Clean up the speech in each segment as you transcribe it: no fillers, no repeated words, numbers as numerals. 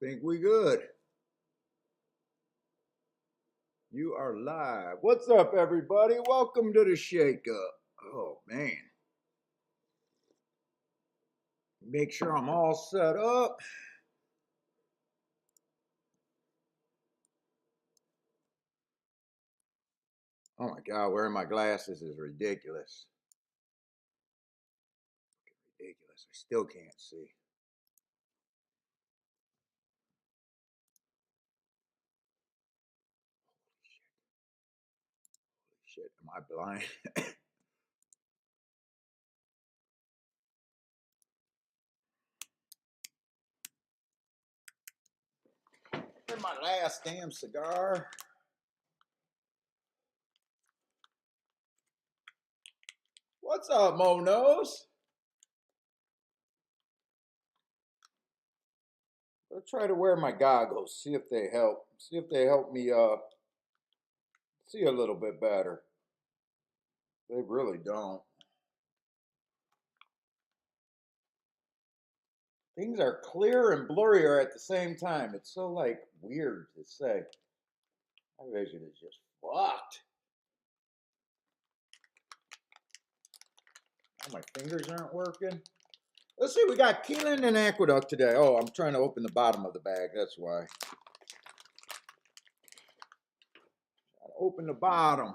Think we good. You are live. What's up, everybody? Welcome to the Shake Up. Oh, man. Make sure I'm all set up. Oh my God, wearing my glasses is ridiculous. Ridiculous. I still can't see. Holy shit. Am I blind? In my last damn cigar. What's up, Monos? I'll try to wear my goggles, see if they help. See if they help me see a little bit better. They really don't. Things are clear and blurrier at the same time. It's so like weird to say. My vision is just fucked. Oh, my fingers aren't working. Let's see, we got Keeneland and Aqueduct today. Oh, I'm trying to open the bottom of the bag. That's why. Open the bottom.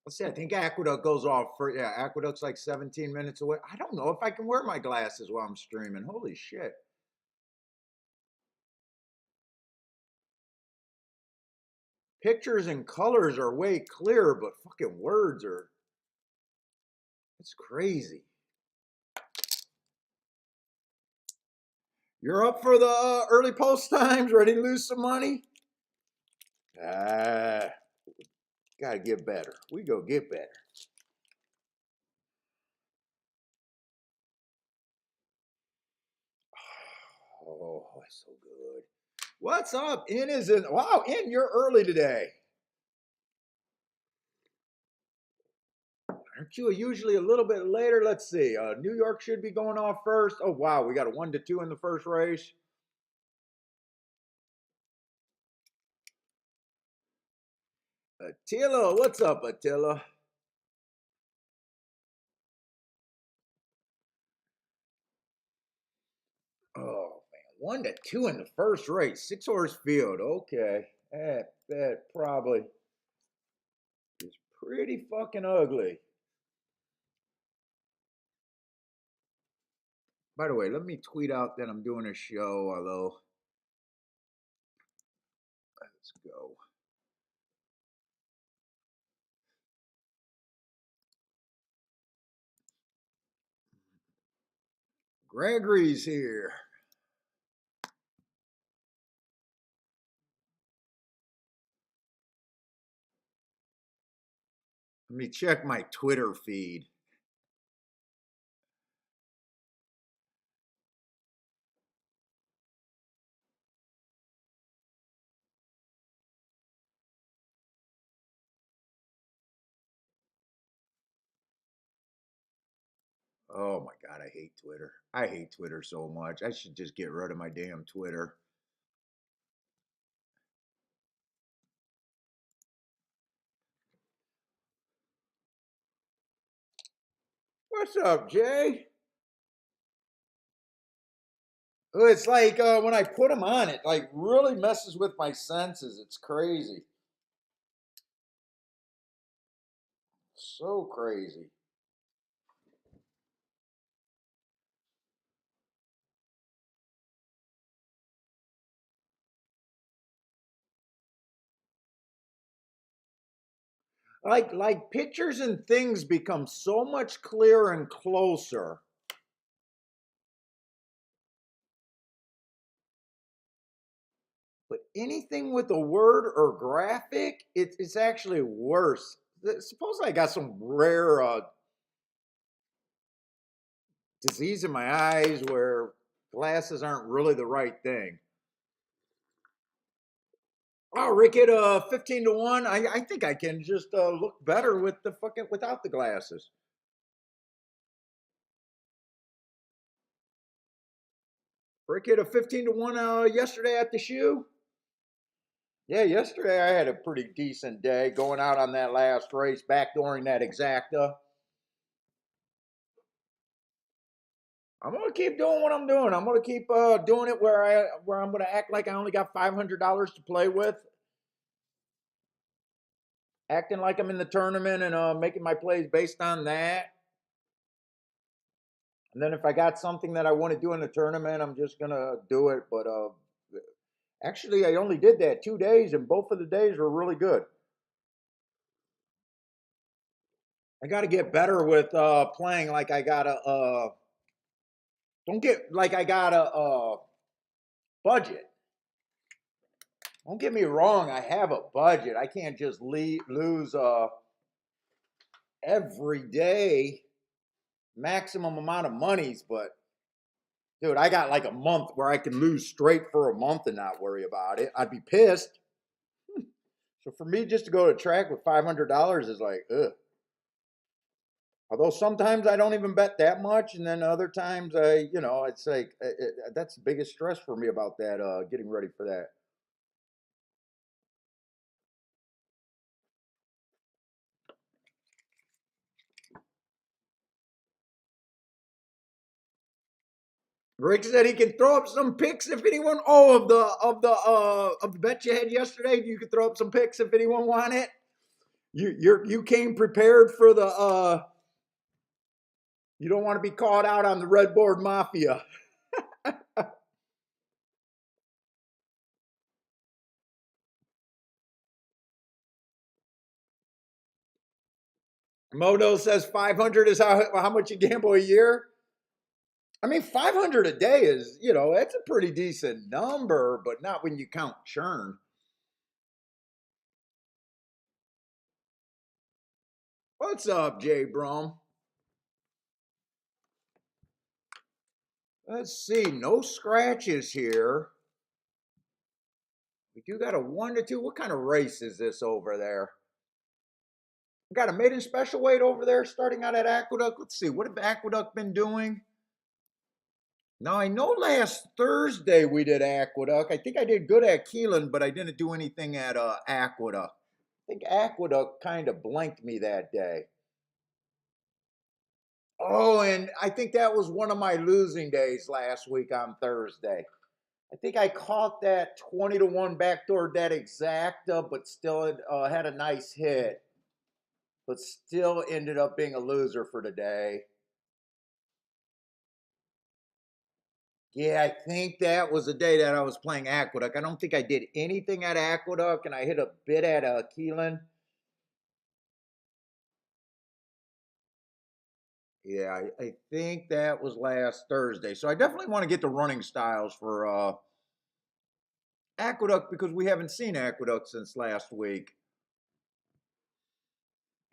Let's see, I think Aqueduct goes off for, yeah, Aqueduct's like 17 minutes away. I don't know if I can wear my glasses while I'm streaming. Holy shit. Pictures and colors are way clearer, but fucking words are, it's crazy. You're up for the early post times, ready to lose some money? Gotta get better. We go get better. Oh, that's so good. What's up? In is in. Wow, In, you're early today. Aren't you usually a little bit later? Let's see. New York should be going off first. Oh, wow. We got a 1-2 in the first race. Attila, what's up, Attila? Oh, man. 1-2 in the first race. 6-horse field. Okay. That probably is pretty fucking ugly. By the way, let me tweet out that I'm doing a show, although let's go. Gregory's here. Let me check my Twitter feed. Oh my God, I hate Twitter. I hate Twitter so much. I should just get rid of my damn Twitter. What's up, Jay? It's like when I put them on, it like really messes with my senses. It's crazy. So crazy. Like pictures and things become so much clearer and closer. But anything with a word or graphic, it's actually worse. Supposedly I got some rare disease in my eyes where glasses aren't really the right thing. Oh, Rick, at 15-1. I think I can just look better with the fucking without the glasses. Rick hit a 15-1 yesterday at the shoe. Yeah, yesterday I had a pretty decent day going out on that last race, backdooring that exacta. I'm gonna keep doing what I'm doing. I'm gonna keep doing it where I'm gonna act like I only got $500 to play with, acting like I'm in the tournament and making my plays based on that. And then if I got something that I want to do in the tournament, I'm just gonna do it. But actually, I only did that 2 days, and both of the days were really good. I got to get better with playing like I gotta don't get like I gotta budget. Don't get me wrong, I have a budget. I can't just lose every day maximum amount of monies, but dude, I got like a month where I can lose straight for a month and not worry about it. I'd be pissed. So for me just to go to track with $500 is like, ugh. Although sometimes I don't even bet that much, and then other times it's like that's the biggest stress for me about that, getting ready for that. Rick said he can throw up some picks if anyone. Oh, of the bet you had yesterday, you could throw up some picks if anyone wanted. You came prepared for the. You don't want to be caught out on the red board mafia. Modo says 500 is how much you gamble a year. I mean, 500 a day is, that's a pretty decent number, but not when you count churn. What's up, Jay Brom? Let's see, no scratches here. We do got a 1 to 2. What kind of race is this over there? We got a maiden special weight over there starting out at Aqueduct. Let's see, what have Aqueduct been doing? Now, I know last Thursday we did Aqueduct. I think I did good at Keeneland, but I didn't do anything at Aqueduct. I think Aqueduct kind of blanked me that day. Oh, and I think that was one of my losing days last week on Thursday. I think I caught that 20-1 backdoor dead exacta, but still had a nice hit, but still ended up being a loser for the day. Yeah, I think that was the day that I was playing Aqueduct. I don't think I did anything at Aqueduct, and I hit a bit at Keeneland. Yeah, I think that was last Thursday. So I definitely want to get the running styles for Aqueduct because we haven't seen Aqueduct since last week.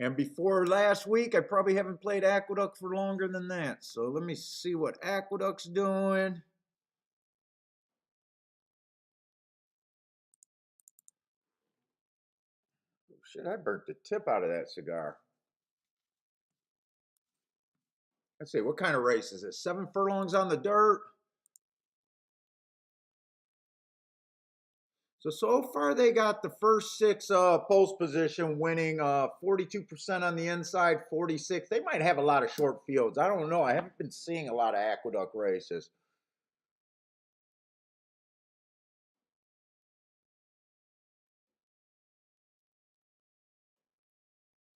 And before last week, I probably haven't played Aqueduct for longer than that. So let me see what Aqueduct's doing. Oh, shit, I burnt the tip out of that cigar. Let's see, what kind of race is it? 7 furlongs on the dirt. So far they got the first 6 post position winning 42% on the inside, 46. They might have a lot of short fields. I don't know. I haven't been seeing a lot of Aqueduct races.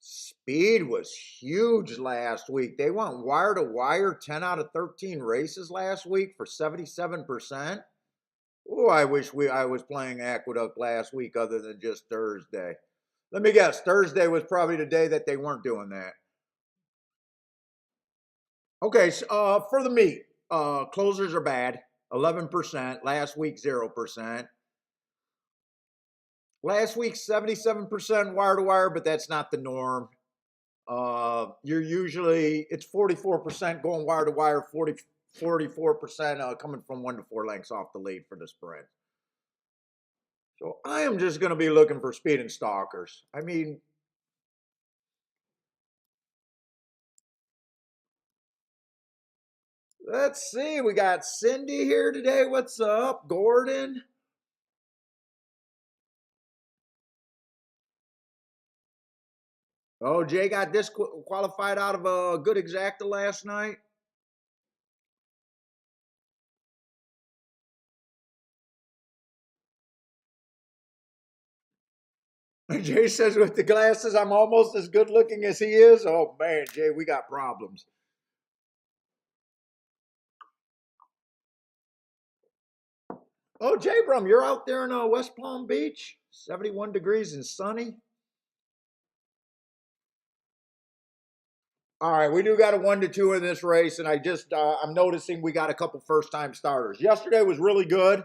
Speed was huge last week. They went wire to wire 10 out of 13 races last week for 77%. Oh, I wish I was playing Aqueduct last week other than just Thursday. Let me guess, Thursday was probably the day that they weren't doing that. Okay, so, for the meet, closers are bad, 11%. Last week, 0%. Last week, 77% wire to wire, but that's not the norm. You're usually, it's 44% going wire to wire, 44% coming from 1 to 4 lengths off the lead for the spread. So I am just going to be looking for speed and stalkers. I mean, Let's see. We got Cindy here today. What's up, Gordon? Oh, Jay got disqualified out of a good exacta last night. Jay says with the glasses, I'm almost as good looking as he is. Oh man, Jay, we got problems. Oh, Jay Brum, you're out there in West Palm Beach, 71 degrees and sunny. All right, we do got a 1-2 in this race, and I'm noticing we got a couple first time starters. Yesterday was really good.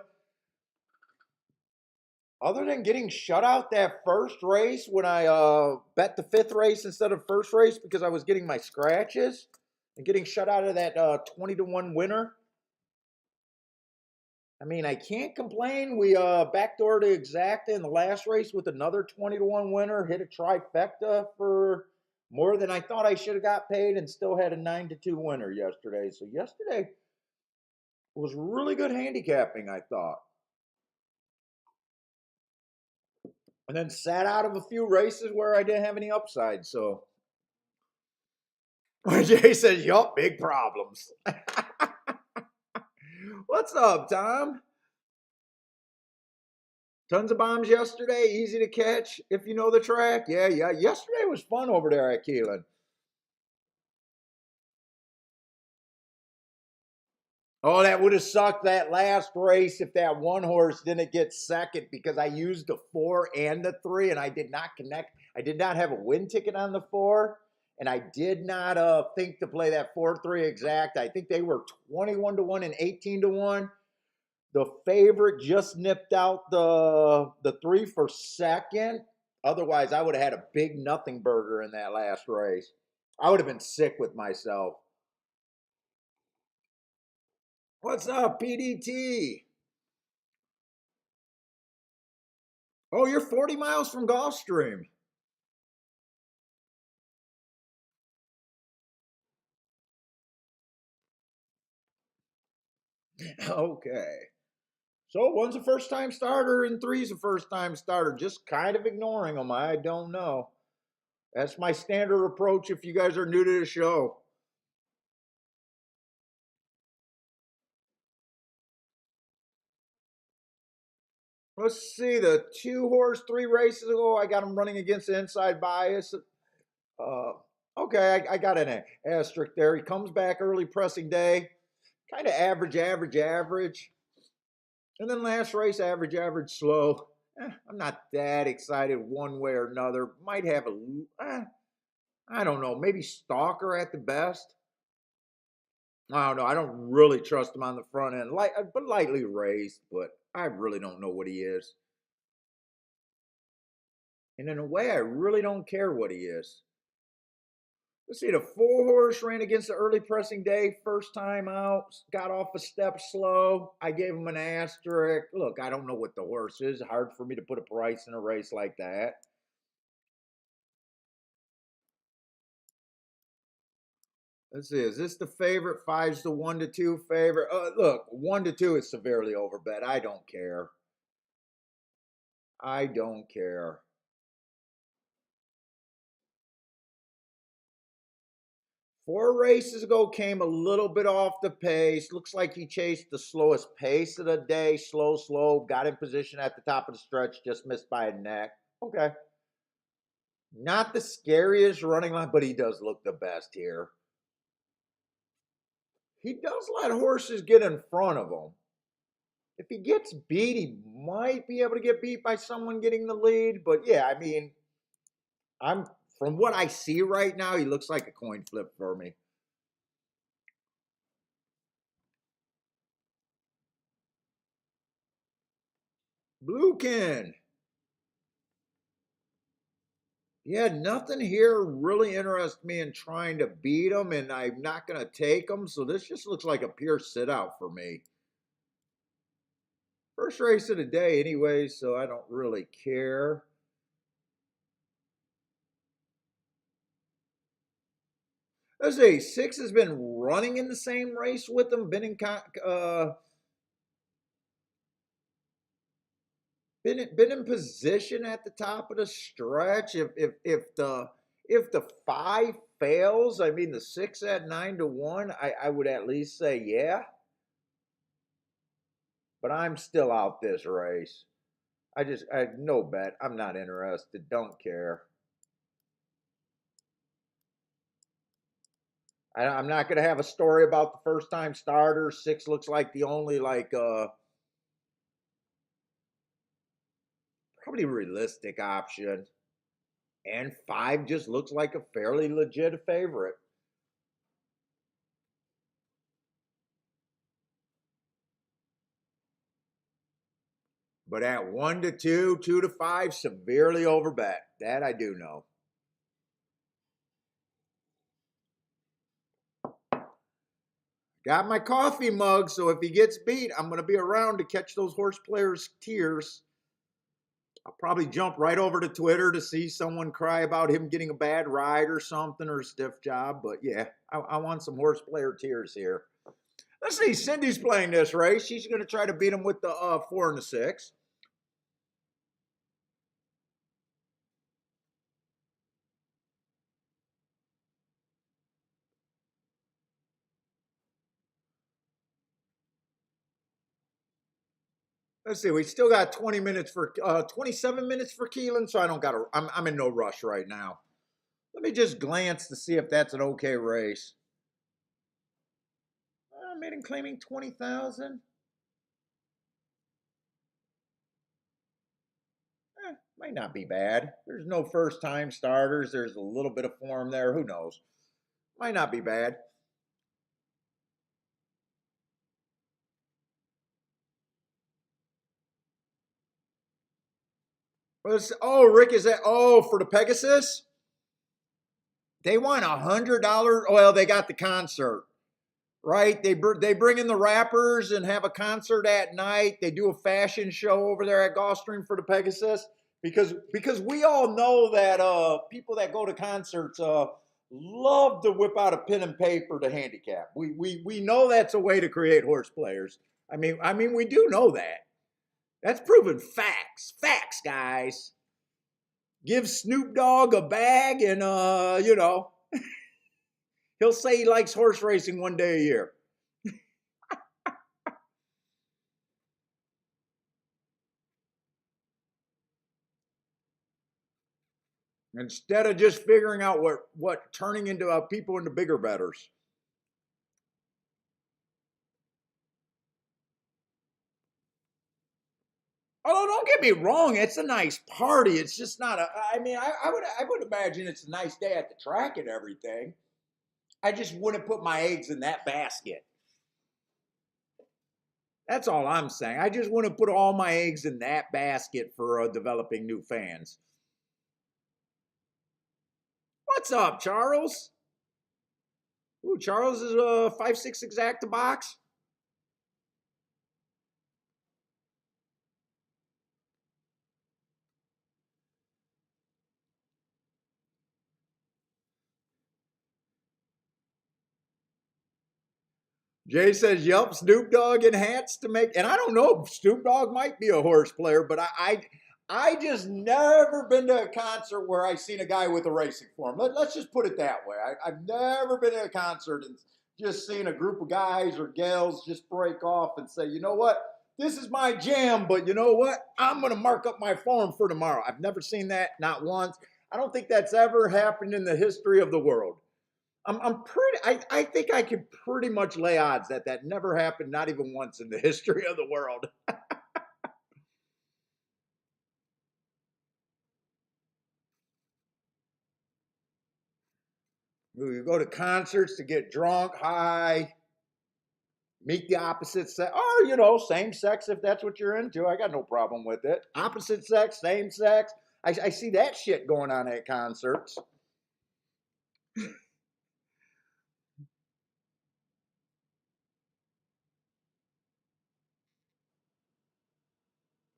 Other than getting shut out that first race when I bet the fifth race instead of first race because I was getting my scratches and getting shut out of that 20-1 winner. I mean, I can't complain. We backdoored to exacta in the last race with another 20-1 winner, hit a trifecta for more than I thought I should have got paid, and still had a 9-2 winner yesterday. So yesterday was really good handicapping, I thought. And then sat out of a few races where I didn't have any upside. So Jay says, yup, big problems. What's up, Tom? Tons of bombs yesterday, easy to catch if you know the track. Yeah. Yesterday was fun over there at Keeneland. Oh, that would have sucked that last race if that one horse didn't get second because I used the 4 and the 3 and I did not connect. I did not have a win ticket on the 4 and I did not think to play that 4-3 exact. I think they were 21-1 and 18-1. The favorite just nipped out the 3 for second. Otherwise, I would have had a big nothing burger in that last race. I would have been sick with myself. What's up, PDT? Oh, you're 40 miles from Gulfstream. Okay. So one's a first time starter and three's a first time starter. Just kind of ignoring them. I don't know. That's my standard approach if you guys are new to the show. Let's see. The 2-horse 3 races ago, I got them running against the inside bias. Okay, I got an asterisk there. He comes back early pressing day. Kind of average. And then last race, average, slow. I'm not that excited one way or another. Might have I don't know, maybe stalker at the best. I don't know. I don't really trust him on the front end. But lightly raised, but I really don't know what he is. And in a way, I really don't care what he is. Let's see, the 4-horse ran against the early pressing day, first time out, got off a step slow. I gave him an asterisk. Look, I don't know what the horse is. Hard for me to put a price in a race like that. Let's see, is this the favorite? 5's the 1-2 favorite. Look, 1-2 is severely overbet. I don't care. I don't care. 4 races ago came a little bit off the pace. Looks like he chased the slowest pace of the day. Slow. Got in position at the top of the stretch. Just missed by a neck. Okay. Not the scariest running line, but he does look the best here. He does let horses get in front of him. If he gets beat, he might be able to get beat by someone getting the lead. But yeah, I mean, I'm from what I see right now, he looks like a coin flip for me. Bluekin. Yeah, nothing here really interests me in trying to beat him, and I'm not going to take him. So this just looks like a pure sit out for me. First race of the day, anyway, so I don't really care. Let's see. 6 has been running in the same race with them. Been in position at the top of the stretch. If the 5 fails, I mean the 6 at 9-1, I would at least say yeah. But I'm still out this race. I no bet. I'm not interested. Don't care. I'm not going to have a story about the first time starters. 6 looks like the only probably realistic option. And 5 just looks like a fairly legit favorite. But at 1-2, 2-5, severely overbet. That I do know. Got my coffee mug, so if he gets beat, I'm going to be around to catch those horse players' tears. I'll probably jump right over to Twitter to see someone cry about him getting a bad ride or something or a stiff job. But yeah, I want some horse player tears here. Let's see. Cindy's playing this race. She's going to try to beat him with the 4 and the 6. Let's see. We still got 27 minutes for Keeneland, so I don't got to. I'm in no rush right now. Let me just glance to see if that's an okay race. Maiden claiming 20,000. Might not be bad. There's no first time starters. There's a little bit of form there. Who knows? Might not be bad. Oh, Rick, is that? Oh, for the Pegasus? They want $100. Well, they got the concert, right? They bring in the rappers and have a concert at night. They do a fashion show over there at Gulfstream for the Pegasus because we all know that people that go to concerts love to whip out a pen and paper to handicap. We know that's a way to create horse players. I mean we do know that. That's proven facts. Facts, guys. Give Snoop Dogg a bag and he'll say he likes horse racing one day a year. Instead of just figuring out what turning into people into bigger betters. Although don't get me wrong, it's a nice party. It's just not a. I mean, I would imagine it's a nice day at the track and everything. I just wouldn't put my eggs in that basket. That's all I'm saying. I just wouldn't put all my eggs in that basket for developing new fans. What's up, Charles? Ooh, Charles is a 5'6" exacta box. Jay says, "Yup, Snoop Dogg in hats to make." And I don't know, Snoop Dogg might be a horse player, but I just never been to a concert where I seen a guy with a racing form. Let's just put it that way. I've never been to a concert and just seen a group of guys or gals just break off and say, you know what, this is my jam, but you know what, I'm gonna mark up my form for tomorrow. I've never seen that, not once. I don't think that's ever happened in the history of the world. I think I can pretty much lay odds that that never happened, not even once in the history of the world. You go to concerts to get drunk, high, meet the opposite sex, or same sex if that's what you're into. I got no problem with it. Opposite sex, same sex. I see that shit going on at concerts.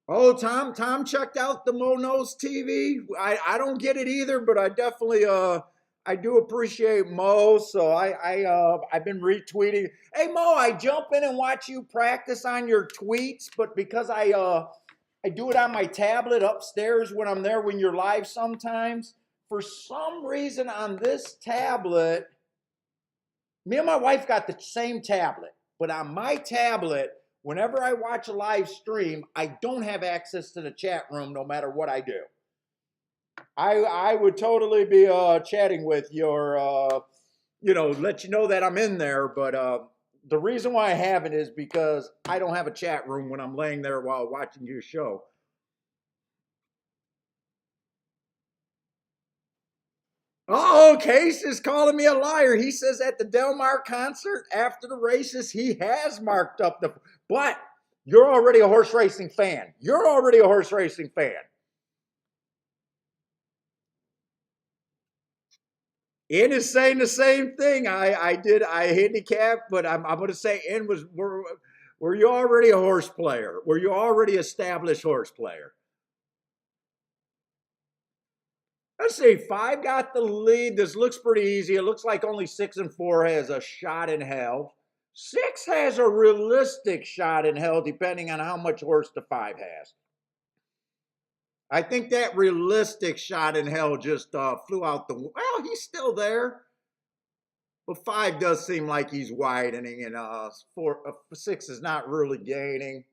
Oh, Tom checked out the Monos TV. I don't get it either, but I definitely I do appreciate Mo, so I've been retweeting. Hey Mo, I jump in and watch you practice on your tweets, but because I do it on my tablet upstairs when I'm there when you're live sometimes. For some reason on this tablet, me and my wife got the same tablet, but on my tablet, whenever I watch a live stream, I don't have access to the chat room no matter what I do. I would totally be chatting with your let you know that I'm in there, but the reason why I haven't is because I don't have a chat room when I'm laying there while watching your show. Oh, Case is calling me a liar. He says at the Del Mar concert after the races, he has marked up the. But you're already a horse racing fan. You're already a horse racing fan. In is saying the same thing. I handicapped, but I'm going to say in were you already a horse player? Were you already established horse player? Let's see. Five got the lead. This looks pretty easy. It looks like only 6 and 4 has a shot in hell. 6 has a realistic shot in hell, depending on how much horse the 5 has. I think that realistic shot in hell just flew out the. Well, he's still there. But 5 does seem like he's widening, and 6 is not really gaining.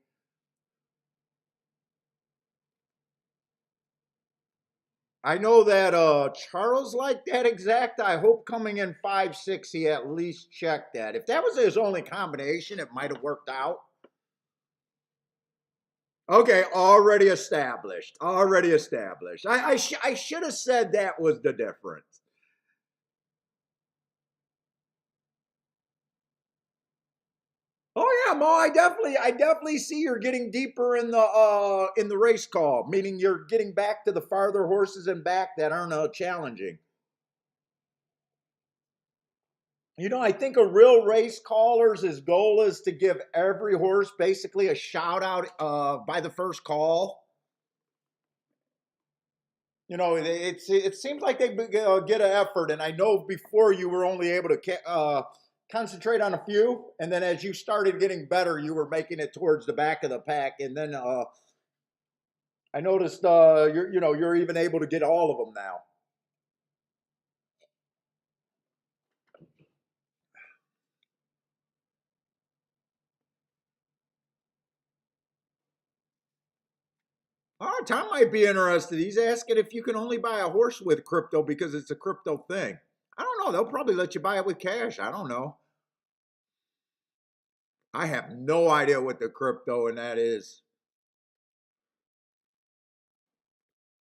I know that Charles liked that exact. I hope coming in 5-6, he at least checked that. If that was his only combination, it might have worked out. Okay, already established. Already established. I should have said that was the difference. Oh yeah, Mo, I definitely see you're getting deeper in the race call, meaning you're getting back to the farther horses and back that aren't challenging. I think a real race caller's goal is to give every horse basically a shout out by the first call. It seems like they get an effort, and I know before you were only able to concentrate on a few, and then as you started getting better, you were making it towards the back of the pack, and then I noticed you're even able to get all of them now. Oh, Tom might be interested. He's asking if you can only buy a horse with crypto because it's a crypto thing. I don't know. They'll probably let you buy it with cash. I don't know. I have no idea what the crypto and that is.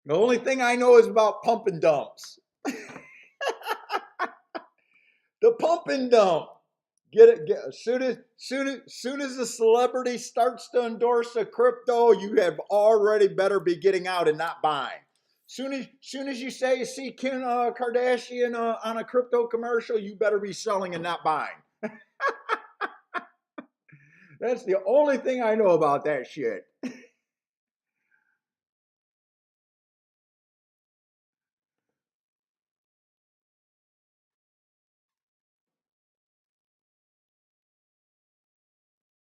The only thing I know is about pump and dumps. The pump and dump. Get it. As soon as the celebrity starts to endorse a crypto, you have already better be getting out and not buying. Soon as you say you see Kim Kardashian on a crypto commercial, you better be selling and not buying. That's the only thing I know about that shit.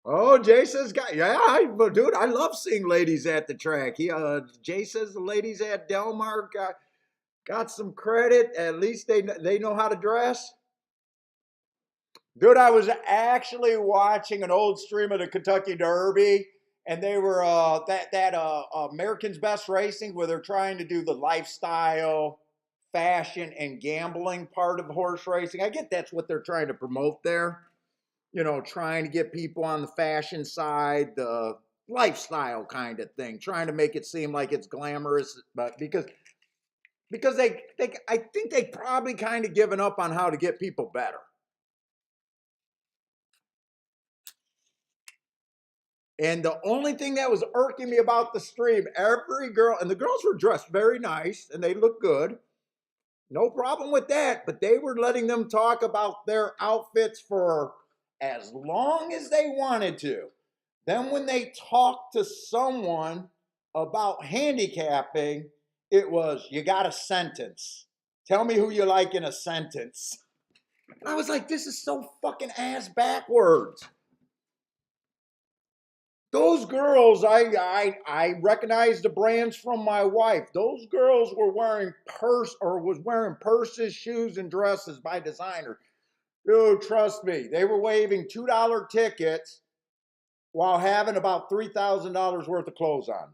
Oh, Jay says, dude, I love seeing ladies at the track. Jay says the ladies at Del Mar got some credit. At least they know how to dress. Dude, I was actually watching an old stream of the Kentucky Derby, and they were that American's Best Racing, where they're trying to do the lifestyle, fashion, and gambling part of horse racing. I get that's what they're trying to promote there. Trying to get people on the fashion side, the lifestyle kind of thing, trying to make it seem like it's glamorous, but because they I think they probably kind of given up on how to get people better. And the only thing that was irking me about the stream, every girl, and the girls were dressed very nice and they looked good. No problem with that. But they were letting them talk about their outfits for as long as they wanted to. Then when they talked to someone about handicapping, it was, you got a sentence. Tell me who you like in a sentence. And I was like, this is so fucking ass backwards. Those girls, I recognize the brands from my wife. Those girls were wearing was wearing purses, shoes, and dresses by designer. Dude, trust me, they were waving $2 tickets while having about $3,000 worth of clothes on.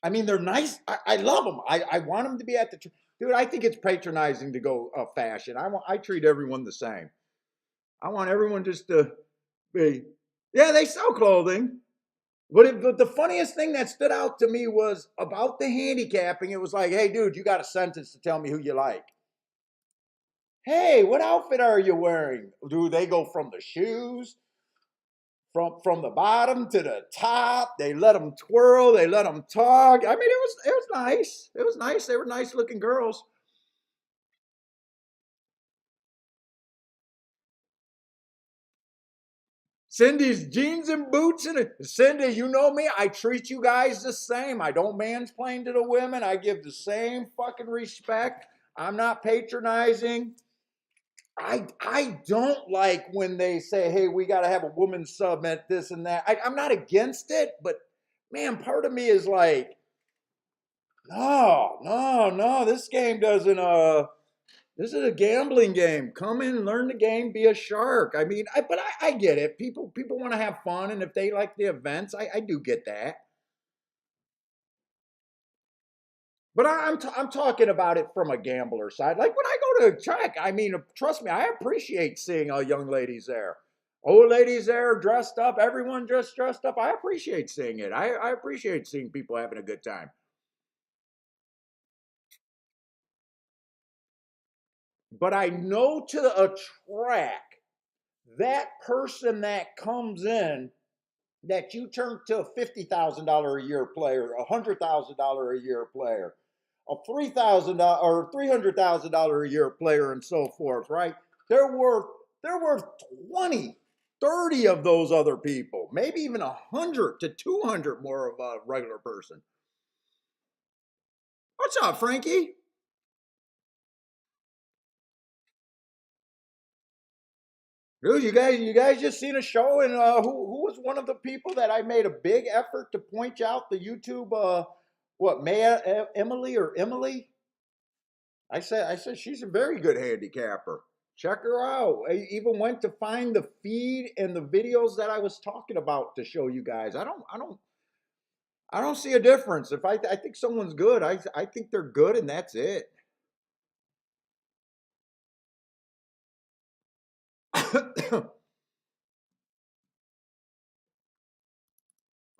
I mean, they're nice. I love them. I want them to be at the. Dude, I think it's patronizing to go fashion. I treat everyone the same. I want everyone just to be. Yeah, they sell clothing. But the funniest thing that stood out to me was about the handicapping. It was like, hey, dude, you got a sentence to tell me who you like. Hey, what outfit are you wearing? Do they go from the shoes, from the bottom to the top? They let them twirl. They let them talk. I mean, it was nice. It was nice. They were nice looking girls. Cindy's jeans and boots and Cindy, you know me. I treat you guys the same. I don't mansplain to the women. I give the same fucking respect. I'm not patronizing. I don't like when they say, hey, we got to have a woman submit this and that. I'm not against it, but man, part of me is like, no, no, no, this game doesn't, this is a gambling game. Come in, learn the game, be a shark. I mean, I get it. People want to have fun, and if they like the events, I do get that. But I'm talking about it from a gambler side. Like when I go to check, I mean, trust me, I appreciate seeing young ladies there, old ladies there dressed up, everyone just dressed up. I appreciate seeing it. I appreciate seeing people having a good time. But I know to attract that person that comes in that you turn to a $50,000 a year player, $100,000 a year player, a $3,000 or $300,000 a year player, and so forth. Right? There were 20, 30 of those other people, maybe even 100 to 200 more of a regular person. What's up, Frankie? Dude, you guys just seen a show, and who was one of the people that I made a big effort to point out the YouTube? What Maya Emily or Emily? I said she's a very good handicapper. Check her out. I even went to find the feed and the videos that I was talking about to show you guys. I don't see a difference. If I think someone's good, I think they're good, and that's it.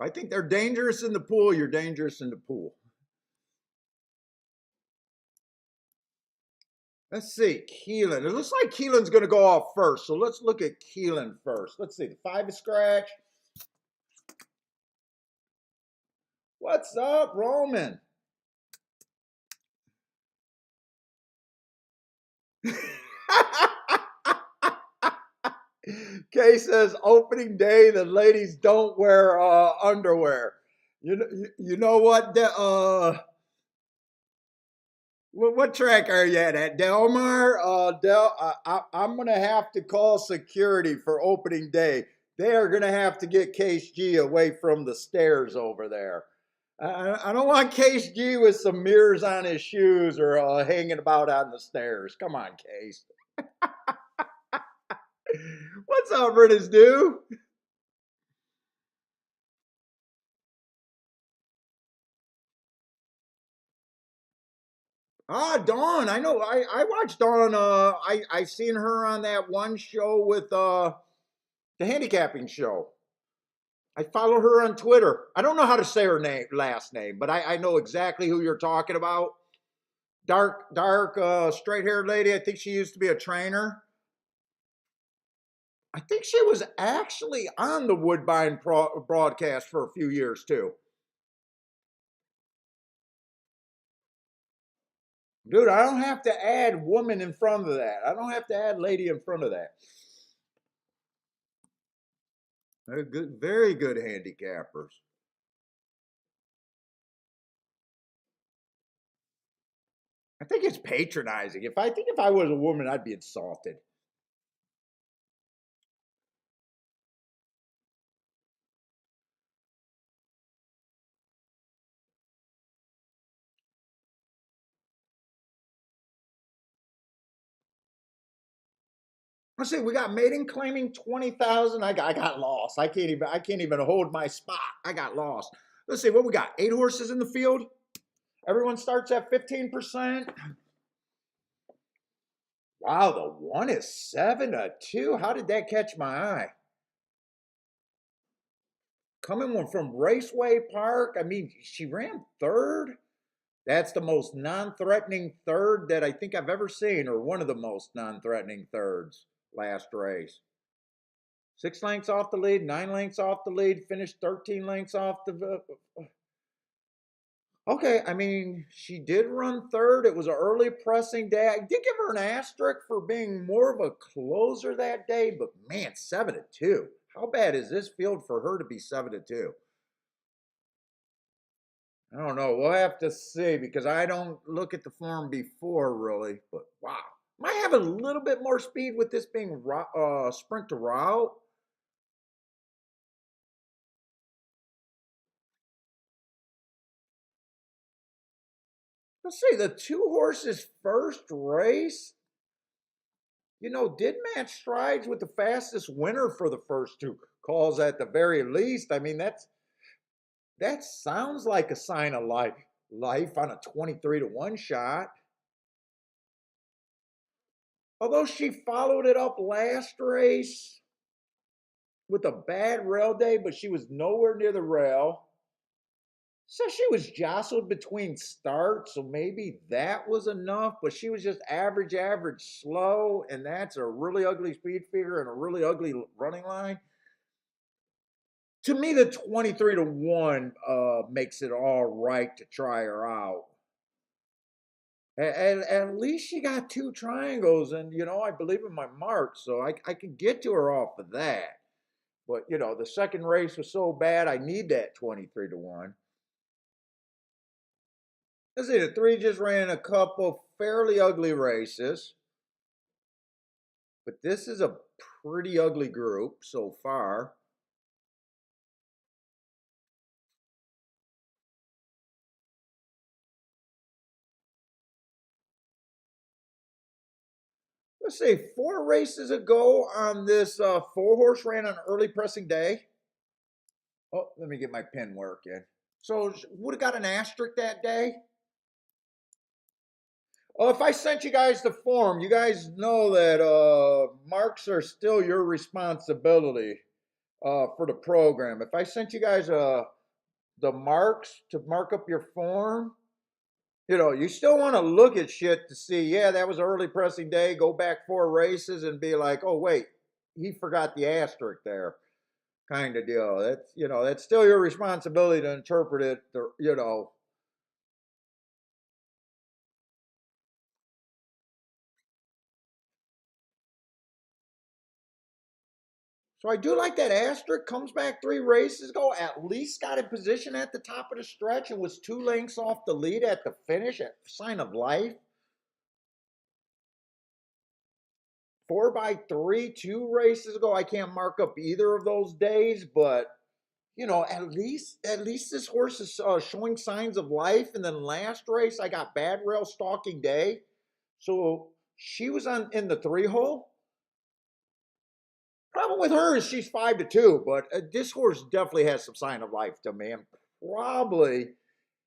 If I think they're dangerous in the pool, you're dangerous in the pool. Let's see, Keelan. It looks like Keelan's going to go off first. So let's look at Keelan first. Let's see, the five is scratch. What's up, Roman? Kay says opening day, the ladies don't wear underwear. You know what? What track are you at Delmar? I'm gonna have to call security for opening day. They are gonna have to get Case G away from the stairs over there. I don't want Case G with some mirrors on his shoes or hanging about on the stairs. Come on, Case. What's up, British dude? Ah, Dawn. I know. I watched Dawn. I seen her on that one show with the handicapping show. I follow her on Twitter. I don't know how to say her last name, but I know exactly who you're talking about. Dark, straight haired lady. I think she used to be a trainer. I think she was actually on the Woodbine broadcast for a few years too. Dude, I don't have to add woman in front of that. I don't have to add lady in front of that. They're good, very good handicappers. I think it's patronizing. If I was a woman, I'd be insulted. Let's see, we got maiden claiming 20,000. I got lost. I can't even hold my spot. I got lost. Let's see what we got. 8 horses in the field. Everyone starts at 15%. Wow, the one is 7-2. How did that catch my eye? Coming from Raceway Park. I mean, she ran third. That's the most non-threatening third that I think I've ever seen, or one of the most non-threatening thirds last race. 6 lengths off the lead, 9 lengths off the lead, finished 13 lengths off the. Okay, I mean, she did run third. It was an early pressing day. I did give her an asterisk for being more of a closer that day, but man, 7-2. How bad is this field for her to be 7-2? I don't know. We'll have to see because I don't look at the form before really. But wow, might have a little bit more speed with this being sprint to route. Let's see, the 2 horses first race, did match strides with the fastest winner for the first 2 calls at the very least. I mean, that sounds like a sign of life on a 23-1 shot. Although she followed it up last race with a bad rail day, but she was nowhere near the rail. So she was jostled between starts, so maybe that was enough, but she was just average, slow, and that's a really ugly speed figure and a really ugly running line. To me, the 23-1 makes it all right to try her out. And at least she got 2 triangles, and I believe in my mark, so I can get to her off of that. But the second race was so bad, I need that 23-1. Let's see, the 3 just ran a couple fairly ugly races, but this is a pretty ugly group so far. Let's see, 4 races ago on this 4-horse ran on early pressing day. Oh, let me get my pen working. So would have got an asterisk that day. Oh, if I sent you guys the form, you guys know that marks are still your responsibility for the program. If I sent you guys the marks to mark up your form, you still want to look at shit to see, yeah, that was an early pressing day, go back 4 races and be like, oh, wait, he forgot the asterisk there kind of deal. That's still your responsibility to interpret it, So I do like that asterisk comes back 3 races ago, at least got in position at the top of the stretch and was 2 lengths off the lead at the finish at sign of life. 4x3, 2 races ago. I can't mark up either of those days, but at least this horse is showing signs of life. And then last race, I got bad rail stalking day, so she was in the 3-hole. Problem with her is she's 5-2, but this horse definitely has some sign of life to me, and probably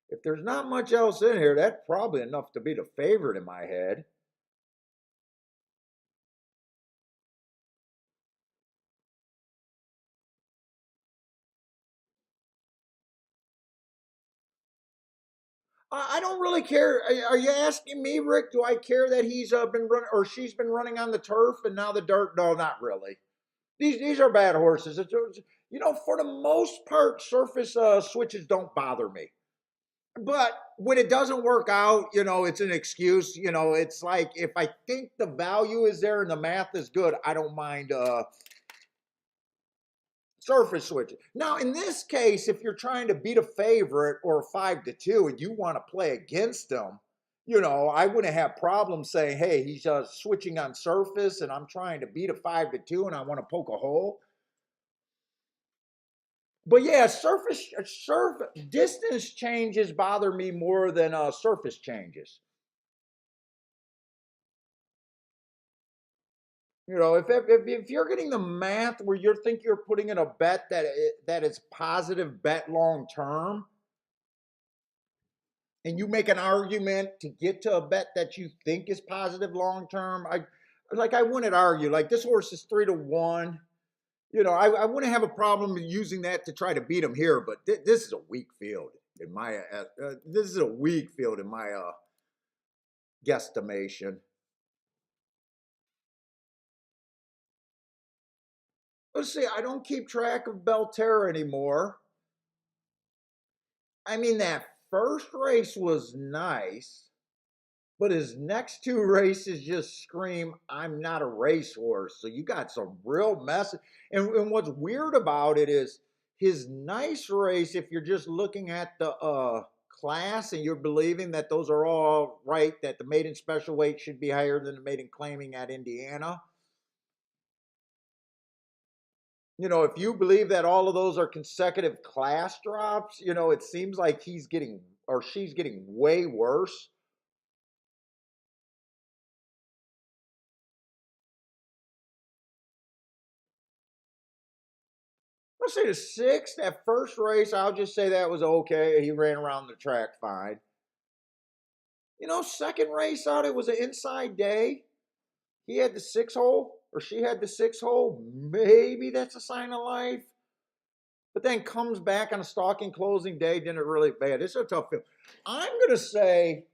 if there's not much else in here, that's probably enough to be the favorite in my head. I don't really care. Are you asking me, Rick? Do I care that he's been running or she's been running on the turf and now the dirt? No, not really. These are bad horses. For the most part, surface switches don't bother me. But when it doesn't work out, it's an excuse. It's like if I think the value is there and the math is good, I don't mind surface switching. Now, in this case, if you're trying to beat a favorite or a 5-2 and you want to play against them, I wouldn't have problems saying, hey, he's switching on surface and I'm trying to beat a 5-2 and I want to poke a hole. But yeah, surface distance changes bother me more than surface changes. If you're getting the math where you think you're putting in a bet that is positive bet long term, and you make an argument to get to a bet that you think is positive long term, I wouldn't argue. Like this horse is 3-1. I wouldn't have a problem using that to try to beat him here, but this is a weak field in my guesstimation. Let's see. I don't keep track of Belterra anymore. I mean, that first race was nice, but his next two races just scream, I'm not a racehorse. So you got some real mess. And what's weird about it is his nice race, if you're just looking at the class and you're believing that those are all right, that the maiden special weight should be higher than the maiden claiming at Indiana. If you believe that all of those are consecutive class drops, it seems like he's getting or she's getting way worse. Let's say the sixth, that first race, I'll just say that was okay. He ran around the track fine. Second race out, it was an inside day. He had the 6 hole, or she had the 6 hole. Maybe that's a sign of life. But then comes back on a stalking closing day, didn't really bad. It's a tough field. I'm gonna say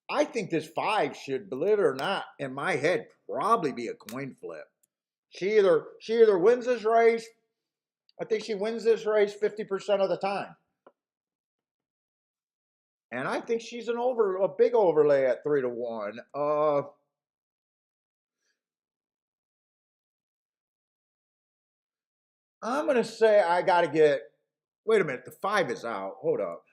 I think this 5 should, believe it or not, in my head, probably be a coin flip. She either wins this race. I think she wins this race 50% of the time. And I think she's a big overlay at 3-1. I'm gonna say I gotta get. Wait a minute, the 5 is out. Hold up.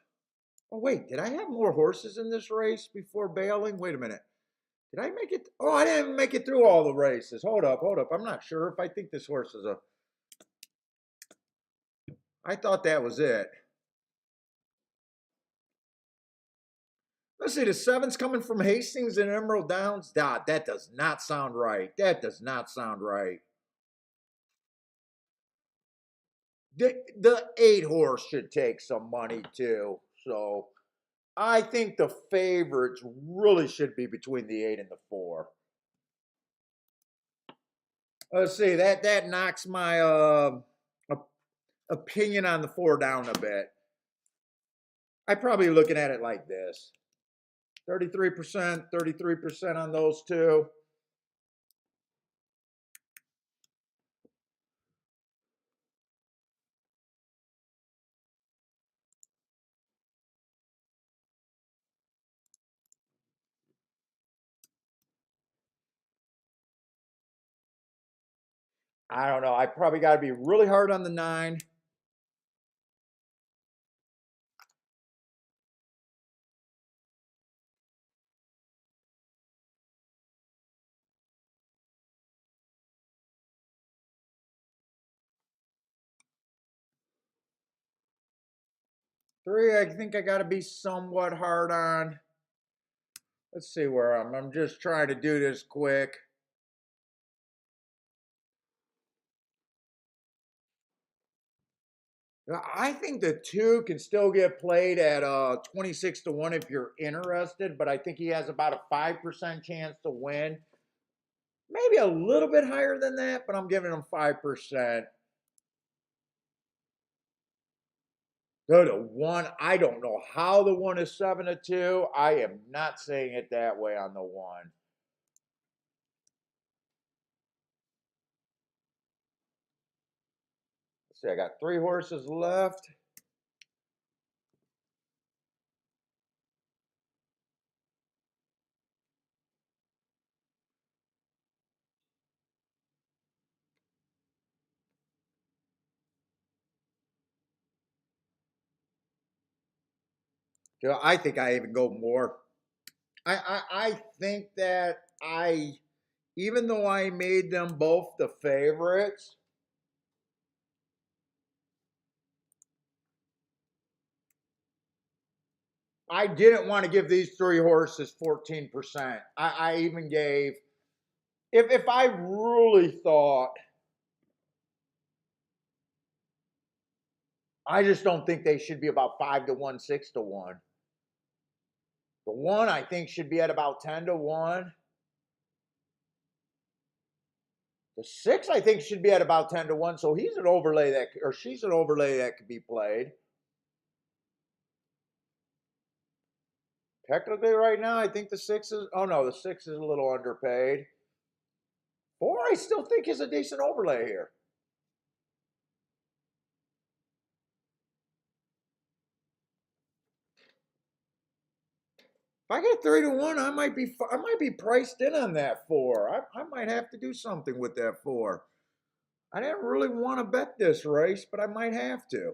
Oh wait, did I have more horses in this race before bailing? Wait a minute. Did I make it? Oh, I didn't make it through all the races. Hold up. I'm not sure if I think this horse is a. I thought that was it. Let's see, the 7's coming from Hastings and Emerald Downs. That does not sound right. That does not sound right. The 8 horse should take some money too. So I think the favorites really should be between the 8 and the 4. Let's see, that knocks my opinion on the 4 down a bit. I'm probably looking at it like this: 33% on those two. I don't know. I probably got to be really hard on the 9. 3, I think I got to be somewhat hard on. Let's see where I'm just trying to do this quick. I think the 2 can still get played at 26-1 if you're interested, but I think he has about a 5% chance to win. Maybe a little bit higher than that, but I'm giving him 5%. The 1, I don't know how the 1 is 7-2. I am not saying it that way on the 1. Let's see, I got 3 horses left. I think I even go more. I think that even though I made them both the favorites, I didn't want to give these three horses 14%. I even gave, if I really thought, I just don't think they should be about 5-1, 6-1. The one I think should be at about 10-1. The six I think should be at about 10-1. So he's an overlay that, or she's an overlay that could be played. Technically, right now, I think the six is. Oh no, the six is a little underpaid. Four, I still think is a decent overlay here. If I get 3-1, I might be priced in on that four. I might have to do something with that four. I didn't really want to bet this race, but I might have to.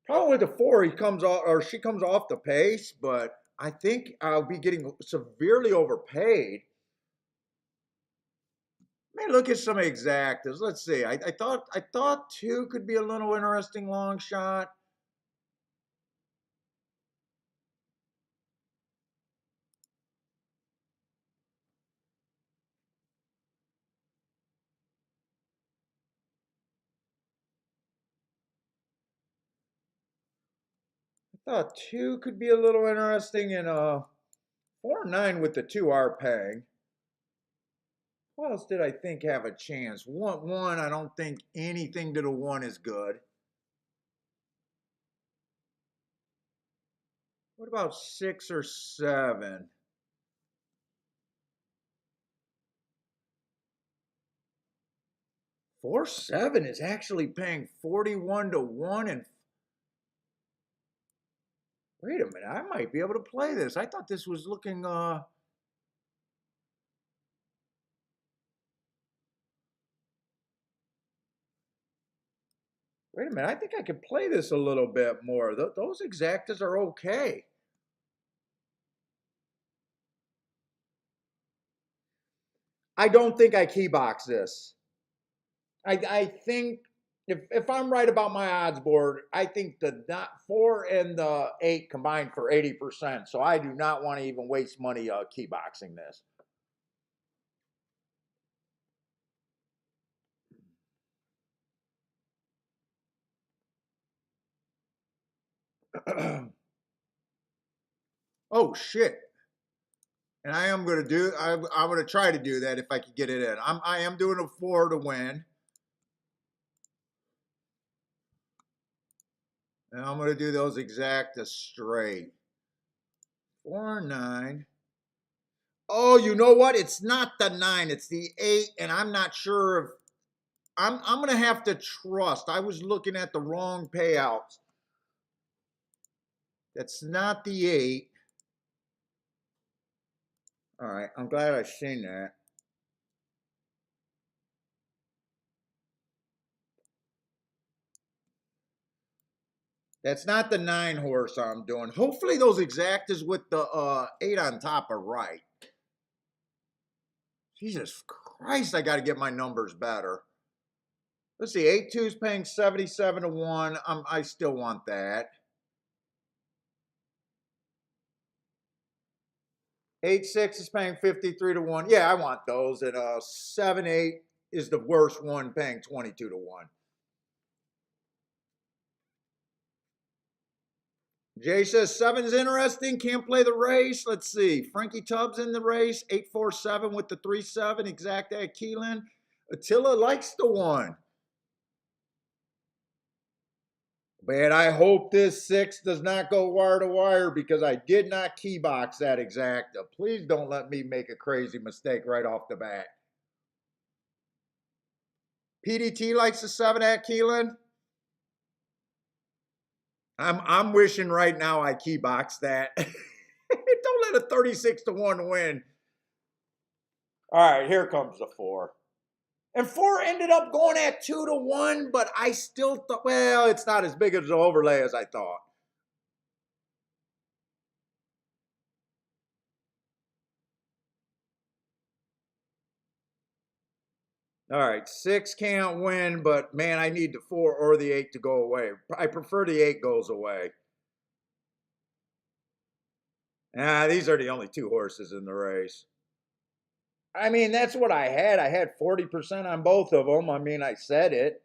Probably with the four, he comes off or she comes off the pace, but I think I'll be getting severely overpaid. Let me look at some exactas. Let's see. I thought two could be a little interesting long shot. I thought two could be a little interesting, and 4-9 with the 2R peg. Who else did I think have a chance? One, I don't think anything to the one is good. What about 6 or 7? Four seven is actually paying 41-1, and wait a minute, I might be able to play this. I thought this was looking wait a minute, I think I could play this a little bit more. Those exactas are okay. I don't think I keybox this. I think if I'm right about my odds board, I think the 4 and the 8 combined for 80%. So I do not want to even waste money keyboxing this. Oh shit! And I am going to do. I'm going to try to do that if I can get it in. I am doing a 4 to win. And I'm going to do those exacta straight. 4-9. Oh, you know what? It's not the 9. It's the 8. And I'm not sure if I'm going to have to trust. I was looking at the wrong payouts. That's not the 8. All right. I'm glad I've seen that. That's not the 9 horse I'm doing. Hopefully those exactas with the 8 on top are right. Jesus Christ, I got to get my numbers better. Let's see, 8-2 is paying 77-1. I still want that. 8-6 is paying 53-1. Yeah, I want those. And 7-8 is the worst one, paying 22-1. Jay says 7's interesting. Can't play the race. Let's see. Frankie Tubbs in the race. 8-4-7 with the 3-7. Exact at Keeneland. Attila likes the one. Man, I hope this 6 does not go wire to wire because I did not keybox that exacta. Please don't let me make a crazy mistake right off the bat. PDT likes the 7 at Keeneland. I'm wishing right now I keybox that. Don't let a 36-1 win. All right, here comes the 4. And 4 ended up going at 2-1, but I still thought, well, it's not as big as an overlay as I thought. All right, 6 can't win, but man, I need the 4 or the 8 to go away. I prefer the 8 goes away. These are the only 2 horses in the race. I mean, that's what I had. I had 40% on both of them. I mean, I said it.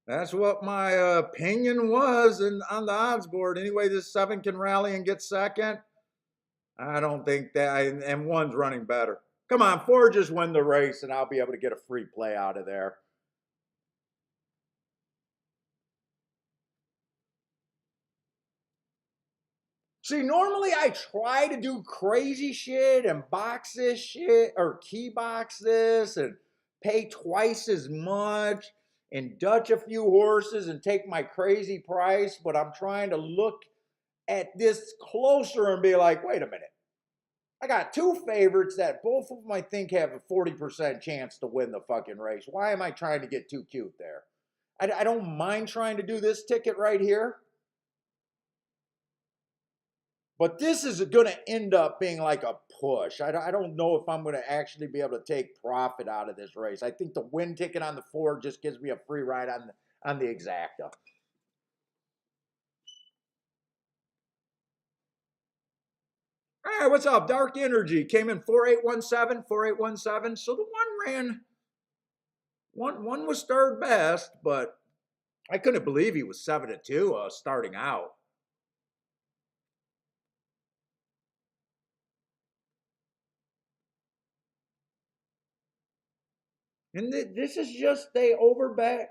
That's what my opinion was on the odds board. Anyway, this 7 can rally and get second. I don't think that, and 1's running better. Come on, 4 just win the race, and I'll be able to get a free play out of there. See, normally I try to do crazy shit and box this shit or key box this and pay twice as much and Dutch a few horses and take my crazy price, but I'm trying to look at this closer and be like, wait a minute. I got 2 favorites that both of them I think have a 40% chance to win the fucking race. Why am I trying to get too cute there? I don't mind trying to do this ticket right here. But this is going to end up being like a push. I don't know if I'm going to actually be able to take profit out of this race. I think the win ticket on the 4 just gives me a free ride on the exacta. All right, what's up? Dark Energy came in 4817, 4817. So the one was third best, but I couldn't believe he was 7-2 starting out. And this is just they overbet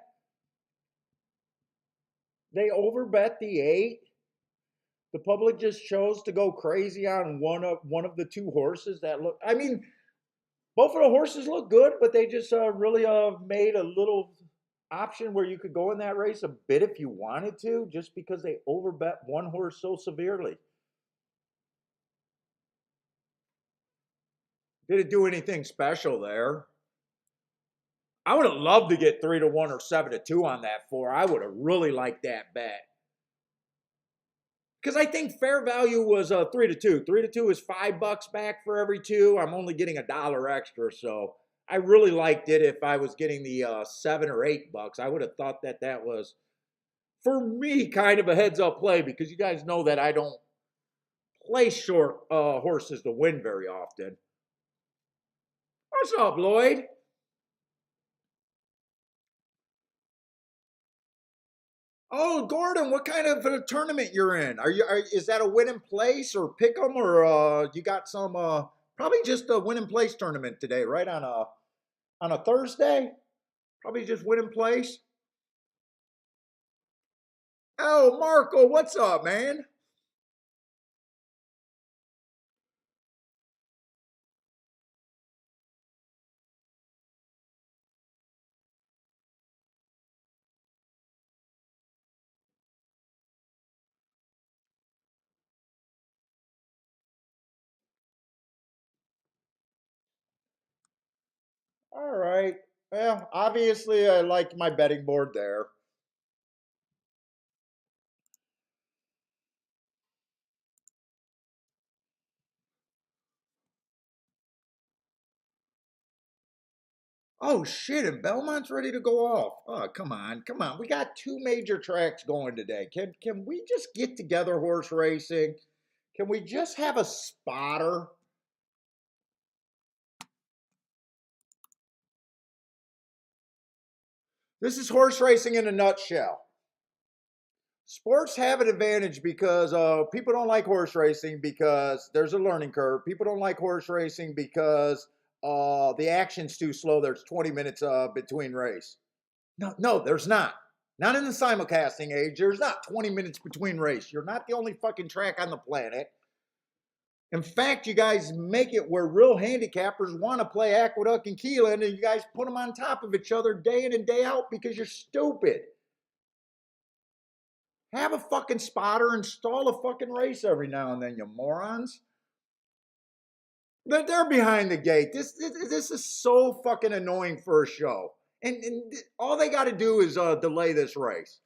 the 8. The public just chose to go crazy on one of the 2 horses that look. I mean, both of the horses look good, but they just really made a little option where you could go in that race a bit if you wanted to, just because they overbet one horse so severely. Did it do anything special there? I would have loved to get 3-1 or 7-2 on that 4. I would have really liked that bet. Because I think fair value was 3-2. 3-2 is $5 back for every 2. I'm only getting $1 extra, so I really liked it. If I was getting the $7 or $8, I would have thought that was, for me, kind of a heads-up play, because you guys know that I don't play short horses to win very often. What's up, Lloyd? Oh, Gordon, what kind of tournament you're in? Is that a win in place or pick 'em, or you got some probably just a win in place tournament today, right on a Thursday? Probably just win in place. Oh, Marco, what's up, man? All right. Well, obviously I like my betting board there. Oh shit, and Belmont's ready to go off. Oh, come on, come on. We got 2 major tracks going today. Can we just get together horse racing? Can we just have a spotter? This is horse racing in a nutshell. Sports have an advantage because people don't like horse racing because there's a learning curve. People don't like horse racing because the action's too slow. There's 20 minutes between race. No, no, there's not. Not in the simulcasting age. There's not 20 minutes between race. You're not the only fucking track on the planet. In fact, you guys make it where real handicappers want to play Aqueduct and Keeneland, and you guys put them on top of each other day in and day out because you're stupid. Have a fucking spotter, install a fucking race every now and then, you morons. They're behind the gate. This is so fucking annoying for a show. And all they got to do is delay this race.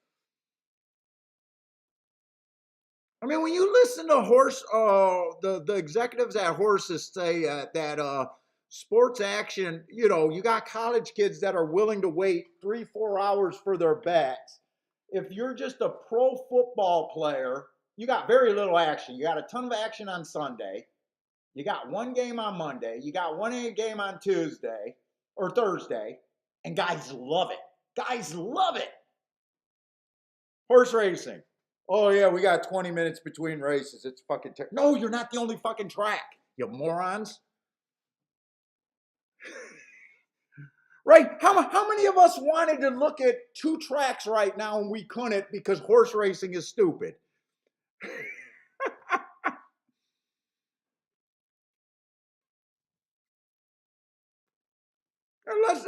I mean, when you listen to the executives at horses say that sports action, you got college kids that are willing to wait 3-4 hours for their bets. If you're just a pro football player, you got very little action. You got a ton of action on Sunday. You got one game on Monday. You got one game on Tuesday or Thursday, and guys love it. Guys love it. Horse racing. Oh yeah, we got 20 minutes between races. It's fucking no, you're not the only fucking track, you morons. Right? How many of us wanted to look at 2 tracks right now and we couldn't because horse racing is stupid?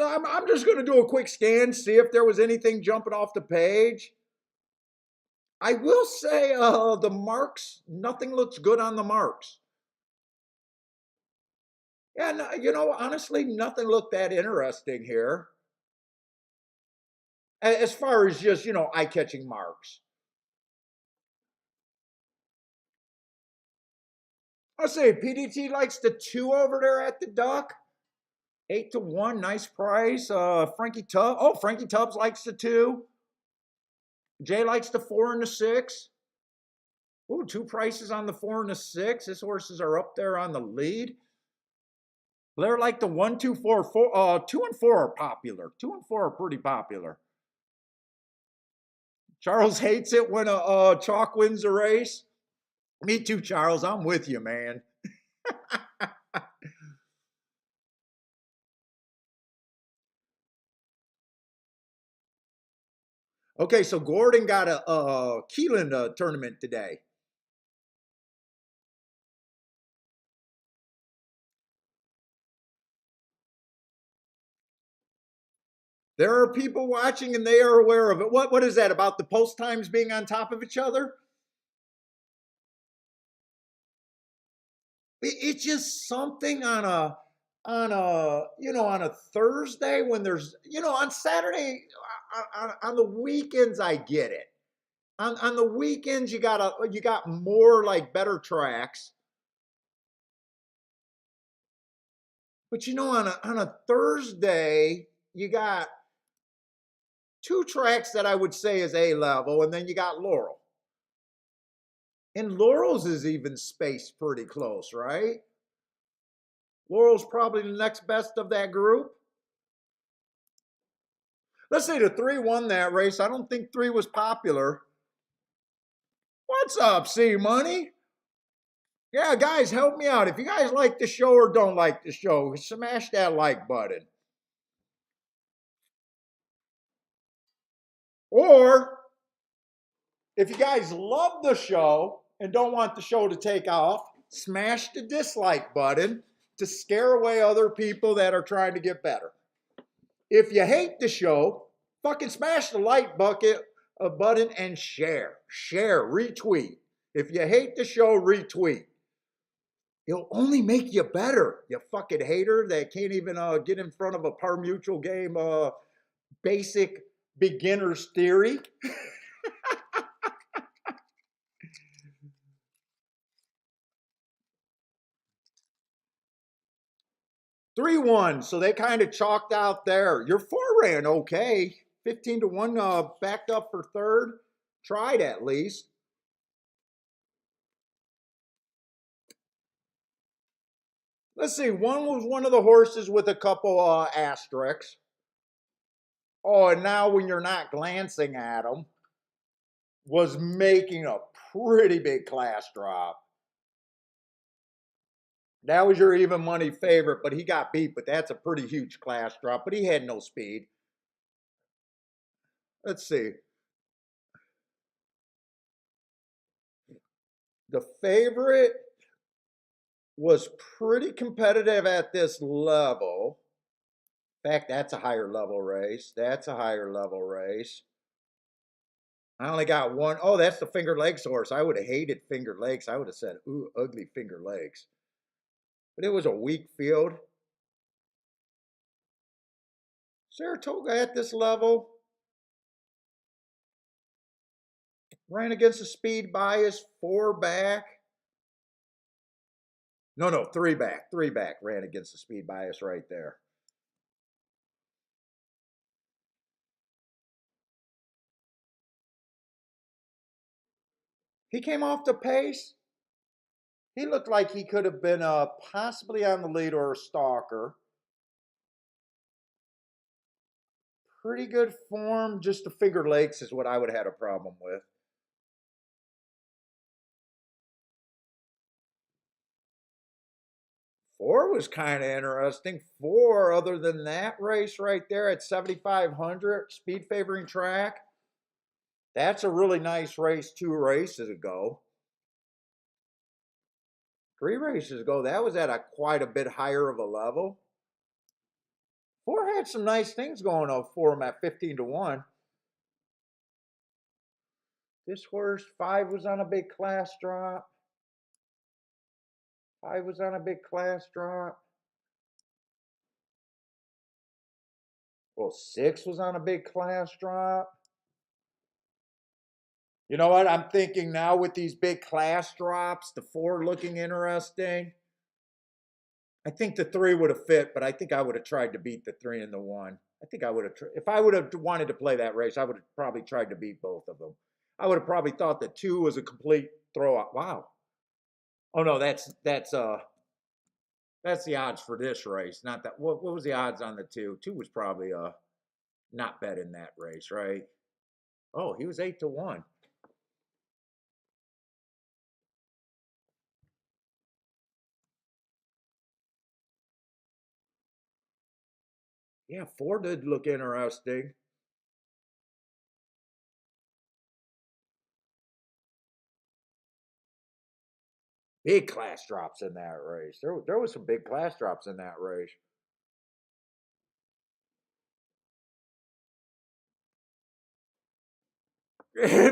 I'm just going to do a quick scan, see if there was anything jumping off the page. I will say the marks, nothing looks good on the marks. Yeah, no, honestly, nothing looked that interesting here. As far as just, eye-catching marks. I'll say PDT likes the 2 over there at the Duck. 8-1, nice price. Frankie Tubbs likes the 2. Jay likes the 4 and the 6. Ooh, 2 prices on the 4 and the 6. His horses are up there on the lead. They're like the 1, 2, 4, 4. 2 and 4 are popular. 2 and 4 are pretty popular. Charles hates it when a chalk wins a race. Me too, Charles. I'm with you, man. Okay, so Gordon got a Keeneland tournament today. There are people watching and they are aware of it. What is that about the post times being on top of each other? It's just something on a Thursday when there's on Saturday on the weekends I get it. On the weekends you got more like better tracks. But on a Thursday you got 2 tracks that I would say is A level, and then you got Laurel. And Laurel's is even spaced pretty close, right? Laurel's probably the next best of that group. Let's say the 3 won that race. I don't think 3 was popular. What's up, C Money? Yeah, guys, help me out. If you guys like the show or don't like the show, smash that like button. Or if you guys love the show and don't want the show to take off, smash the dislike button to scare away other people that are trying to get better. If you hate the show, fucking smash the like button and share. Share, retweet. If you hate the show, retweet. It'll only make you better, you fucking hater that can't even get in front of a par mutual game basic beginner's theory. 3-1, so they kind of chalked out there. Your 4 ran okay. 15-1 backed up for 3rd. Tried at least. Let's see, one was one of the horses with a couple asterisks. Oh, and now when you're not glancing at them, was making a pretty big class drop. That was your even money favorite, but he got beat, but that's a pretty huge class drop, but he had no speed. Let's see. The favorite was pretty competitive at this level. In fact, that's a higher level race. That's a higher level race. I only got one. Oh, that's the Finger Lakes horse. I would have hated Finger Lakes. I would have said, ooh, ugly Finger Lakes. but it was a weak field. Saratoga at this level ran against the speed bias, 4 back. No, 3 back. 3 back ran against the speed bias right there. He came off the pace. He looked like he could have been possibly on the lead or a stalker. Pretty good form. Just the finger lakes is what I would have had a problem with. Four was kind of interesting. Four, other than that race right there at 7,500, speed favoring track. That's a really nice race 2 races ago. 3 races ago, that was at quite a bit higher of a level. 4 had some nice things going on for him at 15-1. This horse, 5 was on a big class drop. 5 was on a big class drop. Well, 6 was on a big class drop. You know what? I'm thinking now with these big class drops, the 4 looking interesting. I think the 3 would have fit, but I think I would have tried to beat the 3 and the 1. I think I would have, if I would have wanted to play that race, I would have probably tried to beat both of them. I would have probably thought that 2 was a complete throwout. Wow. Oh no, that's the odds for this race. Not that. What was the odds on the 2? 2 was probably not bet in that race, right? Oh, he was 8-1. Yeah, 4 did look interesting. Big class drops in that race. There was some big class drops in that race.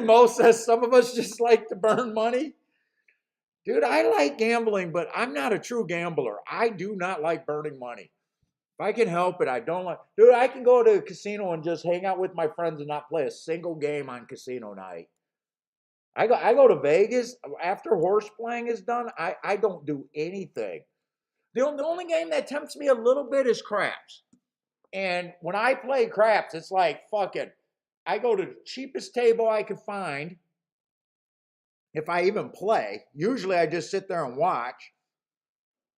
Mo says some of us just like to burn money. Dude, I like gambling, but I'm not a true gambler. I do not like burning money. If I can help it, I don't like. Dude, I can go to a casino and just hang out with my friends and not play a single game on casino night. I go to Vegas after horse playing is done. I don't do anything. The only game that tempts me a little bit is craps. And when I play craps, it's like fucking. I go to the cheapest table I can find. If I even play, usually I just sit there and watch.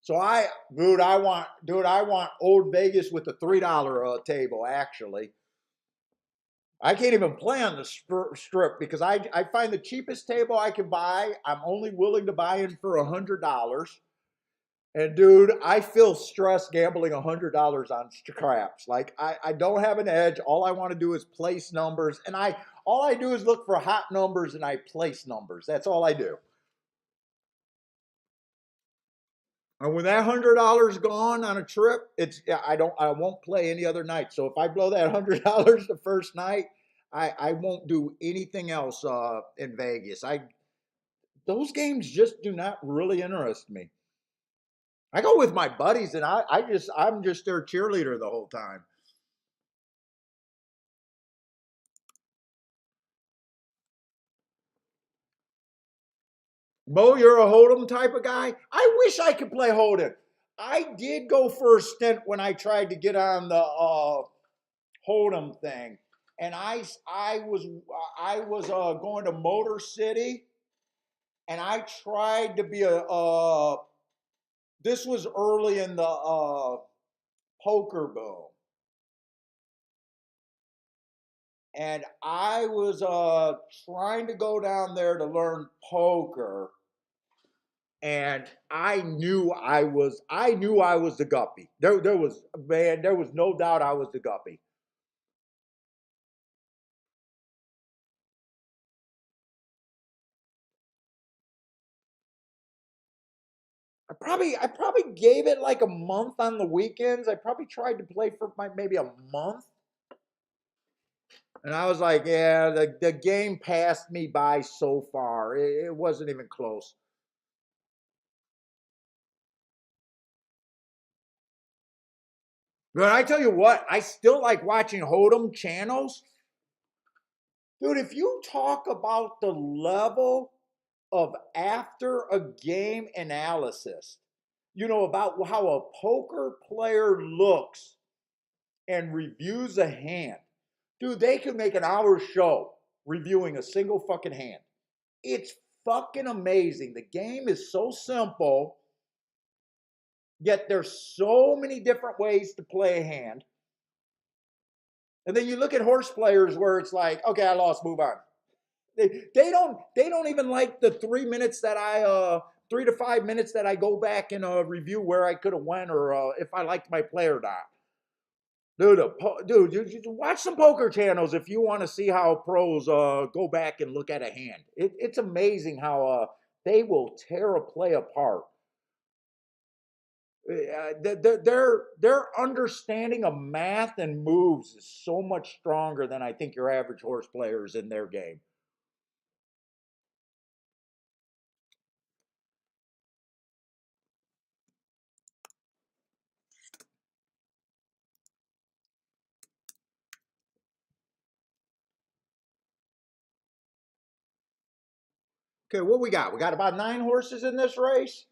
So I want old Vegas with the $3 table. Actually, I can't even play on the strip because I find the cheapest table I can buy. I'm only willing to buy in for $100. And dude, I feel stressed gambling $100 on craps. Like I don't have an edge. All I want to do is place numbers, and all I do is look for hot numbers and I place numbers. That's all I do. And when that $100 gone on a trip, I won't play any other night. So if I blow that $100 the first night, I won't do anything else in Vegas. Those games just do not really interest me. I go with my buddies, and I'm just their cheerleader the whole time. Mo, you're a Hold'em type of guy. I wish I could play Hold'em. I did go for a stint when I tried to get on the Hold'em thing, and I was going to Motor City, and I tried to be a. This was early in the poker boom, and I was trying to go down there to learn poker, and I knew I was the guppy. There was no doubt I was the guppy. I probably gave it like a month on the weekends. I probably tried to play for maybe a month. And I was like, yeah, the game passed me by so far. It wasn't even close. But I tell you what, I still like watching Hold'em channels. Dude, if you talk about the level of after a game analysis, about how a poker player looks and reviews a hand. Dude, they could make an hour show reviewing a single fucking hand. It's fucking amazing. The game is so simple, yet there's so many different ways to play a hand. And then you look at horse players where it's like, okay, I lost, move on. They don't even like the 3 minutes that 3 to 5 minutes that I go back and review where I could have went or if I liked my player or not. Dude, you watch some poker channels if you want to see how pros go back and look at a hand. It's amazing how they will tear a play apart. Their understanding of math and moves is so much stronger than I think your average horse players in their game. Okay, what we got? We got about 9 horses in this race.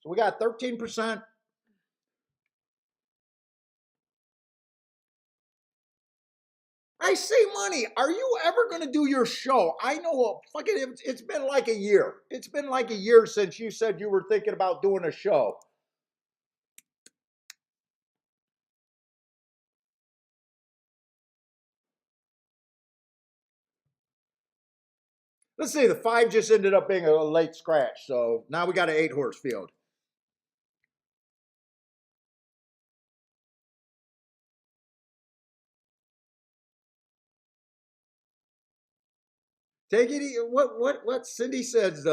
So we got 13%. I say, money, are you ever going to do your show? I know it's been like a year. It's been like a year since you said you were thinking about doing a show. Let's see, the 5 just ended up being a late scratch. So now we got an 8 horse field. Take it easy. What Cindy says,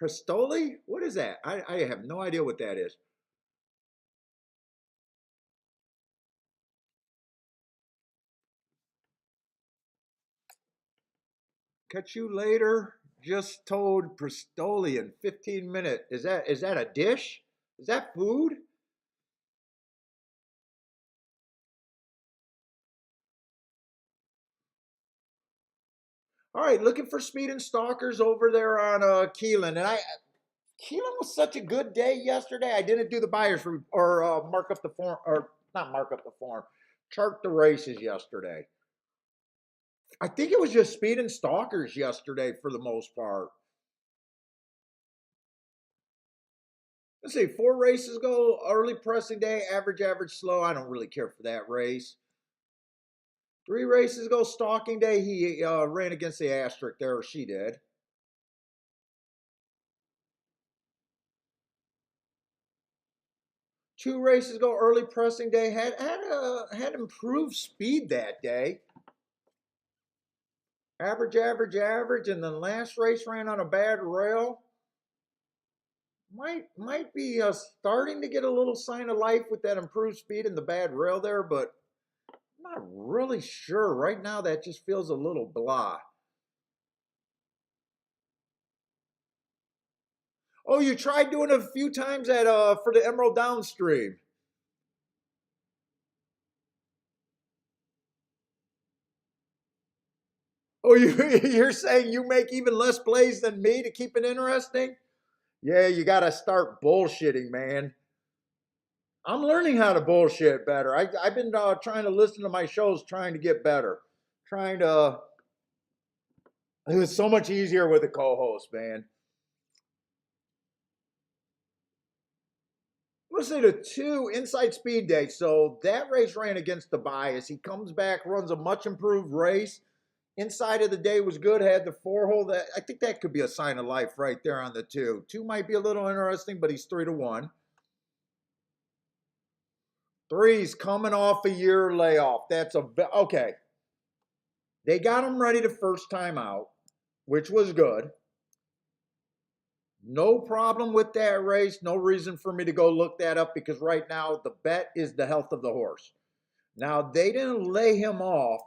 Prestoli? What is that? I have no idea what that is. Catch you later. Just told Prestoli in 15 minutes. Is that a dish? Is that food? All right, looking for speed and stalkers over there on Keeneland. And Keeneland was such a good day yesterday. I didn't do the buyers or mark up the form, or not mark up the form, chart the races yesterday. I think it was just speed and stalkers yesterday for the most part. Let's see, 4 races go, early pressing day, average, slow. I don't really care for that race. 3 races go, stalking day. He ran against the asterisk there, or she did. 2 races go, early pressing day. Had improved speed that day. Average, and then last race ran on a bad rail. Might be starting to get a little sign of life with that improved speed and the bad rail there, but I'm not really sure. Right now, that just feels a little blah. Oh, you tried doing it a few times at for the Emerald Downstream. Oh, you're saying you make even less plays than me to keep it interesting? Yeah, you got to start bullshitting, man. I'm learning how to bullshit better. I've been trying to listen to my shows, trying to get better. Trying to. It was so much easier with a co-host, man. Let's say the 2 inside speed day. So that race ran against the bias. He comes back, runs a much improved race. Inside of the day was good. Had the 4 hole. That I think that could be a sign of life right there on the 2. 2 might be a little interesting, but he's 3-1. 3's coming off a year layoff. That's okay. They got him ready the first time out, which was good. No problem with that race. No reason for me to go look that up because right now the bet is the health of the horse. Now, they didn't lay him off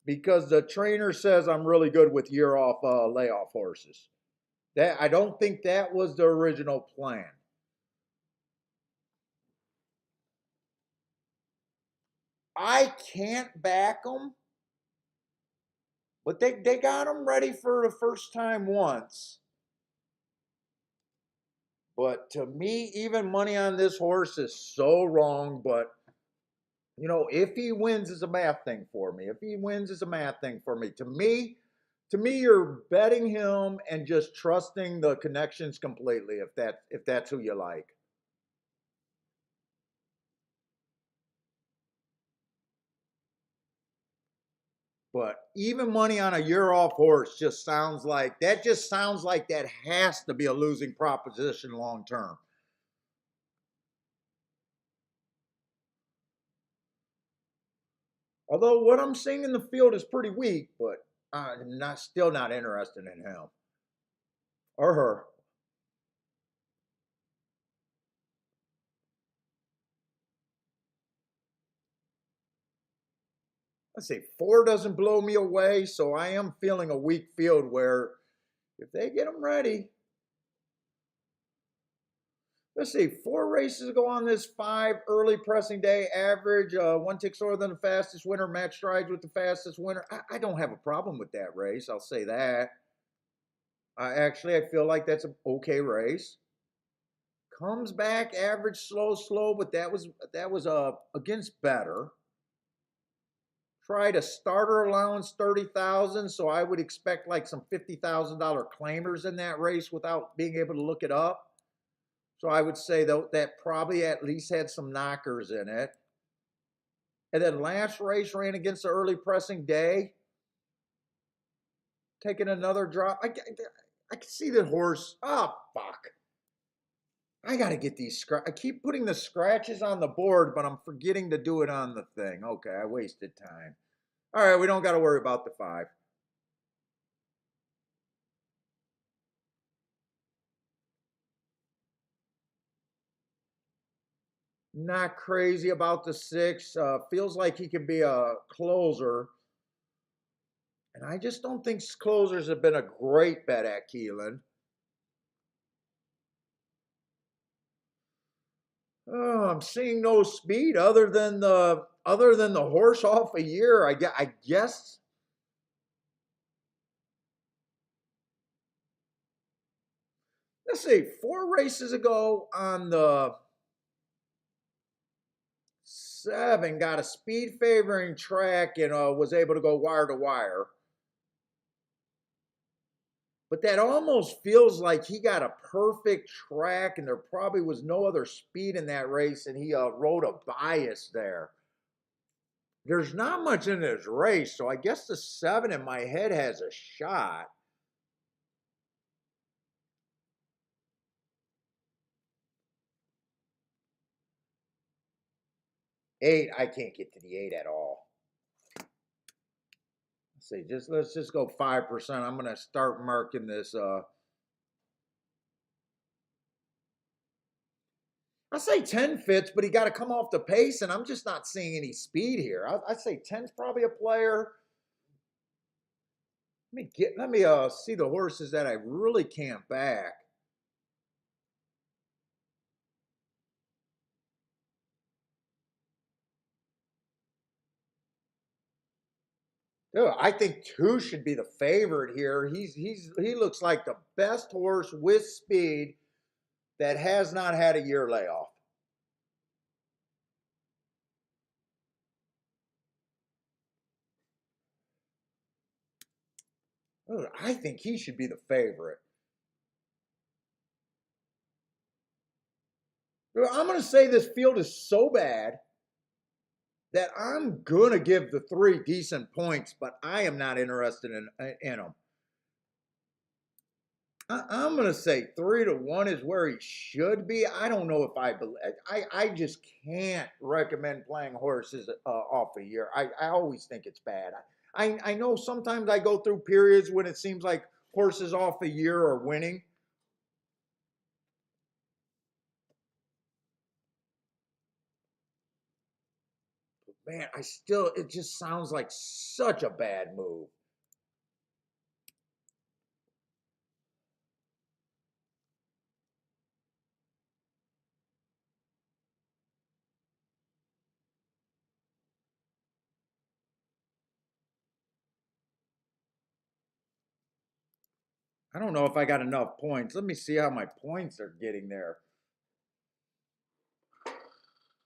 because the trainer says I'm really good with year off layoff horses. I don't think that was the original plan. I can't back them, but they got them ready for the first time once. But to me, even money on this horse is so wrong. But if he wins, is a math thing for me. If he wins, is a math thing for me. To me, you're betting him and just trusting the connections completely. If that's who you like. But even money on a year off horse just sounds like that. Just sounds like that has to be a losing proposition long term. Although what I'm seeing in the field is pretty weak, but I'm still not interested in him or her. Let's see, four doesn't blow me away, so I am feeling a weak field where if they get them ready, let's see, four races go on this five early pressing day average. One tick slower than the fastest winner, match strides with the fastest winner. I don't have a problem with that race. I'll say that. Actually, I feel like that's an okay race. Comes back average, slow, but that was against better. Tried a starter allowance 30,000, so I would expect like some $50,000 claimers in that race without being able to look it up. So I would say though that probably at least had some knockers in it. And then last race ran against the early pressing day, taking another drop. I can see the horse. Oh fuck! I got to get these. I keep putting the scratches on the board, but I'm forgetting to do it on the thing. Okay, I wasted time. All right, we don't got to worry about the five. Not crazy about the six. Feels like he could be a closer. And I just don't think closers have been a great bet at Keeneland. Oh, I'm seeing no speed other than the horse off a year. I guess. Let's see. Four races ago on the seven, got a speed favoring track and was able to go wire to wire. But that almost feels like he got a perfect track, and there probably was no other speed in that race, and he rode a bias there. There's not much in this race, so I guess the seven in my head has a shot. Eight, I can't get to the eight at all. Let's just go 5%. I'm gonna start marking this. I say 10 fits, but he got to come off the pace, and I'm just not seeing any speed here. I say 10's probably a player. Let me see the horses that I really can't back. Dude, I think two should be the favorite here. He looks like the best horse with speed that has not had a year layoff. Dude, I think he should be the favorite. Dude, I'm going to say this field is so bad that I'm going to give the three decent points, but I am not interested in them. I'm going to say 3-1 is where he should be. I don't know if I believe. I just can't recommend playing horses off a year. I always think it's bad. I know sometimes I go through periods when it seems like horses off a year are winning. Man, it just sounds like such a bad move. I don't know if I got enough points. Let me see how my points are getting there.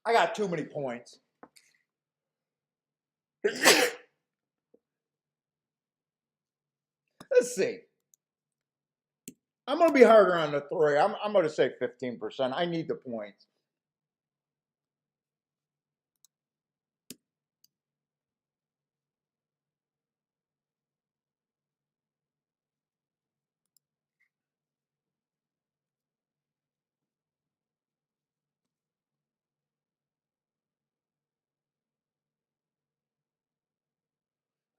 I got too many points. Let's see. I'm going to be harder on the three. I'm going to say 15%. I need the points.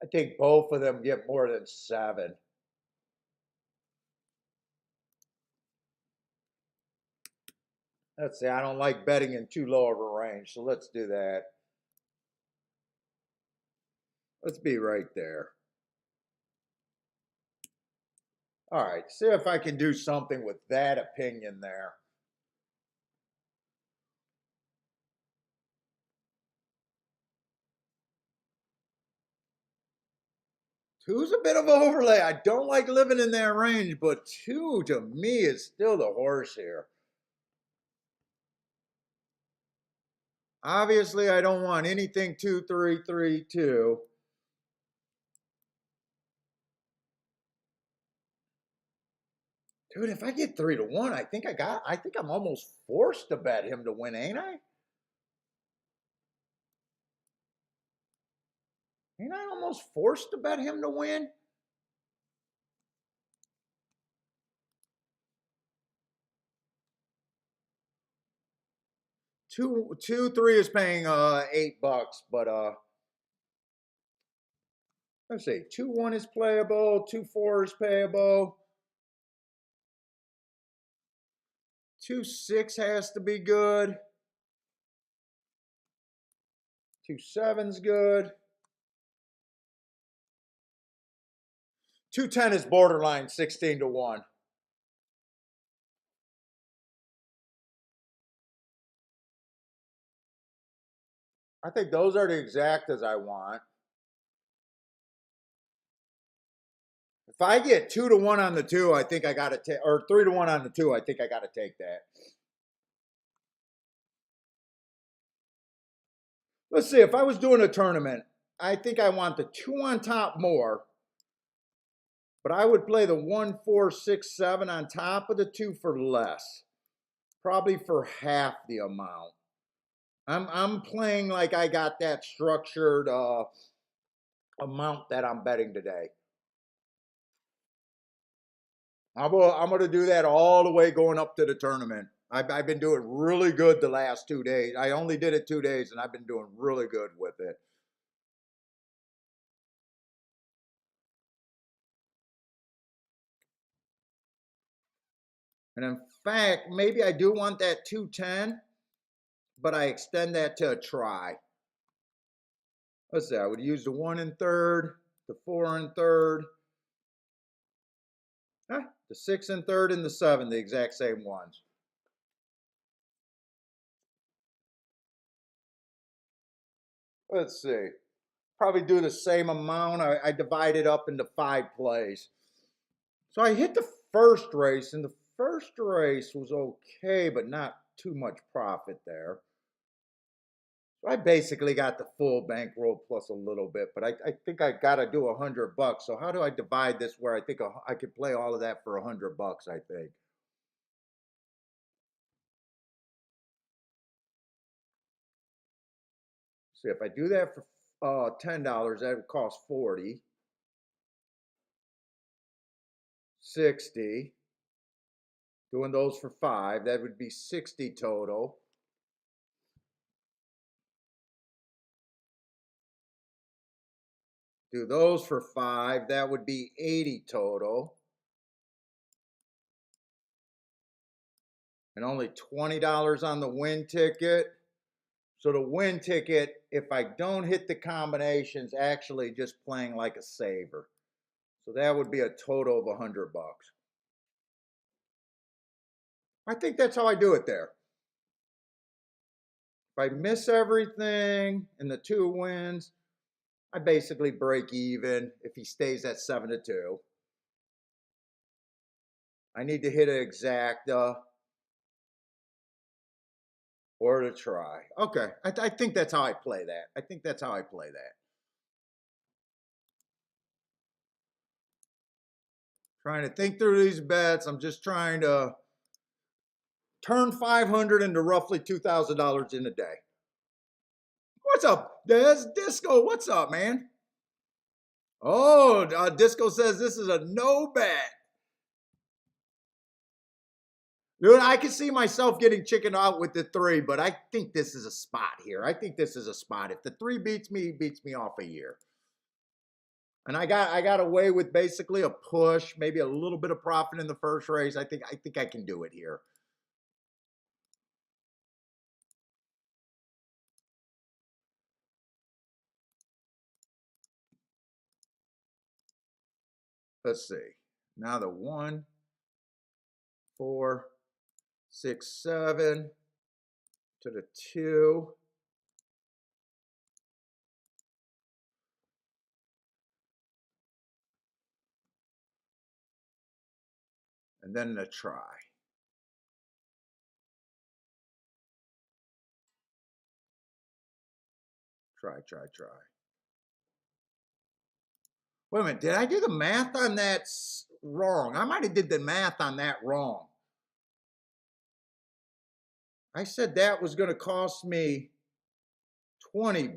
I think both of them get more than 7. Let's see. I don't like betting in too low of a range, so let's do that. Let's be right there. All right. See if I can do something with that opinion there. Two's a bit of an overlay. I don't like living in that range, but 2 to me is still the horse here. Obviously, I don't want anything 2, 3, 3, 2. Dude, if I get 3 to 1, I think I'm almost forced to bet him to win, ain't I? Ain't I almost forced to bet him to win? Two, 3 is paying $8, but let's see, 2, 1 is playable, 2, 4 is payable. 2, 6 has to be good. 2, 7's good. 2, 10 is borderline 16 to 1. I think those are the exact as I want. If I get 2 to 1 on the 2, I think I got to take, or 3 to 1 on the 2, I think I got to take that. Let's see, if I was doing a tournament, I think I want the 2 on top more, but I would play the 1, 4, 6, 7 on top of the 2 for less, probably for half the amount. I'm playing like I got that structured amount that I'm betting today. I'm going to do that all the way going up to the tournament. I've been doing really good the last 2 days. I only did it 2 days, and I've been doing really good with it. And in fact, maybe I do want that 210, but I extend that to a try. Let's see, I would use the 1 and third, the 4 and third, the 6 and third, and the 7, the exact same ones. Let's see. Probably do the same amount. I divide it up into 5 plays. So I hit the first race, and the first race was okay, but not too much profit there. So I basically got the full bankroll plus a little bit, but I think I got to do $100. So how do I divide this where I think I could play all of that for $100? I think. See, if I do that for $10, that would cost 40, 60. Doing those for 5, that would be 60 total. Do those for 5, that would be 80 total. And only $20 on the win ticket. So the win ticket, if I don't hit the combinations, actually just playing like a saver. So that would be a total of $100. I think that's how I do it there. If I miss everything and the 2 wins, I basically break even if he stays at 7 to 2. I need to hit an exacta or to try. Okay, I think that's how I play that. I think that's how I play that. Trying to think through these bets. I'm just trying to turn 500 into roughly $2,000 in a day. What's up, Des? Disco, what's up, man? Oh, Disco says this is a no bet. Dude, I can see myself getting chickened out with the 3, but I think this is a spot here. I think this is a spot. If the 3 beats me, he beats me off a year. And I got away with basically a push, maybe a little bit of profit in the first race. I think I can do it here. Let's see. Now the 1, 4, 6, 7 to the 2. And then the try. Try. Wait a minute. Did I do the math on that wrong? I might have did the math on that wrong. I said that was going to cost me $20.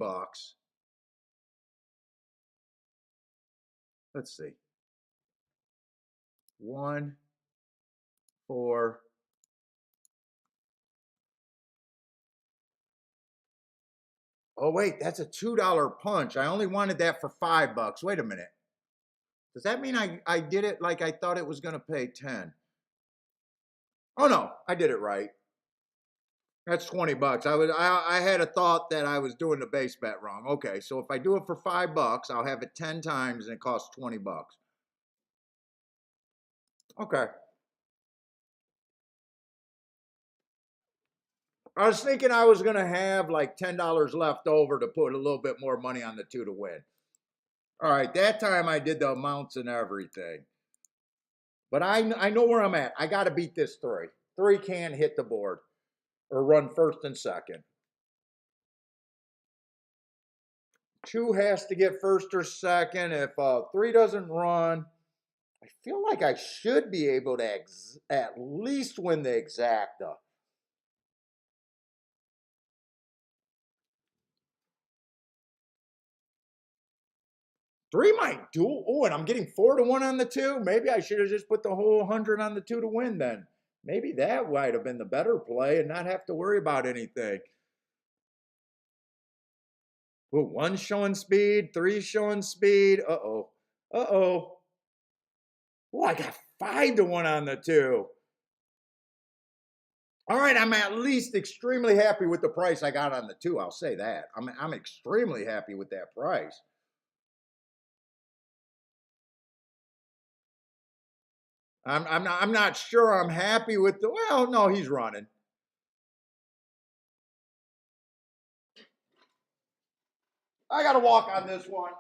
Let's see. 1, 4. Oh, wait, that's a $2 punch. I only wanted that for $5. Wait a minute. Does that mean I did it like I thought it was going to pay 10? Oh, no, I did it right. That's $20. I had a thought that I was doing the base bet wrong. Okay, so if I do it for $5, I'll have it 10 times and it costs $20. Okay. I was thinking I was going to have like $10 left over to put a little bit more money on the 2 to win. All right, that time I did the amounts and everything. But I know where I'm at. I got to beat this 3. 3 can't hit the board or run first and second. 2 has to get first or second. If 3 doesn't run, I feel like I should be able to at least win the exacta. Three might do. Oh, and I'm getting 4 to 1 on the 2. Maybe I should have just put the whole 100 on the 2 to win then. Maybe that might have been the better play and not have to worry about anything. Ooh, 1 showing speed, 3 showing speed. Uh-oh. Uh-oh. Oh, I got 5 to 1 on the 2. All right, I'm at least extremely happy with the price I got on the 2. I'll say that. I'm extremely happy with that price. I'm not sure I'm happy with the. Well, no, he's running. I got to walk on this one.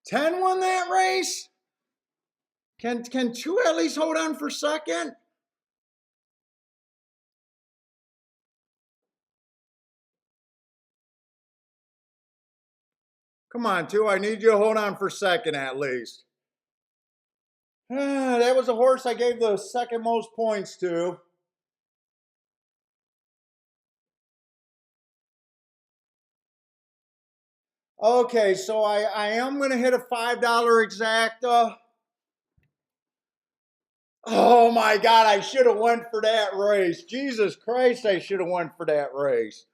Ten won that race. Can 2 at least hold on for second? Come on, 2. I need you to hold on for second at least. That was a horse I gave the second most points to. Okay, so I am going to hit a $5 exacta. Oh my God, I should have went for that race. Jesus Christ, I should have went for that race.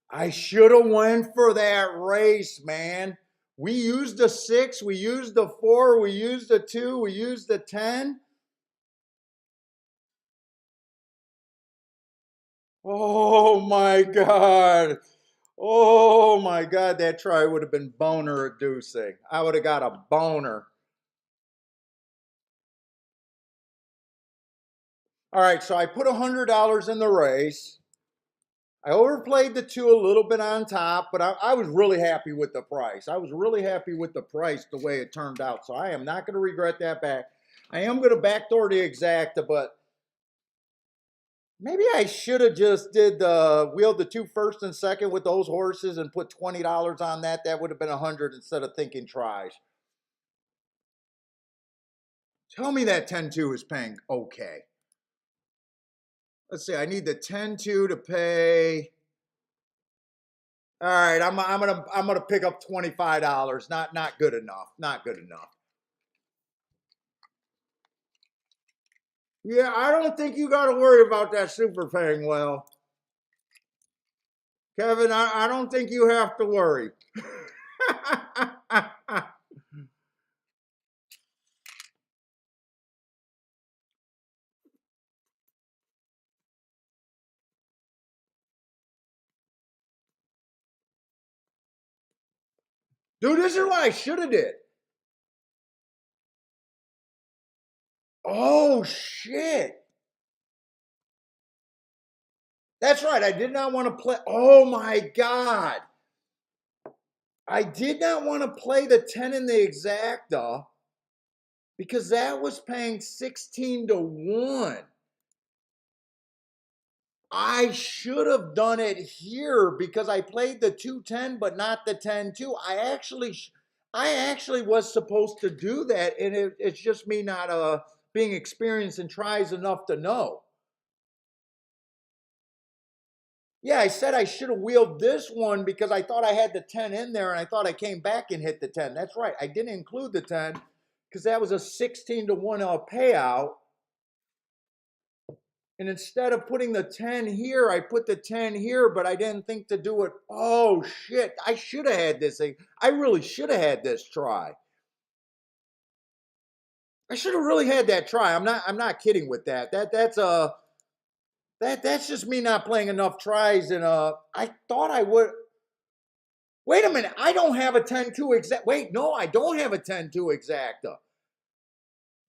I should have went for that race, man. We used the 6, we used the 4, we used the 2, we used the 10. Oh my God. Oh my God, that try would have been boner inducing. I would have got a boner. All right, so I put $100 in the race. I overplayed the 2 a little bit on top, but I was really happy with the price. I was really happy with the price the way it turned out. So I am not going to regret that back. I am going to backdoor the exacta, but maybe I should have just did the wheeled the 2 first and second with those horses and put $20 on that. That would have been 100 instead of thinking tries. Tell me that 10-2 is paying okay. Let's see. I need the 10-2 to pay. All right, I'm gonna pick up $25. Not good enough. Not good enough. Yeah, I don't think you got to worry about that super paying well, Kevin. I don't think you have to worry. Dude, this is what I should have did. Oh shit. That's right. I did not want to play. Oh my God. I did not want to play the 10 in the exacta because that was paying 16 to 1. I should have done it here because I played the 210 but not the 10-2. I actually was supposed to do that, and it's just me not being experienced and tries enough to know. Yeah, I said I should have wheeled this one because I thought I had the 10 in there and I thought I came back and hit the 10. That's right. I didn't include the 10 because that was a 16 to 1 payout. And instead of putting the 10 here, I put the 10 here, but I didn't think to do it. Oh shit. I should have had this thing. I really should have had this try. I should have really had that try. I'm not kidding with that. That's just me not playing enough tries and I thought I would. Wait a minute. I don't have a 10-2 exact. Wait, no, I don't have a 10-2 exacta.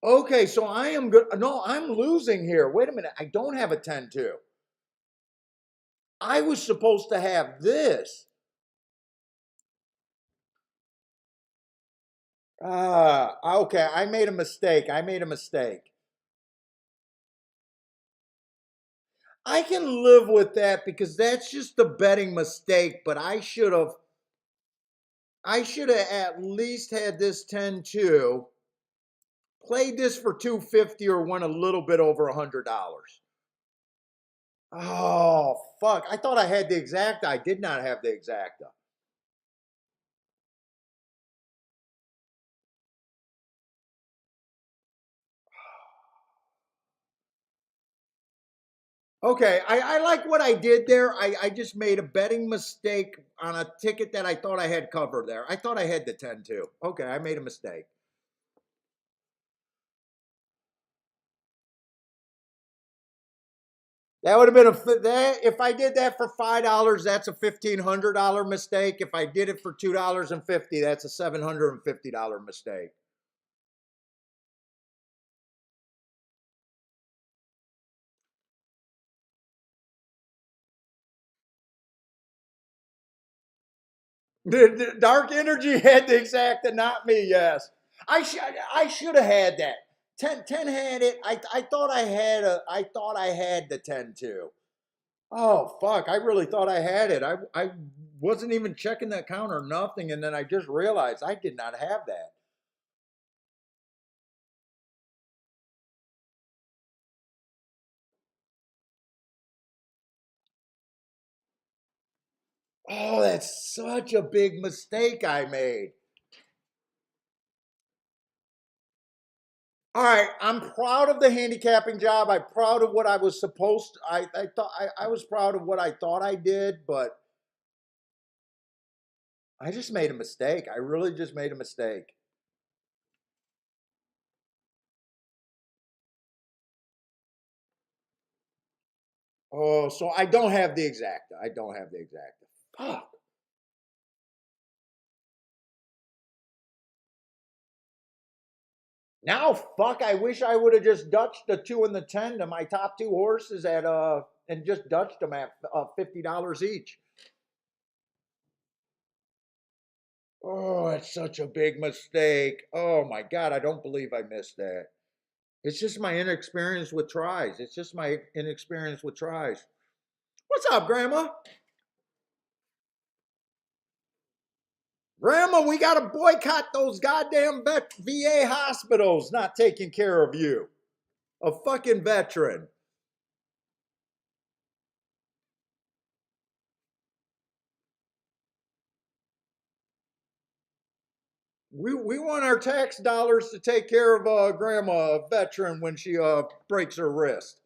Okay, so I am good. No, I'm losing here. Wait a minute. I don't have a 10-2. I was supposed to have this. Okay. I made a mistake. I made a mistake. I can live with that because that's just a betting mistake, but I should have at least had this 10-2, played this for 250 or won a little bit over $100. Oh, fuck. I thought I had the exacta. I did not have the exacta. Okay, I like what I did there. I just made a betting mistake on a ticket that I thought I had covered there. I thought I had the 10-2. Okay, I made a mistake. That would have been that if I did that for $5, that's a $1,500 mistake. If I did it for $2.50, that's a $750 mistake. The dark energy had the exact and not me. Yes, I should have had that. 10 had it. I thought I had the 10-2. Oh fuck! I really thought I had it. I wasn't even checking the account or nothing, and then I just realized I did not have that. Oh, that's such a big mistake I made. All right, I'm proud of the handicapping job. I'm proud of what I was supposed to, I thought I was proud of what I thought I did, but I just made a mistake. I really just made a mistake. Oh, so I don't have the exacta. I don't have the exacta. Fuck. Now, fuck, I wish I would have just Dutched the 2 and the 10 to my top two horses at and just Dutched them at $50 each. Oh, that's such a big mistake. Oh my god, I don't believe I missed that. It's just my inexperience with tries. It's just my inexperience with tries. What's up, Grandma? Grandma, we got to boycott those goddamn VA hospitals not taking care of you. A fucking veteran. We want our tax dollars to take care of Grandma, a veteran, when she breaks her wrist.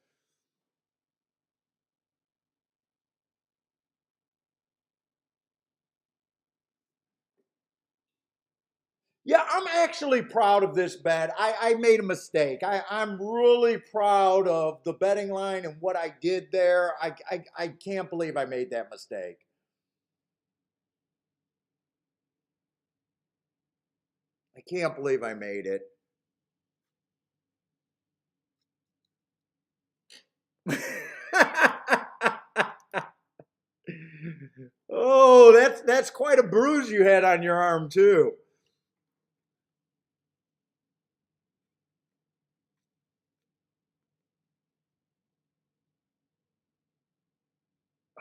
Yeah, I'm actually proud of this bet. I made a mistake. I'm really proud of the betting line and what I did there. I can't believe I made that mistake. I can't believe I made it. Oh, that's quite a bruise you had on your arm too.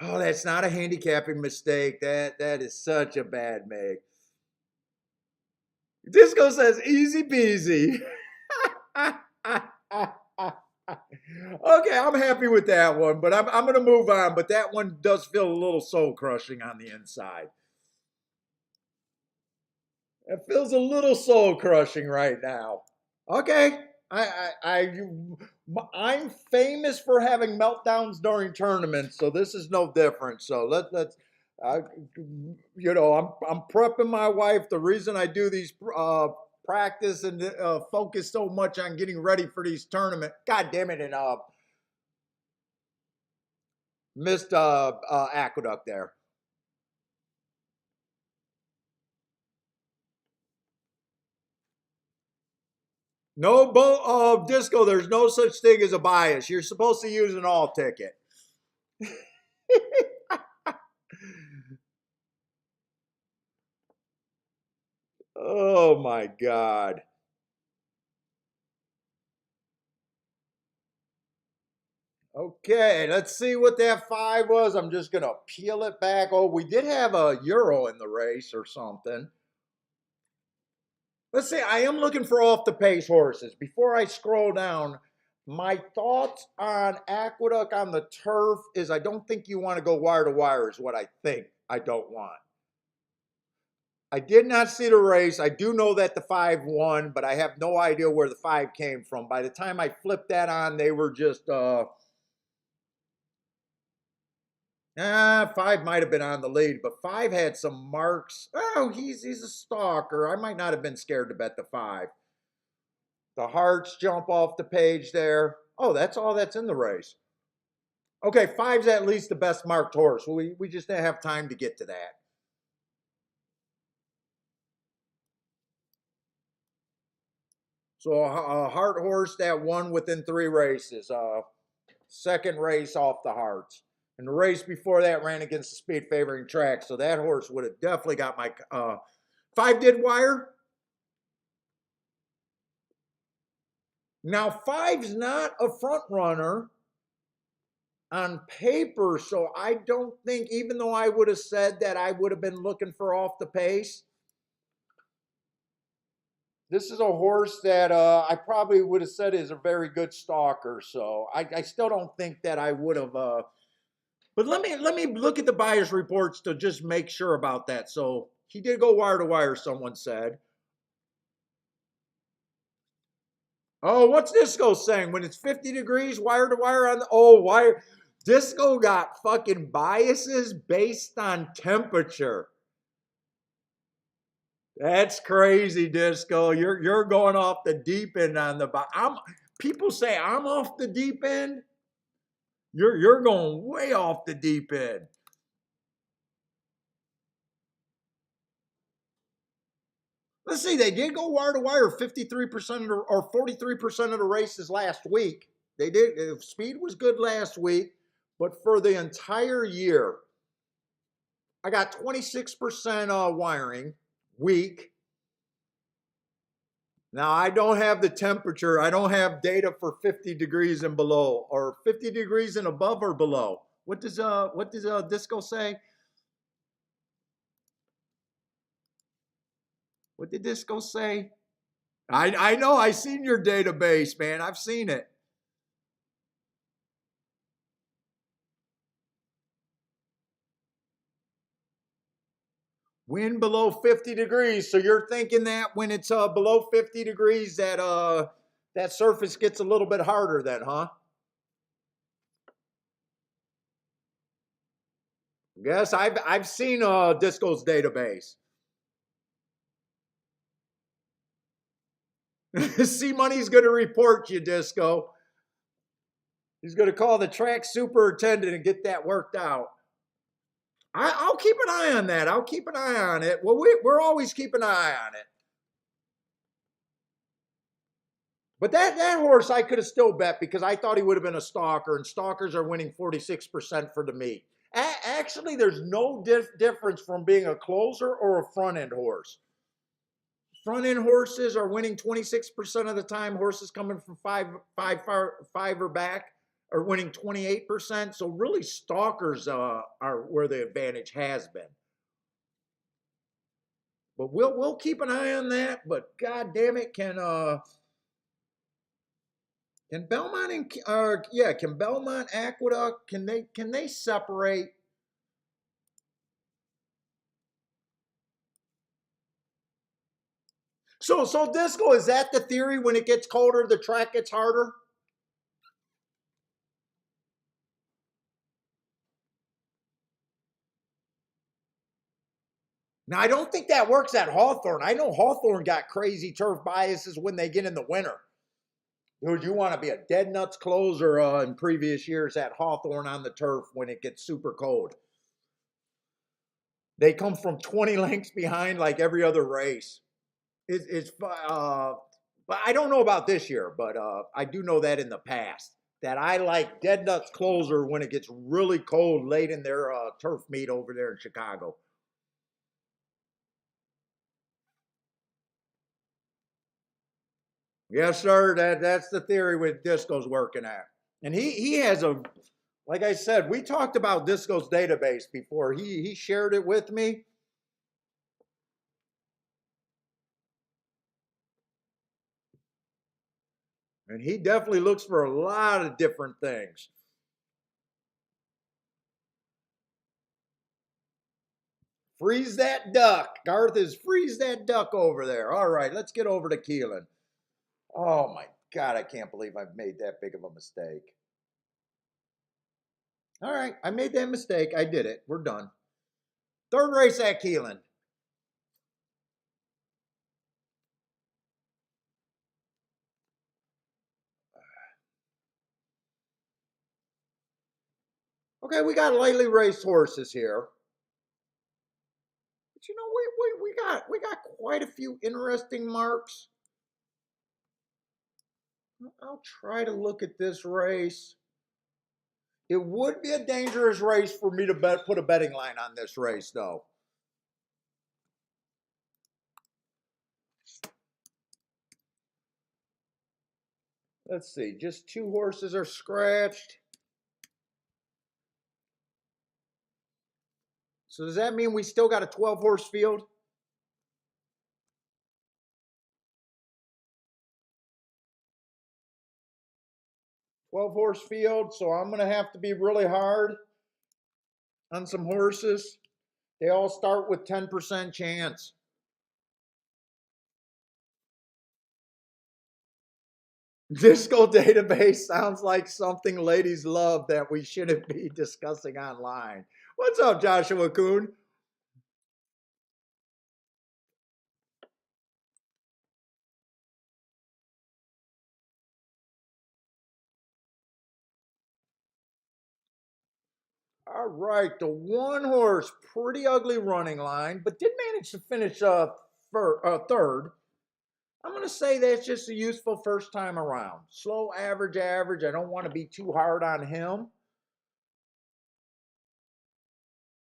Oh, that's not a handicapping mistake. That is such a bad make. Disco says easy peasy. Okay, I'm happy with that one, but I'm going to move on. But that one does feel a little soul crushing on the inside. It feels a little soul crushing right now. Okay, I'm famous for having meltdowns during tournaments, so this is no different. So let's, I, I'm prepping my wife. The reason I do these practice and focus so much on getting ready for these tournaments. God damn it, and missed Aqueduct there. No disco. There's no such thing as a bias. You're supposed to use an all ticket. Oh my god. Okay, let's see what that 5 was. I'm just gonna peel it back. Oh, we did have a euro in the race or something. Let's see. I am looking for off the pace horses. Before I scroll down, my thoughts on Aqueduct on the turf is I don't think you want to go wire to wire, is what I think I don't want. I did not see the race. I do know that the 5 won, but I have no idea where the 5 came from. By the time I flipped that on, they were just 5 might have been on the lead, but 5 had some marks. Oh, he's a stalker. I might not have been scared to bet the 5. The hearts jump off the page there. Oh, that's all that's in the race. Okay, 5's at least the best marked horse. We just didn't have time to get to that. So a heart horse that won within 3 races. Second race off the hearts. And the race before that ran against the speed favoring track. So that horse would have definitely got my 5 did wire. Now 5's not a front runner on paper, so I don't think, even though I would have said that I would have been looking for off the pace, this is a horse that I probably would have said is a very good stalker. So I still don't think that I would have But let me look at the buyer's reports to just make sure about that. So he did go wire to wire, someone said. Oh, what's Disco saying? When it's 50 degrees, wire to wire on the wire. Disco got fucking biases based on temperature. That's crazy, Disco. You're going off the deep end on the. People say I'm off the deep end. You're going way off the deep end. Let's see. They did go wire to wire 53% or 43% of the races last week. They did. Speed was good last week, but for the entire year, I got 26% wiring weak. Now I don't have the temperature. I don't have data for 50 degrees and below, or 50 degrees and above or below. What does Disco say? What did Disco say? I know. I seen your database, man. I've seen it. Wind below 50 degrees. So you're thinking that when it's below 50 degrees, that surface gets a little bit harder then, huh? Yes, I've seen Disco's database. C Money's going to report you, Disco. He's going to call the track superintendent and get that worked out. I'll keep an eye on that. I'll keep an eye on it. Well, we're always keeping an eye on it. But that horse I could have still bet because I thought he would have been a stalker, and stalkers are winning 46% for the meet. Actually, there's no difference from being a closer or a front end horse. Front end horses are winning 26% of the time. Horses coming from five or back are winning 28%. So really, stalkers are where the advantage has been. But we'll keep an eye on that. But god damn it, can Belmont and can Belmont Aqueduct, can they separate? So Disco, is that the theory? When it gets colder, the track gets harder? Now, I don't think that works at Hawthorne. I know Hawthorne got crazy turf biases when they get in the winter. Dude, you want to be a dead nuts closer in previous years at Hawthorne on the turf when it gets super cold. They come from 20 lengths behind like every other race. But I don't know about this year, but I do know that in the past that I like dead nuts closer when it gets really cold late in their turf meet over there in Chicago. Yes, sir. That's the theory with Disco's working at. And he has a, like I said, we talked about Disco's database before. He shared it with me. And he definitely looks for a lot of different things. Freeze that duck. Garth is freeze that duck over there. All right, let's get over to Keeneland. Oh my God, I can't believe I've made that big of a mistake. All right, I made that mistake. I did it. We're done. Third race at Keeneland. Okay, we got lightly raced horses here. But you know, we got quite a few interesting marks. I'll try to look at this race. It would be a dangerous race for me to put a betting line on this race, though. Let's see, just two horses are scratched. So does that mean we still got a 12-horse field? 12-horse field, so I'm going to have to be really hard. on some horses. They all start with 10% chance. Disco database sounds like something ladies love that we shouldn't be discussing online. What's up, Joshua Kuhn? All right, the one horse, pretty ugly running line, but did manage to finish third. I'm going to say that's just a useful first time around. Slow, average, average. I don't want to be too hard on him.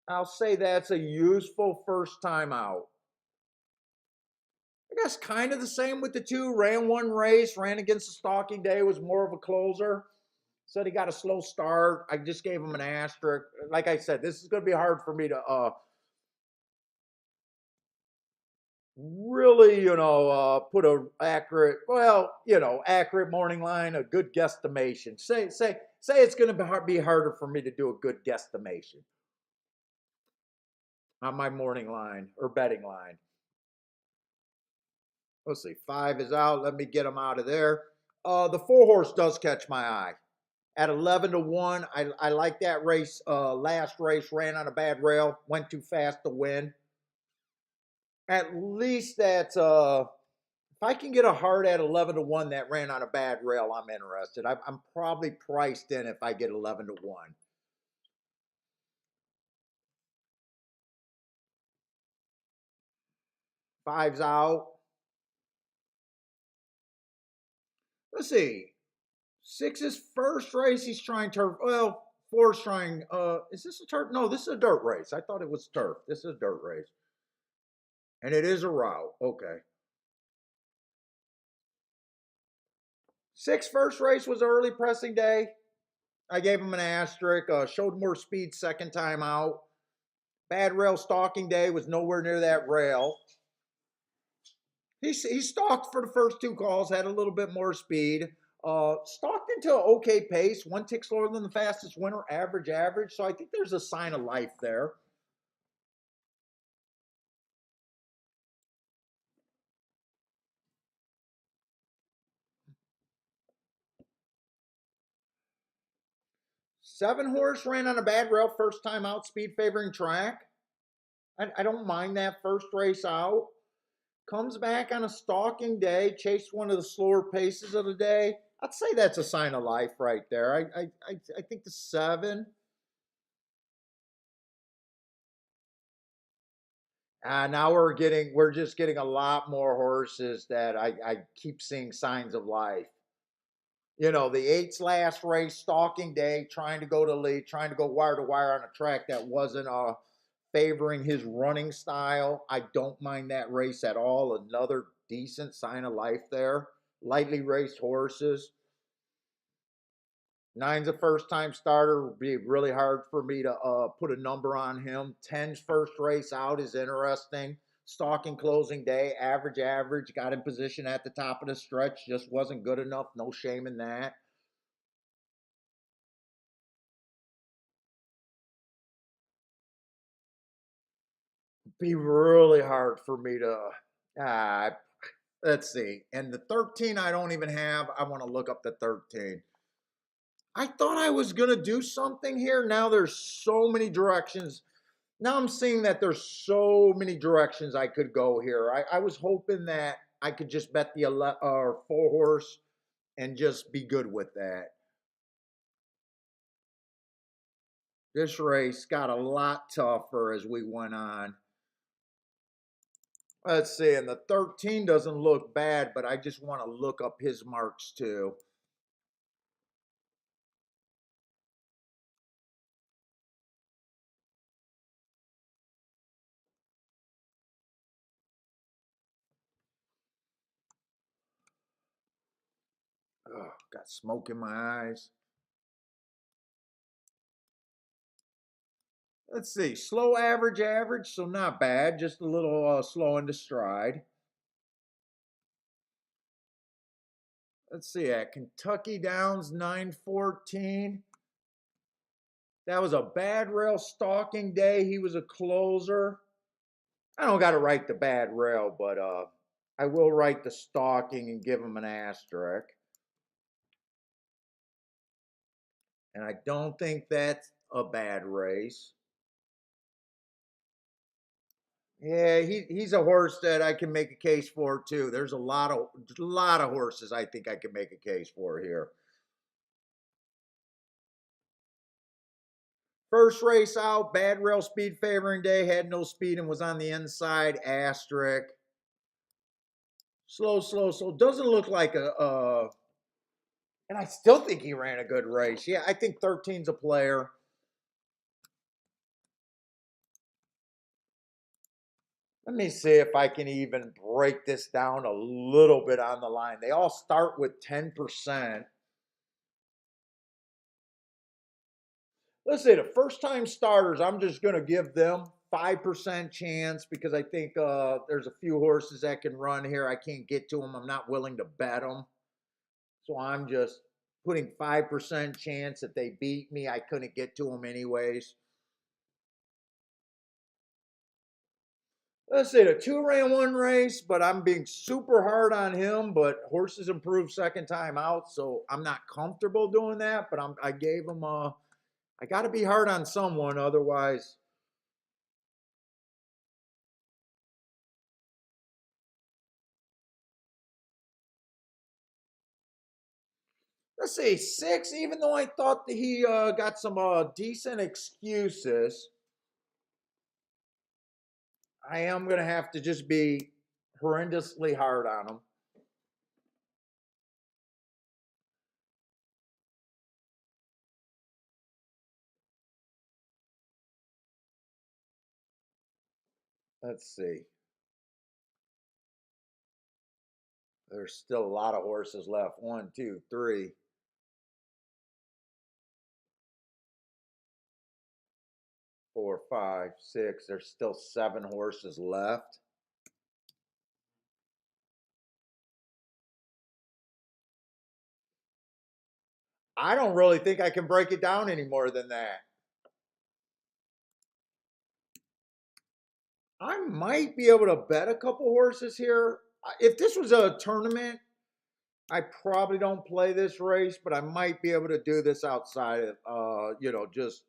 I'll say that's a useful first time out. I guess kind of the same with the two. Ran one race, ran against the stalking day, was more of a closer. Said he got a slow start. I just gave him an asterisk. Like I said, this is going to be hard for me to really, put a accurate, accurate morning line, a good guesstimation. Say it's going to be harder for me to do a good guesstimation on my morning line or betting line. Let's see, 5 is out. Let me get him out of there. The 4 horse does catch my eye. At 11-1, I like that race. Last race ran on a bad rail, went too fast to win. At least that's if I can get a hard at 11-1 that ran on a bad rail, I'm interested. I'm probably priced in if I get 11-1. 5's out. Let's see. 6's first race, he's trying turf. Well, 4's trying. Is this a turf? No, this is a dirt race. I thought it was turf. This is a dirt race. And it is a route. Okay. 6 first race was early pressing day. I gave him an asterisk. Showed more speed second time out. Bad rail stalking day was nowhere near that rail. He stalked for the first 2 calls, had a little bit more speed. Stalked into an okay pace, 1 tick slower than the fastest winner, average, average. So I think there's a sign of life there. Seven horse ran on a bad rail, first time out, speed favoring track. I don't mind that first race out. Comes back on a stalking day, chased one of the slower paces of the day. I'd say that's a sign of life right there. I think the 7. Now we're just getting a lot more horses that I keep seeing signs of life. The 8's last race, stalking day, trying to go to lead, trying to go wire to wire on a track that wasn't favoring his running style. I don't mind that race at all. Another decent sign of life there. Lightly raced horses. 9's a first time starter. Would be really hard for me to put a number on him. 10's first race out is interesting. Stalking closing day, average, average. Got in position at the top of the stretch. Just wasn't good enough. No shame in that. Be really hard for me to. Uh, let's see. And the 13 I don't even have. I want to look up the 13. I thought I was going to do something here. Now there's so many directions. Now I'm seeing that there's so many directions I could go here. I was hoping that I could just bet the 4 horse and just be good with that. This race got a lot tougher as we went on. Let's see, and the 13 doesn't look bad, but I just want to look up his marks too. Ugh, got smoke in my eyes. Let's see, slow average, average, so not bad, just a little slow into stride. Let's see, at Kentucky Downs 914. That was a bad rail stalking day. He was a closer. I don't got to write the bad rail, but I will write the stalking and give him an asterisk. And I don't think that's a bad race. Yeah, he's a horse that I can make a case for too. There's a lot of horses I think I can make a case for here. First race out, bad rail speed favoring day, had no speed and was on the inside, asterisk. Slow. Doesn't look like and I still think he ran a good race. Yeah, I think 13's a player. Let me see if I can even break this down a little bit on the line. They all start with 10%. Let's say the first time starters, I'm just going to give them 5% chance because I think there's a few horses that can run here. I can't get to them. I'm not willing to bet them. So I'm just putting 5% chance that they beat me. I couldn't get to them anyways. Let's say the 2 ran 1 race, but I'm being super hard on him. But horses improved second time out, so I'm not comfortable doing that. But I gave him I got to be hard on someone, otherwise. Let's say 6, even though I thought that he got some decent excuses, I am going to have to just be horrendously hard on him. Let's see. There's still a lot of horses left. 1, 2, 3. 4, 5, 6. There's still 7 horses left. I don't really think I can break it down any more than that. I might be able to bet a couple horses here. If this was a tournament, I probably don't play this race, but I might be able to do this outside of, just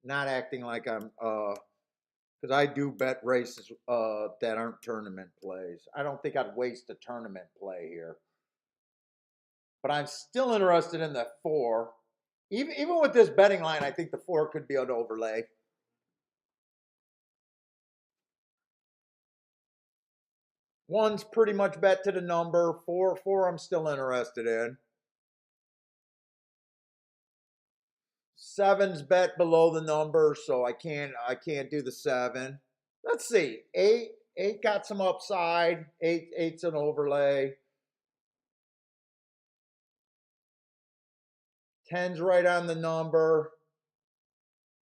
not acting like I'm, because I do bet races that aren't tournament plays. I don't think I'd waste a tournament play here. But I'm still interested in the 4. Even with this betting line, I think the 4 could be an overlay. One's pretty much bet to the number. Four I'm still interested in. 7's bet below the number, so I can't do the 7. Let's see. 8 got some upside. Eight's an overlay. 10's right on the number.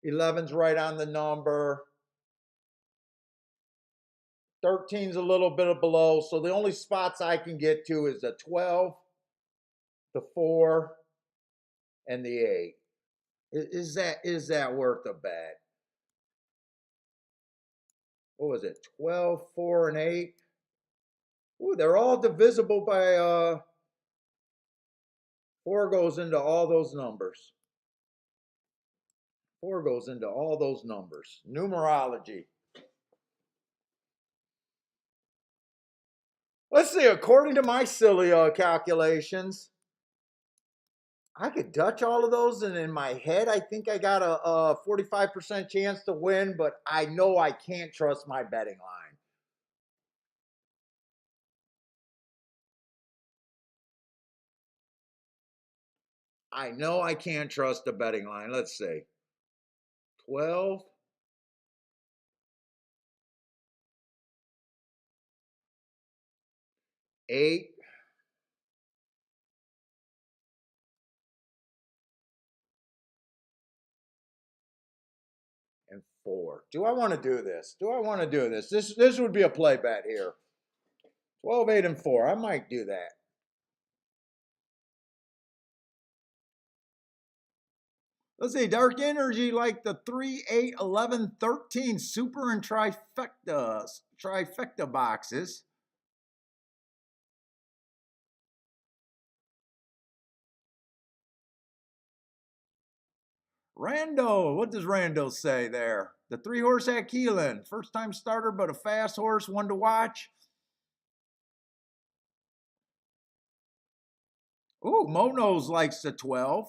11's right on the number. 13's a little bit below. So the only spots I can get to is the 12, the 4, and the 8. Is that worth a bet? What was it? 12, 4, and 8. Ooh, they're all divisible by 4 goes into all those numbers. 4 goes into all those numbers. Numerology. Let's see, according to my silly calculations, I could Dutch all of those, and in my head, I think I got a 45% chance to win, but I know I can't trust my betting line. I know I can't trust the betting line. Let's see. 12. 8. And 4. Do I want to do this? This would be a play bet here. 12, 8, and 4. I might do that. Let's see, Dark Energy like the 3, 8, 11, 13 super and trifecta boxes. Rando, what does Rando say there? The 3-horse at Keeneland, first time starter, but a fast horse, one to watch. Ooh, Monos likes the 12.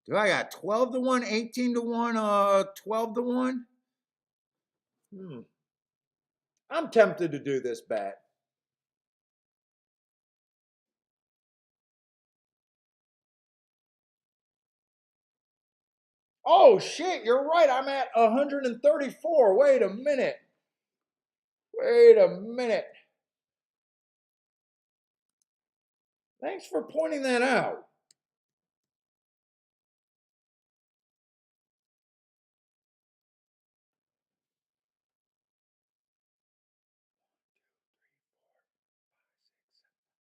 Do I got 12 to 1, 18 to 1, 12 to 1? I'm tempted to do this bet. Oh shit, you're right. I'm at 134. Wait a minute. Wait a minute. Thanks for pointing that out.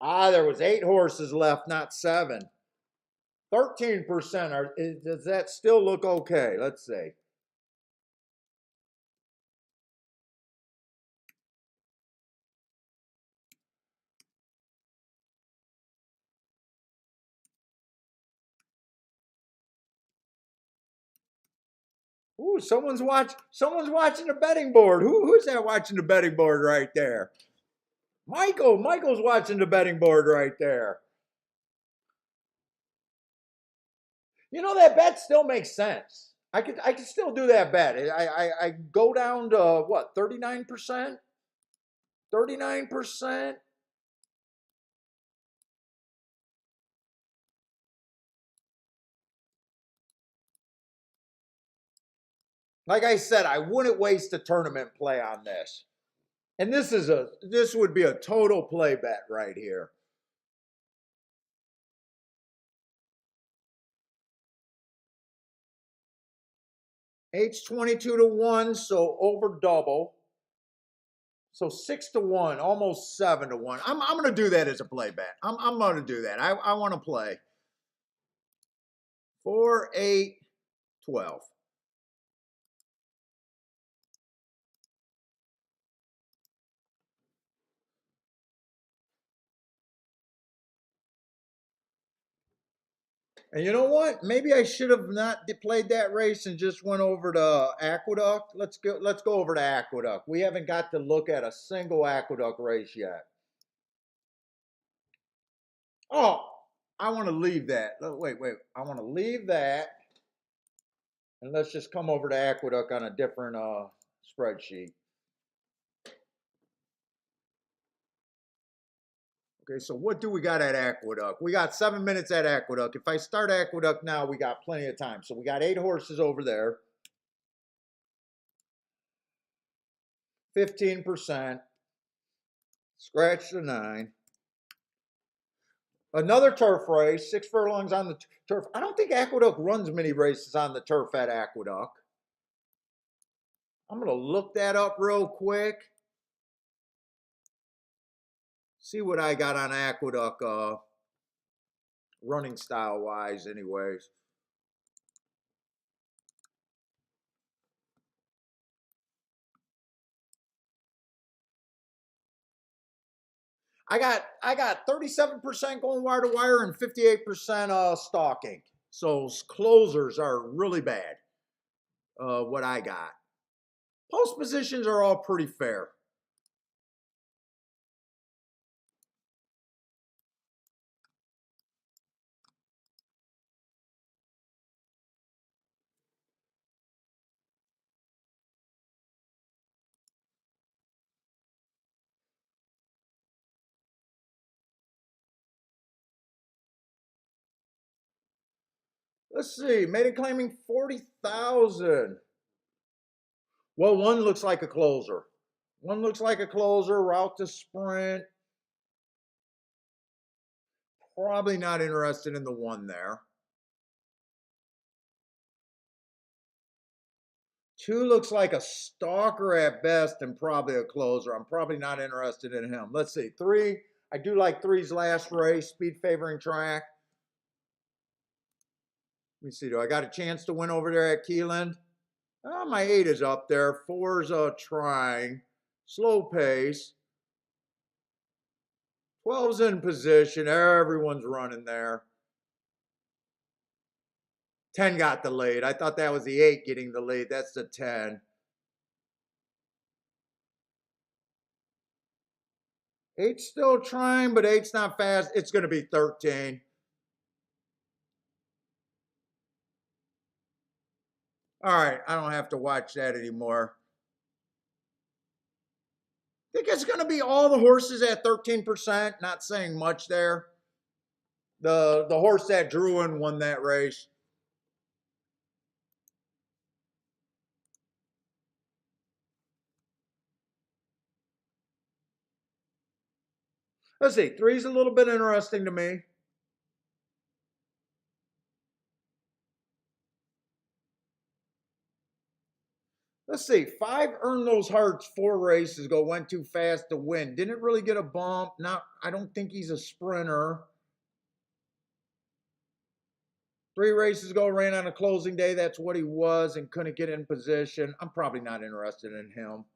There was 8 horses left, not 7. 13%. Does that still look okay? Let's see. Ooh, someone's watching the betting board. Who's that watching the betting board right there? Michael's watching the betting board right there. You know, that bet still makes sense. I could still do that bet. I go down to what, 39%? 39%. Like I said, I wouldn't waste a tournament play on this. And this would be a total play bet right here. H 22 to 1, so over double. So 6 to 1, almost 7 to 1. I'm going to do that as a play bet. I'm going to do that. I want to play 4, 8, 12. And you know what? Maybe I should have not played that race and just went over to Aqueduct. Let's go over to Aqueduct. We haven't got to look at a single Aqueduct race yet. Oh, I want to leave that. Wait. I want to leave that. And let's just come over to Aqueduct on a different spreadsheet. Okay, so what do we got at Aqueduct? We got 7 minutes at Aqueduct. If I start Aqueduct now, we got plenty of time. So we got 8 horses over there. 15%. Scratch the 9. Another turf race, 6 furlongs on the turf. I don't think Aqueduct runs many races on the turf at Aqueduct. I'm going to look that up real quick. See what I got on Aqueduct running style wise anyways. I got 37% going wire to wire and 58% stalking. So closers are really bad. What I got. Post positions are all pretty fair. Let's see. Maiden claiming 40,000. Well, one looks like a closer. One looks like a closer. Route to sprint. Probably not interested in the one there. 2 looks like a stalker at best and probably a closer. I'm probably not interested in him. Let's see. 3. I do like 3's last race, speed favoring track. Let me see. Do I got a chance to win over there at Keeneland? Oh, my 8 is up there. 4's trying. Slow pace. 12's in position. Everyone's running there. 10 got the lead. I thought that was the 8 getting the lead. That's the 10. 8's still trying, but 8's not fast. It's going to be 13. All right, I don't have to watch that anymore. I think it's going to be all the horses at 13%. Not saying much there. The horse that drew in won that race. Let's see. 3's a little bit interesting to me. Let's see. 5 earned those hearts 4 races ago. Went too fast to win. Didn't really get a bump. I don't think he's a sprinter. 3 races ago, ran on a closing day. That's what he was and couldn't get in position. I'm probably not interested in him.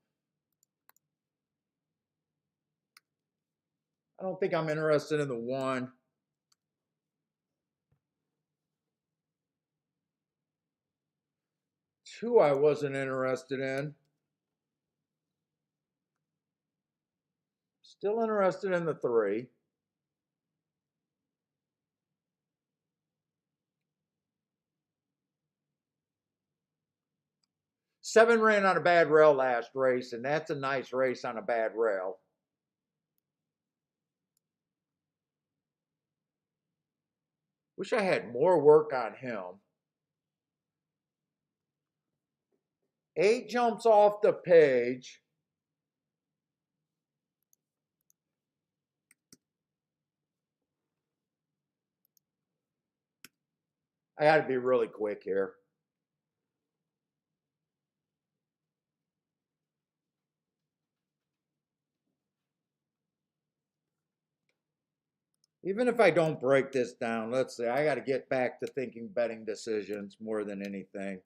I don't think I'm interested in the 1. 2 I wasn't interested in. Still interested in the 3. 7 ran on a bad rail last race, and that's a nice race on a bad rail. Wish I had more work on him. 8 jumps off the page. I got to be really quick here. Even if I don't break this down, let's see. I got to get back to thinking betting decisions more than anything.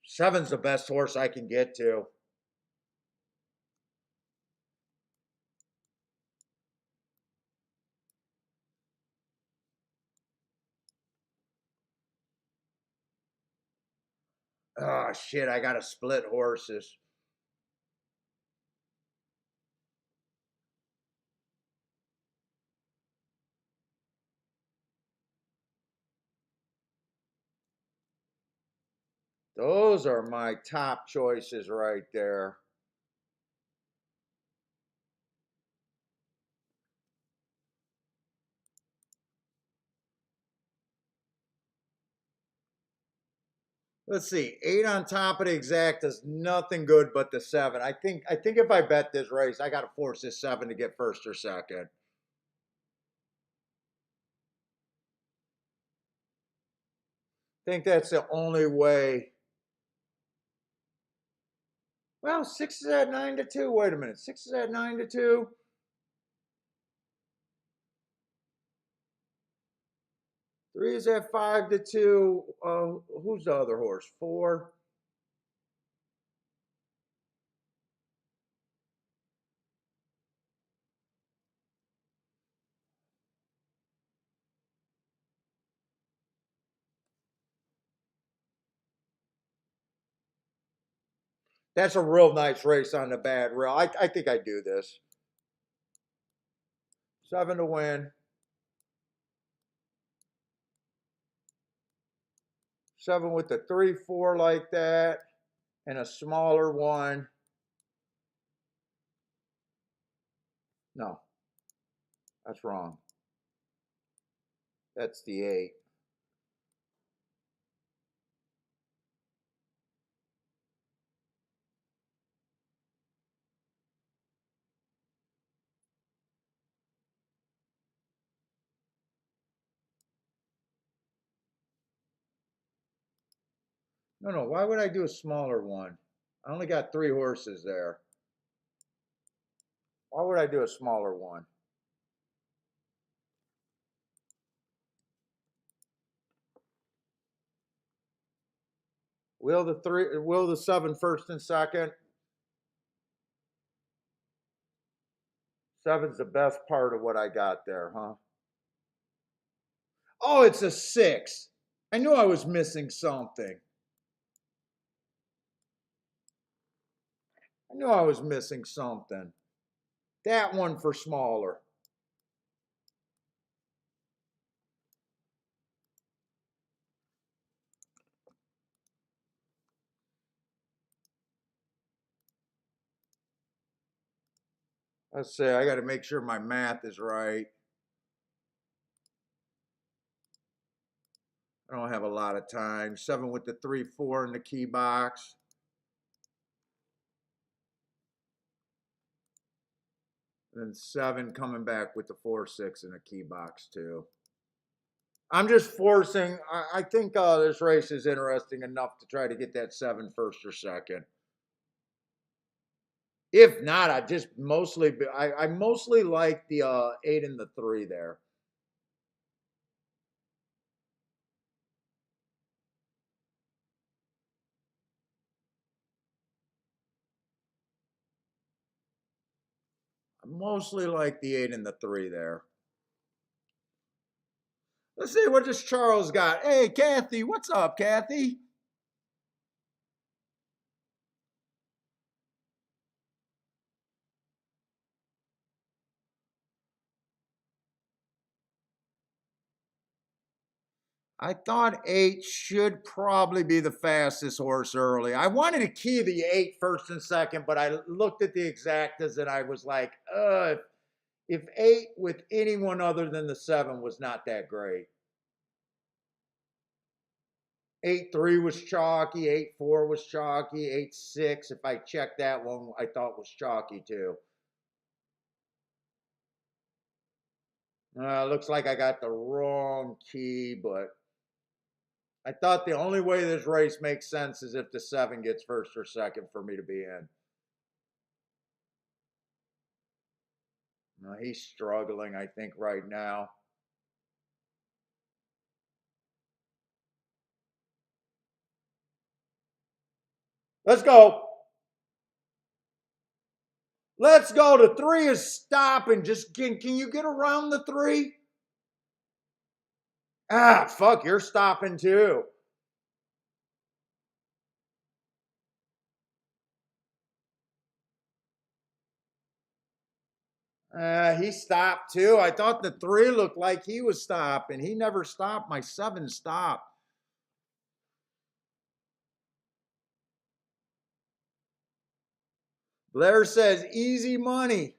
Seven's the best horse I can get to. Oh, shit. I got to split horses. Those are my top choices right there. Let's see. 8 on top of the exact is nothing good but the 7. I think if I bet this race, I got to force this 7 to get first or second. I think that's the only way. Well, 6 is at 9-2. Wait a minute. 6 is at 9-2. 3 is at 5-2. Who's the other horse? 4. That's a real nice race on the bad rail. I think I do this. 7 to win. 7 with the 3-4 like that. And a smaller one. No. That's wrong. That's the 8. No, no. Why would I do a smaller one? I only got 3 horses there. Why would I do a smaller one? Will the seven first and second? Seven's the best part of what I got there, huh? Oh, it's a 6. I knew I was missing something. I knew I was missing something. That one for smaller. Let's see, I got to make sure my math is right. I don't have a lot of time. 7 with the 3, 4 in the key box. And then 7 coming back with the 4, 6 in the key box too. I'm just forcing. I think this race is interesting enough to try to get that 7 first or second. If not, I just mostly I mostly like the 8 and the 3 there. I mostly like the 8 and the 3 there. Let's see what this Charles got. Hey, Kathy, what's up, Kathy? I thought 8 should probably be the fastest horse early. I wanted to key the 8 first and second, but I looked at the exactas and I was like, if 8 with anyone other than the 7 was not that great. 8-3 was chalky, 8-4 was chalky, 8-6. If I checked that one, I thought was chalky too. Looks like I got the wrong key, but I thought the only way this race makes sense is if the 7 gets first or second for me to be in. He's struggling, I think, right now. Let's go. Let's go. The 3 is stopping. Just can you get around the 3? Ah, fuck, you're stopping too. He stopped too. I thought the 3 looked like he was stopping. He never stopped. My 7 stopped. Blair says easy money.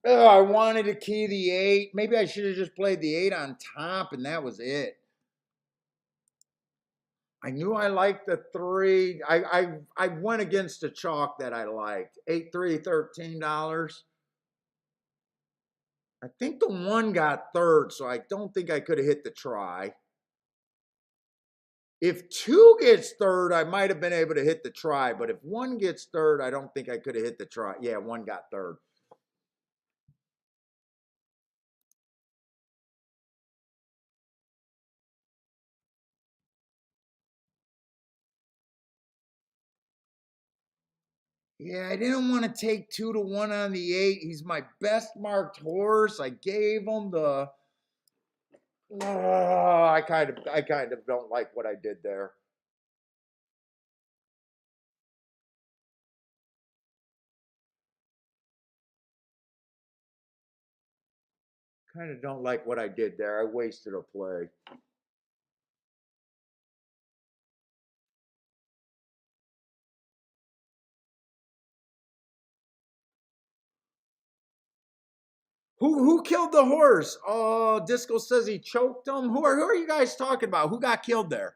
Oh, I wanted to key the 8. Maybe I should have just played the 8 on top and that was it. I knew I liked the 3. I went against a chalk that I liked. 8-3, $13. I think the 1 got third, so I don't think I could have hit the try. If 2 gets third, I might have been able to hit the try, but if 1 gets third, I don't think I could have hit the try. Yeah, 1 got third. Yeah, I didn't want to take 2-1 on the 8. He's my best marked horse. I gave him the. I kind of don't like what I did there. Kind of don't like what I did there. I wasted a play. Who killed the horse? Oh, Disco says he choked him. Who are you guys talking about? Who got killed there?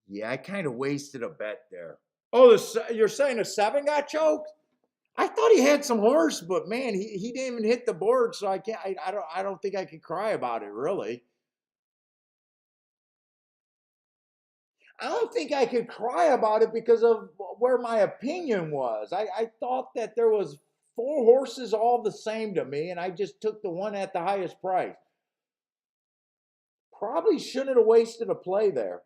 Yeah, I kind of wasted a bet there. Oh, you're saying a 7 got choked? I thought he had some horse, but man, he didn't even hit the board, so I can't. I don't think I could cry about it really. I don't think I could cry about it because of where my opinion was. I thought that there was 4 horses all the same to me, and I just took the one at the highest price. Probably shouldn't have wasted a play there.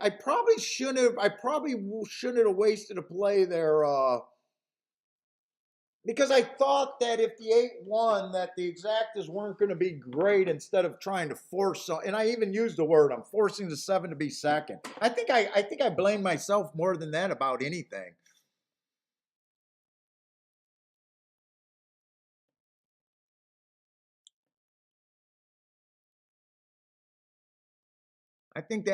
I probably shouldn't have. I probably shouldn't have wasted a play there. Because I thought that if the 8 won, that the exactas weren't going to be great instead of trying to force. And I even used the word, I'm forcing the 7 to be second. I think I blame myself more than that about anything. I think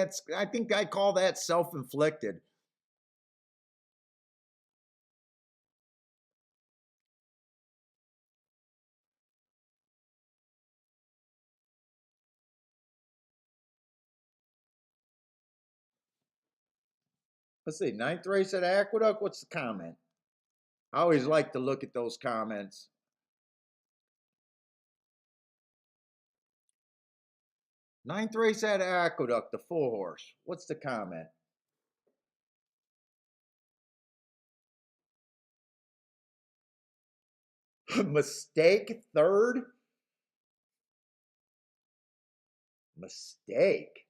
I call that self-inflicted. Let's see, ninth race at Aqueduct. What's the comment? I always like to look at those comments. Ninth race at Aqueduct, the 4 horse. What's the comment? Mistake third? Mistake.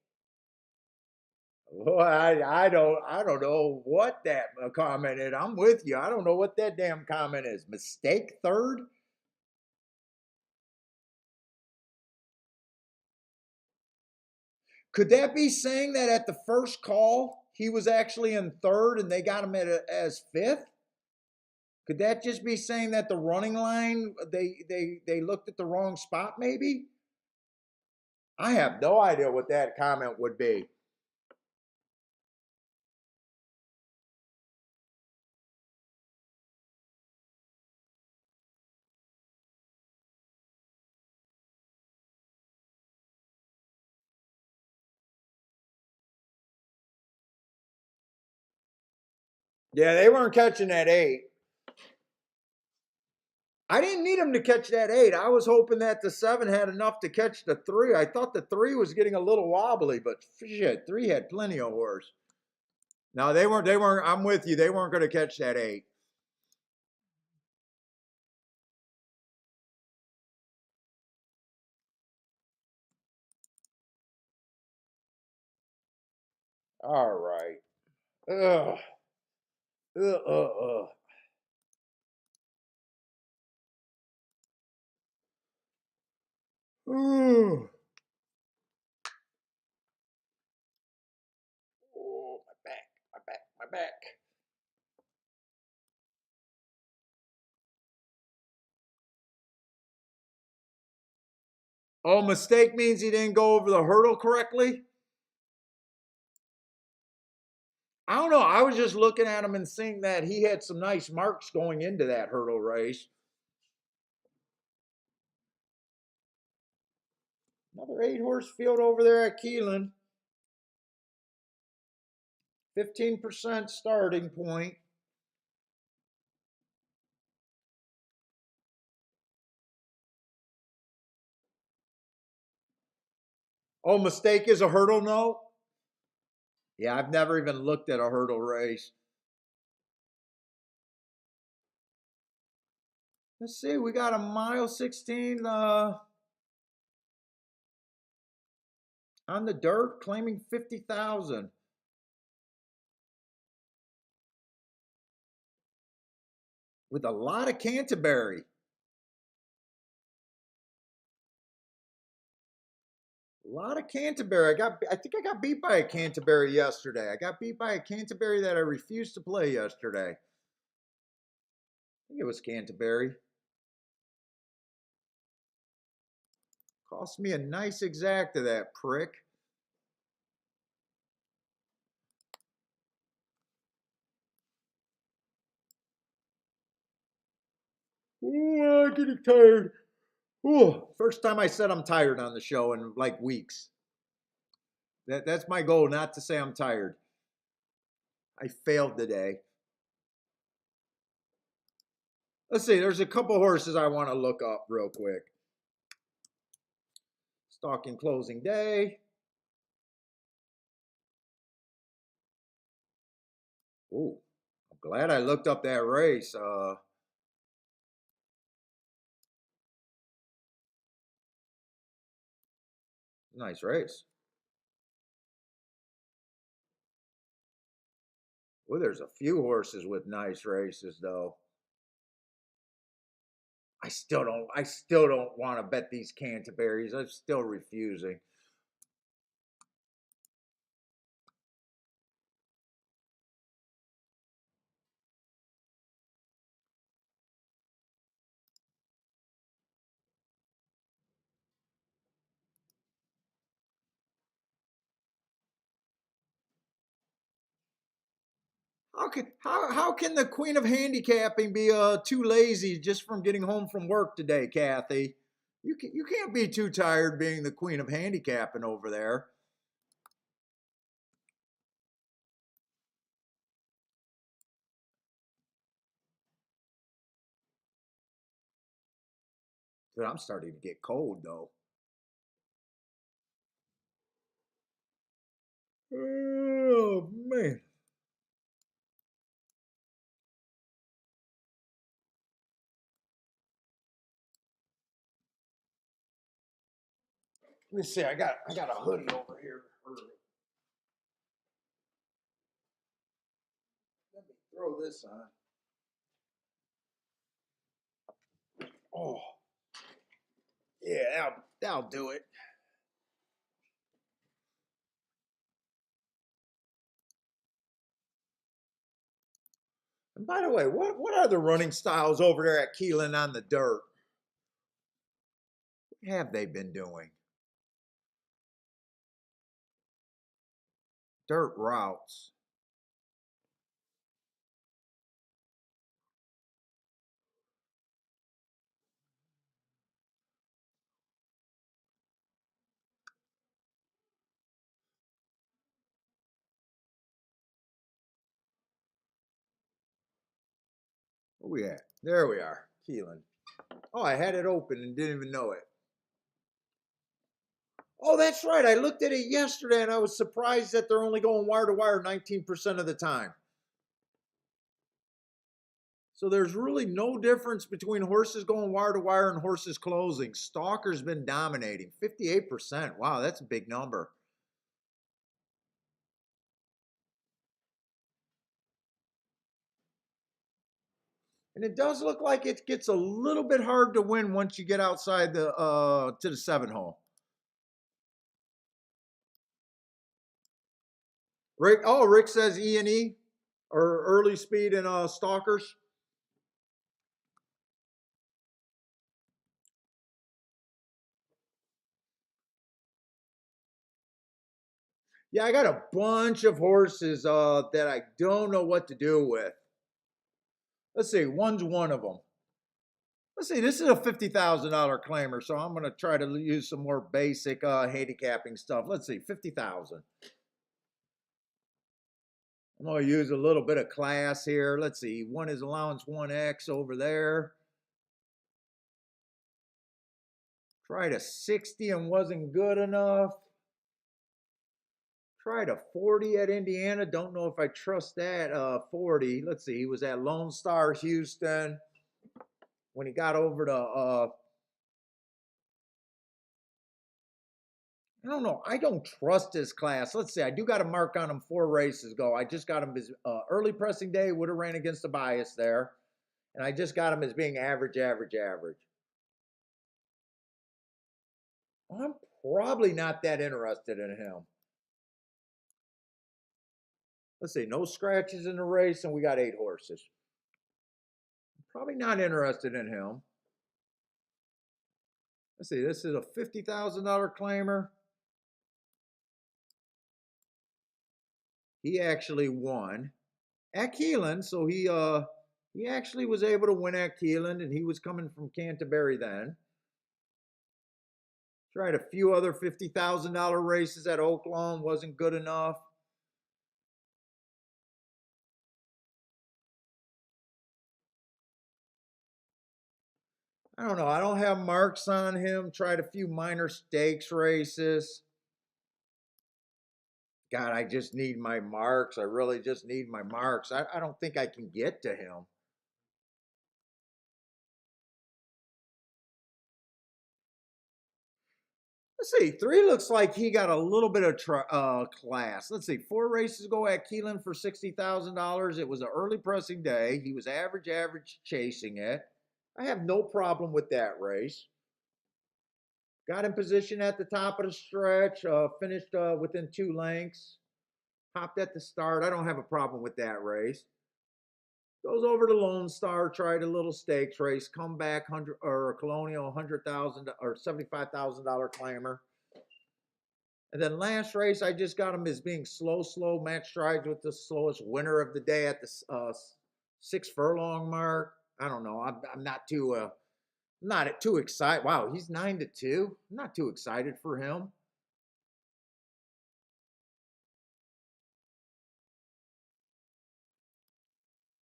Well, I don't know what that comment is. I'm with you. I don't know what that damn comment is. Mistake third? Could that be saying that at the first call he was actually in third and they got him as fifth? Could that just be saying that the running line they looked at the wrong spot maybe? I have no idea what that comment would be. Yeah, they weren't catching that 8. I didn't need him to catch that 8. I was hoping that the 7 had enough to catch the 3. I thought the 3 was getting a little wobbly, but shit, 3 had plenty of horse. No, they weren't. They weren't. I'm with you. They weren't going to catch that 8. All right. Ugh. Ugh. Ugh. Ugh. Oh, my back. My back. My back. Oh, mistake means he didn't go over the hurdle correctly? I don't know. I was just looking at him and seeing that he had some nice marks going into that hurdle race. Another 8 horse field over there at Keeneland. 15% starting point. Oh, mistake is a hurdle note? Yeah, I've never even looked at a hurdle race. Let's see, we got a mile 16 on the dirt claiming 50,000 with a lot of Canterbury. A lot of Canterbury. I think I got beat by a Canterbury yesterday. I got beat by a Canterbury that I refused to play yesterday. I think it was Canterbury. Cost me a nice exact of that prick. Oh, I'm getting tired. Ooh, first time I said I'm tired on the show in like weeks. That's my goal, not to say I'm tired. I failed today. Let's see, there's a couple horses I want to look up real quick. Stalking closing day. Ooh, I'm glad I looked up that race. Nice race. Well, there's a few horses with nice races though. I still don't want to bet these Canterburys. I'm still refusing. How can the queen of handicapping be too lazy just from getting home from work today, Kathy? You can't be too tired being the queen of handicapping over there. Dude, I'm starting to get cold though. Oh man. Let me see. I got a hoodie over here. Let me throw this on. Oh yeah, that'll do it. And by the way, what are the running styles over there at Keeneland on the dirt? What have they been doing? Dirt routes. Where we at? There we are, Keeneland. Oh, I had it open and didn't even know it. Oh, that's right. I looked at it yesterday and I was surprised that they're only going wire to wire 19% of the time. So there's really no difference between horses going wire to wire and horses closing. Stalker's been dominating 58%. Wow, that's a big number. And it does look like it gets a little bit hard to win once you get outside the to the 7 hole. Rick says E&E or early speed and stalkers. Yeah, I got a bunch of horses that I don't know what to do with. Let's see, one's one of them. Let's see, this is a $50,000 claimer, so I'm going to try to use some more basic handicapping stuff. Let's see, 50,000. I'm going to use a little bit of class here. Let's see, one is allowance 1X over there. Tried a 60 and wasn't good enough. Tried a 40 at Indiana. Don't know if I trust that 40. Let's see, he was at Lone Star Houston. When he got over to I don't know. I don't trust his class. Let's see. I do got a mark on him 4 races ago. I just got him as early pressing day. Would have ran against the bias there. And I just got him as being average, average, average. I'm probably not that interested in him. Let's see. No scratches in the race, and we got 8 horses. Probably not interested in him. Let's see. This is a $50,000 claimer. He actually won at Keeneland, so he actually was able to win at Keeneland, and he was coming from Canterbury then. Tried a few other $50,000 races at Oaklawn, wasn't good enough. I don't know. I don't have marks on him. Tried a few minor stakes races. God, I just need my marks. I really just need my marks. I don't think I can get to him. Let's see. 3 looks like he got a little bit of class. Let's see. 4 races ago at Keeneland for $60,000. It was an early pressing day. He was average chasing it. I have no problem with that race. Got in position at the top of the stretch. Finished within 2 lengths. Hopped at the start. I don't have a problem with that race. Goes over to Lone Star, tried a little stakes race, come back 100 or a Colonial $100,000 or $75,000 claimer. And then last race, I just got him as being slow, match strides with the slowest winner of the day at the 6 furlong mark. I don't know. I'm not too excited. Wow, he's 9-2. I'm not too excited for him.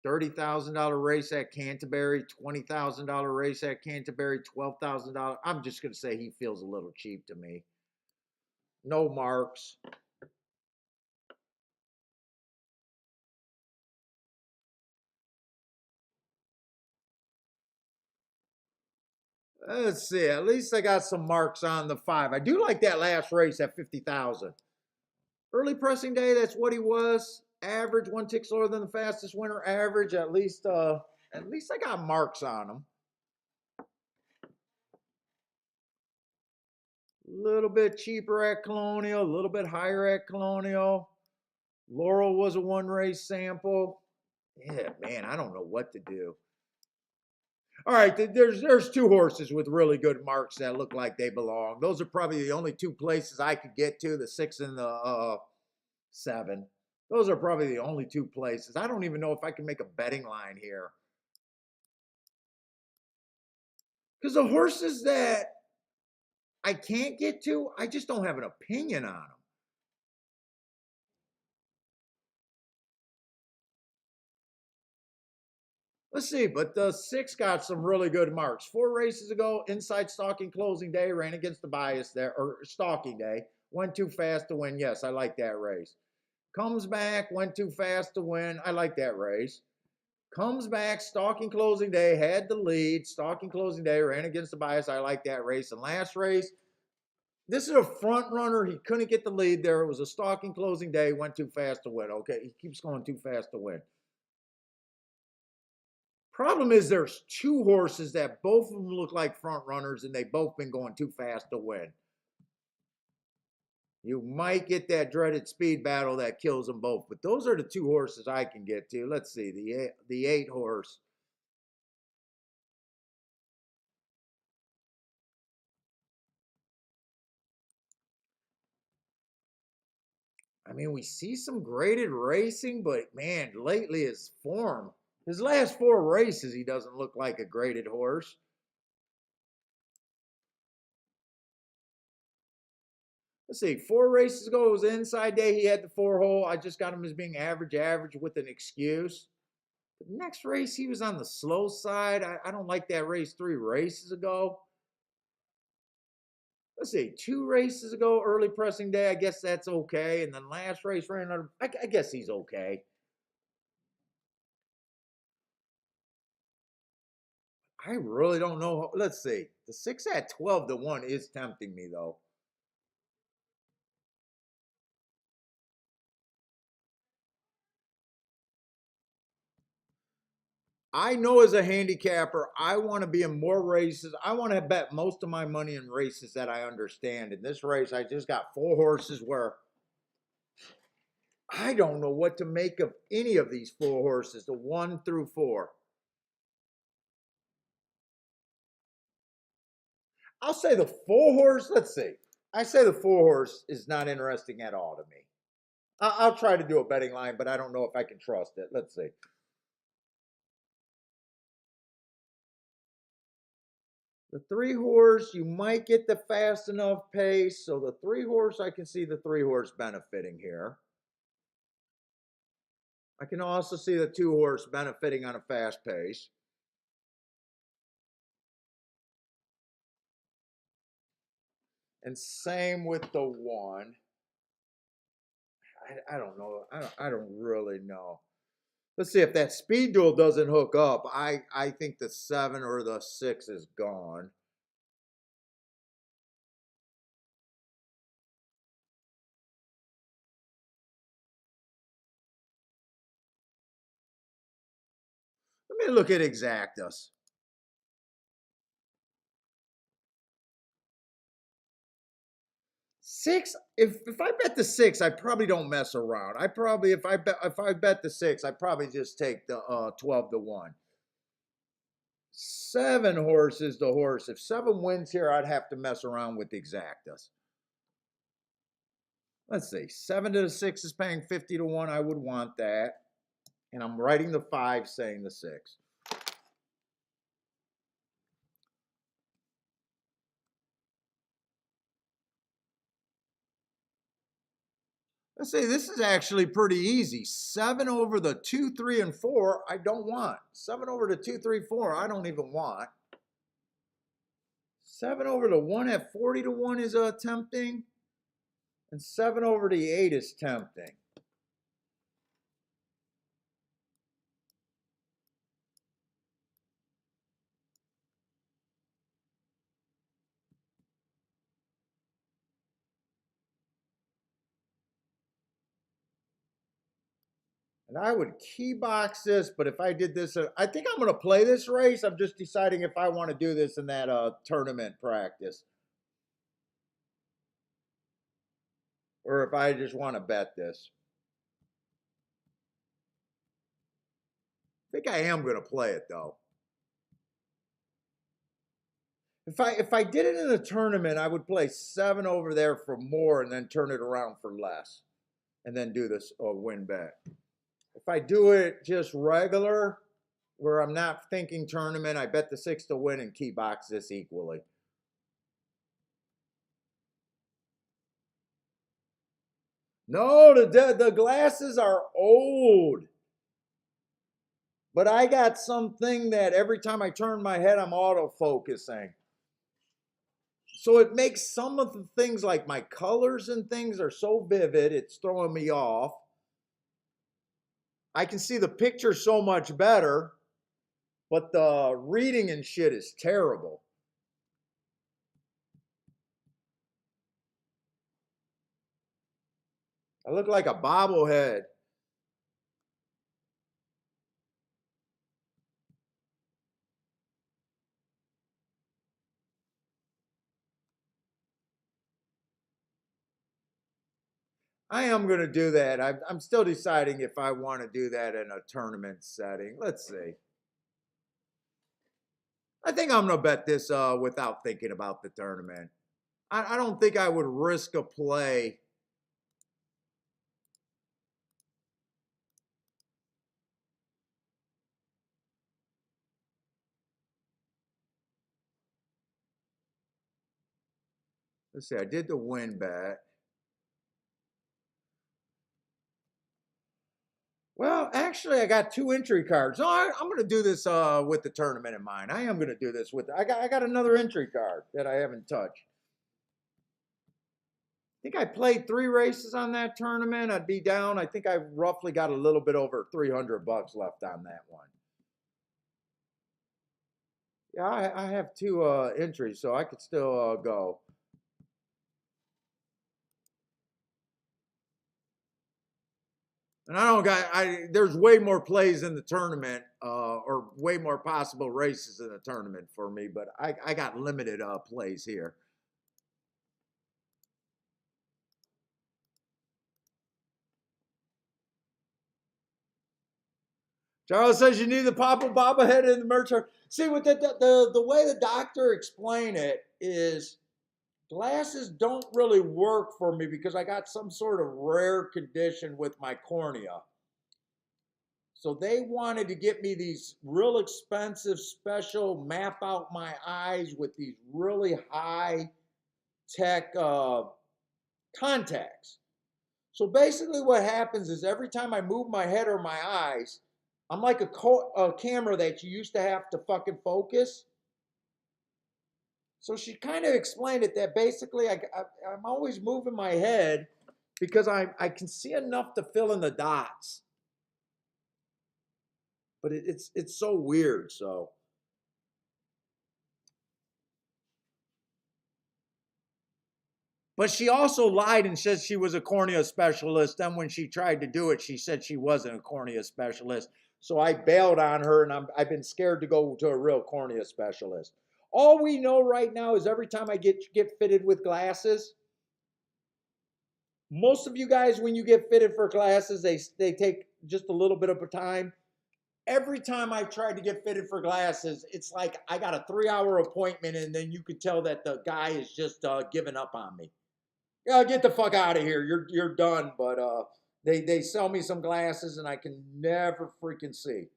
$30,000 race at Canterbury, $20,000 race at Canterbury, $12,000. I'm just going to say he feels a little cheap to me. No marks. Let's see. At least I got some marks on the 5. I do like that last race at 50,000. Early pressing day, that's what he was. Average, 1 tick slower than the fastest winner average. At least I got marks on him. A little bit cheaper at Colonial, a little bit higher at Colonial. Laurel was a 1 race sample. Yeah, man, I don't know what to do. All right, there's 2 horses with really good marks that look like they belong. Those are probably the only 2 places I could get to, the 6 and the 7. Those are probably the only 2 places. I don't even know if I can make a betting line here. Because the horses that I can't get to, I just don't have an opinion on them. Let's see, but the 6 got some really good marks. 4 races ago, inside stalking closing day, ran against the bias there, or stalking day. Went too fast to win. Yes, I like that race. Comes back, went too fast to win. I like that race. Comes back, stalking closing day, had the lead. Stalking closing day, ran against the bias. I like that race. And last race, this is a front runner. He couldn't get the lead there. It was a stalking closing day, went too fast to win. Okay, he keeps going too fast to win. Problem is there's 2 horses that both of them look like front runners and they both been going too fast to win. You might get that dreaded speed battle that kills them both, but those are the 2 horses I can get to. Let's see, the 8 horse. I mean, we see some graded racing, but man, lately his last 4 races, he doesn't look like a graded horse. Let's see, 4 races ago, it was inside day. He had the 4 hole. I just got him as being average with an excuse. The next race, he was on the slow side. I don't like that race 3 races ago. Let's see, 2 races ago, early pressing day. I guess that's okay. And then last race ran under. I guess he's okay. I really don't know. Let's see. The 6 at 12-1 is tempting me though. I know as a handicapper, I want to be in more races. I want to bet most of my money in races that I understand. In this race, I just got 4 horses where I don't know what to make of any of these 4 horses, the 1 through 4. I'll say the 4 horse, let's see. I say the 4 horse is not interesting at all to me. I'll try to do a betting line, but I don't know if I can trust it. Let's see. The 3-horse, you might get the fast enough pace. So the 3-horse, I can see the 3-horse benefiting here. I can also see the 2-horse benefiting on a fast pace. And same with the 1. I don't know. I don't really know. Let's see if that speed duel doesn't hook up. I think the 7 or the 6 is gone. Let me look at exactus. 6. If I bet the 6, I probably don't mess around. I probably if I bet the 6, I probably just take the 12 to 1. 7 horse is the horse. If 7 wins here, I'd have to mess around with the exactus. Let's see. 7 to the 6 is paying 50 to 1. I would want that. And I'm writing the 5 saying the 6. Let's see, this is actually pretty easy. 7 over the 2, 3, and 4, I don't want. 7 over the 2, 3, 4, I don't even want. 7 over the 1 at 40 to 1 is tempting. And 7 over the 8 is tempting. And I would key box this, but if I did this, I think I'm going to play this race. I'm just deciding if I want to do this in that tournament practice. Or if I just want to bet this. I think I am going to play it though. If I did it in a tournament, I would play 7 over there for more and then turn it around for less. And then do this win bet. If I do it just regular, where I'm not thinking tournament, I bet the 6 to win and key box this equally. No, the glasses are old. But I got something that every time I turn my head, I'm auto-focusing. So it makes some of the things like my colors and things are so vivid, it's throwing me off. I can see the picture so much better, but the reading and shit is terrible. I look like a bobblehead. I am going to do that. I'm still deciding if I want to do that in a tournament setting. Let's see. I think I'm going to bet this without thinking about the tournament. I don't think I would risk a play. Let's see. I did the win bet. Well, actually, I got 2 entry cards. No, I'm going to do this with the tournament in mind. I am going to do this with. I got another entry card that I haven't touched. I think I played 3 races on that tournament. I'd be down. I think I roughly got a little bit over $300 left on that one. Yeah, I have 2 entries, so I could still go. And I don't got. There's way more plays in the tournament, or way more possible races in the tournament for me. But I got limited plays here. Charles says you need the Papa Bobblehead in the merch. See, with the way the doctor explained it is glasses don't really work for me because I got some sort of rare condition with my cornea. So they wanted to get me these real expensive special map out my eyes with these really high tech contacts. So basically, what happens is every time I move my head or my eyes, I'm like a camera that you used to have to fucking focus. So she kind of explained it that basically I'm always moving my head because I can see enough to fill in the dots. But it's so weird. So, but she also lied and said she was a cornea specialist. Then when she tried to do it, she said she wasn't a cornea specialist. So I bailed on her, and I've been scared to go to a real cornea specialist. All we know right now is every time I get fitted with glasses, most of you guys, when you get fitted for glasses, they take just a little bit of a time. Every time I tried to get fitted for glasses, it's like I got a 3-hour appointment, and then you could tell that the guy is just giving up on me. Yeah, get the fuck out of here. You're done. But they sell me some glasses, and I can never freaking see.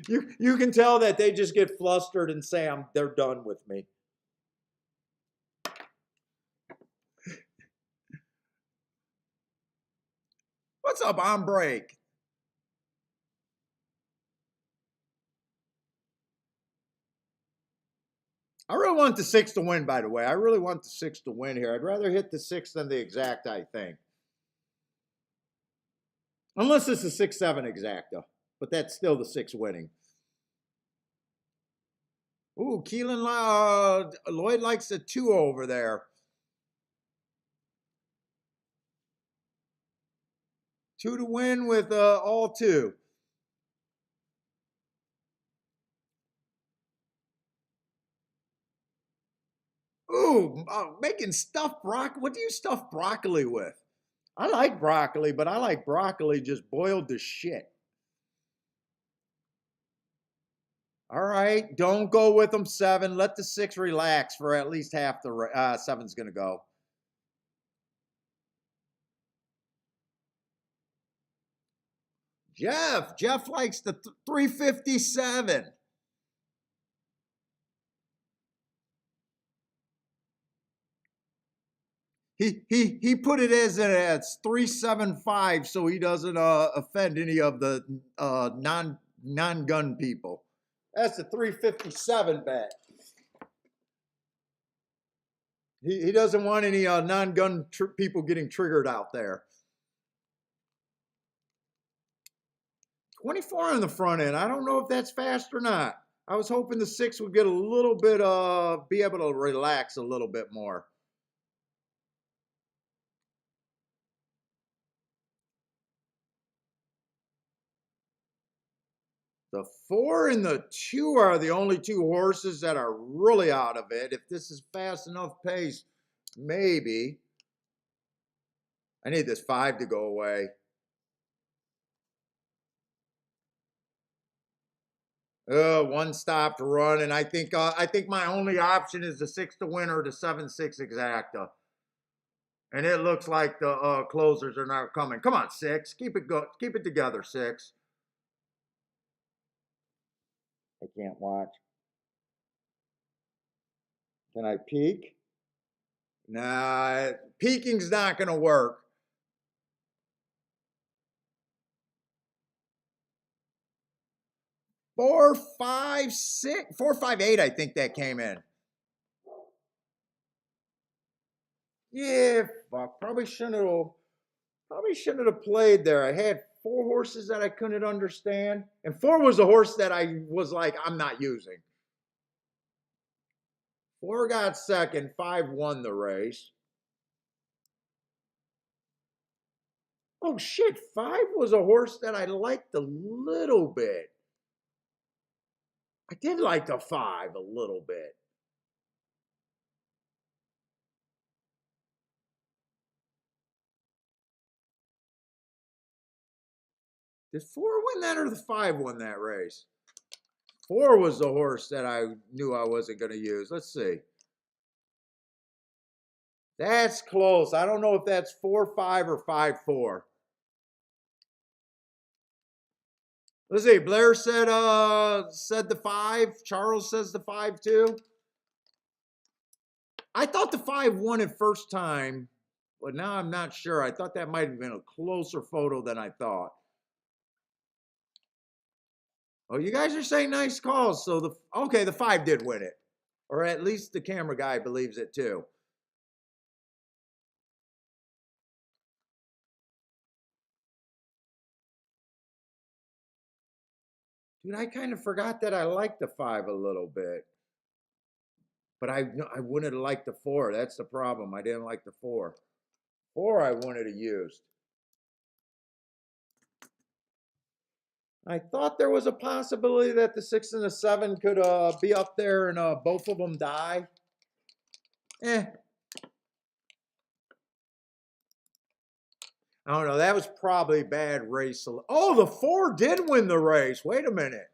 You can tell that they just get flustered and say they're done with me. What's up, on break? I really want the 6 to win, by the way. I really want the 6 to win here. I'd rather hit the 6 than the exact, I think. Unless it's a 6-7 exacta. But that's still the 6 winning. Ooh, Keelan Lloyd likes the 2 over there. 2 to win with all 2. Ooh, making stuffed broccoli. What do you stuff broccoli with? I like broccoli, but I like broccoli just boiled to shit. All right, don't go with them 7. Let the 6 relax for at least half the 7's going to go. Jeff likes the 357. He put it as it's 375 so he doesn't offend any of the non-gun people. That's a 357 bet. He doesn't want any non-gun people getting triggered out there. 24 on the front end. I don't know if that's fast or not. I was hoping the 6 would get a little bit be able to relax a little bit more. The 4 and the 2 are the only 2 horses that are really out of it. If this is fast enough pace, maybe. I need this 5 to go away. One stopped run, and I think my only option is the 6 to win or the 7-6 exacta. And it looks like the closers are not coming. Come on, 6. Keep it together, 6. I can't watch. Can I peek? Nah, peeking's not going to work. 4, 5, 6, 4, 5, 8. I think that came in. Yeah, fuck. Probably shouldn't have played there. I had 4 horses that I couldn't understand, and 4 was a horse that I was like, I'm not using. 4 got second. 5 won the race. Oh shit! 5 was a horse that I liked a little bit. I did like the 5 a little bit. Did 4 win that or the 5 won that race? 4 was the horse that I knew I wasn't going to use. Let's see. That's close. I don't know if that's 4, 5 or 5, 4. Let's see. Blair said the 5. Charles says the 5 too. I thought the 5 won it first time, but now I'm not sure. I thought that might have been a closer photo than I thought. Oh, you guys are saying nice calls. So the 5 did win it, or at least the camera guy believes it too. Dude, I kind of forgot that I liked the 5 a little bit. But I wouldn't have liked the 4. That's the problem. I didn't like the 4. 4 I wanted to use. I thought there was a possibility that the 6 and the 7 could be up there and both of them die. I don't know. That was probably bad race. Oh, the 4 did win the race. Wait a minute.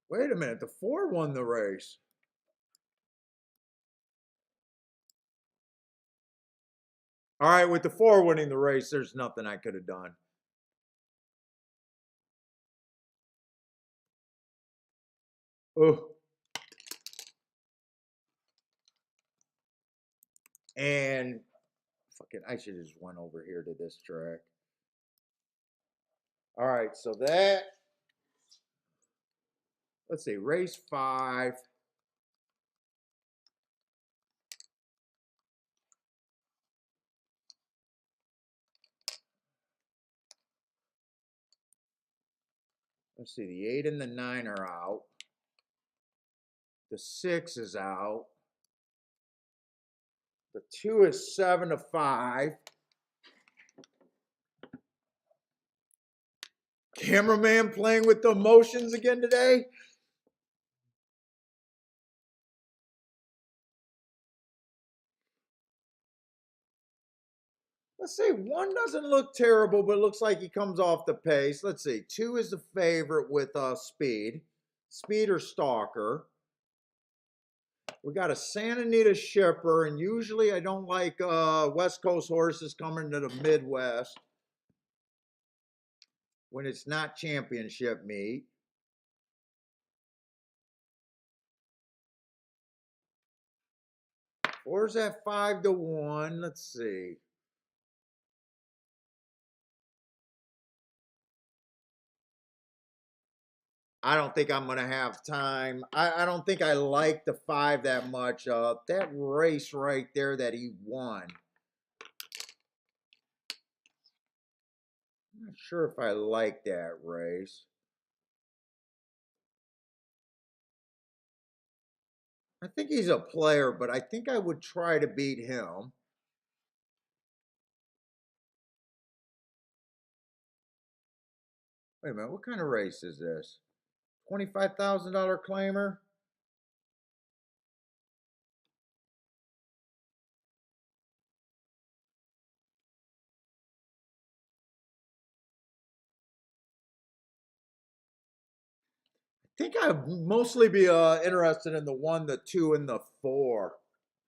Wait a minute. The 4 won the race. All right, with the 4 winning the race, there's nothing I could have done. Oh. And fucking, I should have just went over here to this track. All right, so that, let's see, race 5. Let's see, the 8 and the 9 are out. The 6 is out. The 2 is 7 to 5. Cameraman playing with the emotions again today. Let's see, 1 doesn't look terrible, but it looks like he comes off the pace. Let's see, 2 is the favorite with Speed. Speed or Stalker. We got a Santa Anita Shipper, and usually I don't like West Coast horses coming to the Midwest when it's not championship meet. Where's that 5 to 1? Let's see. I don't think I'm going to have time. I don't think I like the 5 that much. That race right there that he won. I'm not sure if I like that race. I think he's a player, but I think I would try to beat him. Wait a minute, what kind of race is this? $25,000 claimer? I think I'd mostly be interested in the 1, the 2, and the 4.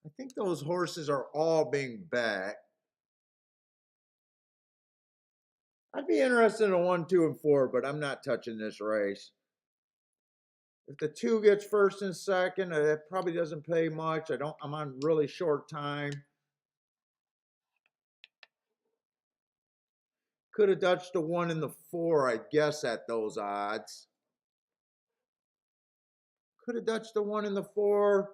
I think those horses are all being backed. I'd be interested in 1, 2, and 4, but I'm not touching this race. If the 2 gets first and second, that probably doesn't pay much. I'm on really short time. Could have touched the 1 and the 4, I guess, at those odds. Could have touched the 1 and the 4.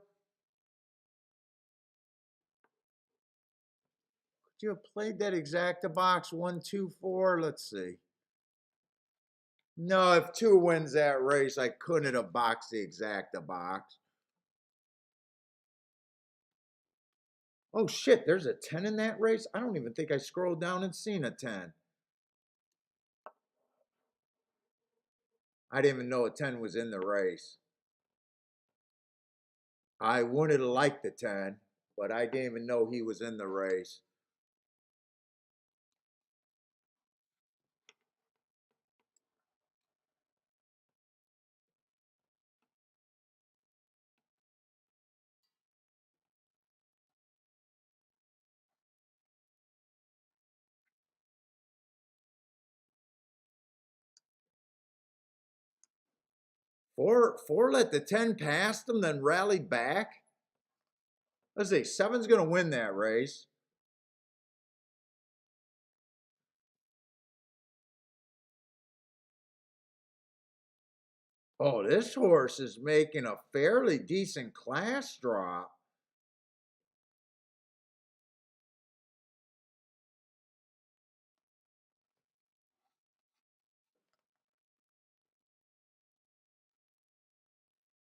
Could you have played that exacta box 1, 2, 4? Let's see. No, if 2 wins that race, I couldn't have boxed the exacta box. Oh shit, there's a 10 in that race? I don't even think I scrolled down and seen a 10. I didn't even know a 10 was in the race. I wouldn't have liked the 10, but I didn't even know he was in the race. Four let the 10 past them, then rallied back. Let's see, seven's going to win that race. Oh, this horse is making a fairly decent class drop.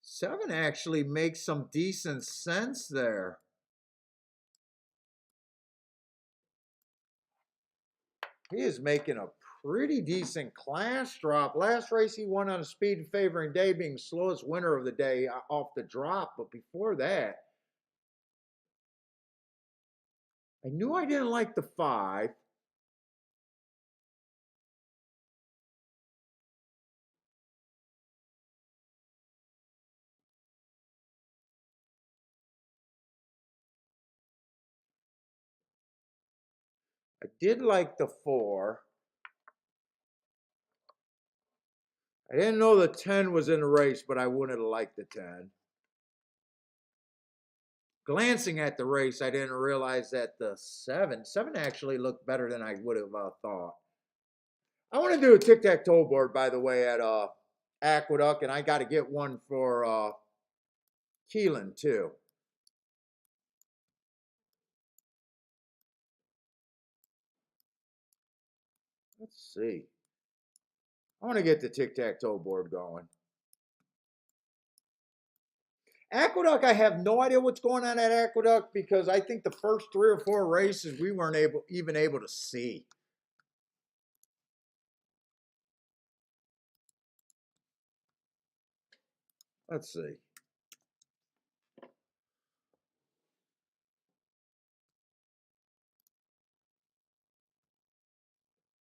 Seven actually makes some decent sense there. He is making a pretty decent class drop. Last race he won on a speed favoring day, being slowest winner of the day off the drop. But before that, I knew I didn't like the 5. I did like the 4. I didn't know the 10 was in the race, but I wouldn't have liked the 10. Glancing at the race, I didn't realize that the 7 actually looked better than I would have thought. I want to do a tic-tac-toe board, by the way, at Aqueduct, and I got to get one for Keeneland, too. Let's see. I want to get the tic-tac-toe board going. Aqueduct, I have no idea what's going on at Aqueduct because I think the first 3 or 4 races we weren't even able to see. Let's see.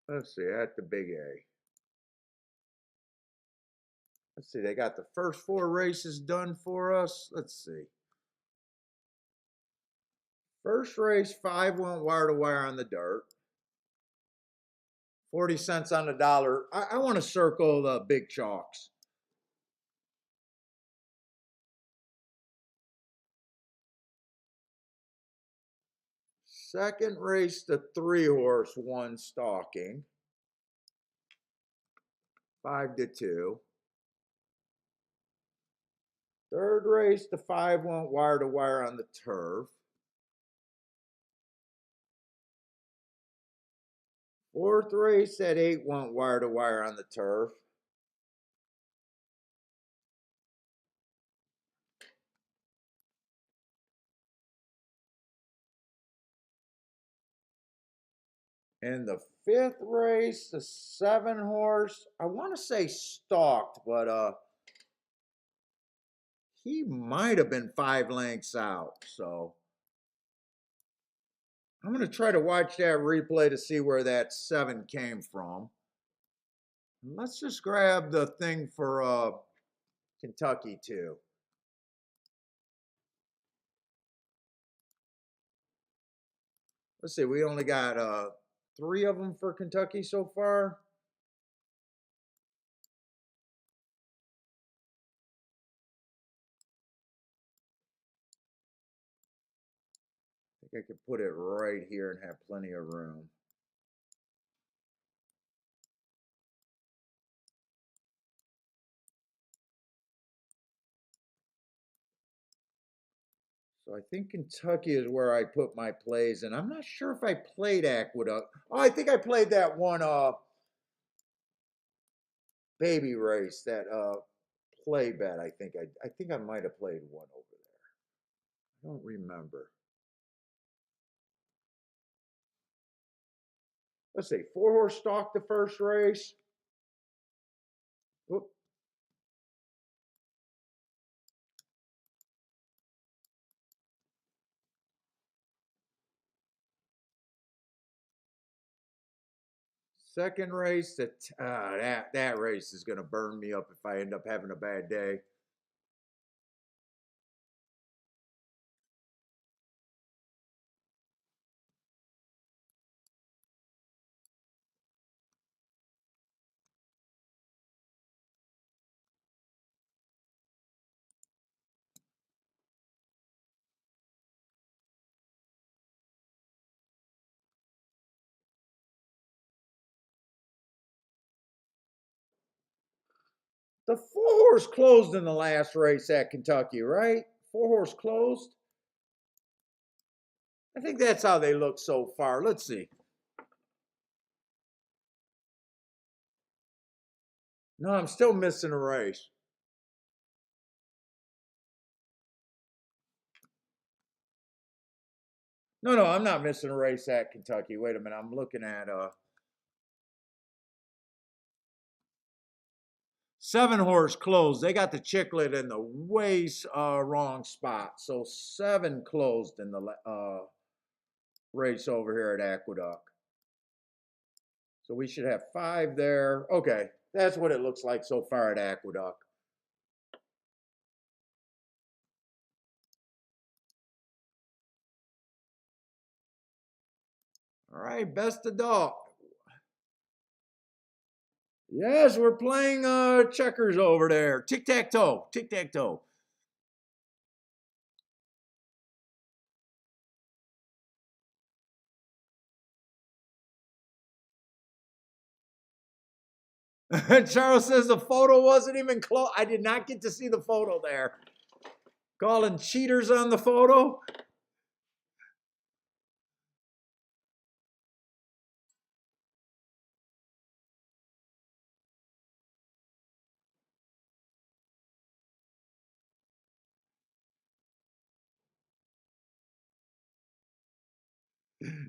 Let's see, at the Big A. Let's see, they got the first 4 races done for us. Let's see. First race, 5 went wire to wire on the dirt. 40 cents on the dollar. I want to circle the big chalks. Second race, the 3-horse won stalking. 5-2. Third race, the 5 went wire to wire on the turf. Fourth race, that 8 went wire to wire on the turf. And the 5th race, the 7-horse, I want to say stalked, but he might have been 5 lengths out. So I'm going to try to watch that replay to see where that 7 came from. Let's just grab the thing for Kentucky too. Let's see, we only got 3 of them for Kentucky so far. I think I could put it right here and have plenty of room. So I think Kentucky is where I put my plays, and I'm not sure if I played Aqueduct. Oh, I think I played that one baby race, that play bet. I think I might have played one over there. I don't remember. Let's see, 4-horse stalked the first race. Whoop. Second race, that race is going to burn me up if I end up having a bad day. The 4-horse closed in the last race at Kentucky, right? 4-horse closed. I think that's how they look so far. Let's see. No, I'm still missing a race. No, I'm not missing a race at Kentucky. Wait a minute. I'm looking at 7-horse closed. They got the chiclet in the way wrong spot. So 7 closed in the race over here at Aqueduct. So we should have 5 there. Okay, that's what it looks like so far at Aqueduct. All right, best of dog. Yes, we're playing checkers over there. Tic-tac-toe, tic-tac-toe. Charles says the photo wasn't even close. I did not get to see the photo there. Calling cheaters on the photo.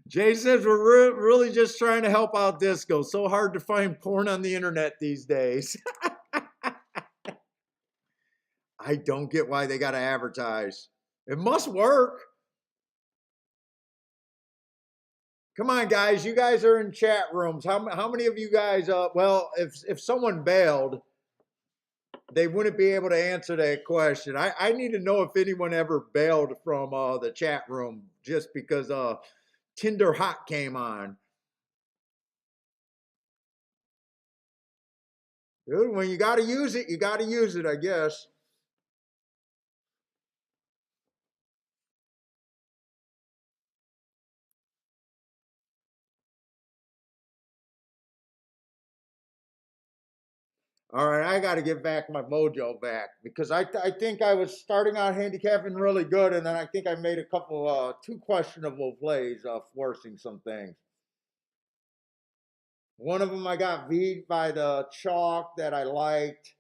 Jay says we're really just trying to help out disco. So hard to find porn on the internet these days. I don't get why they got to advertise. It must work. Come on, guys. You guys are in chat rooms. How many of you guys? Well, if someone bailed, they wouldn't be able to answer that question. I need to know if anyone ever bailed from the chat room just because Tinder Hot came on. Dude, when you got to use it, you got to use it, I guess. All right, I got to get back my mojo back because I think I was starting out handicapping really good, and then I think I made a couple 2 questionable plays forcing some things. One of them I got beat by the chalk that I liked.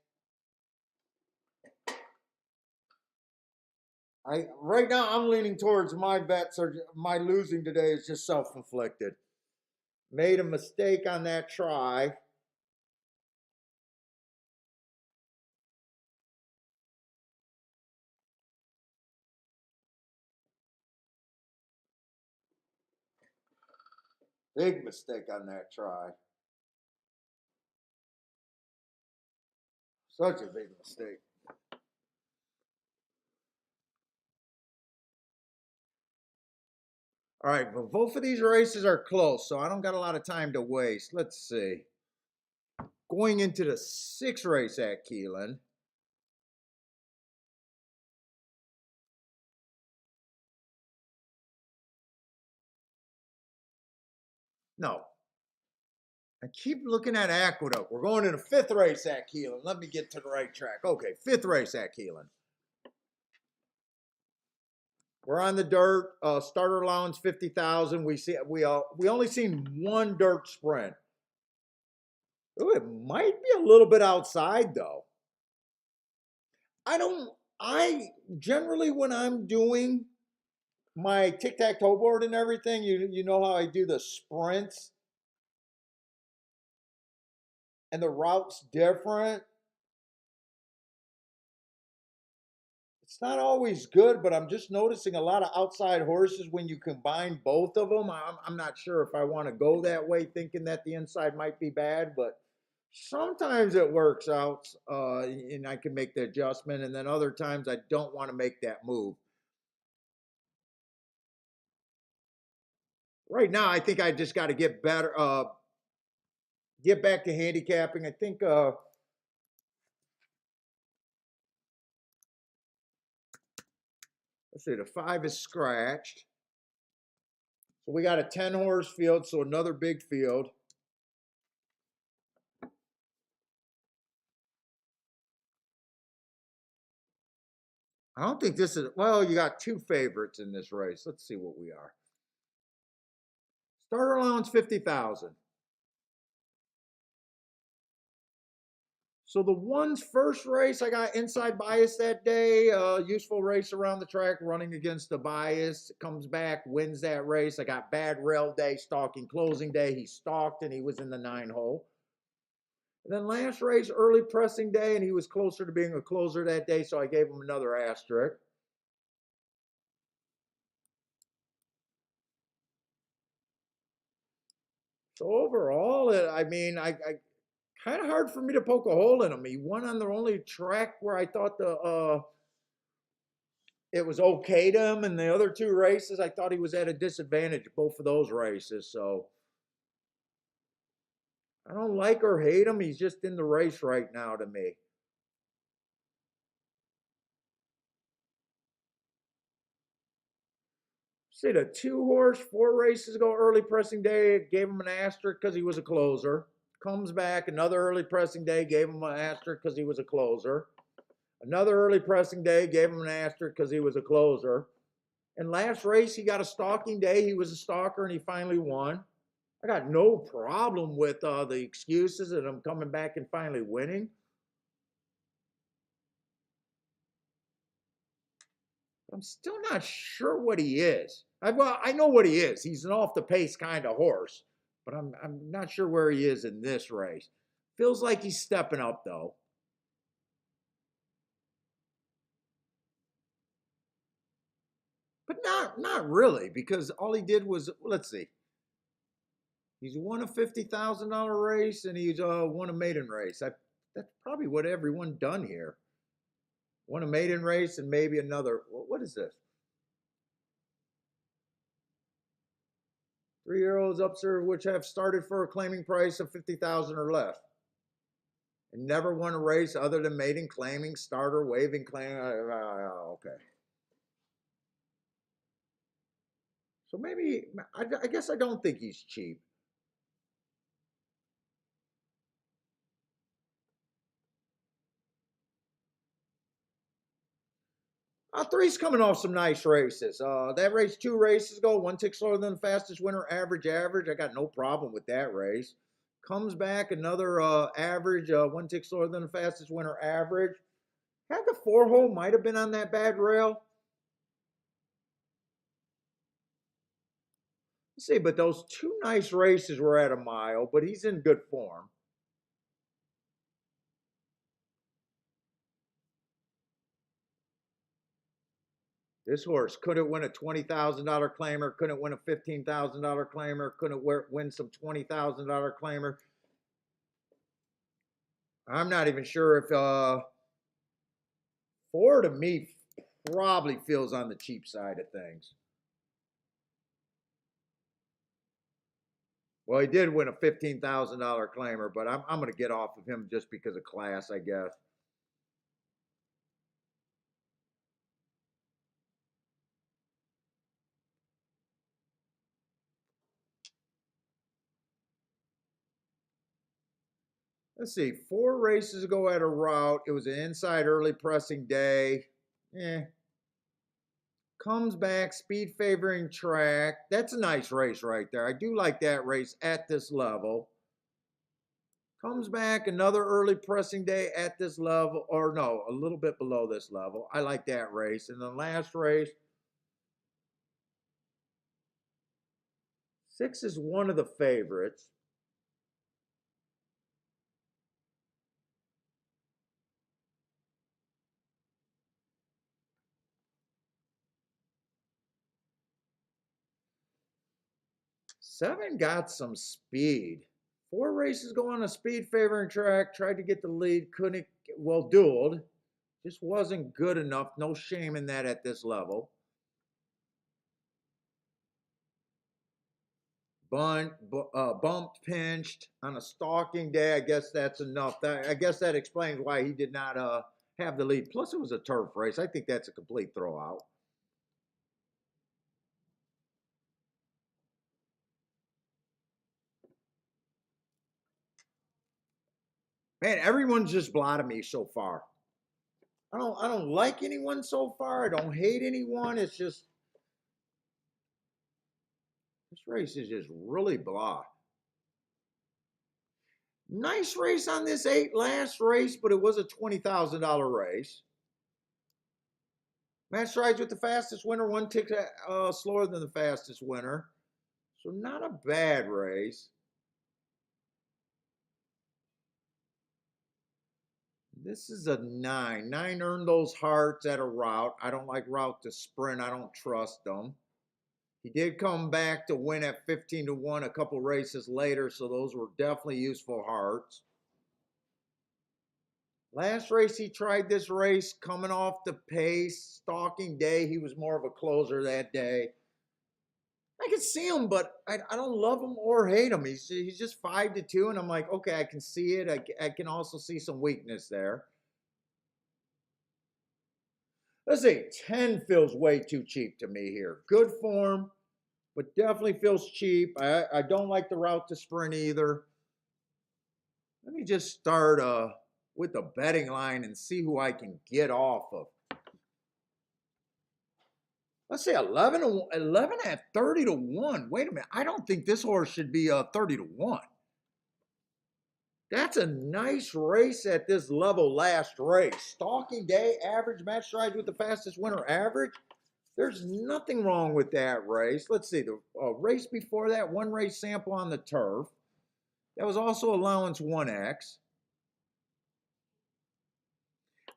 Right now I'm leaning towards my bets or my losing today is just self-inflicted. Made a mistake on that try. Big mistake on that try. Such a big mistake. All right, but both of these races are close, so I don't got a lot of time to waste. Let's see. Going into the 6th race at Keeneland. No. I keep looking at Aqueduct. We're going to the 5th race at Keeneland. Let me get to the right track. Okay, 5th race at Keeneland. We're on the dirt. Starter allowance 50,000. We only seen 1 dirt sprint. Ooh, it might be a little bit outside though. I generally when I'm doing my tic-tac-toe board and everything, you know how I do the sprints and the route's different. It's not always good, but I'm just noticing a lot of outside horses when you combine both of them. I'm not sure if I want to go that way, thinking that the inside might be bad, but sometimes it works out and I can make the adjustment, and then other times I don't want to make that move. Right now, I think I just got to get better, get back to handicapping. I think let's see, the 5 is scratched. So we got a 10-horse field, so another big field. I don't think this is, well, you got two favorites in this race. Let's see what we are. Starter allowance 50,000. So the one's first race, I got inside bias that day. Useful race around the track, running against the bias. Comes back, wins that race. I got bad rail day, stalking closing day. He stalked and he was in the 9-hole. And then last race, early pressing day, and he was closer to being a closer that day, so I gave him another asterisk. So overall, I mean, I kind of hard for me to poke a hole in him. He won on the only track where I thought it was okay to him, and the other two races I thought he was at a disadvantage both of those races. So I don't like or hate him. He's just in the race right now to me. See, the 2-horse 4 races ago, early pressing day, gave him an asterisk because he was a closer. Comes back another early pressing day, gave him an asterisk because he was a closer. Another early pressing day, gave him an asterisk because he was a closer. And last race, he got a stalking day. He was a stalker, and he finally won. I got no problem with the excuses and him coming back and finally winning. I'm still not sure what he is. Well, I know what he is. He's an off the pace kind of horse, but I'm not sure where he is in this race. Feels like he's stepping up though. But not really, because all he did was, let's see. He's won a $50,000 race and he's won a maiden race. That's probably what everyone done here. Won a maiden race and maybe another. What is this? 3-year-olds upserved which have started for a claiming price of 50,000 or less, and never won a race other than maiden, claiming, starter, waving, claiming. Okay. So maybe I guess I don't think he's cheap. Three's coming off some nice races. That race 2 races ago, 1 tick slower than the fastest winner, average. I got no problem with that race. Comes back another average, 1 tick slower than the fastest winner, average. Had the 4-hole, might have been on that bad rail. Let's see, but those 2 nice races were at a mile, but he's in good form. This horse couldn't win a $20,000 claimer, couldn't win a $15,000 claimer, couldn't win some $20,000 claimer. I'm not even sure if 4 to me probably feels on the cheap side of things. Well, he did win a $15,000 claimer, but I'm going to get off of him just because of class, I guess. Let's see, 4 races ago at a route. It was an inside early pressing day. Comes back, speed favoring track. That's a nice race right there. I do like that race at this level. Comes back another early pressing day at this level, or no, a little bit below this level. I like that race. And the last race, 6 is one of the favorites. Seven got some speed. 4 races go on a speed favoring track. Tried to get the lead, couldn't. Well, dueled. Just wasn't good enough. No shame in that at this level. Bumped, pinched on a stalking day. I guess that's enough. I guess that explains why he did not have the lead. Plus, it was a turf race. I think that's a complete throwout. Man, everyone's just blotted me so far. I don't like anyone so far. I don't hate anyone. It's just this race is just really blah. Nice race on this 8 last race, but it was a $20,000 race. Match strides with the fastest winner, one tick slower than the fastest winner. So not a bad race. This is a 9. 9 earned those hearts at a route. I don't like route to sprint. I don't trust them. He did come back to win at 15-1 a couple races later, so those were definitely useful hearts. Last race he tried this race coming off the pace, stalking day. He was more of a closer that day. I can see him, but I don't love him or hate him. He's just 5-2, and I'm like, okay, I can see it. I can also see some weakness there. Let's see, 10 feels way too cheap to me here. Good form, but definitely feels cheap. I don't like the route to sprint either. Let me just start with the betting line and see who I can get off of. Let's say 11 at 30-1. Wait a minute. I don't think this horse should be 30-1. That's a nice race at this level last race. Stalking day, average match strides with the fastest winner average. There's nothing wrong with that race. Let's see, the race before that, one race sample on the turf. That was also allowance 1X.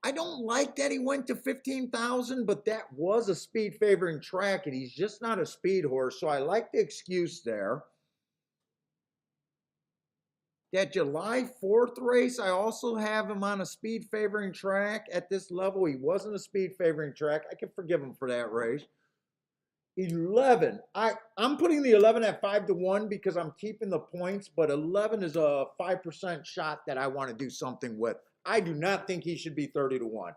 I don't like that he went to 15,000, but that was a speed favoring track, and he's just not a speed horse, so I like the excuse there. That July 4th race, I also have him on a speed favoring track at this level. He wasn't a speed favoring track. I can forgive him for that race. 11. I'm putting the 11 at 5-1 because I'm keeping the points, but 11 is a 5% shot that I want to do something with. I do not think he should be 30-1.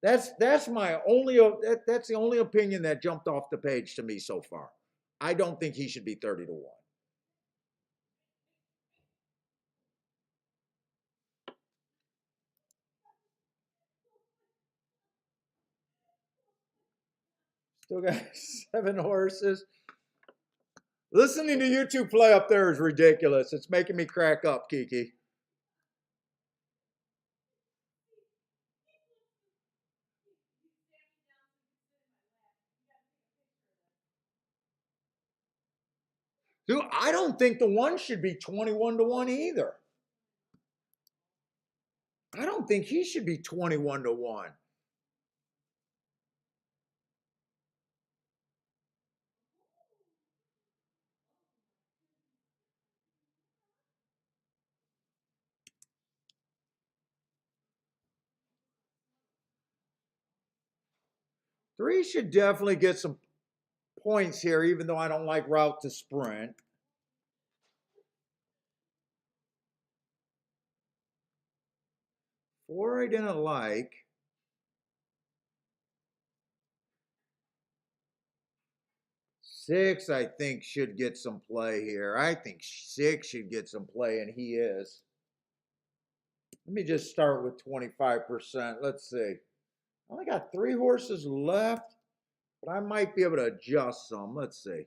That's my only that's the only opinion that jumped off the page to me so far. I don't think he should be 30-1. Still got 7 horses. Listening to you two play up there is ridiculous. It's making me crack up, Kiki. Dude, I don't think the one should be 21-1 either. I don't think he should be 21-1. Three should definitely get some points here, even though I don't like route to sprint. Four I didn't like. Six, I think, should get some play here. I think 6 should get some play, and he is. Let me just start with 25%. Let's see. I only got 3 horses left, but I might be able to adjust some. Let's see.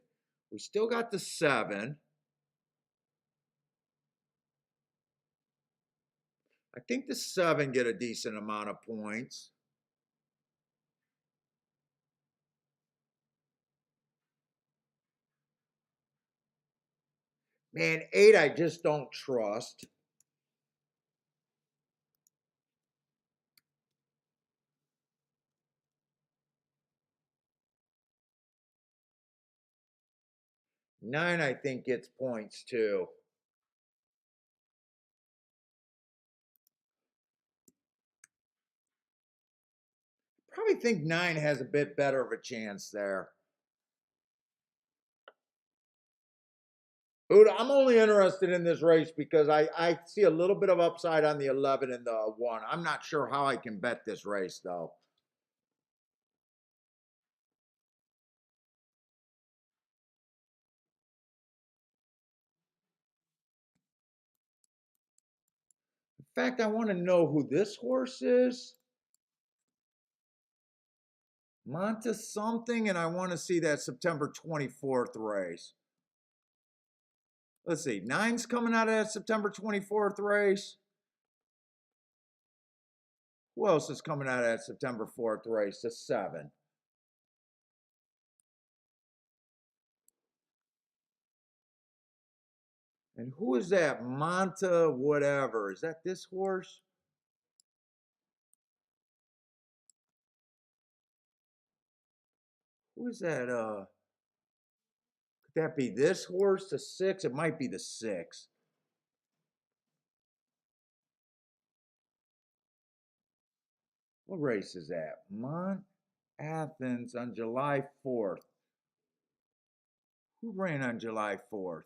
We still got the 7. I think the 7 get a decent amount of points. Man, 8 I just don't trust. Nine, I think, gets points too. Probably think 9 has a bit better of a chance there. Dude, I'm only interested in this race because I see a little bit of upside on the 11 and the 1. I'm not sure how I can bet this race, though. In fact, I want to know who this horse is. Monta something, and I want to see that September 24th race. Let's see. Nine's coming out of that September 24th race. Who else is coming out of that September 4th race? The 7. And who is that? Monta whatever. Is that this horse? Who is that? Could that be this horse, the 6? It might be the 6. What race is that? Mont Athens on July 4th. Who ran on July 4th?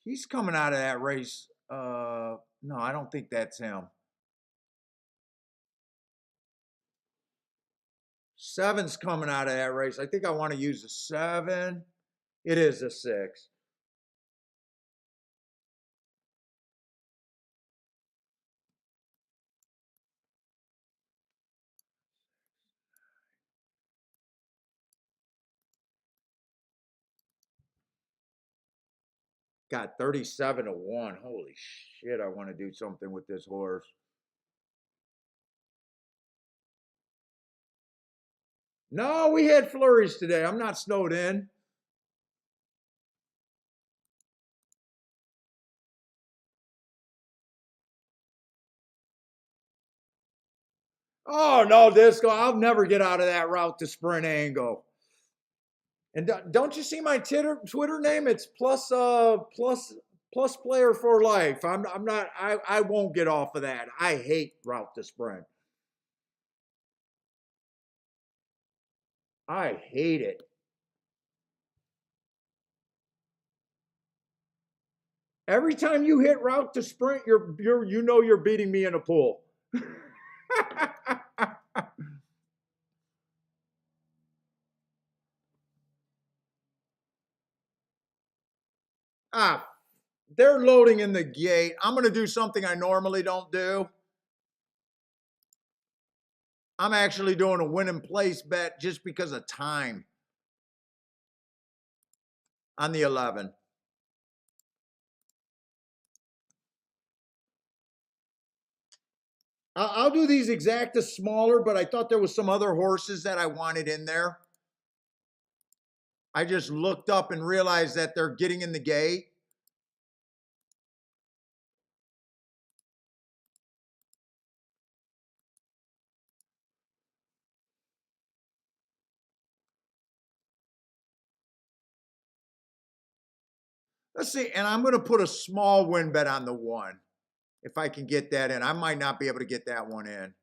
He's coming out of that race. No, I don't think that's him. 7's coming out of that race. I think I want to use the 7. It is a 6. Got 37 to 1. Holy shit, I want to do something with this horse. No, we had flurries today. I'm not snowed in. Oh, no, Disco. I'll never get out of that route to sprint angle. And don't you see my Twitter name? It's plus player for life. I'm not I won't get off of that. I hate route to sprint. I hate it. Every time you hit route to sprint, you're beating me in a pool. Ah, they're loading in the gate. I'm going to do something I normally don't do. I'm actually doing a win and place bet just because of time on the 11. I'll do these exacta smaller, but I thought there was some other horses that I wanted in there. I just looked up and realized that they're getting in the gate. Let's see, and I'm going to put a small win bet on the 1 if I can get that in. I might not be able to get that one in.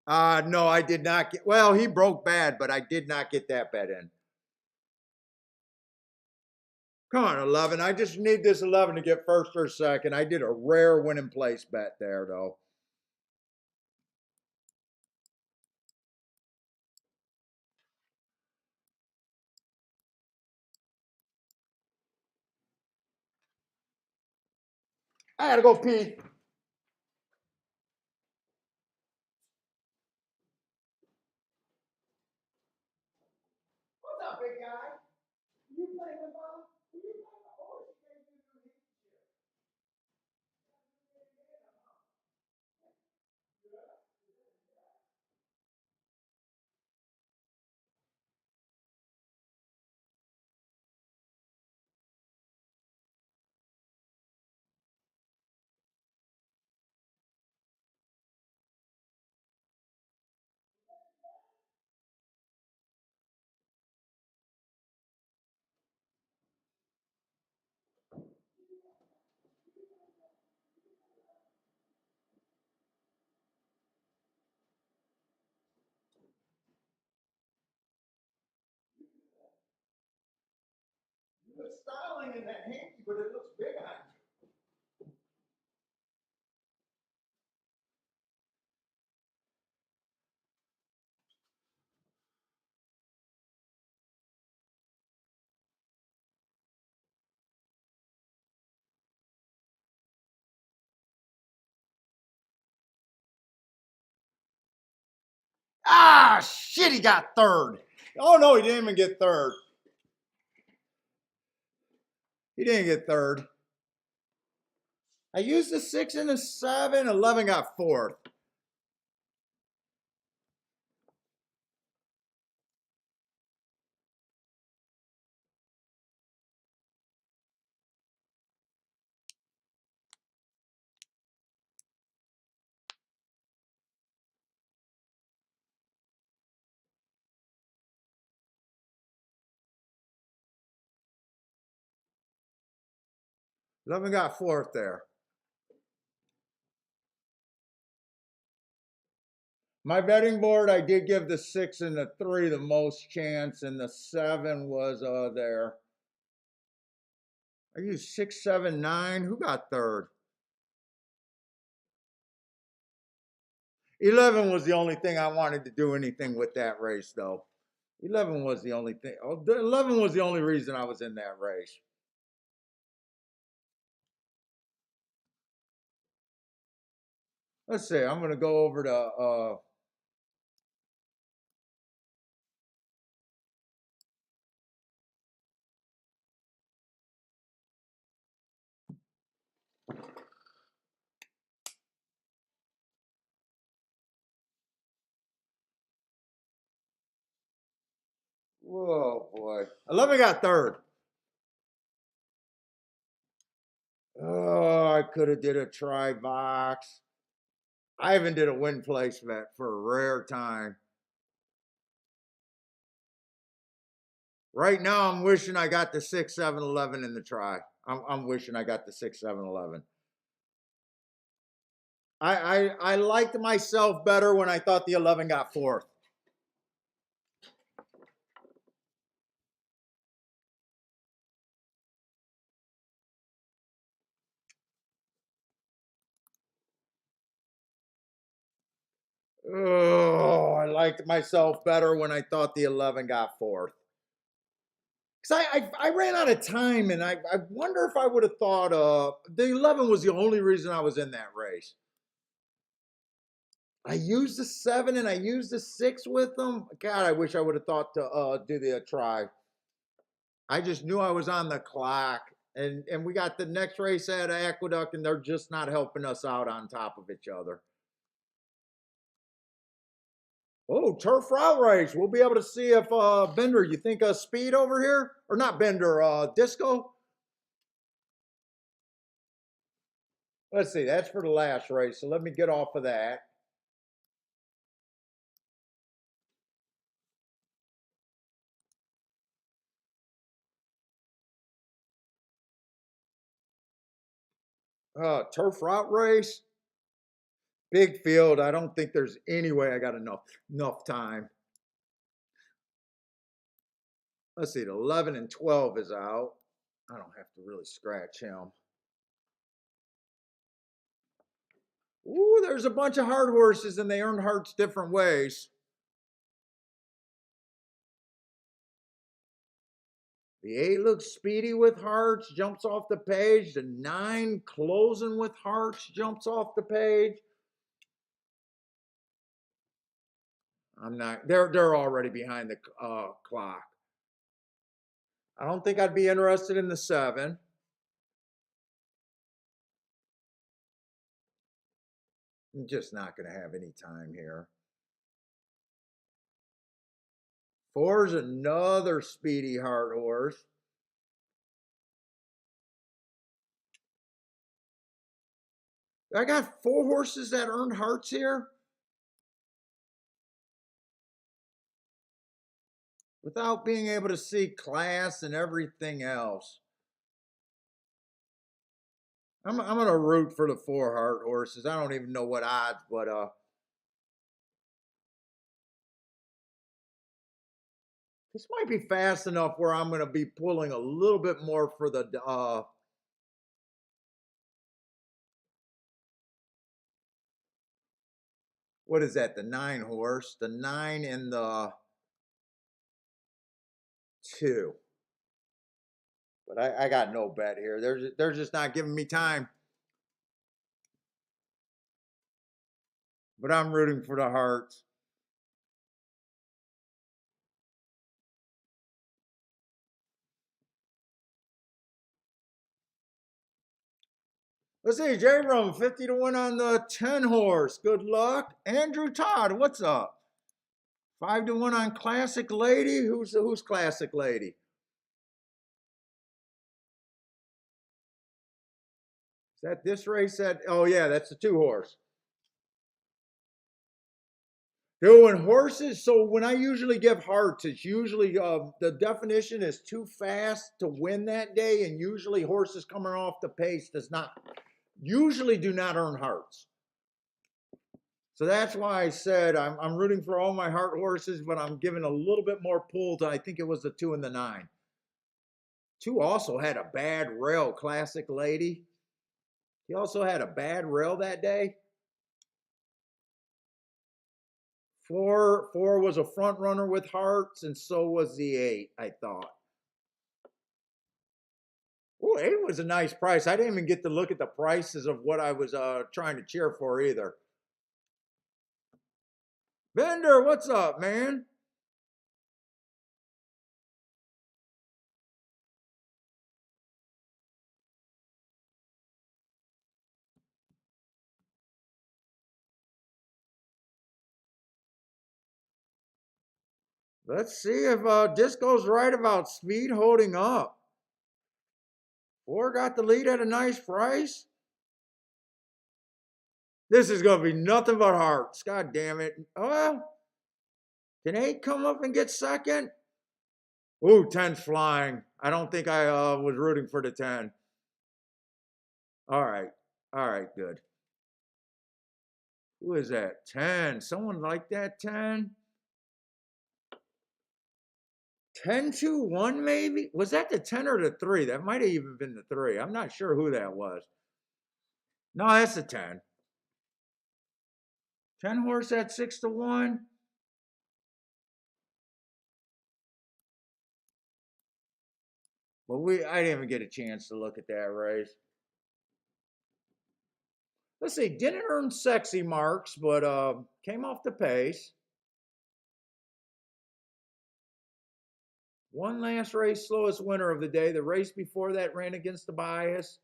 No, I did not get. Well, he broke bad, but I did not get that bet in. Come on, 11. I just need this 11 to get first or second. I did a rare win and place bet there, though. I gotta go pee. What's up, big guy? You playing with Bob? You playing with horse? Good styling in that hanky, but it looks big on you. Ah, shit, he got third. Oh, no, he didn't even get third. He didn't get third. I used the 6 and the 7. 11 got fourth. Eleven got fourth there. My betting board, I did give the 6 and the 3 the most chance, and the 7 was there. I used 6, 7, 9. Who got third? 11 was the only thing I wanted to do anything with that race, though. 11 was the only thing. 11 was the only reason I was in that race. Let's see. I'm going to go over to 'Whoa, boy. 11 got third. Oh, I could have did a try box. I even did a win place bet for a rare time. Right now, I'm wishing I got the 6, 7, 11 in the try. I'm wishing I got the 6, 7, 11. I liked myself better when I thought the 11 got fourth. Oh, I liked myself better when I thought the 11 got fourth. Because I ran out of time, and I wonder if I would have thought the 11 was the only reason I was in that race. I used the 7 and I used the 6 with them. God, I wish I would have thought to do the try. I just knew I was on the clock. And we got the next race at Aqueduct, and they're just not helping us out on top of each other. Oh, turf route race. We'll be able to see if Bender, you think speed over here? Or not Bender, Disco? Let's see, that's for the last race. So let me get off of that. Turf route race. Big field. I don't think there's any way I got enough time. Let's see, the 11 and 12 is out. I don't have to really scratch him. Ooh, there's a bunch of hard horses, and they earn hearts different ways. The 8 looks speedy with hearts, jumps off the page. The 9 closing with hearts, jumps off the page. I'm not. They're already behind the clock. I don't think I'd be interested in the 7. I'm just not going to have any time here. 4 is another speedy heart horse. I got 4 horses that earned hearts here without being able to see class and everything else. I'm going to root for the 4 heart horses. I don't even know what odds, but this might be fast enough where I'm going to be pulling a little bit more for the what is that? The 9 horse, the 9 and the 2. But I got no bet here. They're just not giving me time. But I'm rooting for the hearts. Let's see, J Rum, 50 to 1 on the 10 horse. Good luck. Andrew Todd, what's up? 5 to 1 on Classic Lady. Who's Classic Lady? Is that this race? Oh yeah, that's the 2 horse. Doing horses. So when I usually give hearts, it's usually the definition is too fast to win that day, and usually horses coming off the pace usually do not earn hearts. So that's why I said I'm rooting for all my heart horses, but I'm giving a little bit more pull to, I think it was the 2 and the 9. 2 also had a bad rail, Classic Lady. He also had a bad rail that day. 4 was a front runner with hearts, and so was the 8, I thought. Oh, 8 was a nice price. I didn't even get to look at the prices of what I was trying to cheer for either. Bender, what's up, man? Let's see if Disco's right about speed holding up. 4 got the lead at a nice price. This is going to be nothing but hearts. God damn it. Well, can 8 come up and get second? Ooh, 10's flying. I don't think I was rooting for the 10. All right. All right, good. Who is that? 10. Someone like that 10? 10-2-1 maybe? Was that the 10 or the 3? That might have even been the 3. I'm not sure who that was. No, that's the 10. 10 horse at 6 to 1. Well, I didn't even get a chance to look at that race. Let's see, didn't earn sexy marks, but came off the pace. One last race, slowest winner of the day. The race before that ran against the bias.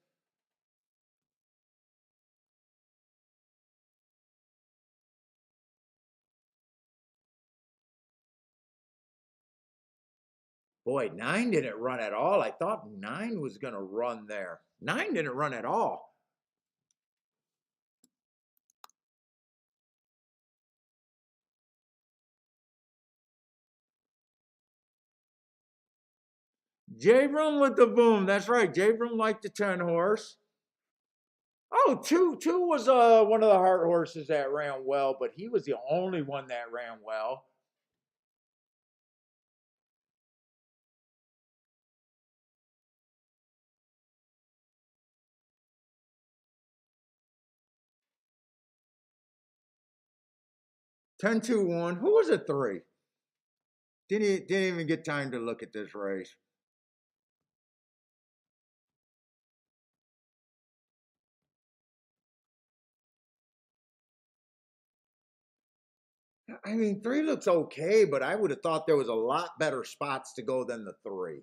Boy, 9 didn't run at all. I thought 9 was going to run there. 9 didn't run at all. J Broom with the boom. That's right. J Broom liked the 10 horse. Oh, two was one of the heart horses that ran well, but he was the only one that ran well. Ten two one. Who was a 3? Didn't even get time to look at this race. I mean, 3 looks okay, but I would have thought there was a lot better spots to go than the 3.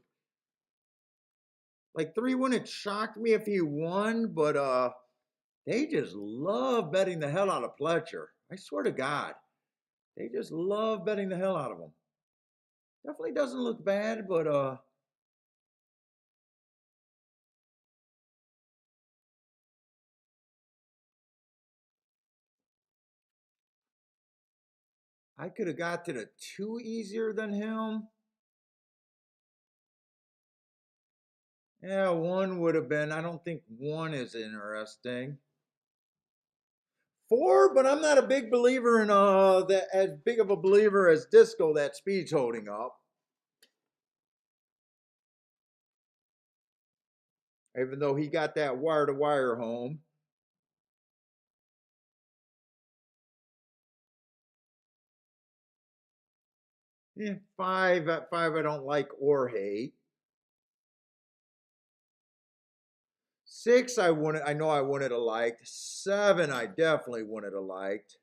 Like 3 wouldn't shock me if he won, but they just love betting the hell out of Pletcher. I swear to God. They just love betting the hell out of him. Definitely doesn't look bad, but I could have got to the 2 easier than him. Yeah, 1 would have been. I don't think 1 is interesting. 4, but I'm not a big believer in that as big of a believer as Disco that speed's holding up. Even though he got that wire to wire home. Yeah, 5 at 5 I don't like or hate. 6 I know I wouldn't have liked. 7 I definitely wouldn't have liked.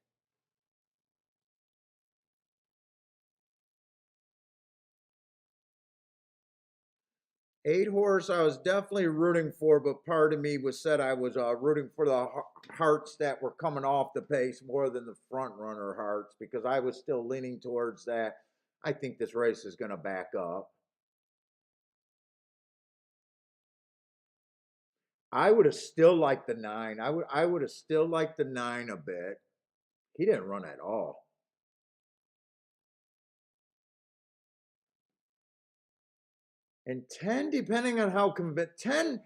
8 horse, I was definitely rooting for, but part of me was said I was rooting for the hearts that were coming off the pace more than the front runner hearts because I was still leaning towards that. I think this race is going to back up. I would have still liked the 9. I would have still liked the 9 a bit. He didn't run at all. And 10, depending on how convinced, 10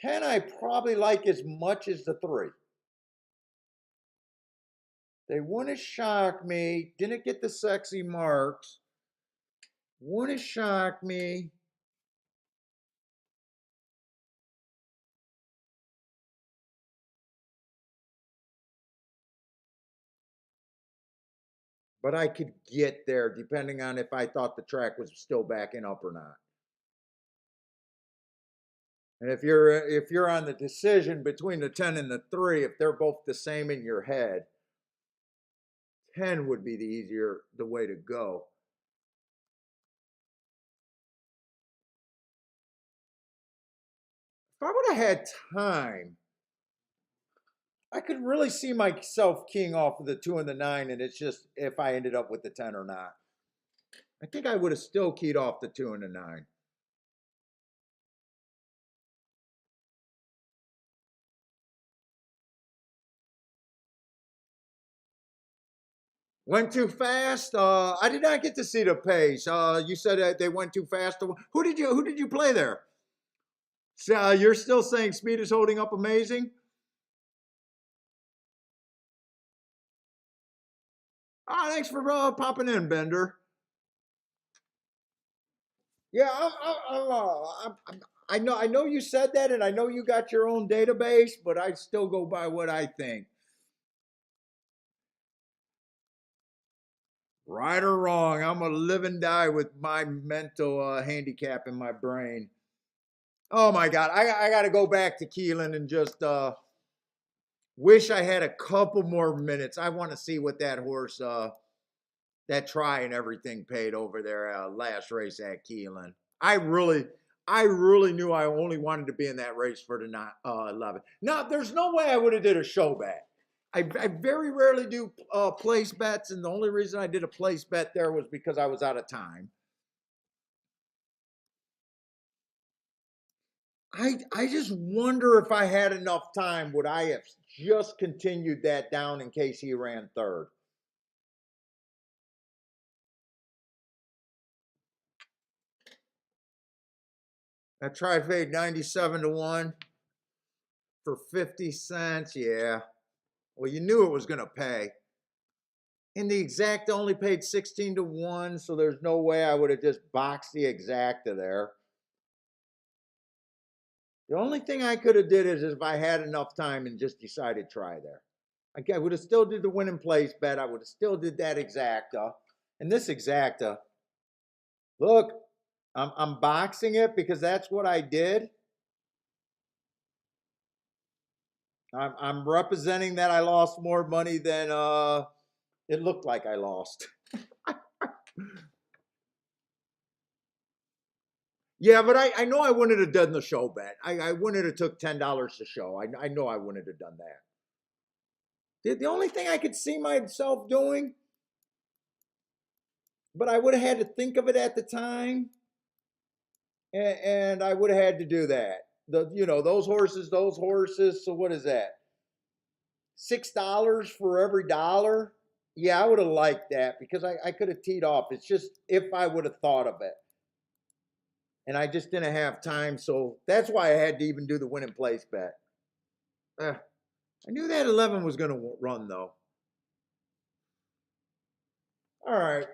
I probably like as much as the 3. They wouldn't shock me. Didn't get the sexy marks. Wouldn't shock me. But I could get there depending on if I thought the track was still backing up or not. And if you're on the decision between the 10 and the 3, if they're both the same in your head, 10 would be the way to go. If I would have had time, I could really see myself keying off of the 2 and the 9, and it's just if I ended up with the 10 or not. I think I would have still keyed off the 2 and the 9. Went too fast. I did not get to see the pace. You said that they went too fast. Who did you play there? So, you're still saying speed is holding up amazing? Ah, thanks for popping in, Bender. Yeah, I know you said that, and I know you got your own database, but I still go by what I think. Right or wrong, I'm gonna live and die with my mental handicap in my brain. Oh my God, I got to go back to Keeneland and just wish I had a couple more minutes. I want to see what that horse, that try and everything paid over there last race at Keeneland. I really, I really knew I only wanted to be in that race for the 11. No, there's no way I would have did a show bet. I very rarely do place bets, and the only reason I did a place bet there was because I was out of time. I just wonder if I had enough time, would I have just continued that down in case he ran third? I tried fade 97 to 1 for 50 cents. Yeah. Well, you knew it was going to pay. And the exacta only paid 16 to 1, so there's no way I would have just boxed the exacta there. The only thing I could have did is if I had enough time and just decided to try there. I would have still did the win and place bet. I would have still did that exacta. And this exacta, look, I'm boxing it because that's what I did. I'm representing that I lost more money than it looked like I lost. Yeah, but I know I wouldn't have done the show bet. I wouldn't have took $10 to show. I know I wouldn't have done that. The only thing I could see myself doing, but I would have had to think of it at the time, and I would have had to do that. Those horses. So what is that? $6 for every dollar. Yeah, I would have liked that because I could have teed off. It's just if I would have thought of it. And I just didn't have time. So that's why I had to even do the win and place bet. I knew that 11 was going to run, though. All right.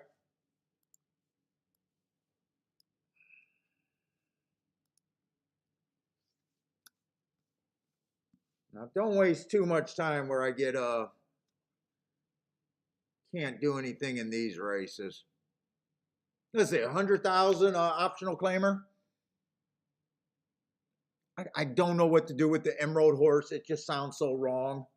Now, don't waste too much time where I can't do anything in these races. Let's see, 100,000 optional claimer. I don't know what to do with the Emerald horse. It just sounds so wrong.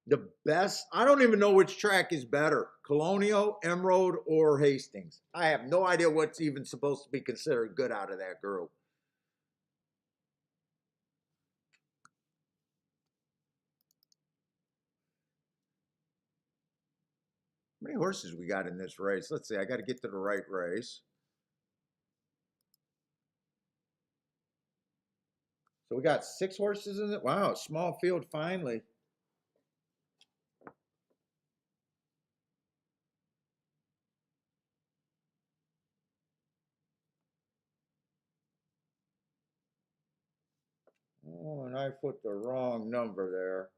The best, I don't even know which track is better, Colonial, Emerald, or Hastings. I have no idea what's even supposed to be considered good out of that group. How many horses we got in this race? Let's see, I got to get to the right race. So we got 6 horses in it. Wow, small field finally. Oh, and I put the wrong number there.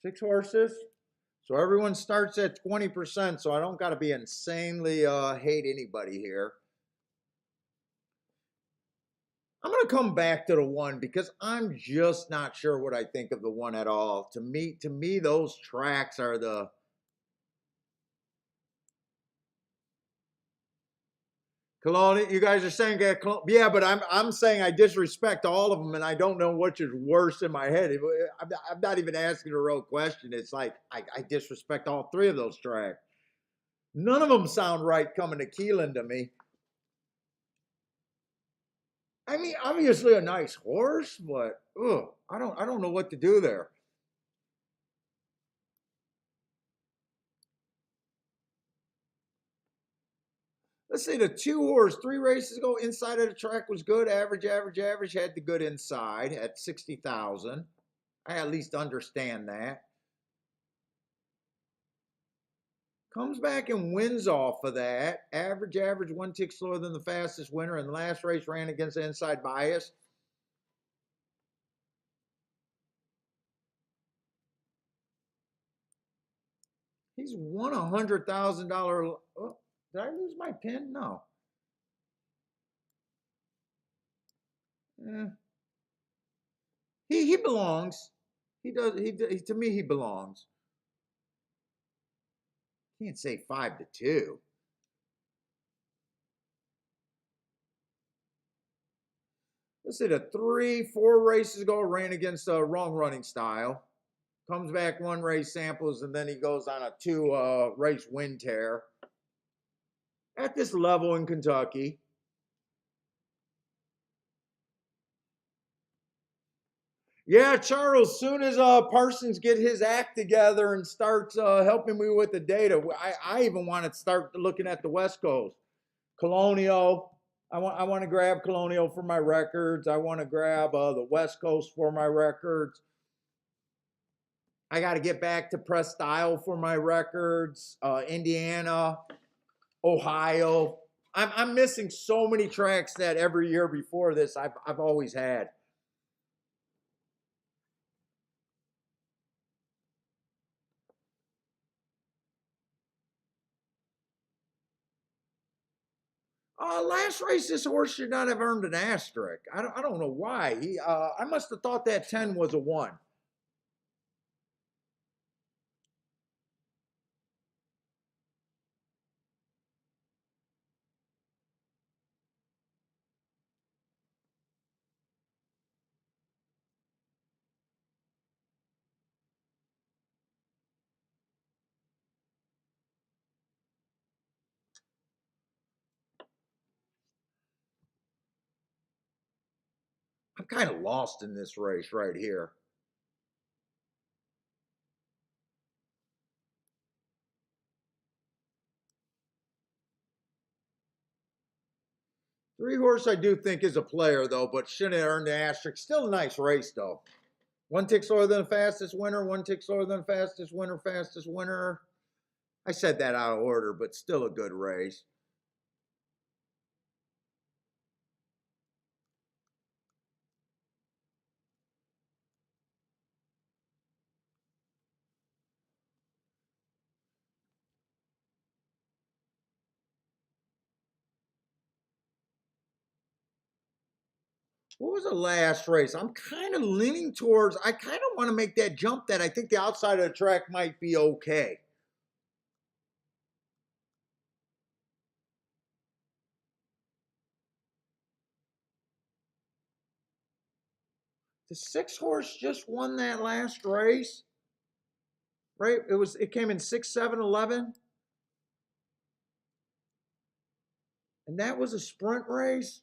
6 horses. So everyone starts at 20%, so I don't got to be insanely hate anybody here. I'm going to come back to the 1 because I'm just not sure what I think of the 1 at all. To me, those tracks are the Cologne. You guys are saying yeah, but I'm saying I disrespect all of them, and I don't know which is worse in my head. I'm not even asking a real question. It's like I disrespect all 3 of those tracks. None of them sound right coming to Keeneland to me. I mean, obviously a nice horse, but I don't know what to do there. Let's say the 2 horse 3 races ago, inside of the track was good. Average, average, average. Had the good inside at 60,000. I at least understand that. Comes back and wins off of that. Average, average, 1 tick slower than the fastest winner. And the last race ran against the inside bias. He's won $100,000. Oh, did I lose my pin? No. Eh, he belongs. He does. To me, he belongs. Can't say 5-2. Let's say the 3-4 races ago ran against the wrong running style. Comes back 1 race, samples, and then he goes on a 2 race win tear. At this level in Kentucky. Yeah, Charles, soon as Parsons get his act together and starts helping me with the data, I even want to start looking at the West Coast. Colonial. I want to grab Colonial for my records. I want to grab the West Coast for my records. I got to get back to press style for my records. Indiana, Ohio. I'm missing so many tracks that every year before this I've always had. Last race, this horse should not have earned an asterisk. I don't know why. I must have thought that 10 was a 1. I'm kind of lost in this race right here. Three horse I do think is a player though, but shouldn't have earned the asterisk. Still a nice race though. 1 tick slower than the fastest winner, 1 tick slower than the fastest winner, fastest winner. I said that out of order, but still a good race. What was the last race? I'm kind of leaning towards, I kind of want to make that jump that I think the outside of the track might be okay. the 6 horse just won that last race, right? It came in 6, 7, 11, and that was a sprint race.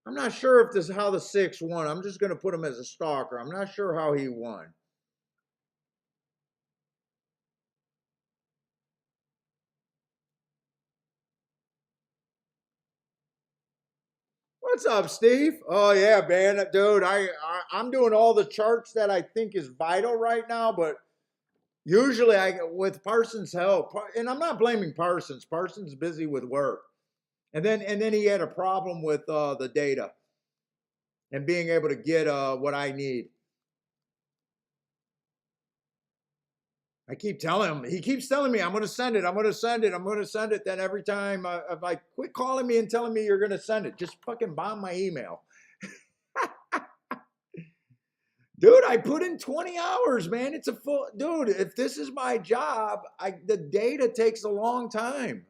I'm not sure if this is how the 6 won. I'm just going to put him as a stalker. I'm not sure how he won. What's up, Steve? Oh yeah, man, dude. I'm doing all the charts that I think is vital right now, but usually with Parsons' help, and I'm not blaming Parsons. Parsons is busy with work, and then he had a problem with the data and being able to get what I need. I keep telling him. He keeps telling me, I'm going to send it. I'm going to send it. I'm going to send it. Then every time I'm like, quit calling me and telling me you're going to send it. Just fucking bomb my email. Dude, I put in 20 hours, man. It's a full, dude, if this is my job, the data takes a long time,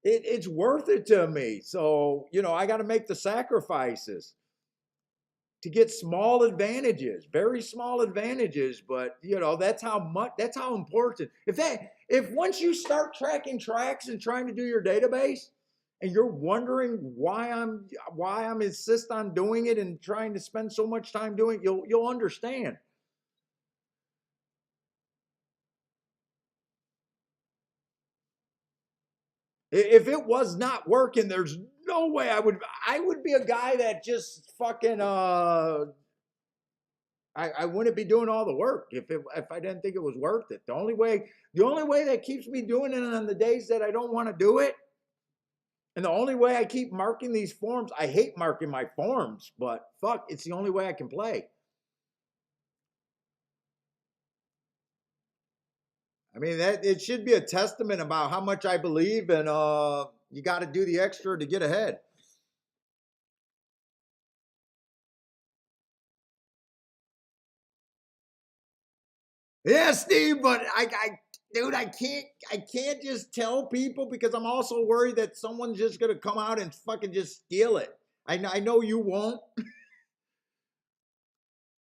it's worth it to me. So, I got to make the sacrifices to get small advantages, very small advantages, but that's how important. If once you start tracking tracks and trying to do your database and you're wondering why I'm insist on doing it and trying to spend so much time doing it, you'll understand. If it was not working, there's no way I would be a guy that just fucking I wouldn't be doing all the work if I didn't think it was worth it. The only way that keeps me doing it on the days that I don't want to do it, and the only way I keep marking these forms, I hate marking my forms, but fuck, it's the only way I can play. I mean, that it should be a testament about how much I believe, and you got to do the extra to get ahead. Yeah, Steve, but dude, I can't just tell people because I'm also worried that someone's just gonna come out and fucking just steal it. I know you won't,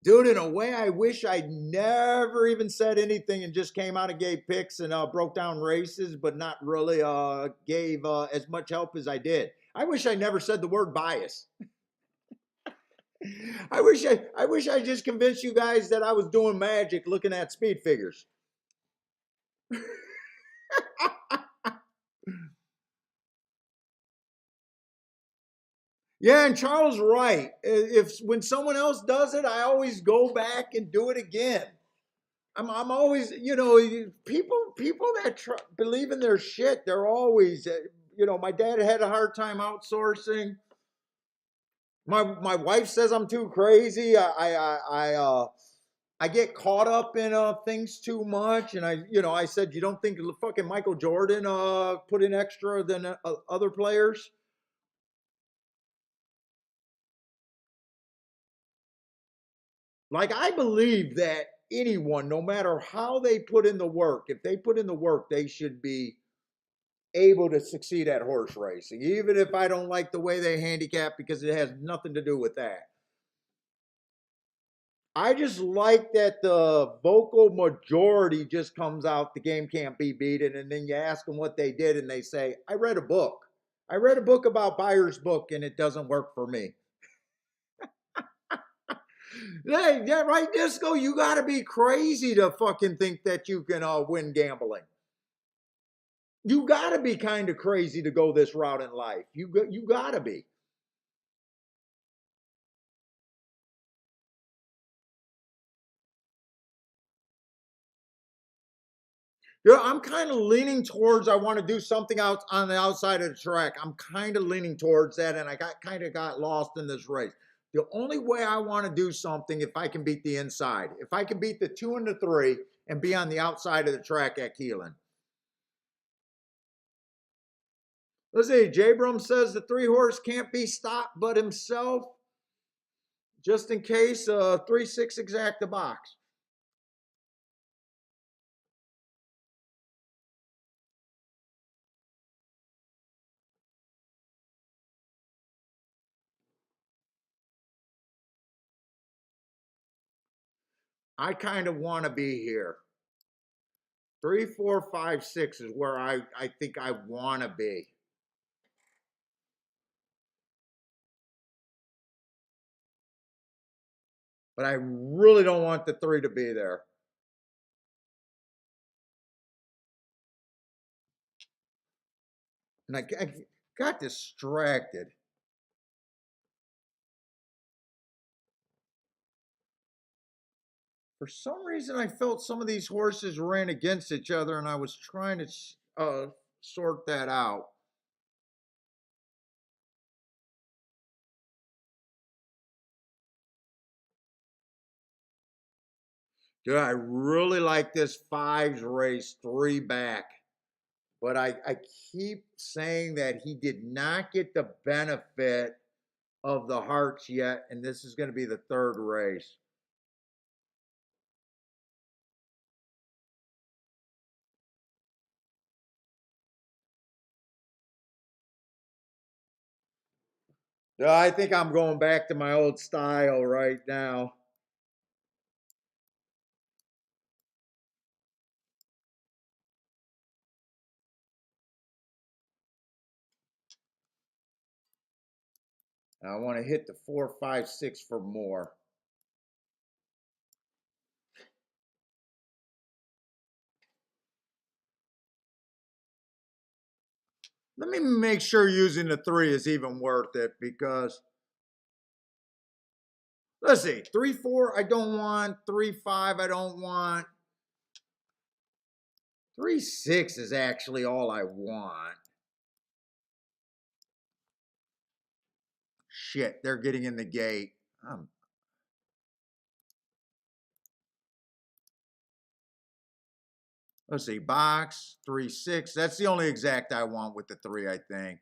dude. In a way, I wish I'd never even said anything and just came out and gave picks and broke down races, but not really gave as much help as I did. I wish I never said the word bias. I wish I just convinced you guys that I was doing magic looking at speed figures. Yeah, and Charles right. If when someone else does it, I always go back and do it again. I'm always, people that believe in their shit, they're always, my dad had a hard time outsourcing. My wife says I'm too crazy. I get caught up in things too much, and I said, you don't think fucking Michael Jordan put in extra than other players? Like, I believe that anyone, no matter how they put in the work, if they put in the work, they should be able to succeed at horse racing, even if I don't like the way they handicap because it has nothing to do with that. I just like that the vocal majority just comes out, the game can't be beaten, and then you ask them what they did, and they say, I read a book. I read a book about Byers' book, and it doesn't work for me. Hey, yeah, right, Disco? You got to be crazy to fucking think that you can win gambling. You got to be kind of crazy to go this route in life. You got to be. Yeah, I'm kind of leaning towards I want to do something out on the outside of the track. I'm kind of leaning towards that, and I got lost in this race. The only way I want to do something if I can beat the inside, if I can beat the 2 and the 3 and be on the outside of the track at Keeneland. Let's see. Jabram says the 3 horse can't be stopped but himself, just in case 3-6 exact the box. I kind of want to be here. 3, 4, 5, 6 is where I think I want to be. But I really don't want the 3 to be there. And I got distracted. For some reason, I felt some of these horses ran against each other, and I was trying to sort that out. Dude, I really like this 5s race 3 back. But I keep saying that he did not get the benefit of the hearts yet, and this is going to be the 3rd race. I think I'm going back to my old style right now. I want to hit the 4, 5, 6 for more. Let me make sure using the 3 is even worth it, because let's see, 3, 4 I don't want, 3, 5 I don't want. 3, 6 is actually all I want. Shit, they're getting in the gate. Let's see, box, 3, 6. That's the only exact I want with the 3, I think.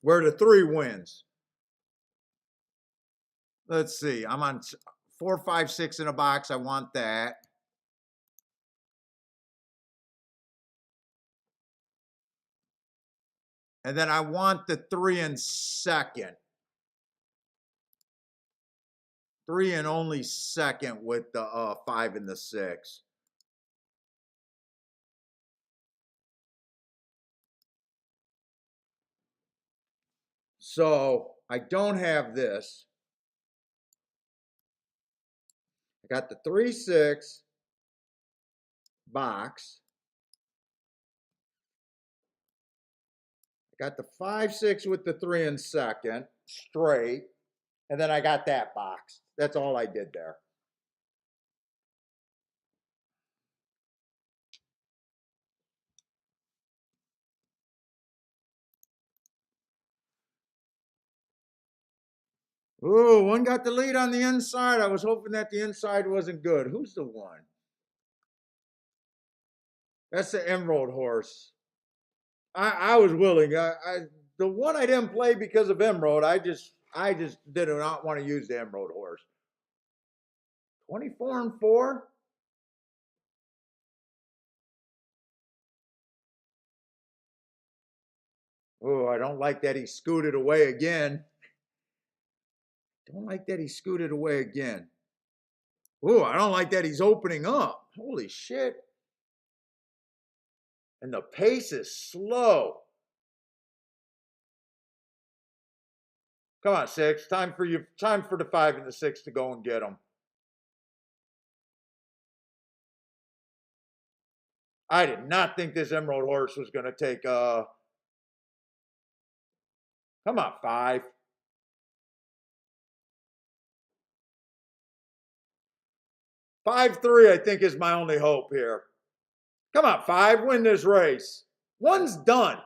Where the 3 wins. Let's see, I'm on 4, 5, 6 in a box. I want that. And then I want the 3 in second. 3 and only second with the 5 and the 6. So I don't have this. I got the 3, 6 box. I got the 5, 6 with the 3 in second, straight. And then I got that box. That's all I did there. Ooh, one got the lead on the inside. I was hoping that the inside wasn't good. Who's the one? That's the Emerald horse. I was willing. The one I didn't play because of Emerald. I just did not want to use the Emerald horse. 24 and 4. Oh, I don't like that he scooted away again. Don't like that he scooted away again. Oh, I don't like that he's opening up. Holy shit. And the pace is slow. Come on, 6. Time for the 5 and the 6 to go and get them. I did not think this Emerald horse was going to take come on, 5. 5, 3, I think, is my only hope here. Come on, 5, win this race. One's done.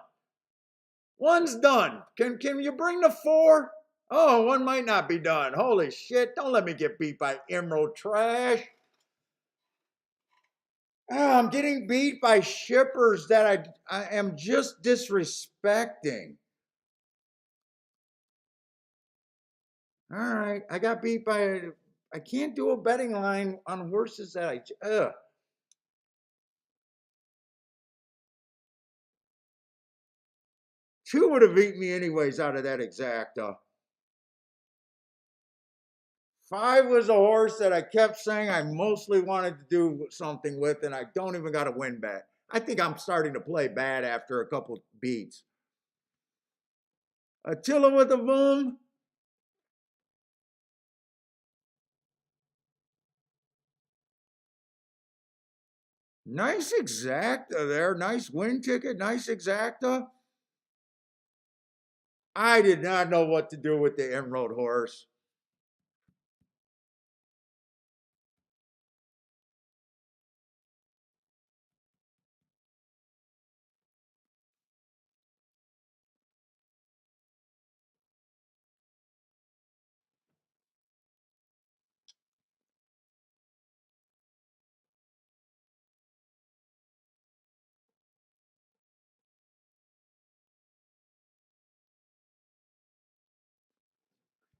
One's done. Can you bring the 4? Oh, one might not be done. Holy shit, don't let me get beat by Emerald trash. Oh, I'm getting beat by shippers that I am just disrespecting. All right, I got beat by, I can't do a betting line on horses that ugh. Two would have beat me anyways out of that exacta. 5 was a horse that I kept saying I mostly wanted to do something with, and I don't even got a win bet. I think I'm starting to play bad after a couple beats. Attila with a boom. Nice exacta there. Nice win ticket. Nice exacta. I did not know what to do with the Emerald horse.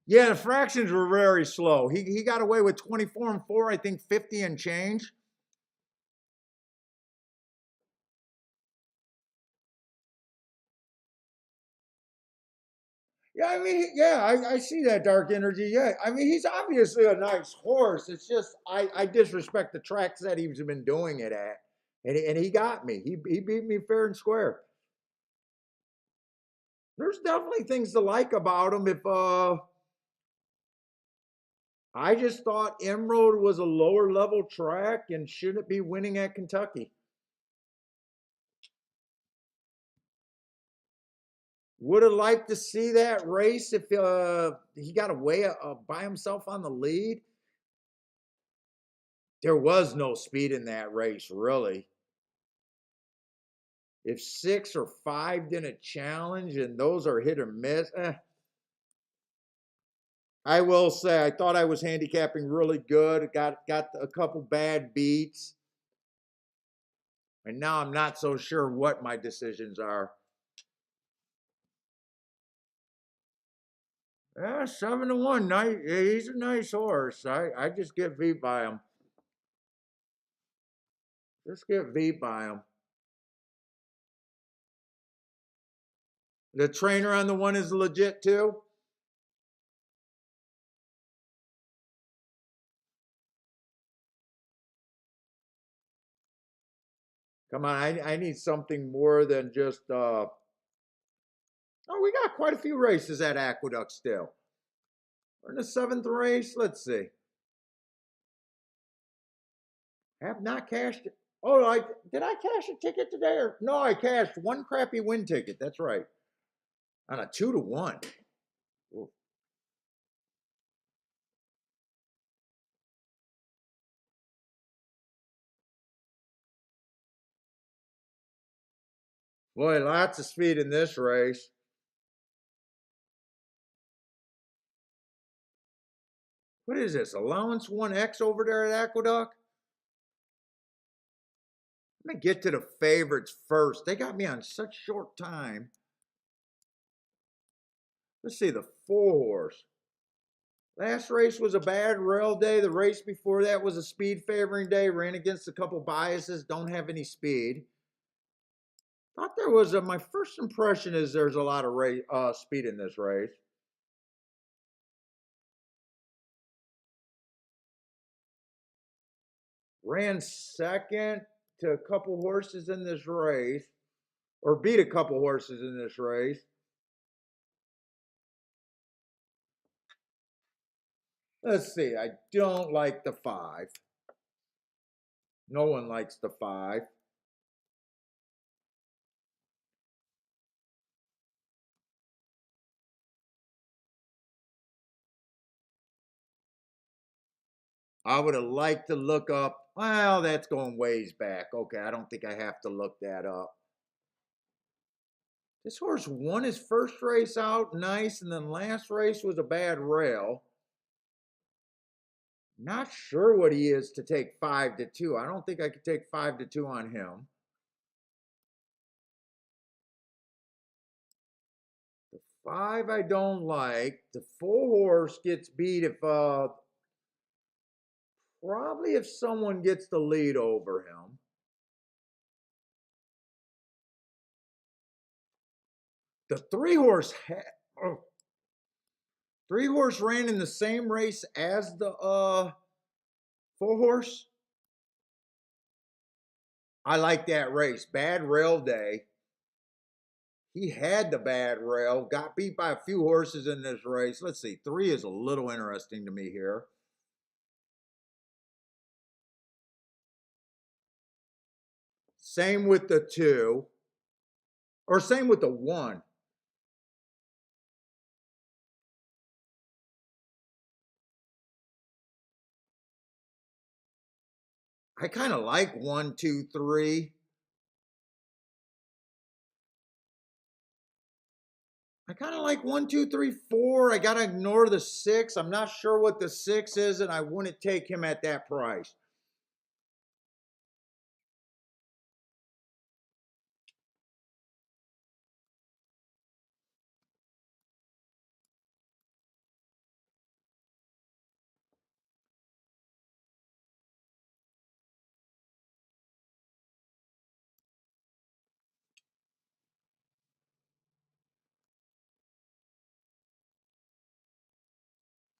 Yeah, the fractions were very slow. He got away with 24 and 4, I think 50 and change. Yeah, I mean, yeah, I see that dark energy. Yeah, I mean, he's obviously a nice horse. It's just I disrespect the tracks that he's been doing it at, and he got me. He beat me fair and square. There's definitely things to like about him. If I just thought Emerald was a lower level track and shouldn't be winning at Kentucky. Would have liked to see that race if he got away by himself on the lead. There was no speed in that race, really. If 6 or 5 didn't challenge, and those are hit or miss, I will say I thought I was handicapping really good. Got a couple bad beats, and now I'm not so sure what my decisions are. Yeah, 7-1. Nice. He's a nice horse. I just get beat by him. Just get beat by him. The trainer on the one is legit too. Come on, I need something more than just. Oh, we got quite a few races at Aqueduct still. We're in the 7th race. Let's see. Have not cashed it. Oh, did I cash a ticket today? Or no, I cashed one crappy win ticket. That's right. On a 2-1. Ooh. Boy, lots of speed in this race. What is this? Allowance 1X over there at Aqueduct? Let me get to the favorites first. They got me on such short time. Let's see, the 4 horse. Last race was a bad rail day. The race before that was a speed favoring day. Ran against a couple biases. Don't have any speed. Thought there was my first impression is there's a lot of speed in this race. Ran second to a couple horses in this race, or beat a couple horses in this race. Let's see. I don't like the 5. No one likes the 5. I would have liked to look up. Well, that's going ways back. Okay, I don't think I have to look that up. This horse won his first race out nice, and then last race was a bad rail. Not sure what he is to take 5-2. I don't think I could take 5-2 on him. The 5 I don't like. The 4 horse gets beat if probably if someone gets the lead over him. The 3 horse 3-horse ran in the same race as the 4-horse. I like that race. Bad rail day. He had the bad rail. Got beat by a few horses in this race. Let's see. 3 is a little interesting to me here. Same with the 2. Or same with the 1. I kind of like 1, 2, 3. I kind of like 1, 2, 3, 4. I got to ignore the 6. I'm not sure what the 6 is, and I wouldn't take him at that price.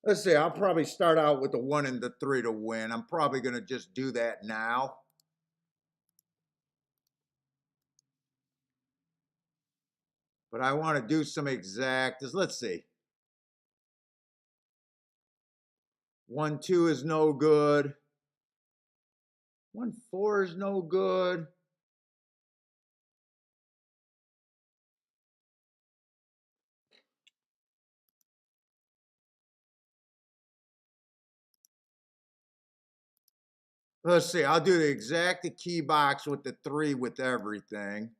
Let's see. I'll probably start out with the 1 and the 3 to win. I'm probably going to just do that now. But I want to do some exactas. Let's see. 1, 2 is no good. 1, 4 is no good. Let's see. I'll do the exacta key box with the 3 with everything.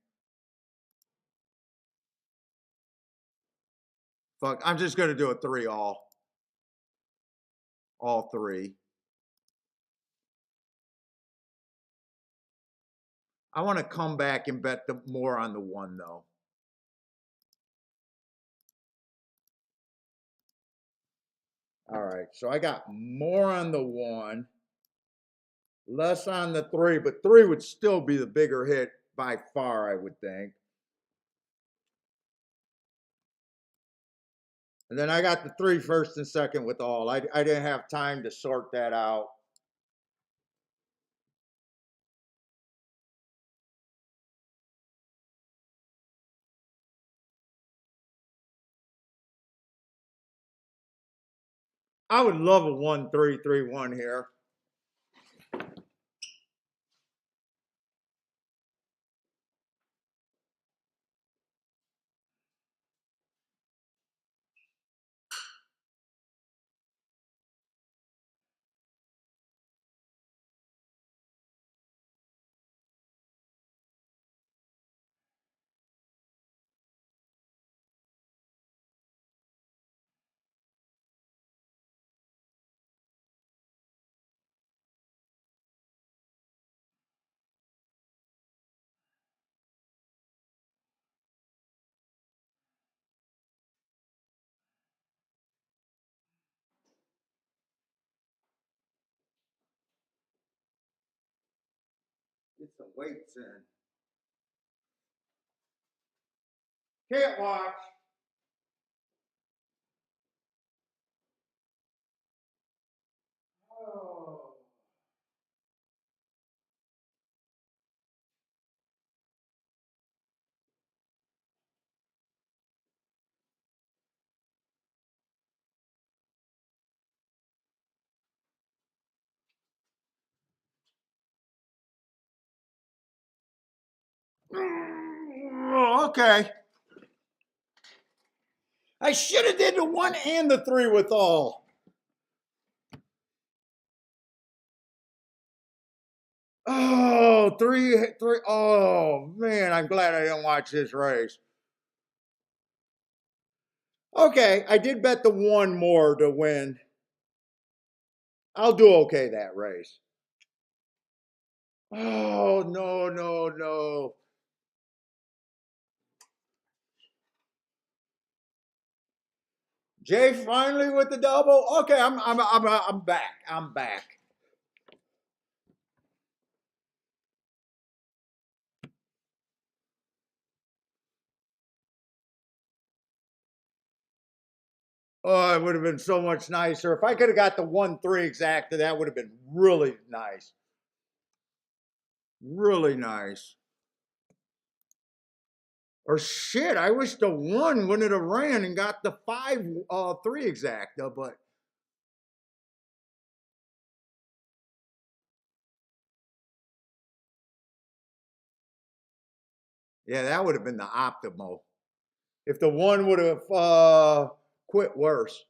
Fuck, I'm just going to do a 3 all 3. I want to come back and bet more on the 1 though. All right, so I got more on the 1, less on the 3, but 3 would still be the bigger hit by far, I would think. And then I got the 3 first and second with all. I didn't have time to sort that out. I would love a 1, 3, 3, 1 here. Get some weights in. Can't watch. Oh. Okay. I should have did the 1 and the 3 with all. Oh, 3, 3. Oh, man, I'm glad I didn't watch this race. Okay, I did bet the 1 more to win. I'll do okay that race. Oh, no, no, no. Jay finally with the double. Okay, I'm back. I'm back. Oh, it would have been so much nicer. If I could have got the 1-3 exacta, that would have been really nice. Really nice. Or shit, I wish the 1 wouldn't have ran and got the 5-3 exacta, but yeah, that would have been the optimal. If the 1 would have quit worse.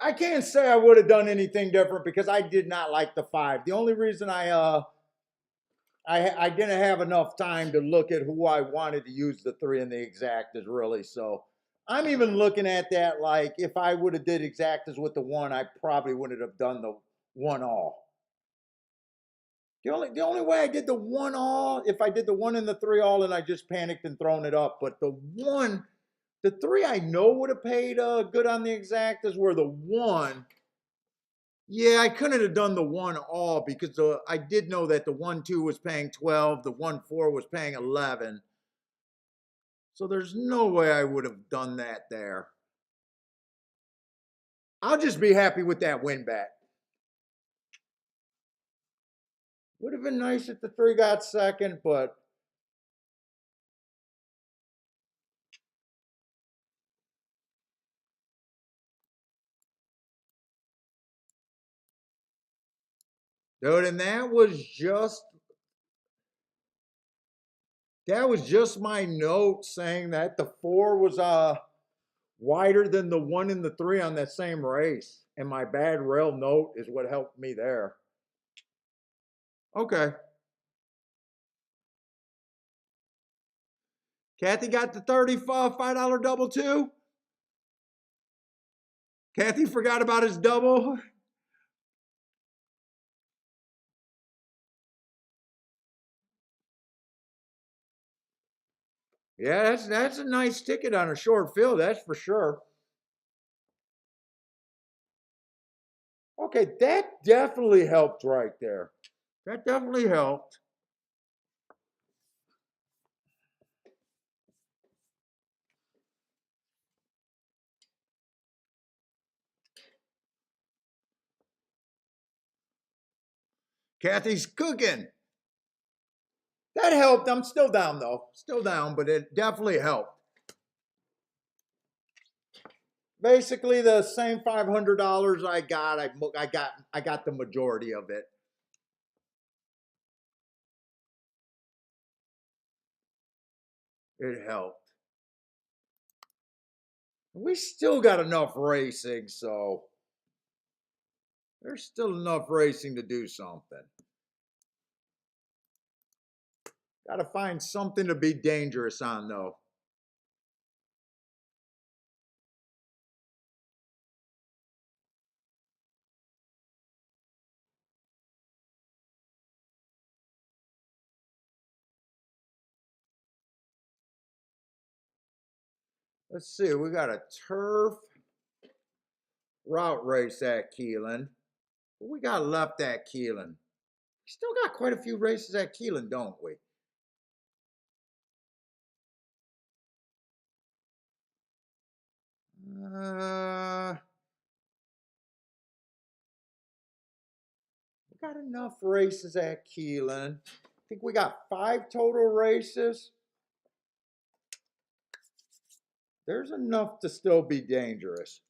I can't say I would have done anything different because I did not like the 5. The only reason I didn't have enough time to look at who I wanted to use the 3 and the exactas really. So I'm even looking at that like if I would have did exactas with the 1, I probably wouldn't have done the 1 all. The only way I did the 1 all, if I did the 1 and the 3 all and I just panicked and thrown it up. But the 3 I know would have paid good on the exactas were the 1. Yeah, I couldn't have done the 1 all because I did know that the 1-2 was paying 12, the 1-4 was paying 11. So there's no way I would have done that there. I'll just be happy with that win back. Would have been nice if the 3 got second, but dude, and that was just my note saying that the 4 was wider than the 1 and the 3 on that same race. And my bad rail note is what helped me there. Okay. Kathy got the $35 double too. Kathy forgot about his double. Yeah, that's a nice ticket on a short field, that's for sure. Okay, that definitely helped right there. That definitely helped. Kathy's cooking. That helped. I'm still down though. Still down, but it definitely helped. Basically, the same $500 I got, I got the majority of it. It helped. We still got enough racing, so there's still enough racing to do something. Got to find something to be dangerous on, though. Let's see. We got a turf route race at Keeneland. What we got left at Keeneland? We still got quite a few races at Keeneland, don't we? We got enough races at Keeneland. I think we got 5 total races. There's enough to still be dangerous.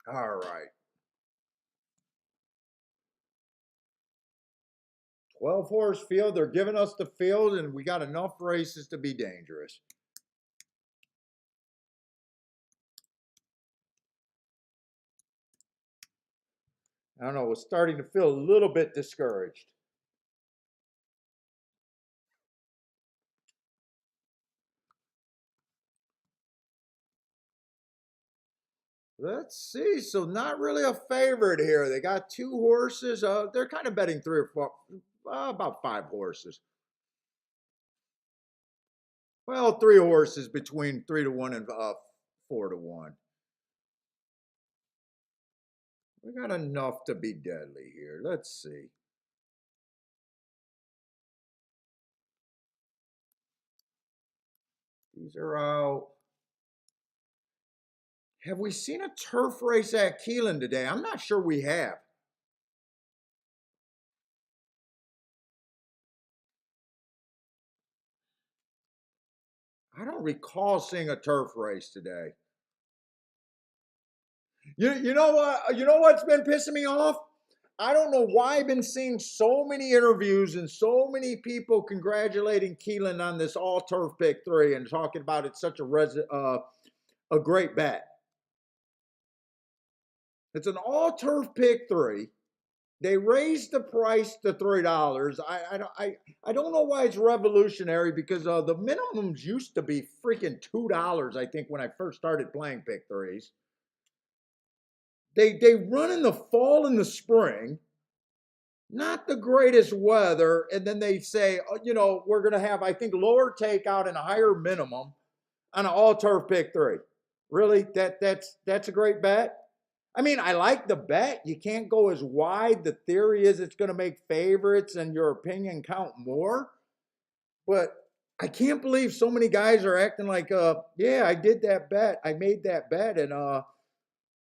All right. 12 horse field. They're giving us the field, and we got enough races to be dangerous. I don't know. We're starting to feel a little bit discouraged. Let's see. So not really a favorite here. They got 2 horses. They're kind of betting 3 or 4, about 5 horses. Well, 3 horses between 3-1 and 4-1. We got enough to be deadly here. Let's see. These are out. Have we seen a turf race at Keeneland today? I'm not sure we have. I don't recall seeing a turf race today. You know what? You know what's been pissing me off? I don't know why I've been seeing so many interviews and so many people congratulating Keeneland on this all turf pick 3 and talking about it's such a great bet. It's an all turf pick 3. They raised the price to $3. I don't know why it's revolutionary because the minimums used to be freaking $2. I think when I first started playing pick 3s. They run in the fall and the spring, not the greatest weather, and then they say, oh, you know, we're going to have, I think, lower takeout and a higher minimum on an all turf pick 3. Really, that's a great bet. I mean, I like the bet. You can't go as wide. The theory is it's going to make favorites and your opinion count more. But I can't believe so many guys are acting like, yeah, I did that bet. I made that bet, and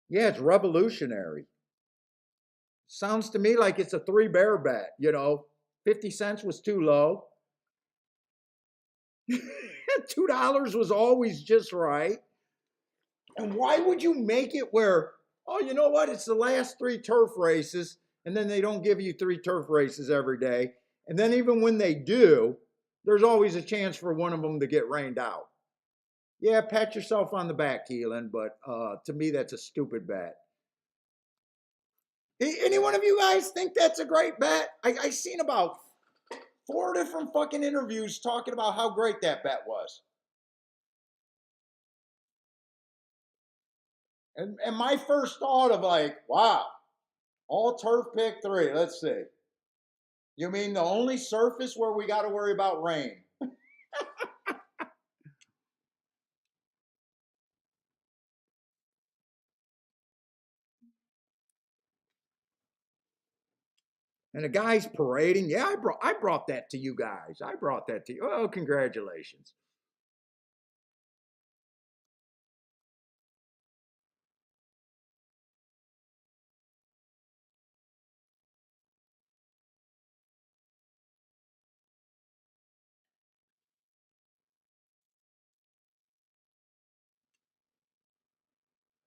yeah, it's revolutionary. Sounds to me like it's a 3-bear bet, you know. 50 cents was too low. $2 was always just right. And why would you make it where, oh, you know what? It's the last 3 turf races, and then they don't give you 3 turf races every day. And then even when they do, there's always a chance for one of them to get rained out. Yeah, pat yourself on the back, Keelan, but to me, that's a stupid bet. Any one of you guys think that's a great bet? I seen about 4 different fucking interviews talking about how great that bet was. And my first thought of like, wow, all turf pick 3. Let's see. You mean the only surface where we got to worry about rain? And the guy's parading. Yeah, I brought that to you guys. I brought that to you. Oh, congratulations.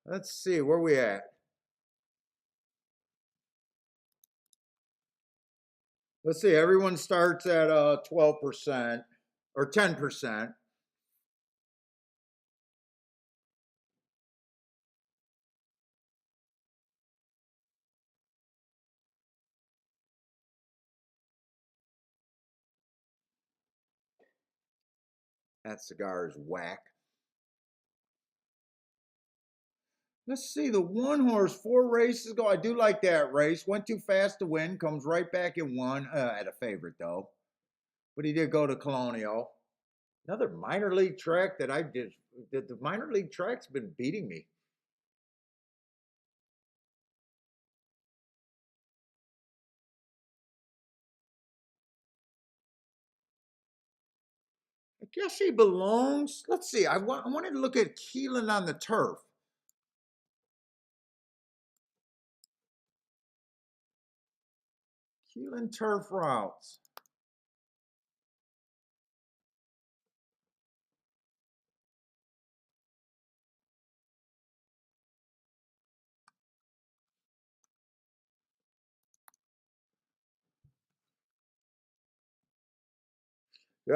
Let's see, where we at? Let's see, everyone starts at 12% or 10%. That cigar is whack. Let's see, the 1 horse, 4 races ago. I do like that race. Went too fast to win, comes right back and won. At a favorite though. But he did go to Colonial. Another minor league track that I did. The minor league track's been beating me. I guess he belongs. Let's see. I wanted to look at Keeneland on the turf. Keeneland turf routes.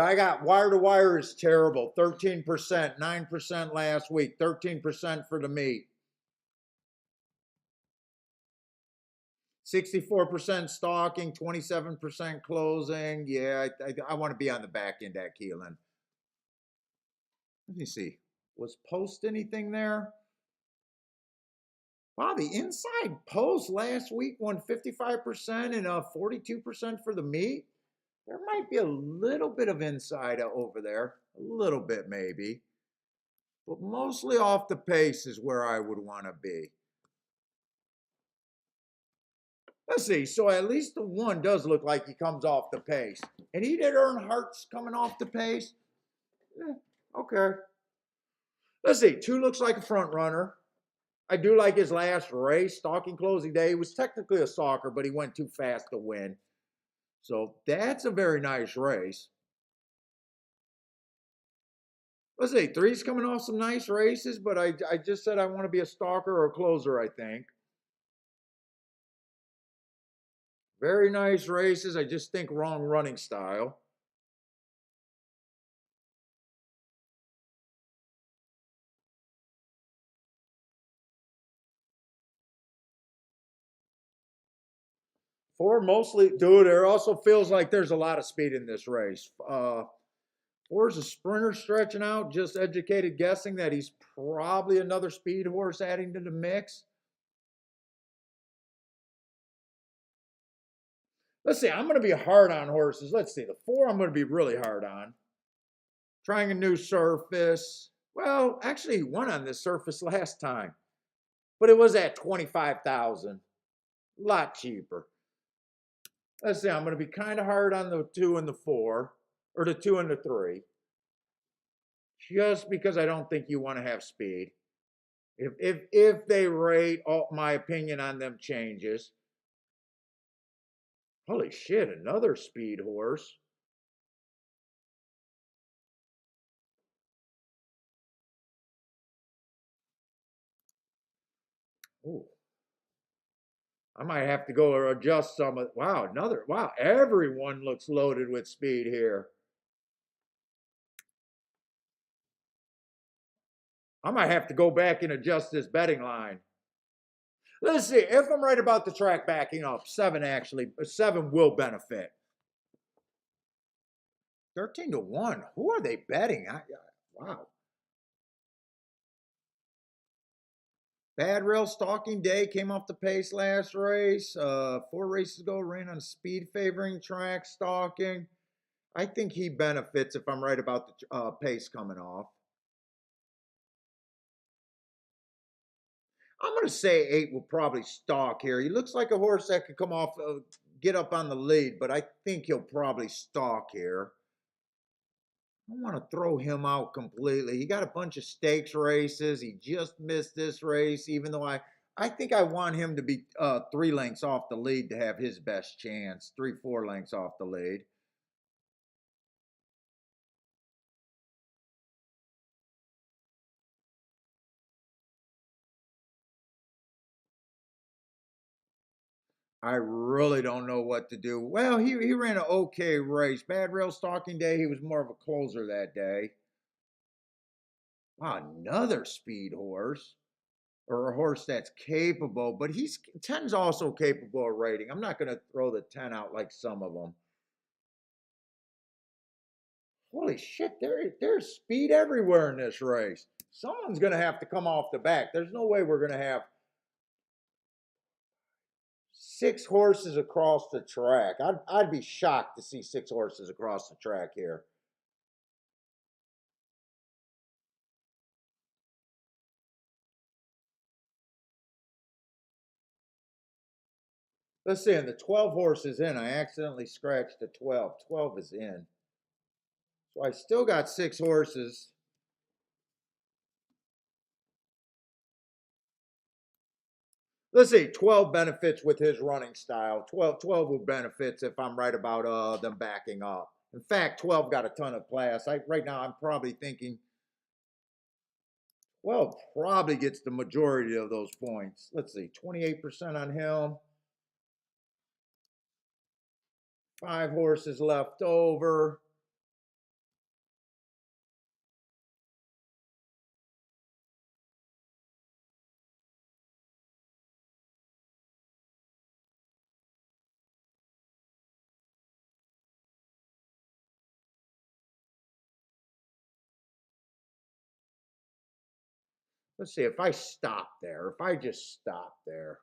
I got wire to wire is terrible. 13%, 9% last week, 13% for the meet. 64% stalking, 27% closing. Yeah, I want to be on the back end at Keeneland. Let me see. Was post anything there? Wow, the inside post last week won 55% and 42% for the meet. There might be a little bit of inside over there, a little bit maybe, but mostly off the pace is where I would want to be. Let's see. So at least the one does look like he comes off the pace. And he did earn hearts coming off the pace. Okay. Let's see. Two looks like a front runner. I do like his last race, stalking closing day. He was technically a stalker, but he went too fast to win. So that's a very nice race. Let's see. Three's coming off some nice races, but I just said I want to be a stalker or a closer, I think. Very nice races. I just think wrong running style. Four mostly, dude. There also feels like there's a lot of speed in this race. Four's a sprinter stretching out. Just educated guessing that he's probably another speed horse adding to the mix. Let's see. I'm going to be hard on horses. Let's see. The four, I'm going to be really hard on. Trying a new surface. Well, actually, he won on this surface last time, but it was at 25,000. A lot cheaper. Let's see. I'm going to be kind of hard on the two and the four, or the two and the three, just because I don't think you want to have speed. If they rate, my opinion on them changes. Holy shit, another speed horse. Ooh. I might have to go or adjust some of, wow, another, wow, everyone looks loaded with speed here. I might have to go back and adjust this betting line. Let's see, if I'm right about the track backing up, seven will benefit. 13-1, who are they betting? Wow. Bad Rail Stalking Day came off the pace last race. 4 races ago, ran on speed favoring track stalking. I think he benefits if I'm right about the pace coming off. I'm going to say 8 will probably stalk here. He looks like a horse that could come off, get up on the lead, but I think he'll probably stalk here. I want to throw him out completely. He got a bunch of stakes races. He just missed this race, even though I think I want him to be 3 lengths off the lead to have his best chance. 3-4 lengths off the lead. I really don't know what to do. Well, he ran an okay race. Bad Rail Stalking Day, he was more of a closer that day. Wow, another speed horse. Or a horse that's capable, but 10's also capable of rating. I'm not going to throw the 10 out like some of them. Holy shit, there's speed everywhere in this race. Someone's going to have to come off the back. There's no way we're going to have 6 horses across the track. I'd be shocked to see 6 horses across the track here. Let's see, and the 12 horses in, I accidentally scratched the 12. 12 is in. So I still got 6 horses. Let's see, 12 benefits with his running style. 12 will benefits if I'm right about them backing up. In fact, 12 got a ton of class. Right now, I'm probably thinking 12 probably gets the majority of those points. Let's see, 28% on him. 5 horses left over. Let's see, if I stop there, if I just stop there.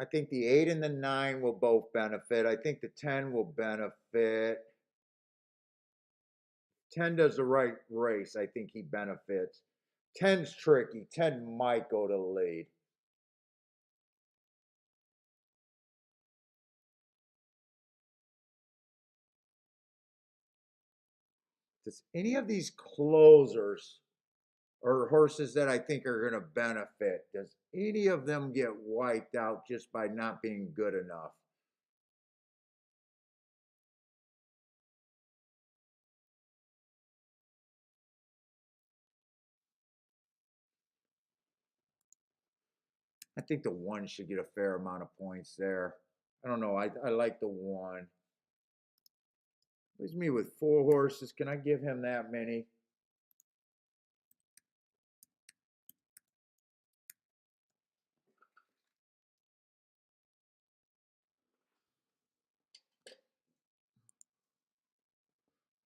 I think the 8 and the 9 will both benefit. I think the 10 will benefit. 10 does the right race. I think he benefits. 10's tricky. 10 might go to the lead. Does any of these closers or horses that I think are going to benefit, does any of them get wiped out just by not being good enough? I think the 1 should get a fair amount of points there. I don't know. I like the 1. Leaves me with 4 horses. Can I give him that many?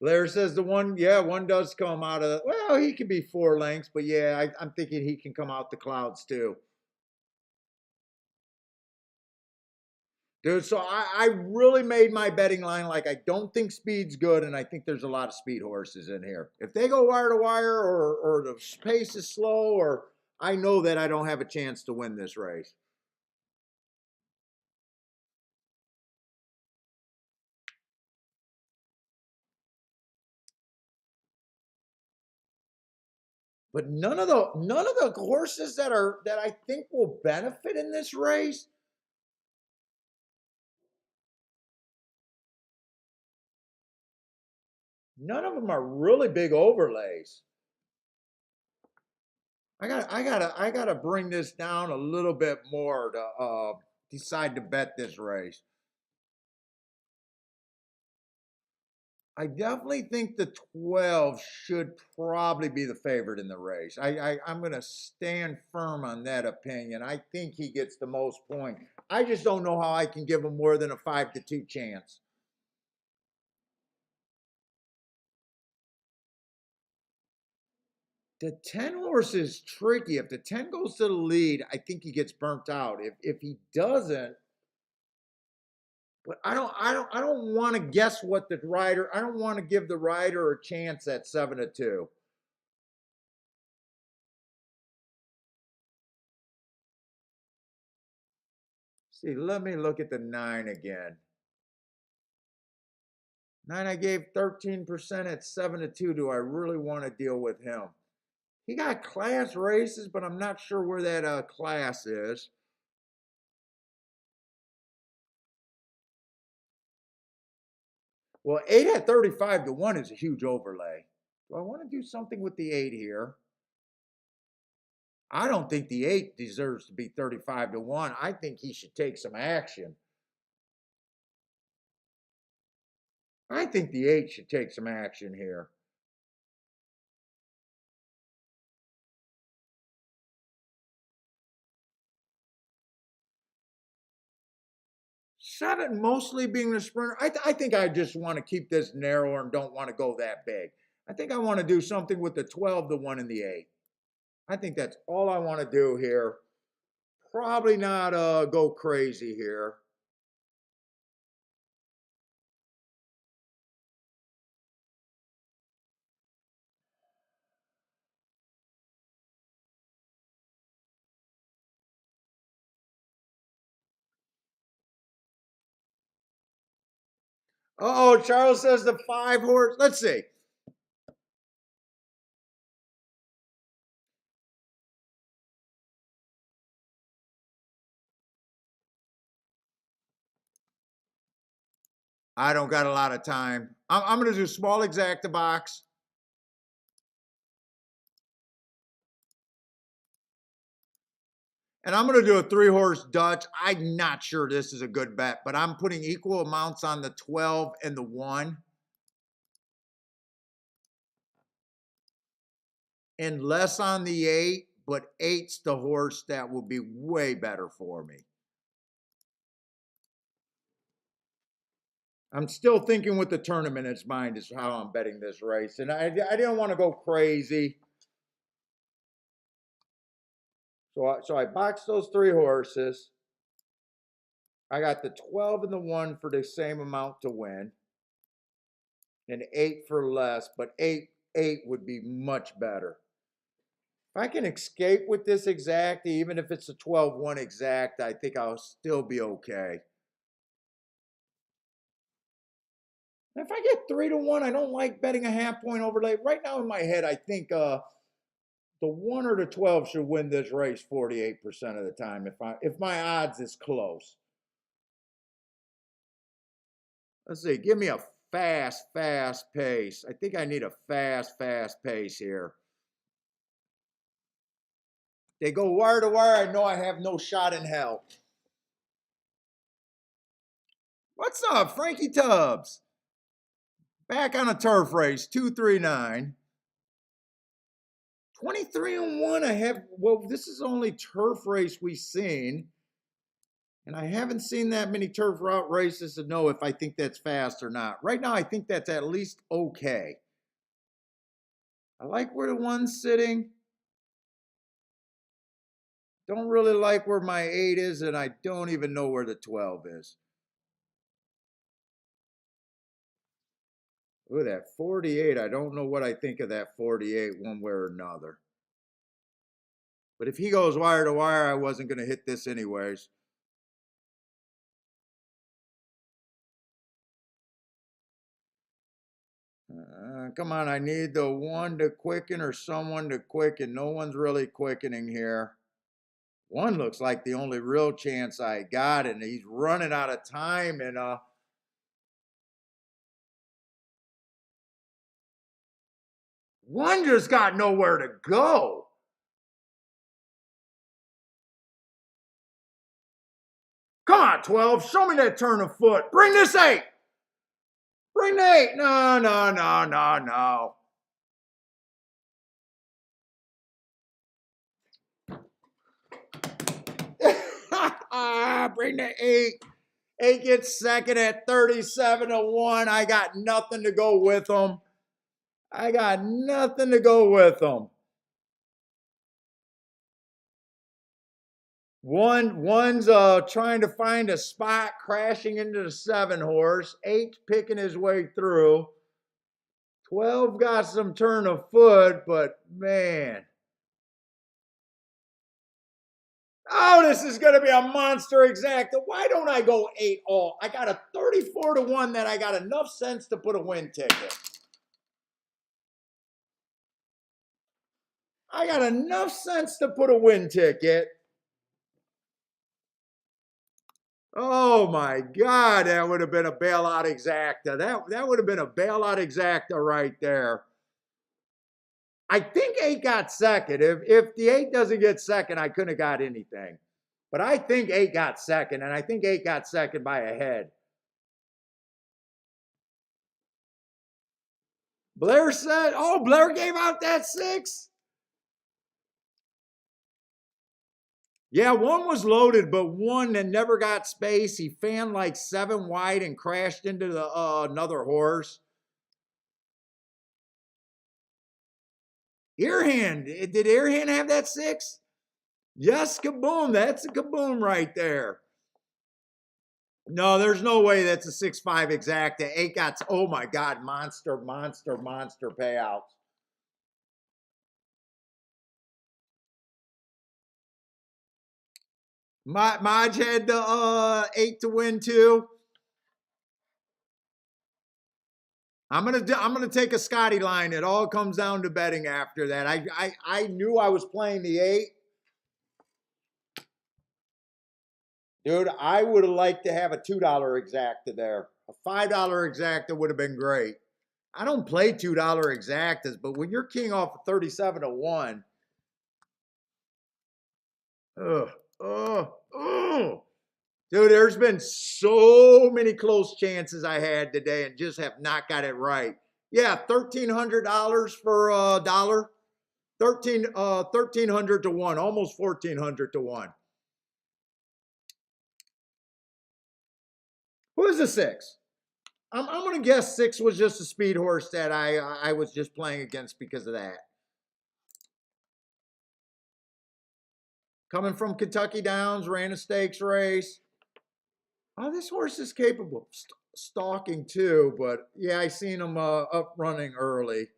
Blair says the 1, yeah, 1 does come out of, well, he can be 4 lengths, but yeah, I'm thinking he can come out the clouds too. Dude, so I really made my betting line like I don't think speed's good, and I think there's a lot of speed horses in here. If they go wire to wire or the pace is slow, or I know that I don't have a chance to win this race. But none of the horses that I think will benefit in this race. None of them are really big overlays. I gotta bring this down a little bit more to decide to bet this race. I definitely think the 12 should probably be the favorite in the race. I'm going to stand firm on that opinion. I think he gets the most points. I just don't know how I can give him more than a 5-2 chance. The 10 horse is tricky. If the 10 goes to the lead, I think he gets burnt out. If he doesn't, but I don't want to guess what the rider. I don't want to give the rider a chance at 7-2. See, let me look at the 9 again. 9, I gave 13% at 7-2. Do I really want to deal with him? He got class races, but I'm not sure where that class is. Well, 8 at 35-1 is a huge overlay. Do I want to do something with the 8 here? I don't think the 8 deserves to be 35-1. I think he should take some action. I think the 8 should take some action here. 7 mostly being the sprinter. I think I just want to keep this narrower and don't want to go that big. I think I want to do something with the 12, the 1, and the 8. I think that's all I want to do here. Probably not go crazy here. Oh, Charles says the 5 horse. Let's see. I don't got a lot of time. I'm going to do small exacta box. And I'm going to do a 3 horse Dutch. I'm not sure this is a good bet, but I'm putting equal amounts on the 12 and the 1. And less on the 8, but 8's the horse that will be way better for me. I'm still thinking with the tournament in mind is how I'm betting this race. And I didn't want to go crazy. So I boxed those 3 horses. I got the 12 and the 1 for the same amount to win. And 8 for less, but 8 would be much better. If I can escape with this exact, even if it's a 12-1 exact, I think I'll still be okay. If I get 3-1, I don't like betting a half-point overlay. Right now in my head, I think the 1 or the 12 should win this race 48% of the time if my odds is close. Let's see, give me a fast pace. I think I need a fast pace here. They go wire to wire, I know I have no shot in hell. What's up, Frankie Tubbs? Back on a turf race, 239. 23-1, I have, well, this is the only turf race we've seen. And I haven't seen that many turf route races to know if I think that's fast or not. Right now, I think that's at least okay. I like where the 1's sitting. Don't really like where my 8 is, and I don't even know where the 12 is. Ooh, that 48, I don't know what I think of that 48 one way or another. But if he goes wire to wire, I wasn't going to hit this anyways. Come on, I need the 1 to quicken or someone to quicken. No one's really quickening here. 1 looks like the only real chance I got, and he's running out of time. And 1 just got nowhere to go. Come on, 12. Show me that turn of foot. Bring this 8. Bring the 8. No. Bring the 8. 8 gets second at 37-1. I got nothing to go with him. One's trying to find a spot, crashing into the 7 horse. 8's picking his way through. 12 got some turn of foot, but man. Oh, this is going to be a monster exacta. Why don't I go 8 all? I got a 34-1 that I got enough sense to put a win ticket. I got enough sense to put a win ticket. Oh my God, that would have been a bailout exacta. That would have been a bailout exacta right there. I think 8 got second. If the 8 doesn't get second, I couldn't have got anything. But I think 8 got second, and I think 8 got second by a head. Blair said, oh, Blair gave out that 6? Yeah, 1 was loaded, but 1 that never got space. He fanned like 7 wide and crashed into the another horse. Earhand. Did Earhand have that 6? Yes, kaboom. That's a kaboom right there. No, there's no way that's a 6-5 exacta. 8 got, oh my God, monster payouts. Maj had the 8 to win too. I'm gonna take a Scotty line. It all comes down to betting after that. I knew I was playing the 8. Dude, I would have liked to have a $2 exacta there. A $5 exacta would have been great. I don't play $2 exactas, but when you're king off of 37-1, dude, there's been so many close chances I had today and just have not got it right. Yeah, $1,300 for a dollar. 1,300 to 1, almost 1,400 to 1. Who is the 6? I'm going to guess 6 was just a speed horse that I was just playing against because of that. Coming from Kentucky Downs, ran a stakes race. Oh, this horse is capable of stalking too, but yeah, I seen him up running early.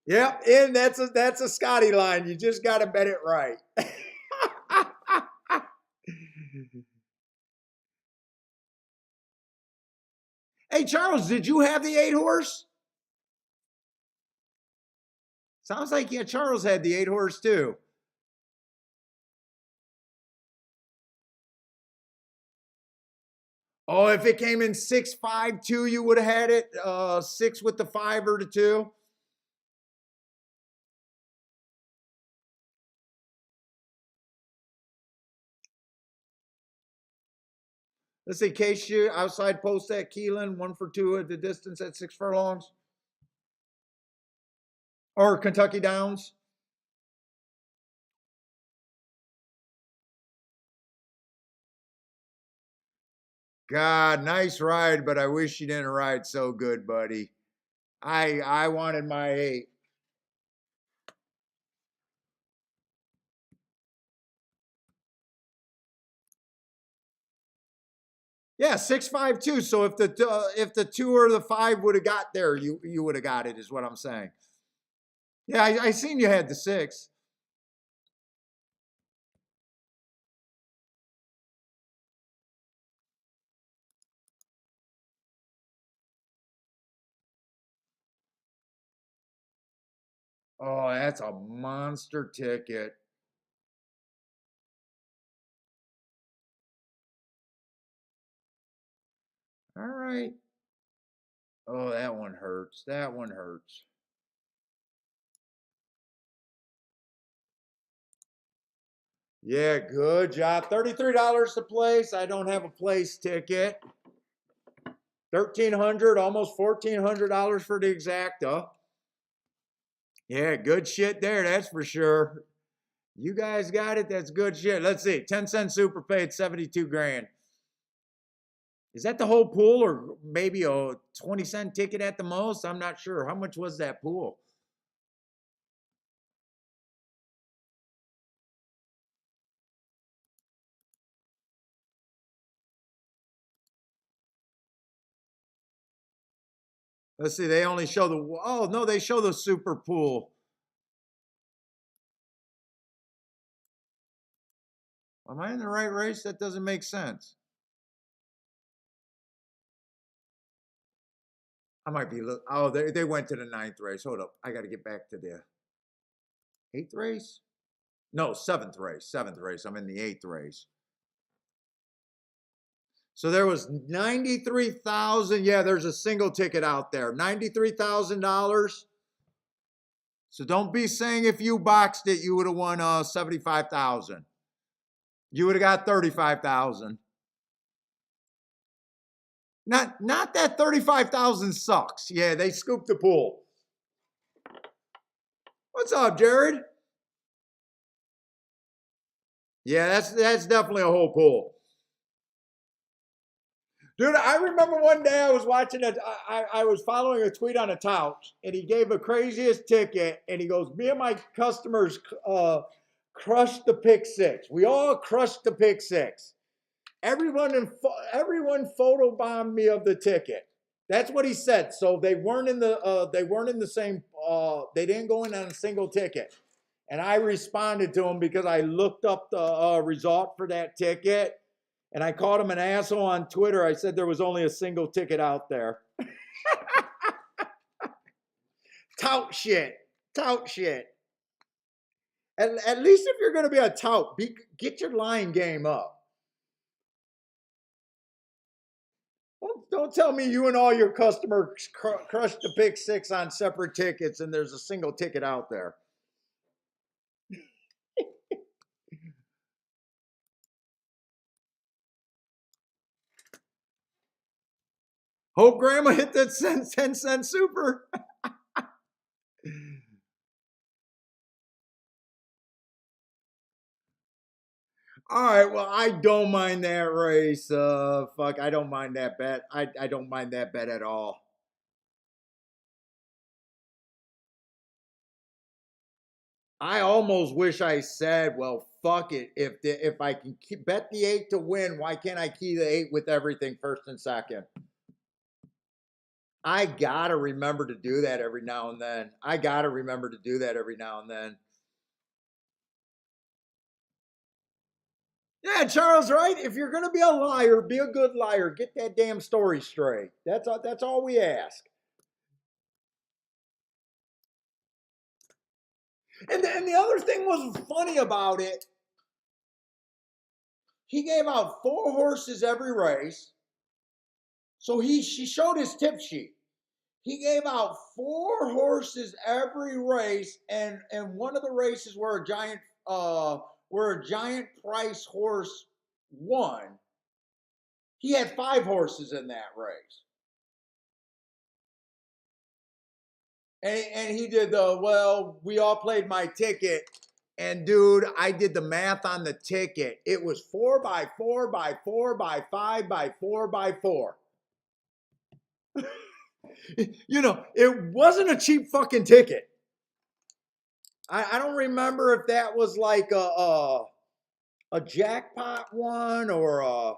Yep, and that's a Scotty line. You just got to bet it right. Hey Charles, did you have the 8 horse? Sounds like yeah, Charles had the 8 horse too. Oh, if it came in 6-5-2, you would have had it. 6 with the 5 or the 2. Let's see, case you outside post at Keeneland, 1 for 2 at the distance at 6 furlongs. Or Kentucky Downs. God, nice ride, but I wish you didn't ride so good, buddy. I wanted my 8. Yeah, 6-5-2. So if the 2 or the 5 would have got there, you would have got it, is what I'm saying. Yeah, I seen you had the 6. Oh, that's a monster ticket. All right. Oh, that one hurts. That one hurts. Yeah, good job. $33 to place. I don't have a place ticket. 1,300, almost $1,400 for the exacta. Yeah, good shit there, that's for sure. You guys got it. That's good shit. Let's see. 10-cent super paid 72 grand. Is that the whole pool or maybe a 20-cent ticket at the most? I'm not sure. How much was that pool? Let's see. They only show the, oh, no, they show the super pool. Am I in the right race? That doesn't make sense. I might be, oh, they went to the 9th race. Hold up. I got to get back to the 8th race. No, 7th race. 7th race. I'm in the 8th race. So there was 93,000. Yeah, there's a single ticket out there. $93,000. So don't be saying if you boxed it, you would have won 75,000. You would have got 35,000. Not that 35,000 sucks. Yeah, they scooped the pool. What's up, Jared? Yeah, that's definitely a whole pool. Dude, I remember one day I was watching it. I was following a tweet on a tout, and he gave the craziest ticket, and he goes, "Me and my customers crushed the pick 6. We all crushed the pick 6. Everyone photobombed me of the ticket." That's what he said. So they weren't in the same. They didn't go in on a single ticket. And I responded to him because I looked up the result for that ticket. And I called him an asshole on Twitter. I said there was only a single ticket out there. Tout shit. Tout shit. At least if you're going to be a tout, get your line game up. Don't tell me you and all your customers crushed the pick 6 on separate tickets and there's a single ticket out there. Hope grandma hit that 10-cent super. All right, well, I don't mind that race. Fuck, I don't mind that bet. I don't mind that bet at all. I almost wish I said, well, fuck it. If I can bet the 8 to win, why can't I key the 8 with everything first and second? I gotta remember to do that every now and then. I gotta remember to do that every now and then. Yeah, Charles, right? If you're gonna be a liar, be a good liar. Get that damn story straight. That's all we ask. And the other thing was funny about it. He gave out 4 horses every race. So she showed his tip sheet. He gave out 4 horses every race, and one of the races where a giant price horse won. He had 5 horses in that race. And he did we all played my ticket. And dude, I did the math on the ticket. It was 4 by 4 by 4 by 5 by 4 by 4. It wasn't a cheap fucking ticket. I don't remember if that was like a jackpot one or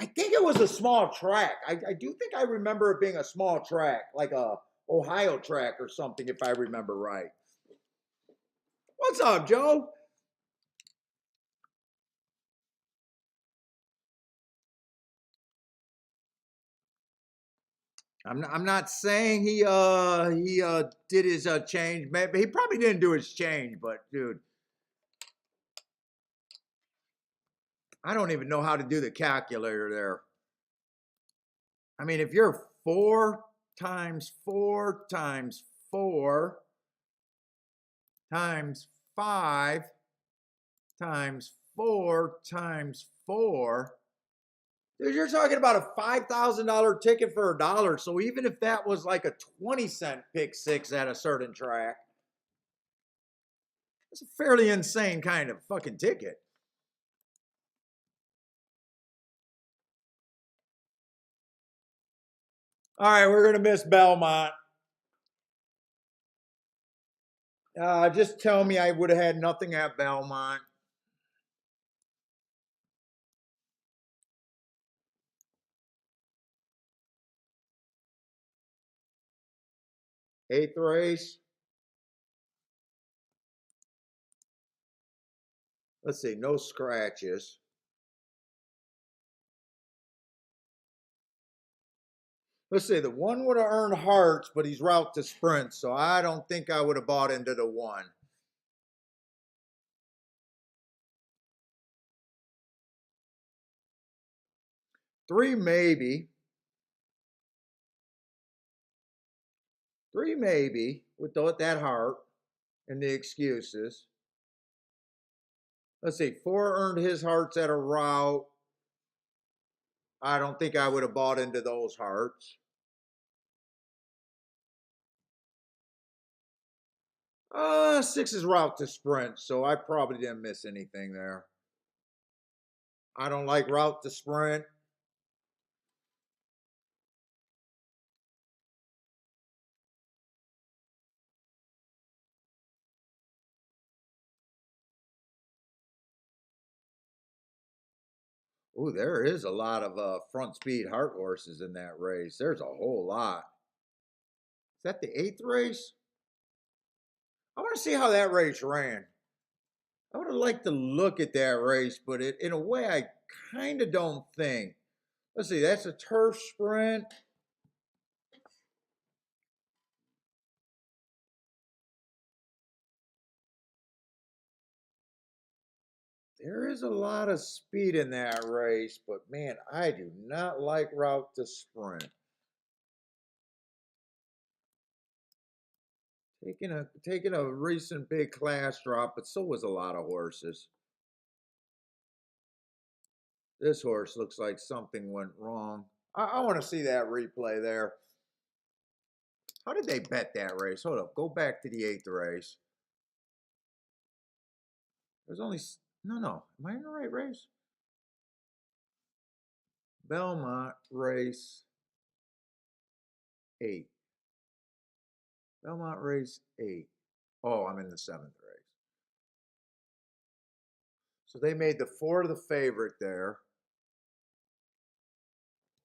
I think it was a small track. I do think I remember it being a small track, like a Ohio track or something, if I remember right. What's up, Joe? I'm not saying he did his change. Maybe he probably didn't do his change, but dude, I don't even know how to do the calculator there. I mean, if you're 4 times 4 times 4 times 5 times 4 times 4, dude, you're talking about a $5,000 ticket for a dollar. So even if that was like a 20-cent pick six at a certain track, it's a fairly insane kind of fucking ticket. All right, we're gonna miss Belmont. Just tell me I would have had nothing at Belmont. Eighth race. Let's see, no scratches. Let's see, the one would have earned hearts, but he's route to sprint, so I don't think I would have bought into the one. Three, maybe. Three, maybe, with that heart and the excuses. Let's see, 4 earned his hearts at a route. I don't think I would have bought into those hearts. 6 is route to sprint, so I probably didn't miss anything there. I don't like route to sprint. Ooh, there is a lot of front speed heart horses in that race. There's a whole lot. Is that the 8th race? I want to see how that race ran. I would have liked to look at that race, but in a way, I kind of don't think. Let's see, that's a turf sprint. There is a lot of speed in that race, but man, I do not like route to sprint. Taking a recent big class drop, but so was a lot of horses. This horse looks like something went wrong. I want to see that replay there. How did they bet that race? Hold up, go back to the 8th race. There's only No. Am I in the right race? Belmont race 8. Belmont race 8. Oh, I'm in the 7th race. So they made the 4 the favorite there.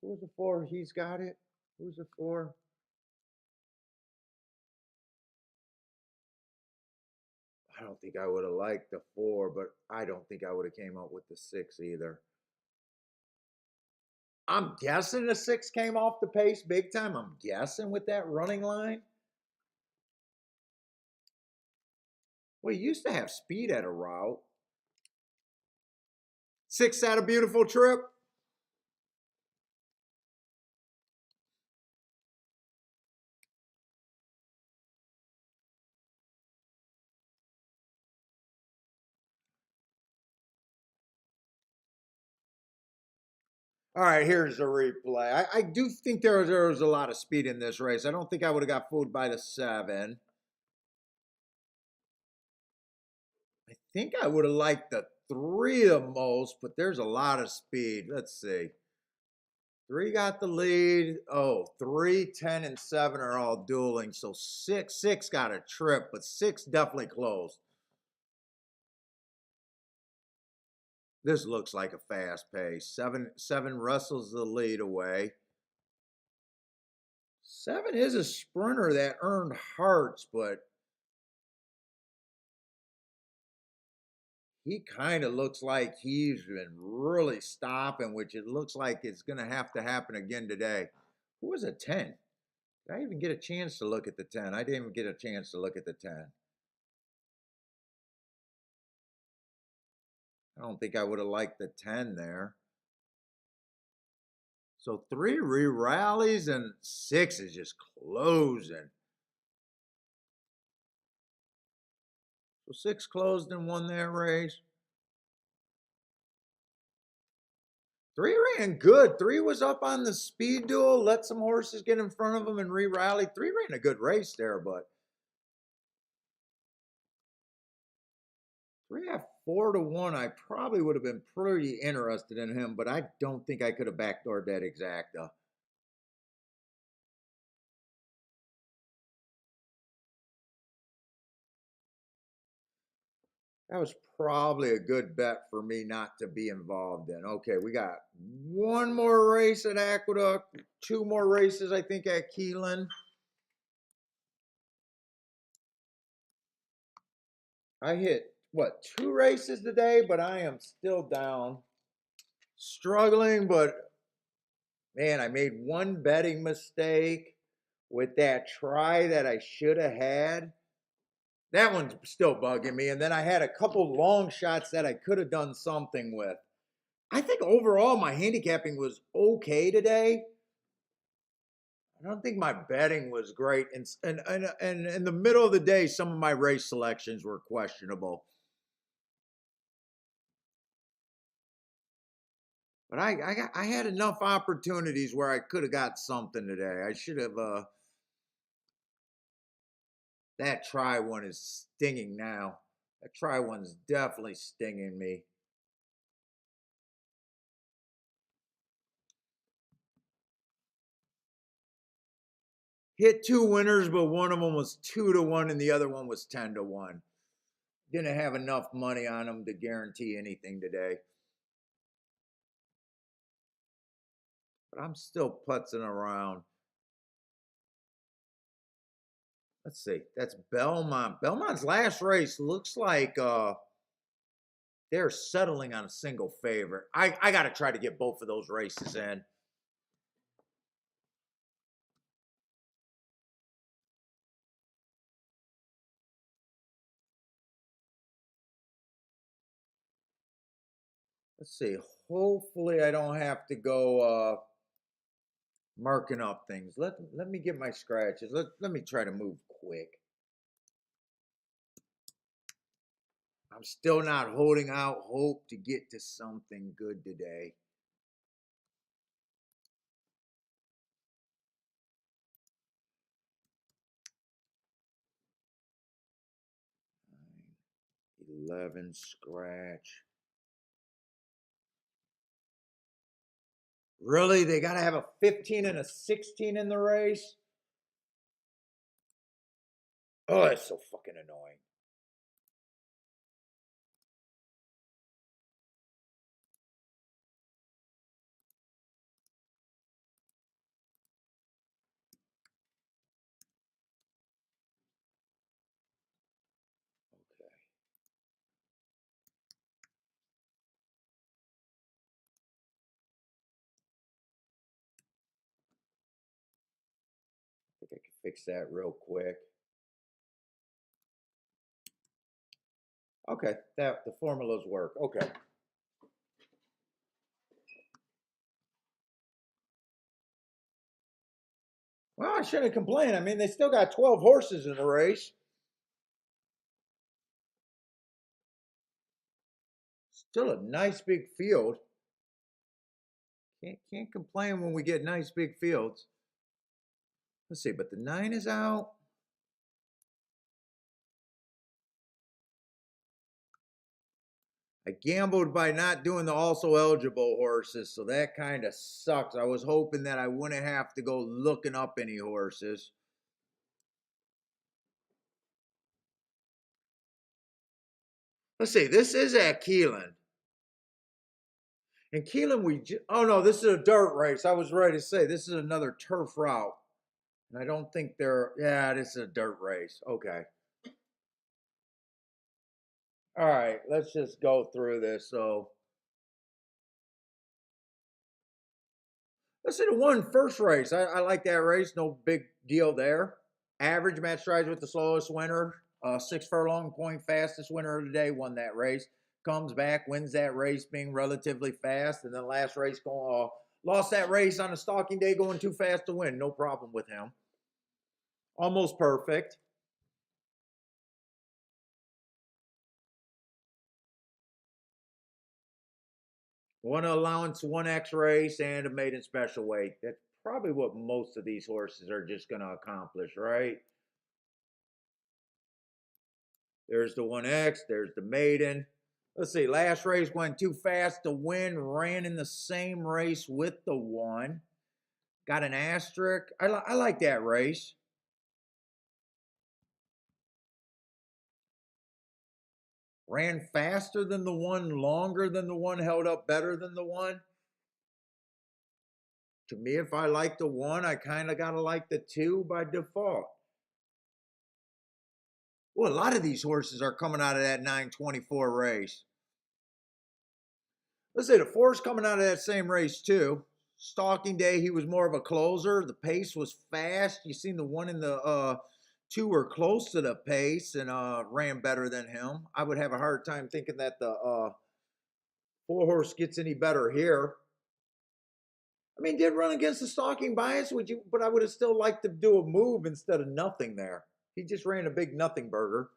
Who's the 4? He's got it. Who's the 4? I don't think I would have liked the 4, but I don't think I would have came up with the 6 either. I'm guessing the 6 came off the pace big time. I'm guessing with that running line. Well, you used to have speed at a route. 6 had a beautiful trip. All right, here's the replay. I do think there was a lot of speed in this race. I don't think I would have got fooled by the 7. I think I would have liked the 3 the most, but there's a lot of speed. Let's see. 3 got the lead. Oh, 3, 10, and 7 are all dueling. So 6 got a trip, but 6 definitely closed. This looks like a fast pace. 7 wrestles the lead away. 7 is a sprinter that earned hearts, but he kind of looks like he's been really stopping, which it looks like it's going to happen again today. Who was a 10? Did I even get a chance to look at the 10? I didn't even get a chance to look at the 10. I don't think I would have liked the 10 there. So 3 re-rallies and 6 is just closing. So 6 closed and won that race. 3 ran good. 3 was up on the speed duel, let some horses get in front of him and re-rally. 3 ran a good race there, but 3 at 4 to 1, I probably would have been pretty interested in him, but I don't think I could have backdoored that exacta. That was probably a good bet for me not to be involved in. Okay, we got one more race at Aqueduct, 2 more races, I think, at Keeneland. I hit, what, 2 races today, but I am still down. Struggling, but man, I made one betting mistake with that try that I should have had. That one's still bugging me. And then I had a couple long shots that I could have done something with. I think overall my handicapping was okay today. I don't think my betting was great. And in the middle of the day, some of my race selections were questionable. But I had enough opportunities where I could have got something today. I should have that try one is stinging now. That try one's definitely stinging me. Hit 2 winners, but one of them was 2 to 1 and the other one was 10 to 1. Didn't have enough money on them to guarantee anything today. But I'm still putzing around. Let's see. That's Belmont. Belmont's last race looks like they're settling on a single favorite. I got to try to get both of those races in. Let's see. Hopefully I don't have to go marking up things. Let me get my scratches. Let me try to move quick. I'm still not holding out hope to get to something good today. Nine, 11 scratch. Really? They got to have a 15 and a 16 in the race? Oh, that's so fucking annoying. Okay. I think I can fix that real quick. Okay, that the formulas work. Okay. Well, I shouldn't complain. I mean, they still got 12 horses in the race. Still a nice big field. Can't complain when we get nice big fields. Let's see, but the 9 is out. I gambled by not doing the also eligible horses, so that kind of sucks. I was hoping that I wouldn't have to go looking up any horses. Let's see, this is at Keeneland. In Keeneland, oh no, this is a dirt race. I was ready to say this is another turf route. And I don't think yeah, this is a dirt race. Okay. All right, let's just go through this. So, let's see the one first race. I like that race. No big deal there. Average match strides with the slowest winner. 6 furlong point fastest winner of the day won that race. Comes back, wins that race being relatively fast. And then last race lost that race on a stalking day going too fast to win. No problem with him. Almost perfect. One allowance, 1X race, and a maiden special weight. That's probably what most of these horses are just going to accomplish, right? There's the 1X, there's the maiden. Let's see, last race went too fast to win, ran in the same race with the 1. Got an asterisk. I like that race. Ran faster than the 1, longer than the 1, held up better than the 1. To me, if I like the 1, I kind of got to like the 2 by default. Well, a lot of these horses are coming out of that 924 race. Let's say the 4's coming out of that same race too. Stalking day, he was more of a closer. The pace was fast. You seen the 1 and the 2 were close to the pace and ran better than him. I would have a hard time thinking that the 4 horse gets any better here. I mean, did run against the stalking bias, but I would have still liked to do a move instead of nothing there. He just ran a big nothing burger.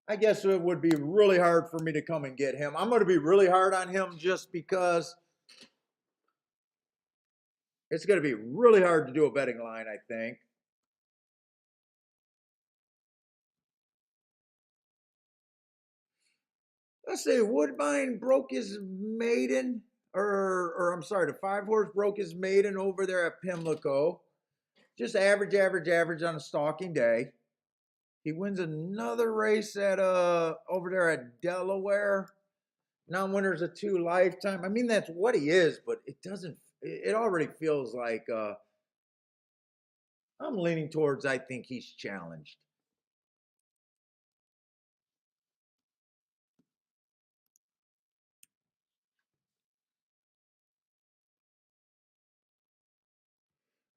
I guess it would be really hard for me to come and get him. I'm going to be really hard on him just because it's going to be really hard to do a betting line, I think. Let's say Woodbine broke his maiden, or I'm sorry, the 5 horse broke his maiden over there at Pimlico. Just average, average, average on a stalking day. He wins another race at over there at Delaware. Non-winners of 2 lifetime. I mean, that's what he is, but it doesn't. It already feels like I'm leaning towards. I think he's challenged.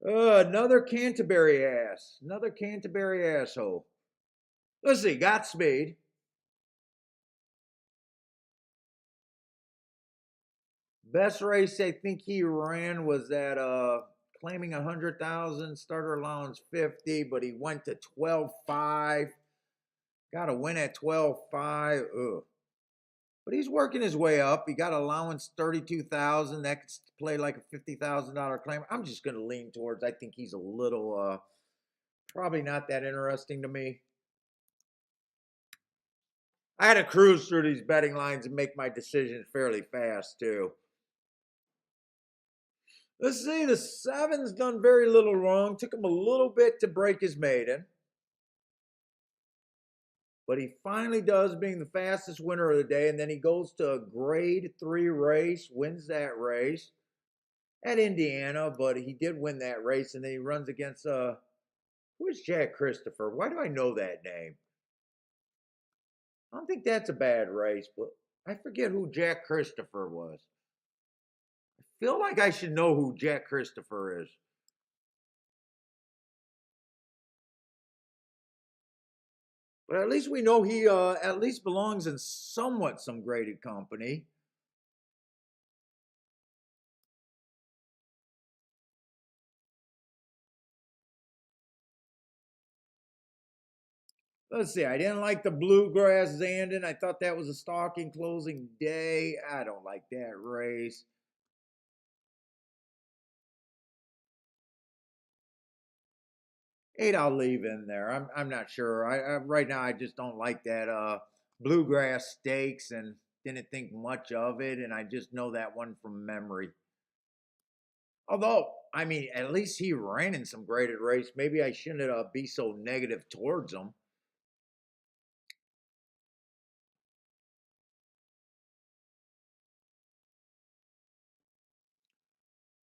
Another Canterbury ass. Another Canterbury asshole. Let's see. Godspeed. Best race I think he ran was that claiming 100,000, starter allowance 50, but he went to 12.5. Got a win at 12.5. Ugh. But he's working his way up. He got allowance 32,000. That could play like a $50,000 claim. I'm just going to lean towards. I think he's a little probably not that interesting to me. I had to cruise through these betting lines and make my decisions fairly fast too. Let's see, the 7's done very little wrong. Took him a little bit to break his maiden. But he finally does, being the fastest winner of the day. And then he goes to a grade 3 race, wins that race at Indiana. But he did win that race. And then he runs against, who is Jack Christopher? Why do I know that name? I don't think that's a bad race, but I forget who Jack Christopher was. I feel like I should know who Jack Christopher is. But at least we know he at least belongs in somewhat some graded company. Let's see. I didn't like the Bluegrass Zandon. I thought that was a stalking closing day. I don't like that race. 8 I'll leave in there. I'm not sure. I right now I just don't like that Bluegrass Stakes and didn't think much of it, and I just know that one from memory. Although, I mean, at least he ran in some graded race. Maybe I shouldn't be so negative towards him.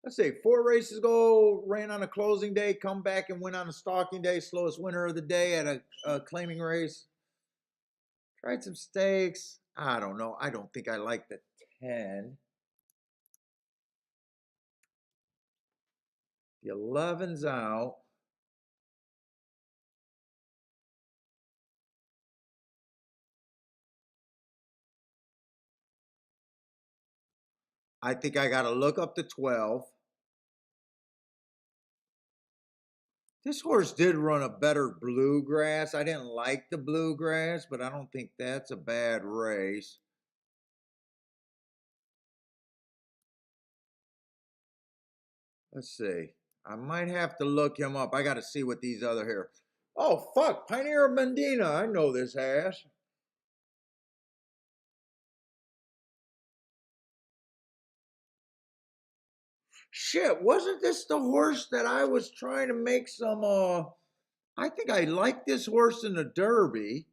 Let's see, 4 races ago, ran on a closing day, come back and win on a stalking day, slowest winner of the day at a claiming race. Tried some stakes. I don't know. I don't think I like the 10. The 11's out. I think I got to look up the 12. This horse did run a better Bluegrass. I didn't like the Bluegrass, but I don't think that's a bad race. Let's see. I might have to look him up. I got to see what these other here. Oh, fuck. Pioneer Medina. I know this ass. Shit, wasn't this the horse that I was trying to make some I think I like this horse in the Derby.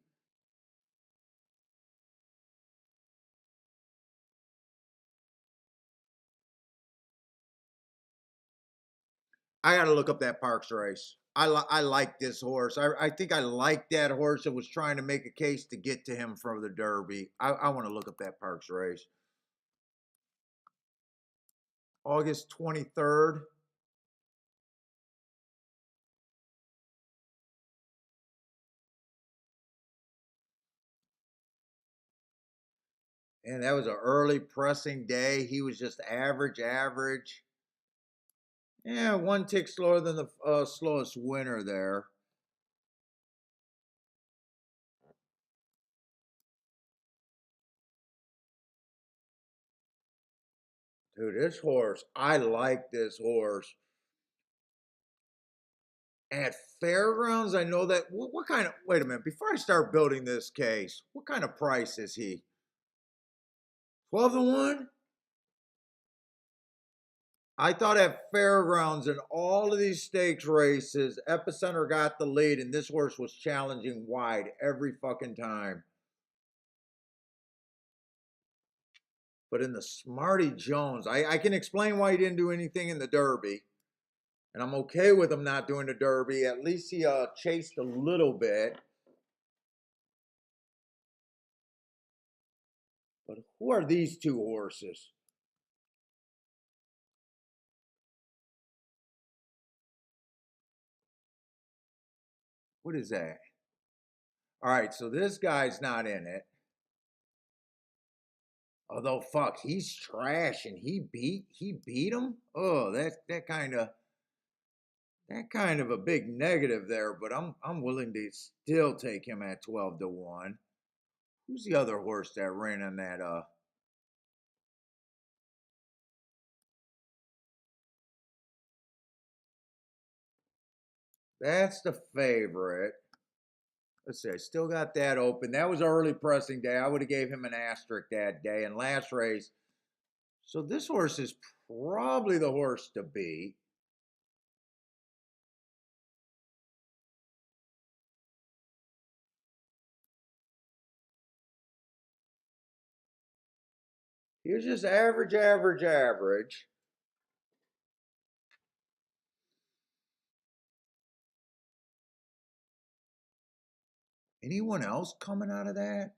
I got to look up that Parks race. I like this horse. I think I like that horse that was trying to make a case to get to him from the Derby. I want to look up that Parks race. August 23rd. And that was an early pressing day. He was just average. Yeah, 1 tick slower than the slowest winner there. Dude, this horse, I like this horse. At Fairgrounds, I know that. What kind of, wait a minute, before I start building this case, what kind of price is he? 12 to 1? I thought at Fairgrounds in all of these stakes races, Epicenter got the lead, and this horse was challenging wide every fucking time. But in the Smarty Jones, I can explain why he didn't do anything in the Derby. And I'm okay with him not doing the Derby. At least he chased a little bit. But who are these 2 horses? What is that? All right, so this guy's not in it. Although fuck, he's trash and he beat him. Oh, that kind of a big negative there, but I'm willing to still take him at 12 to 1. Who's the other horse that ran in that that's the favorite. Let's see, I still got that open. That was early pressing day. I would have gave him an asterisk that day. And last race. So this horse is probably the horse to beat. He was just average, average, average. Anyone else coming out of that?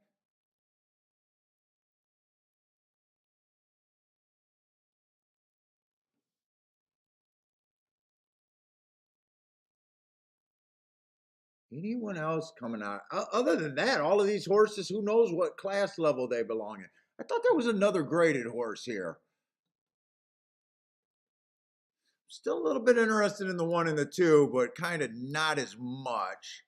Anyone else coming out? Other than that, all of these horses, who knows what class level they belong in? I thought there was another graded horse here. Still a little bit interested in the 1 and the 2, but kind of not as much.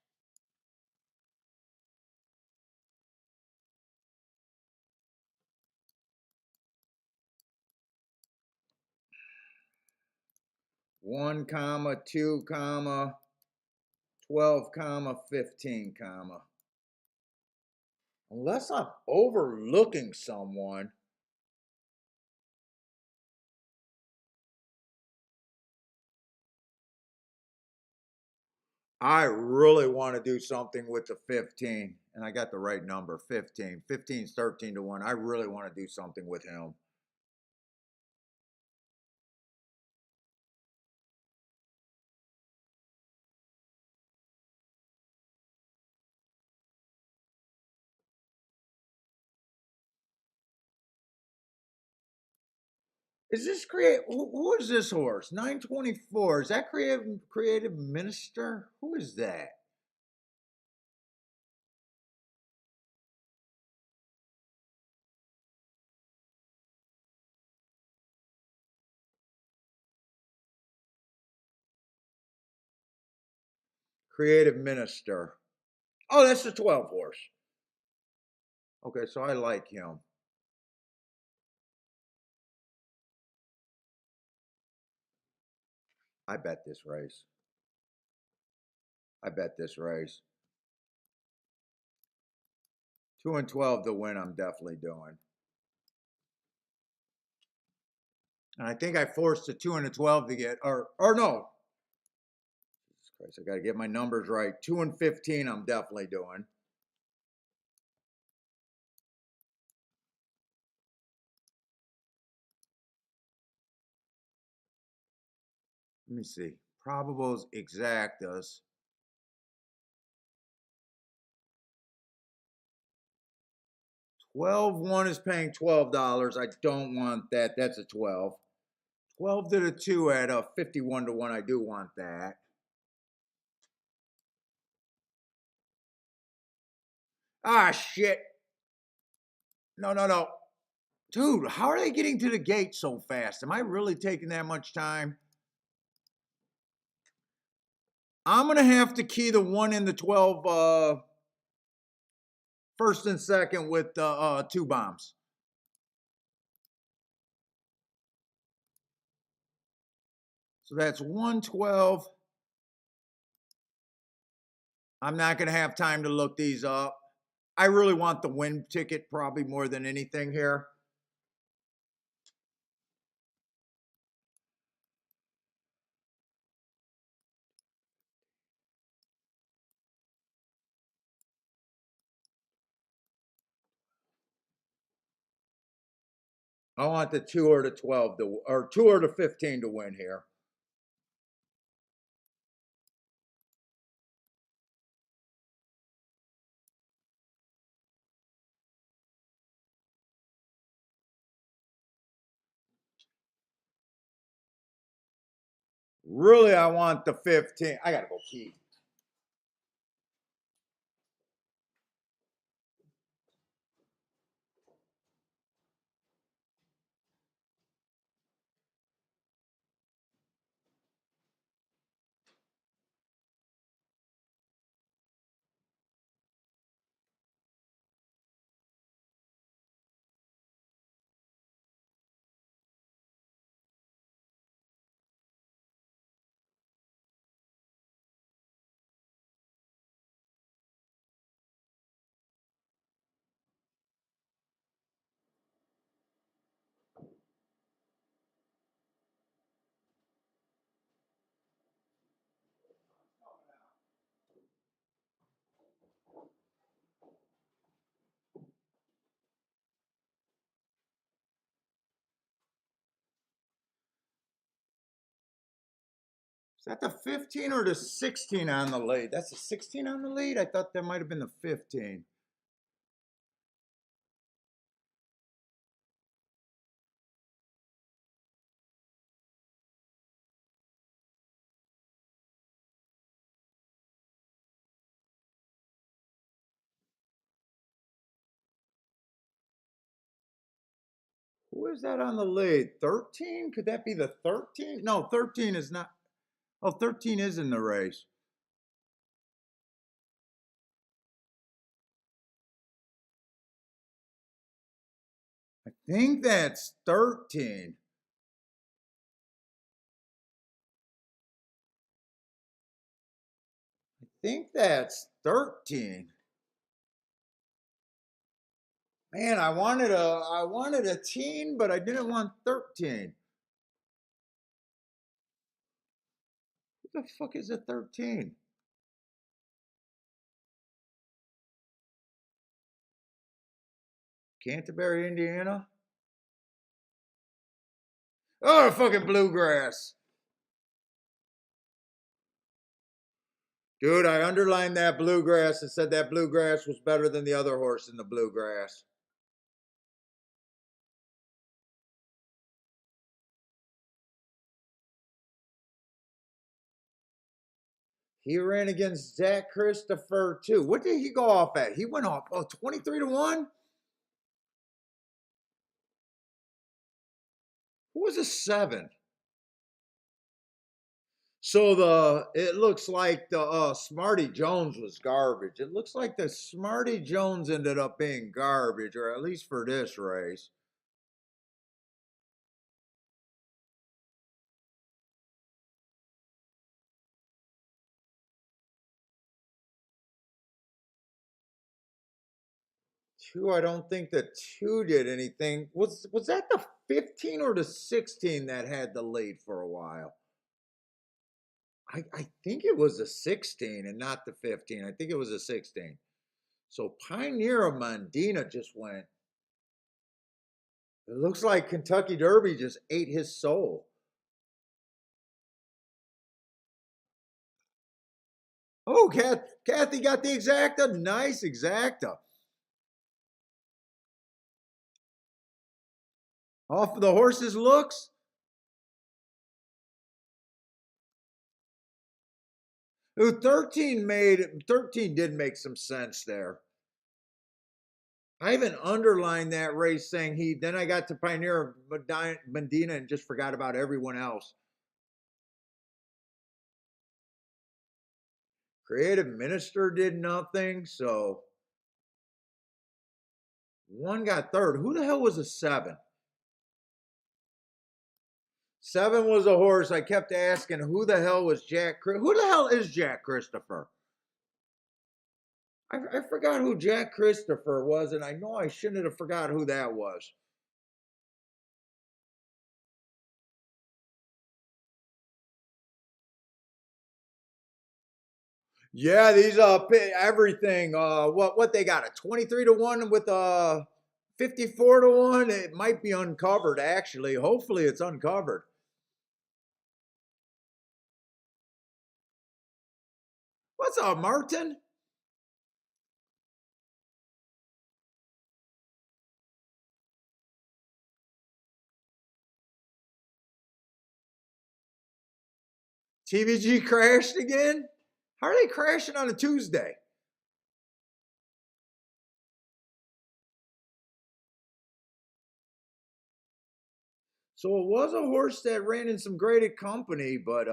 One comma, 2 comma, 12 comma, 15 comma. Unless I'm overlooking someone. I really want to do something with the 15. And I got the right number, 15. 15's 13 to 1. I really want to do something with him. Is this who is this horse? 924. Is that creative minister? Who is that? Creative minister. Oh, that's the 12 horse. Okay, so I like him. I bet this race. I bet this race. 2 and 12 to win, I'm definitely doing. And I think I forced the 2 and the 12 to get, or no. Jesus Christ, I got to get my numbers right. 2 and 15, I'm definitely doing. Let me see. Probables, exactas. 12-1 is paying $12. I don't want that. That's a 12. 12 to the 2 at a 51 to 1. I do want that. Ah, shit. No, no, no. Dude, how are they getting to the gate so fast? Am I really taking that much time? I'm going to have to key the 1 and the 12 first and second with 2 bombs. So that's 112. I'm not going to have time to look these up. I really want the win ticket probably more than anything here. I want the 2 or the 12 to, or 2 or the 15 to win here. Really, I want the 15. I got to go key. that the 15 or the 16 on the lead? That's the 16 on the lead? I thought that might have been the 15. Who is that on the lead? 13? Could that be the 13? No, 13 is not. Oh, 13 is in the race. I think that's 13. I think that's 13. Man, I wanted a teen, but I didn't want 13. Who the fuck is a 13? Canterbury, Indiana? Oh, fucking bluegrass. Dude, I underlined that bluegrass and said that bluegrass was better than the other horse in the bluegrass. He ran against Zach Christopher too. What did he go off at? He went off 23 to 1? Who was a 7? So it looks like the Smarty Jones was garbage. It looks like the Smarty Jones ended up being garbage, or at least for this race. Two, I don't think the two did anything. Was that the 15 or the 16 that had the lead for a while? I think it was the 16 and not the 15. I think it was the 16. So Pioneer of Mondina just went. It looks like Kentucky Derby just ate his soul. Oh, Kathy got the exacta. Nice exacta. Off of the horse's looks. Ooh, 13 did make some sense there. I even underlined that race saying then I got to Pioneer Medina and just forgot about everyone else. Creative Minister did nothing, so one got third. Who the hell was a 7? 7 was a horse. I kept asking who the hell was Jack. Who the hell is Jack Christopher? I forgot who Jack Christopher was, and I know I shouldn't have forgot who that was. Yeah, these everything. What they got? A 23 to 1 with a 54 to 1. It might be uncovered actually. Hopefully it's uncovered. What's up, Martin? TVG crashed again? How are they crashing on a Tuesday? So it was a horse that ran in some graded company, but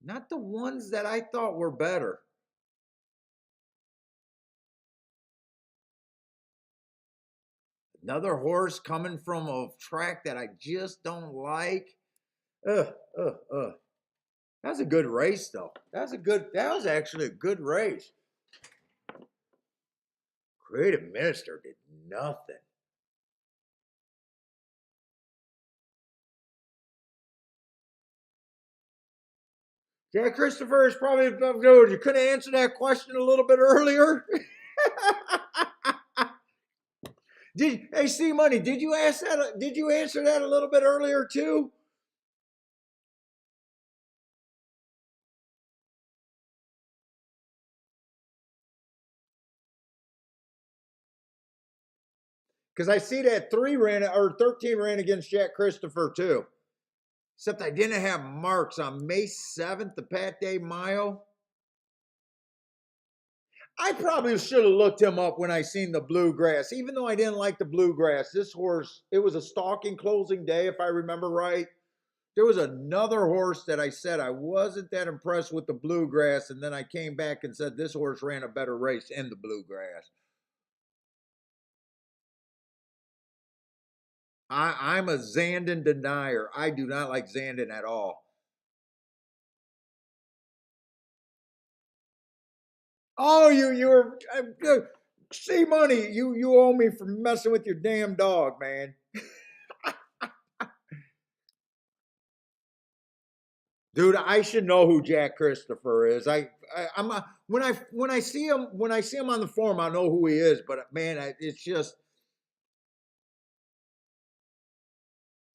not the ones that I thought were better. Another horse coming from a track that I just don't like. Ugh, ugh, ugh. That was a good race, though. That was actually a good race. Creative Minister did nothing. Jack Christopher is probably good. You could have answered that question a little bit earlier. Hey, C Money, did you ask that? Did you answer that a little bit earlier too? Because I see that 13 ran against Jack Christopher too. Except I didn't have marks on May 7th, the Pat Day Mile. I probably should have looked him up when I seen the Bluegrass. Even though I didn't like the Bluegrass, this horse, it was a stalking closing day, if I remember right. There was another horse that I said I wasn't that impressed with the Bluegrass, and then I came back and said this horse ran a better race in the Bluegrass. I'm a Zandon denier. I do not like Zandon at all. Oh, you were see money. You owe me for messing with your damn dog, man. Dude, I should know who Jack Christopher is. I'm when I see him on the form, I know who he is. But man, it's just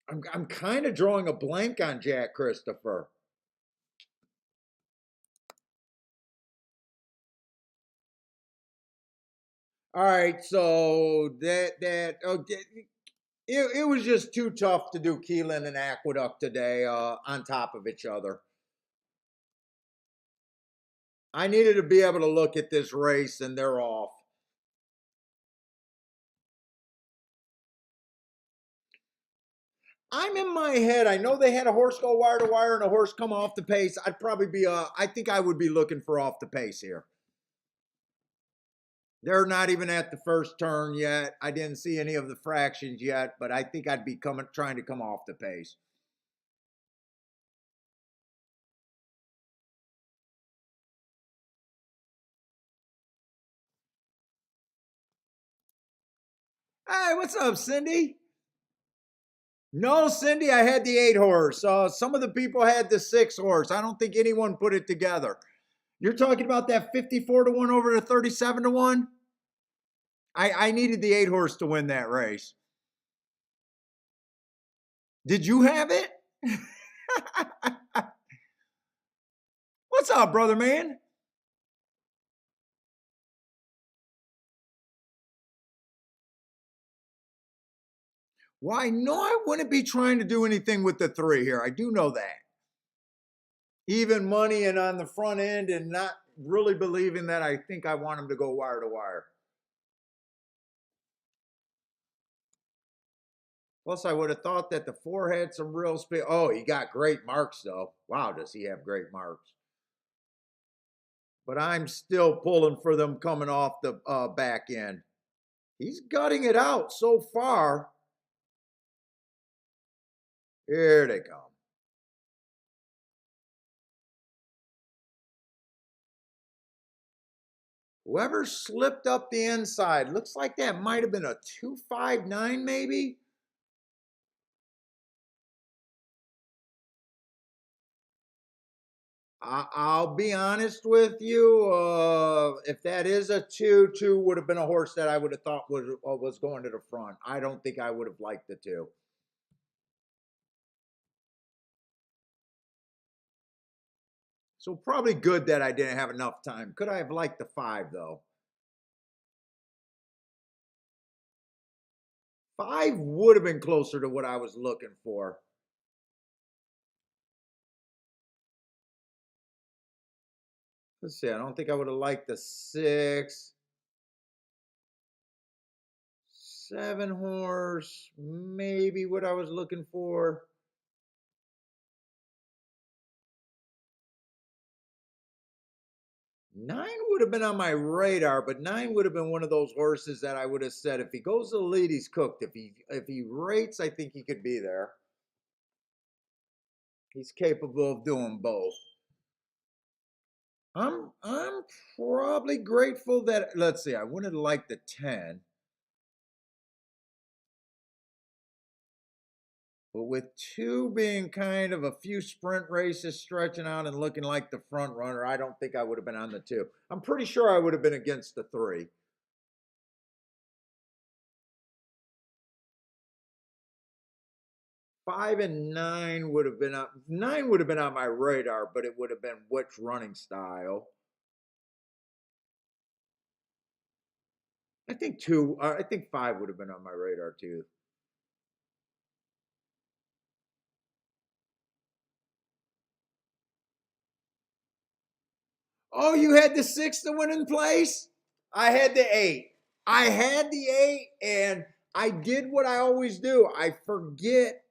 I'm kind of drawing a blank on Jack Christopher. All right, so it was just too tough to do Keeneland and Aqueduct today on top of each other. I needed to be able to look at this race, and they're off. I'm in my head. I know they had a horse go wire to wire and a horse come off the pace. I'd probably be, I think I would be looking for off the pace here. They're not even at the first turn yet. I didn't see any of the fractions yet, but I think I'd be trying to come off the pace. Hey, what's up, Cindy? No, Cindy, I had the 8 horse. Some of the people had the 6 horse. I don't think anyone put it together. You're talking about that 54 to 1 over to 37 to 1? I needed the 8 horse to win that race. Did you have it? What's up, brother man? Why, no, I wouldn't be trying to do anything with the 3 here. I do know that. Even money and on the front end and not really believing that I think I want him to go wire to wire. Plus, I would have thought that the 4 had some real speed. Oh, he got great marks, though. Wow, does he have great marks. But I'm still pulling for them coming off the back end. He's gutting it out so far. Here they come. Whoever slipped up the inside, looks like that might have been a 259 maybe. I'll be honest with you. If that is a 2 would have been a horse that I would have thought was going to the front. I don't think I would have liked the 2. So probably good that I didn't have enough time. Could I have liked the 5 though? 5 would have been closer to what I was looking for. Let's see. I don't think I would have liked the 6. 7 horse, maybe what I was looking for. 9 would have been on my radar, but 9 would have been one of those horses that I would have said if he goes to the lead, he's cooked. If he rates, I think he could be there. He's capable of doing both. I'm probably grateful that, let's see, I wouldn't have liked the 10. But with 2 being kind of a few sprint races stretching out and looking like the front runner, I don't think I would have been on the 2. I'm pretty sure I would have been against the 3. 5 and 9 would have been on 9 would have been on my radar, but it would have been which running style. I think two. I think five would have been on my radar too. Oh, you had the six to win in place? I had the eight. I had the eight, and I did what I always do. I forget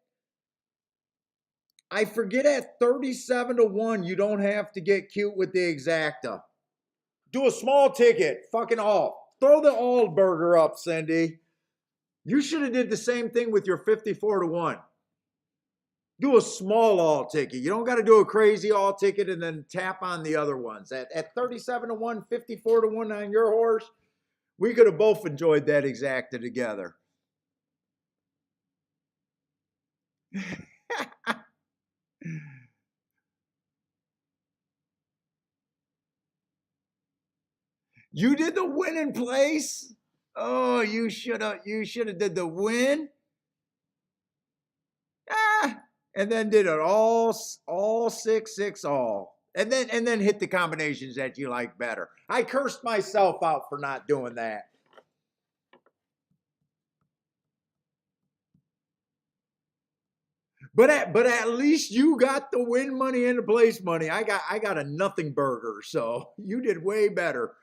at 37 to 1, you don't have to get cute with the exacta. Do a small ticket. Fucking all. Throw the all burger up, Cindy. You should have did the same thing with your 54 to 1. Do a small all ticket. You don't got to do a crazy all ticket and then tap on the other ones. At 37 to 1, 54 to 1 on your horse, we could have both enjoyed that exacta together. You did the win in place? Oh, you should have did the win. Ah, and then did it all six, six, all. And then hit the combinations that you like better. I cursed myself out for not doing that. But at least you got the win money and the place money. I got a nothing burger, so you did way better.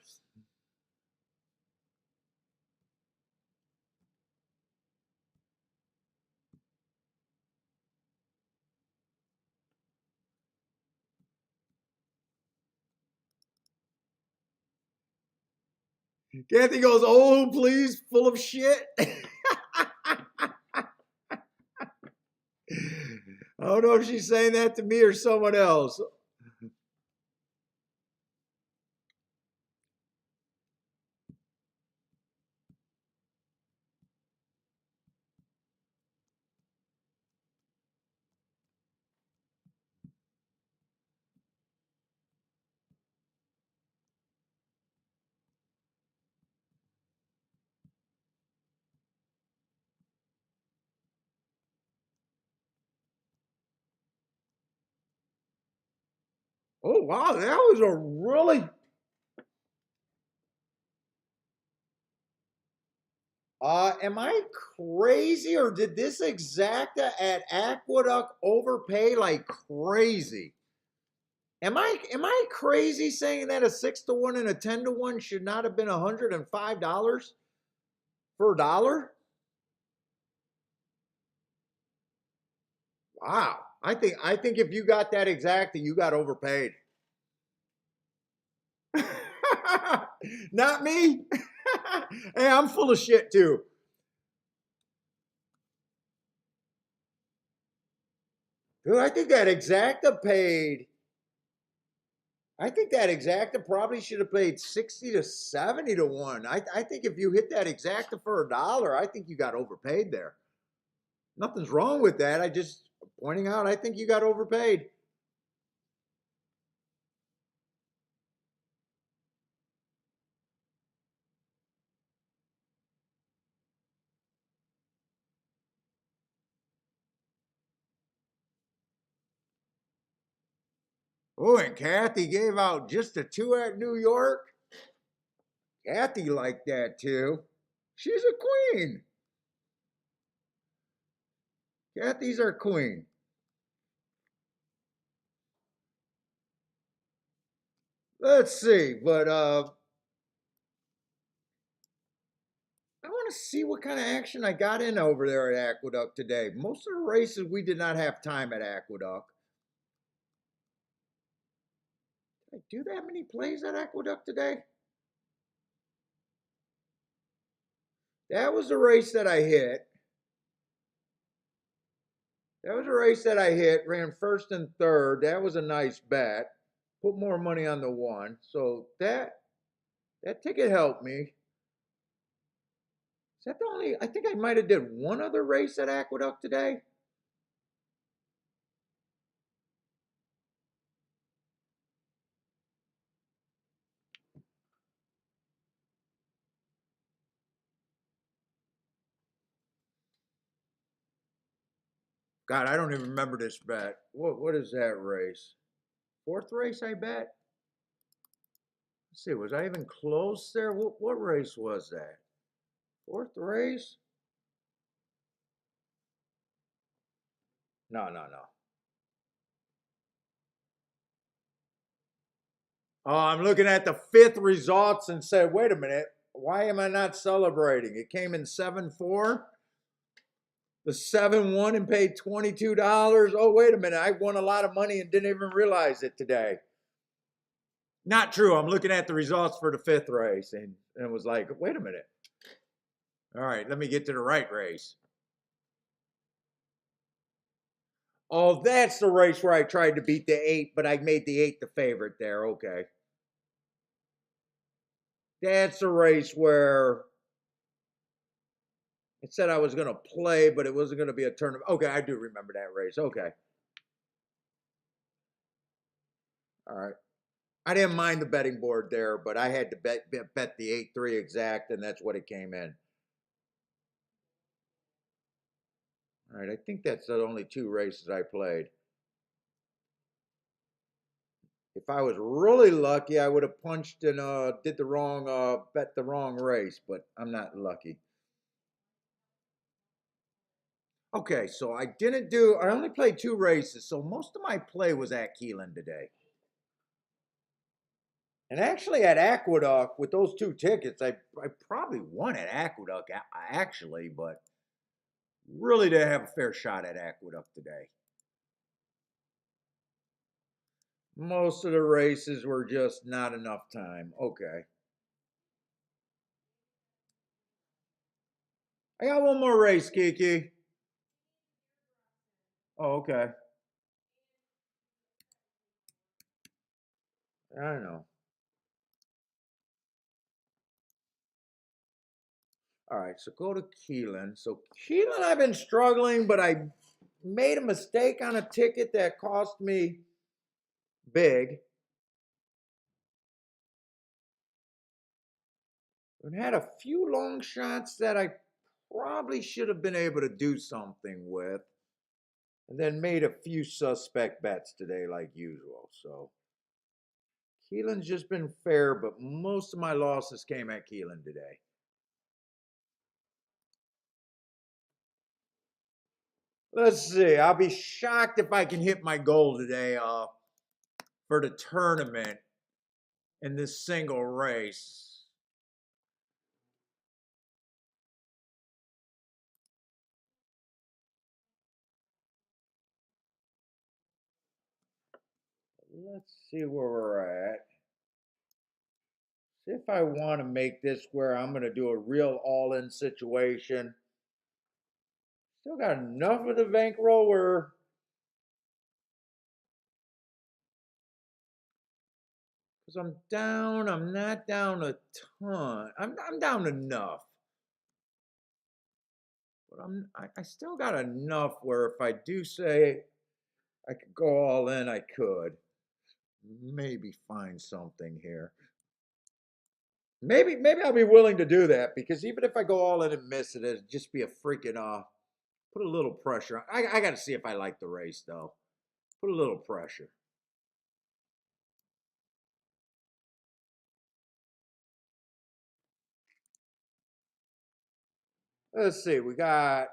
Kathy goes, "Oh, please, full of shit." I don't know if she's saying that to me or someone else. Oh wow, that was a really am I crazy or did this exacta at Aqueduct overpay like crazy? Am I crazy saying that a 6 to 1 and a 10 to 1 should not have been $105 for a dollar? Wow. I think if you got that exacta, you got overpaid. Not me. Hey, I'm full of shit too. Dude, I think that exacta probably should have paid 60 to 70 to 1. I think if you hit that exacta for a dollar, I think you got overpaid there. Nothing's wrong with that. I just pointing out, I think you got overpaid. Oh, and Kathy gave out just a two at New York. Kathy liked that too. She's a queen. Kathy's our queen. Let's see, but I want to see what kind of action I got in over there at Aqueduct today. Most of the races we did not have time at Aqueduct. Did I do that many plays at Aqueduct today? That was the race that I hit. That was a race that I hit. Ran first and third. That was a nice bet. Put more money on the one. So that ticket helped me. Is that the only? I think I might have did one other race at Aqueduct today. God, I don't even remember this bet. What is that race? Fourth race, I bet. Let's see, was I even close there? What race was that? Fourth race? No. Oh, I'm looking at the fifth results and said, wait a minute, why am I not celebrating? It came in 7-4. The 7 won and paid $22. Oh, wait a minute, I won a lot of money and didn't even realize it today. Not true. I'm looking at the results for the fifth race and it was like, wait a minute. All right, let me get to the right race. Oh, that's the race where I tried to beat the 8, but I made the 8 the favorite there. Okay. That's the race where it said I was going to play, but it wasn't going to be a tournament. Okay, I do remember that race. Okay. All right. I didn't mind the betting board there, but I had to bet the 8-3 exact, and that's what it came in. All right, I think that's the only 2 races I played. If I was really lucky, I would have punched and did the wrong bet the wrong race, but I'm not lucky. Okay, so I only played 2 races, so most of my play was at Keeneland today. And actually at Aqueduct, with those 2 tickets, I probably won at Aqueduct, actually, but really didn't have a fair shot at Aqueduct today. Most of the races were just not enough time. Okay. I got one more race, Kiki. Oh, okay. I know. All right, so go to Keeneland. So Keeneland, I've been struggling, but I made a mistake on a ticket that cost me big. And had a few long shots that I probably should have been able to do something with. And then made a few suspect bets today, like usual. So Keeneland's just been fair, but most of my losses came at Keeneland today. Let's see. I'll be shocked if I can hit my goal today for the tournament in this single race. Let's see where we're at. See if I want to make this where I'm going to do a real all-in situation. Still got enough of the bankroll where because I'm down, I'm not down a ton. I'm down enough. But I still got enough where if I do say I could go all in, I could. Maybe find something here. Maybe I'll be willing to do that because even if I go all in and miss it, it'd just be a freaking put a little pressure. I got to see if I like the race though. Put a little pressure. Let's see. We got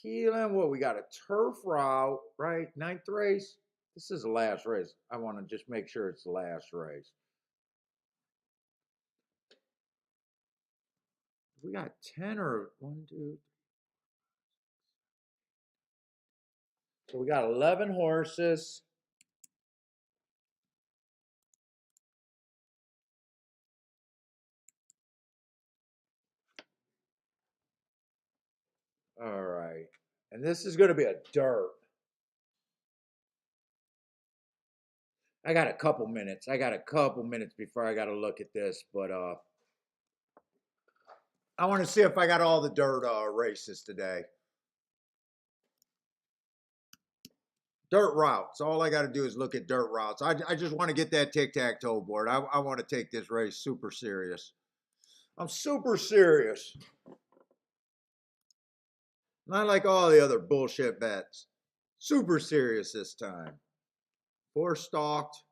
Keeneland. What we got a turf route, right? 9th race. This is the last race. I want to just make sure it's the last race. We got 10 or 1, 2. So we got 11 horses. All right. And this is going to be a dirt. I got a couple minutes. Before I got to look at this, but I want to see if I got all the dirt races today. Dirt routes. All I got to do is look at dirt routes. I just want to get that tic-tac-toe board. I want to take this race super serious. I'm super serious. Not like all the other bullshit bets. Super serious this time. 4 stalked.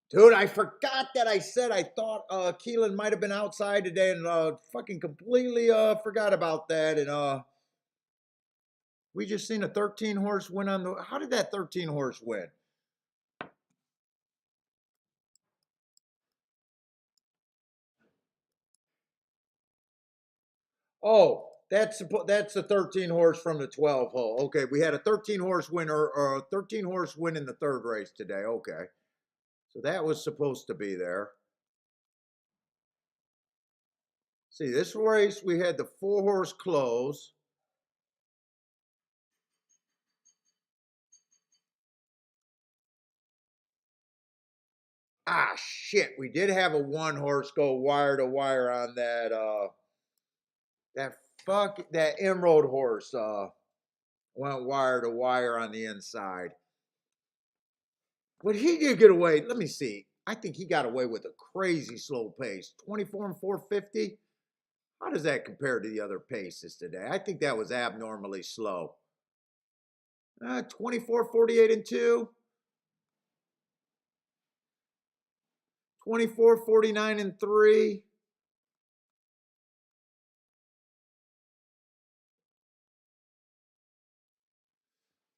Dude, I forgot that I said I thought Keeneland might have been outside today and fucking completely forgot about that. And we just seen a 13 horse win on the. How did that 13 horse win? Oh, that's the 13 horse from the 12 hole. Okay, we had a 13 horse winner or a 13 horse win in the third race today. Okay, so that was supposed to be there. See, this race we had the 4 horse close. Ah, shit, we did have a 1 horse go wire to wire on that that Emerald horse went wire to wire on the inside. But he did get away. Let me see. I think he got away with a crazy slow pace. 24 and 450. How does that compare to the other paces today? I think that was abnormally slow. 24, 48 and 2. 24, 49 and 3.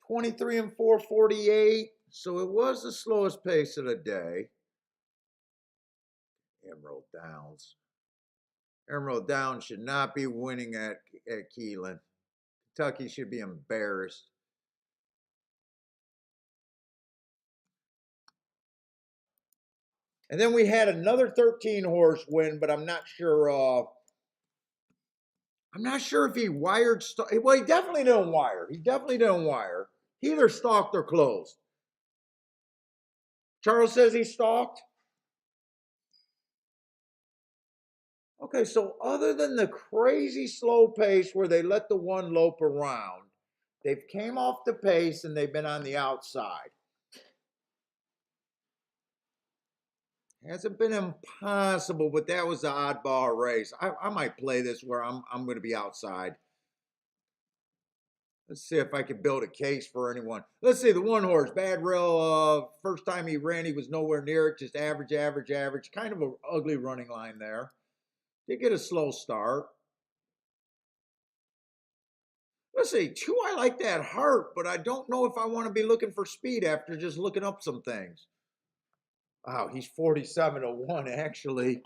23 and 4, 48. So it was the slowest pace of the day. Emerald Downs. Emerald Downs should not be winning at Keeneland. Kentucky should be embarrassed. And then we had another 13 horse win, but I'm not sure. I'm not sure if he wired. Well, he definitely didn't wire. He definitely didn't wire. He either stalked or closed. Charles says he stalked. Okay, so other than the crazy slow pace where they let the one lope around, they've came off the pace and they've been on the outside. Hasn't been impossible, but that was the oddball race. I might play this where I'm going to be outside. Let's see if I can build a case for anyone. Let's see the 1 horse, Bad Rail. First time he ran, he was nowhere near it. Just average, average, average. Kind of an ugly running line there. Did get a slow start. Let's see, 2, I like that heart, but I don't know if I want to be looking for speed after just looking up some things. Wow, he's 47 to 1, actually.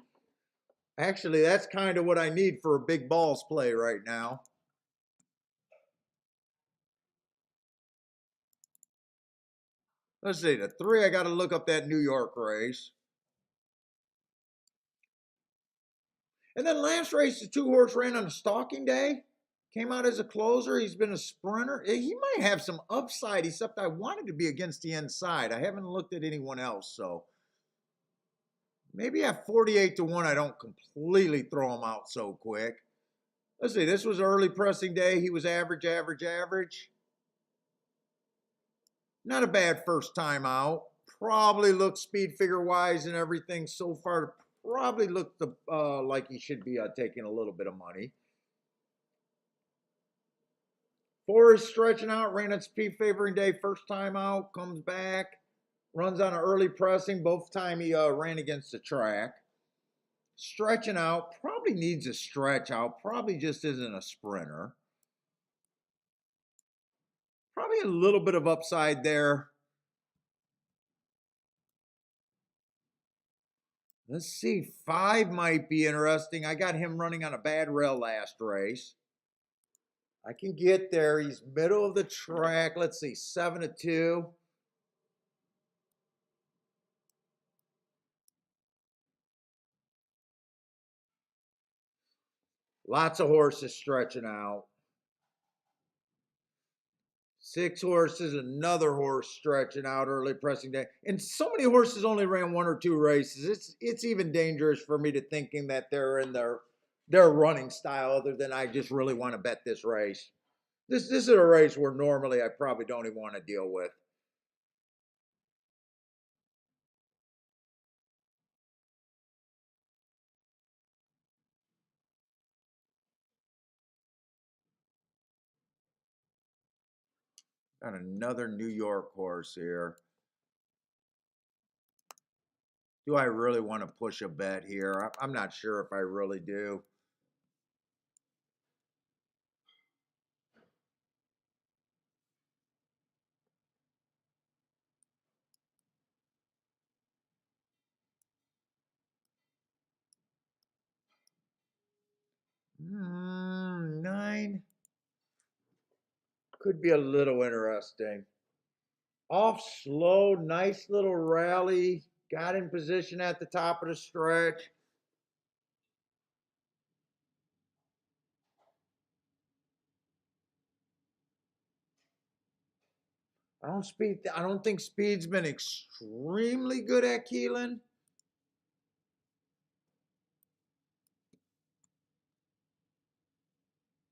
Actually, that's kind of what I need for a big balls play right now. Let's see, the 3, I got to look up that New York race. And then last race, the 2 horse ran on a stalking day. Came out as a closer. He's been a sprinter. He might have some upside, except I wanted to be against the inside. I haven't looked at anyone else, so maybe at 48 to 1, I don't completely throw him out so quick. Let's see, this was early pressing day. He was average, average, average. Not a bad first time out. Probably looks speed figure wise and everything so far. Probably looked like he should be taking a little bit of money. 4 is stretching out, ran its speed favoring day, first time out, comes back, runs on an early pressing. Both time he ran against the track. Stretching out, probably needs a stretch out, probably just isn't a sprinter. Probably a little bit of upside there. Let's see, 5 might be interesting. I got him running on a bad rail last race. I can get there. He's middle of the track. Let's see, 7 to 2. Lots of horses stretching out. 6 horses, another horse stretching out early pressing day. And so many horses only ran 1 or 2 races. It's even dangerous for me to thinking that they're in their running style other than I just really want to bet this race. This is a race where normally I probably don't even want to deal with. Got another New York horse here. Do I really want to push a bet here? I'm not sure if I really do. Nine could be a little interesting. Off slow, nice little rally. Got in position at the top of the stretch. I don't think speed's been extremely good at Keeneland.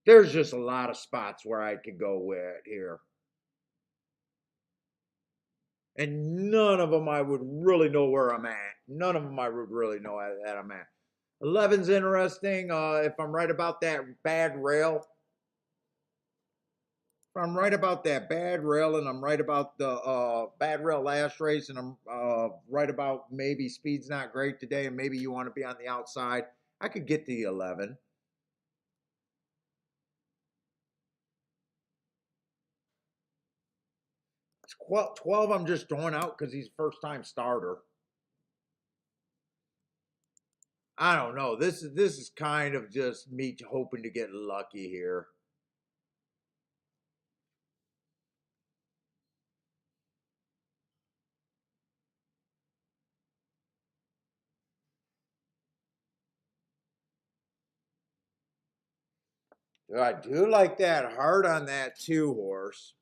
There's just a lot of spots where I could go with here. And none of them I would really know where I'm at. None of them I would really know that I'm at. 11's interesting. If I'm right about that bad rail, if I'm right about that bad rail, and I'm right about the bad rail last race, and I'm right about maybe speed's not great today, and maybe you want to be on the outside, I could get the 11. 12 I'm just throwing out because he's first time starter. I don't know. This is kind of just me hoping to get lucky here. I do like that hard on that 2 horse,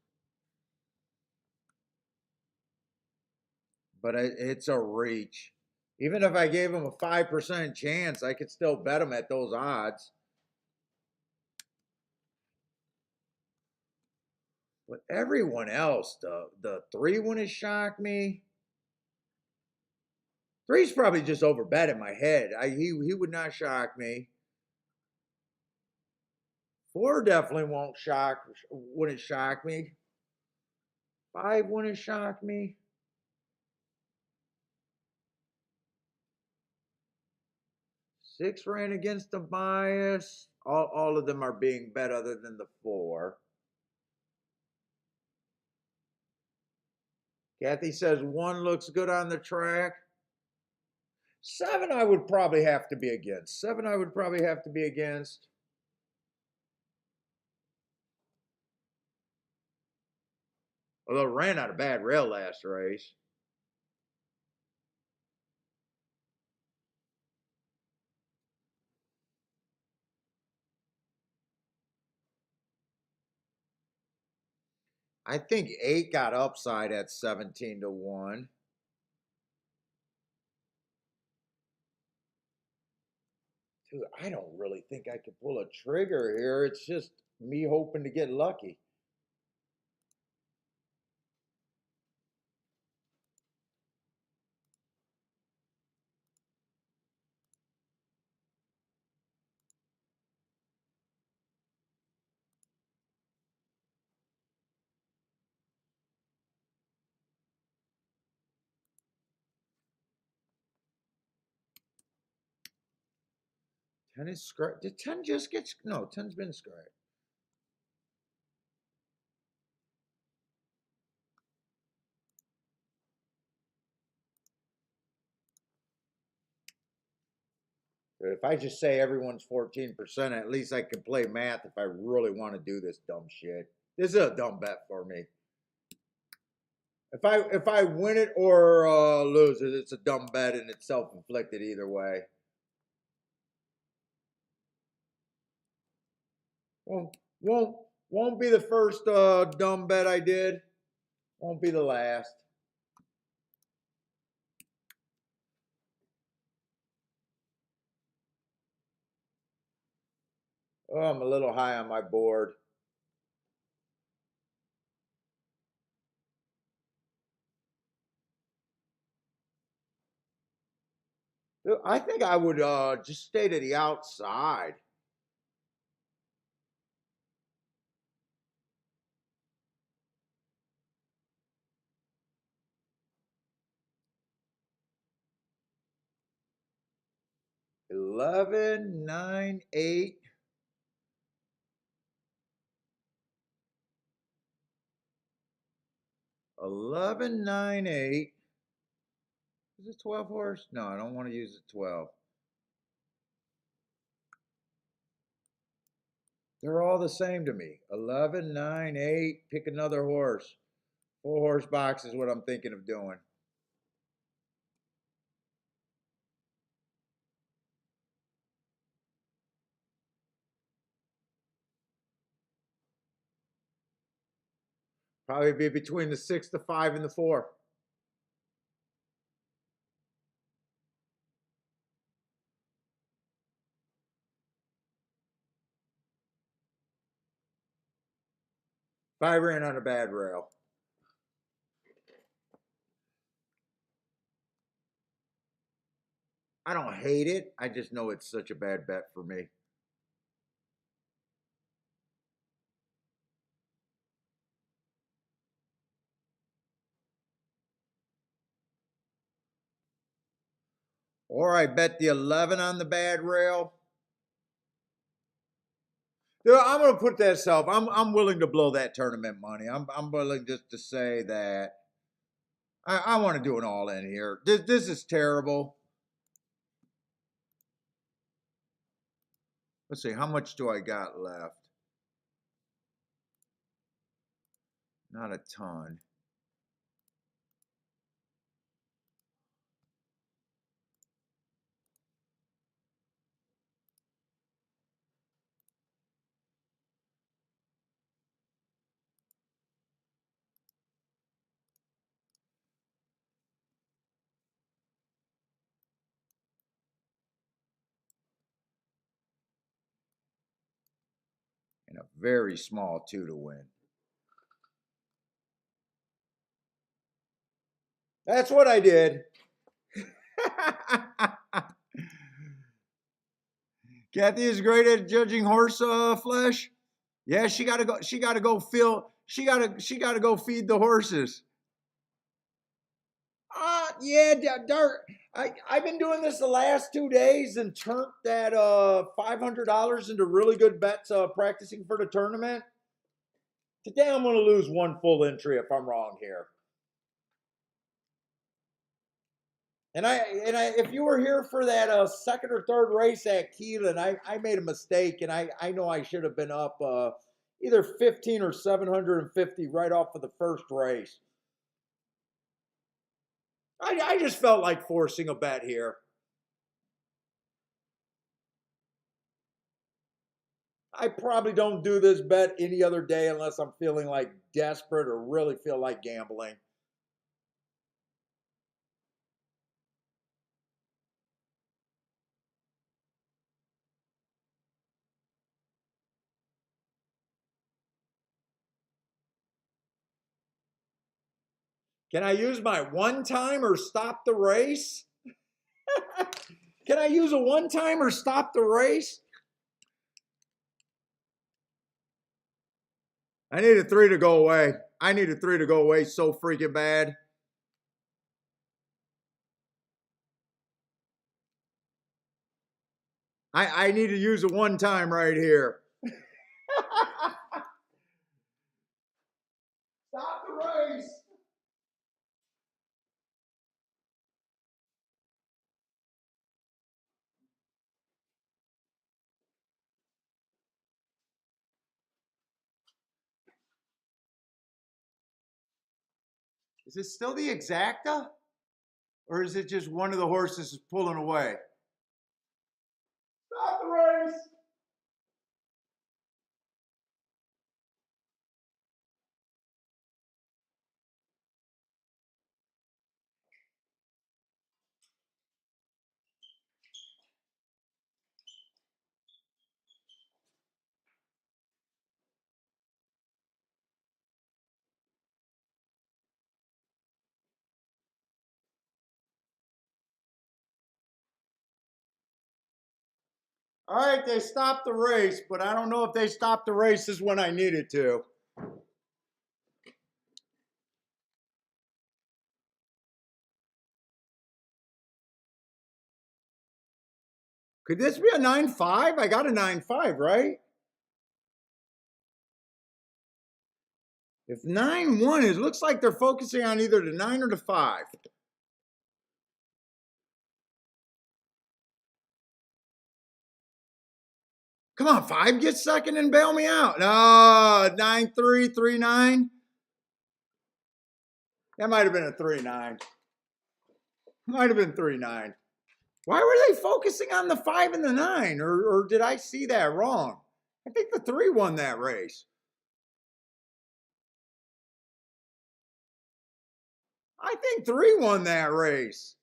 but it's a reach. Even if I gave him a 5% chance, I could still bet him at those odds. But everyone else, the 3 wouldn't shock me. 3's probably just overbet in my head. He would not shock me. 4 definitely wouldn't shock me. 5 wouldn't shock me. 6 ran against the bias. All of them are being bet other than the 4. Kathy says 1 looks good on the track. 7 I would probably have to be against. 7 I would probably have to be against. Although it ran out of bad rail last race. I think 8 got upside at 17-1. Dude, I don't really think I could pull a trigger here. It's just me hoping to get lucky. Ten is scratched. Did 10 just get no? 10's been scratched. If I just say everyone's 14%, at least I can play math if I really want to do this dumb shit. This is a dumb bet for me. If I win it or lose it, it's a dumb bet and it's self-inflicted either way. Won't won't won't be the first dumb bet I did. Won't be the last. Oh, I'm a little high on my board. I think I would just stay to the outside. 11, 9, 8. Eleven, 9, 8. Is it 12 horse? No, I don't want to use the 12. They're all the same to me. 11, 9, 8. Pick another horse. 4-horse box is what I'm thinking of doing. Probably be between the 6, the 5, and the 4. If I ran on a bad rail. I don't hate it. I just know it's such a bad bet for me. Or I bet the 11 on the bad rail. Dude, I'm gonna put that self. I'm willing to blow that tournament money. I'm willing just to say that I want to do an all in here. This is terrible. Let's see, how much do I got left? Not a ton. And a very small 2 to win. That's what I did. Kathy is great at judging horse flesh. Yeah, she gotta go. She gotta go feel. She gotta go feed the horses. Yeah, Dart. I've been doing this the last 2 days and turned that $500 into really good bets practicing for the tournament. Today I'm gonna lose one full entry if I'm wrong here. And if you were here for that second or third race at Keeneland, I made a mistake, and I know I should have been up either 15 or 750 right off of the first race. I just felt like forcing a bet here. I probably don't do this bet any other day unless I'm feeling like desperate or really feel like gambling. Can I use my one time or stop the race? Can I use a one time or stop the race? I need a 3 to go away. I need a 3 to go away so freaking bad. I need to use a one time right here. Stop the race. Is it still the exacta? Or is it just one of the horses is pulling away? Stop the race. All right, they stopped the race, but I don't know if they stopped the races when I needed to. Could this be a 9-5? I got a 9-5, right? If 9-1, it looks like they're focusing on either the 9 or the 5. Come on, 5, get second and bail me out. No, 9-3, 3-9. That might have been a 3-9. Might have been 3-9. Why were they focusing on the 5 and the 9? Or did I see that wrong? I think the 3 won that race. I think 3 won that race.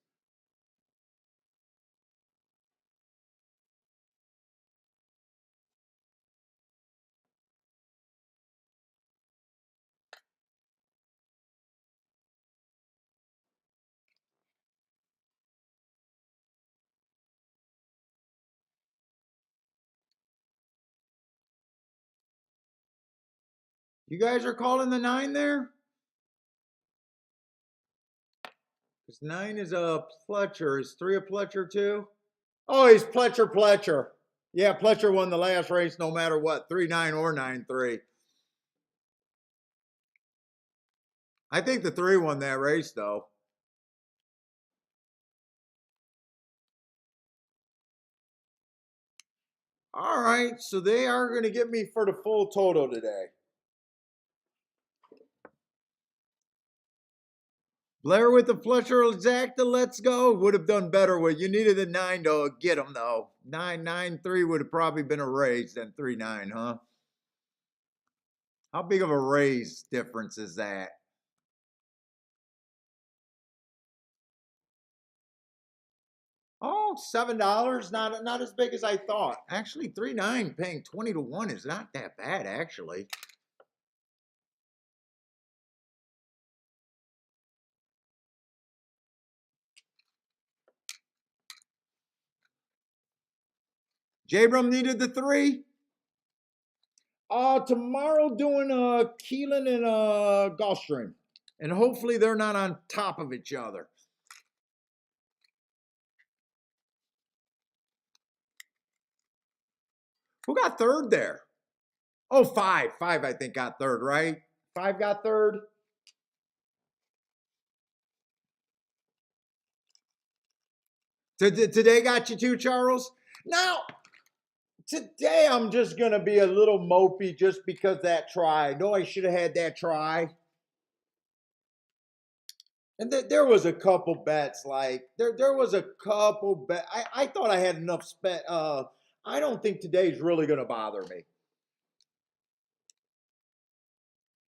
You guys are calling the 9 there? Because 9 is a Pletcher. Is 3 a Pletcher too? Oh, he's Pletcher. Yeah, Pletcher won the last race no matter what, 3-9 or 9-3. I think the 3 won that race though. All right, so they are going to get me for the full total today. Blair with the Fletcher exacta, let's go. Would have done better with you needed a 9 to get him though. 9-9-3 would have probably been a raise than 3-9, huh? How big of a raise difference is that? Oh, $7, not as big as I thought. Actually, 3-9 paying 20 to 1 is not that bad, actually. Jabram needed the 3. Tomorrow doing Keeneland and Gulfstream. And hopefully they're not on top of each other. Who got third there? Oh, 5. 5, I think, got third, right? 5 got third. Today got you too, Charles? Now, today I'm just going to be a little mopey just because that try. No, I should have had that try. And there was a couple bets, like, there was a couple bet. I thought I had enough I don't think today's really going to bother me.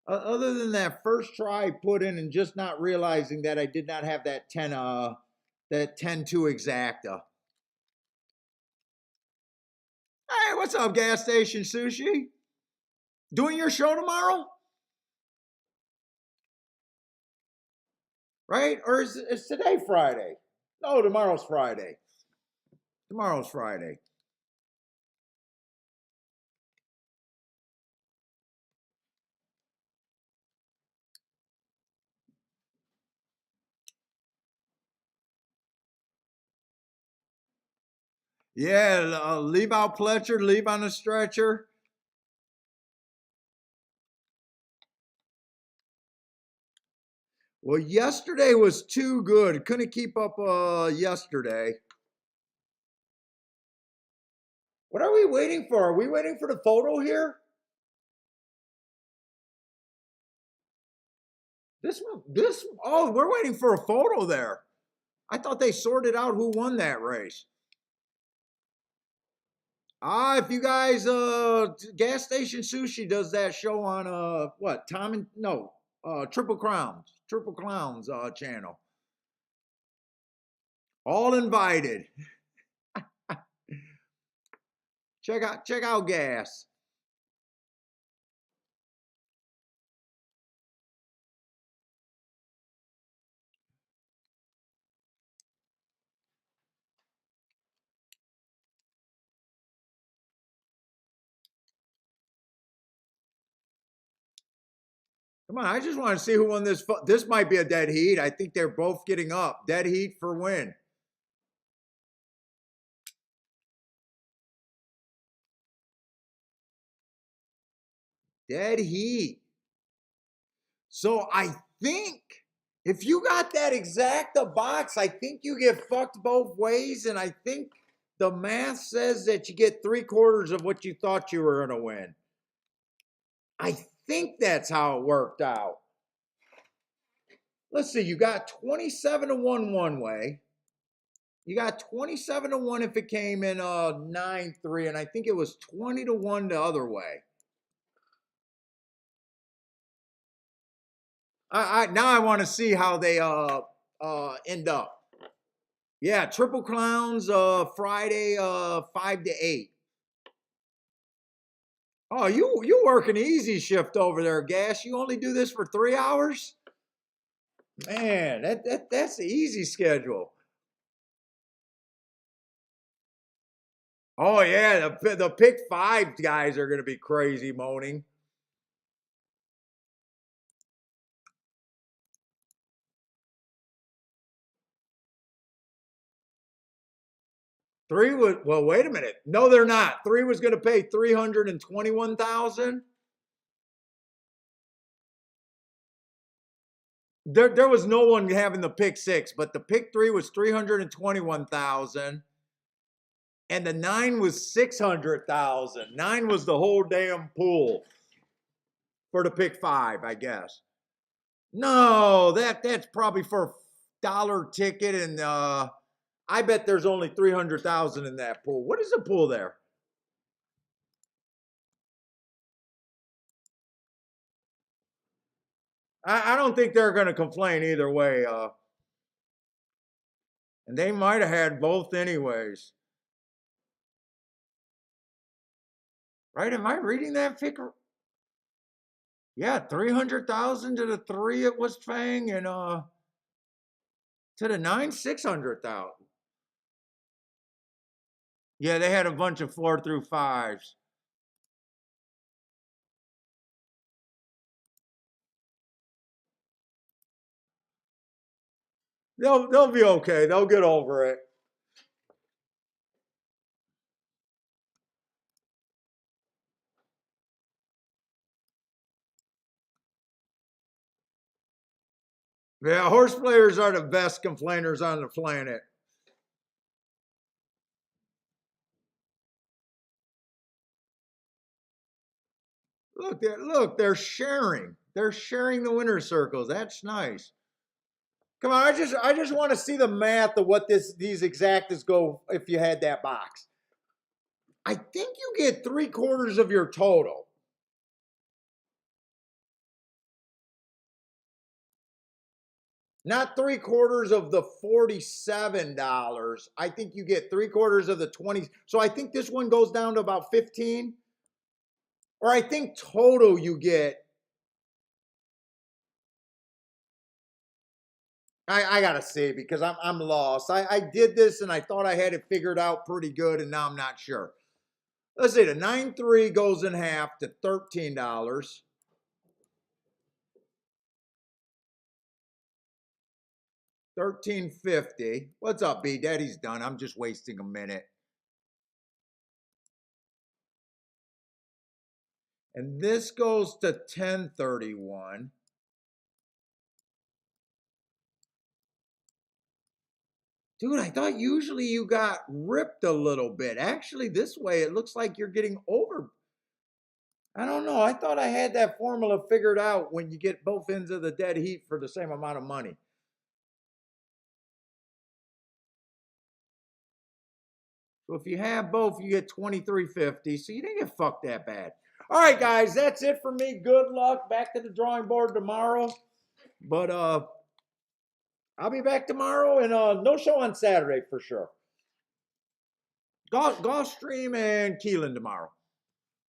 Other than that first try I put in and just not realizing that I did not have that 10-2 exacta. Hey, what's up, gas station sushi? Doing your show tomorrow? Right? Or is today Friday? No, tomorrow's Friday. Tomorrow's Friday. Yeah, leave out Pletcher, leave on a stretcher. Well, yesterday was too good. Couldn't keep up yesterday. What are we waiting for? Are we waiting for the photo here? Oh, we're waiting for a photo there. I thought they sorted out who won that race. If you guys, gas station sushi does that show on, what, Triple Clowns channel. All invited. Check out gas. Come on, I just want to see who won this. This might be a dead heat. I think they're both getting up. Dead heat for win. Dead heat. So I think if you got that exacta box, I think you get fucked both ways. And I think the math says that you get 3/4 of what you thought you were going to win. I think that's how it worked out. Let's see, you got 27 to 1 one way. You got 27 to 1 if it came in 9-3, and I think it was 20 to 1 the other way. Now I want to see how they end up. Yeah, Triple Clowns Friday 5 to 8. Oh, you work an easy shift over there, Gas. You only do this for 3 hours? Man, that's the easy schedule. Oh yeah, the pick 5 guys are going to be crazy moaning. Three was, well, wait a minute. No, they're not. 3 was going to pay 321,000. There was no one having the pick 6, but the pick 3 was 321,000. And the 9 was 600,000. 9 was the whole damn pool for the pick 5, I guess. No, that's probably for a dollar ticket, and I bet there's only 300,000 in that pool. What is the pool there? I don't think they're going to complain either way. And they might have had both anyways. Right? Am I reading that figure? Yeah, 300,000 to the 3 it was Fang, and to the 9, 600,000. Yeah, they had a bunch of 4 through 5s. They'll be okay. They'll get over it. Yeah, horse players are the best complainers on the planet. Look, they're sharing. They're sharing the winner's circles. That's nice. Come on, I just want to see the math of what these exactas go if you had that box. I think you get 3/4 of your total. Not 3/4 of the $47. I think you get 3/4 of the 20. So I think this one goes down to about 15. Or I think total you get. I gotta see because I'm lost. I did this and I thought I had it figured out pretty good, and now I'm not sure. Let's see, the 9-3 goes in half to $13. $13.50. What's up, B? Daddy's done. I'm just wasting a minute. And this goes to 1031. Dude, I thought usually you got ripped a little bit. Actually, this way it looks like you're getting over. I don't know. I thought I had that formula figured out when you get both ends of the dead heat for the same amount of money. So if you have both, you get $23.50. So you didn't get fucked that bad. All right, guys, that's it for me. Good luck. Back to the drawing board tomorrow. But I'll be back tomorrow, and no show on Saturday for sure. Gulfstream and Keeneland tomorrow.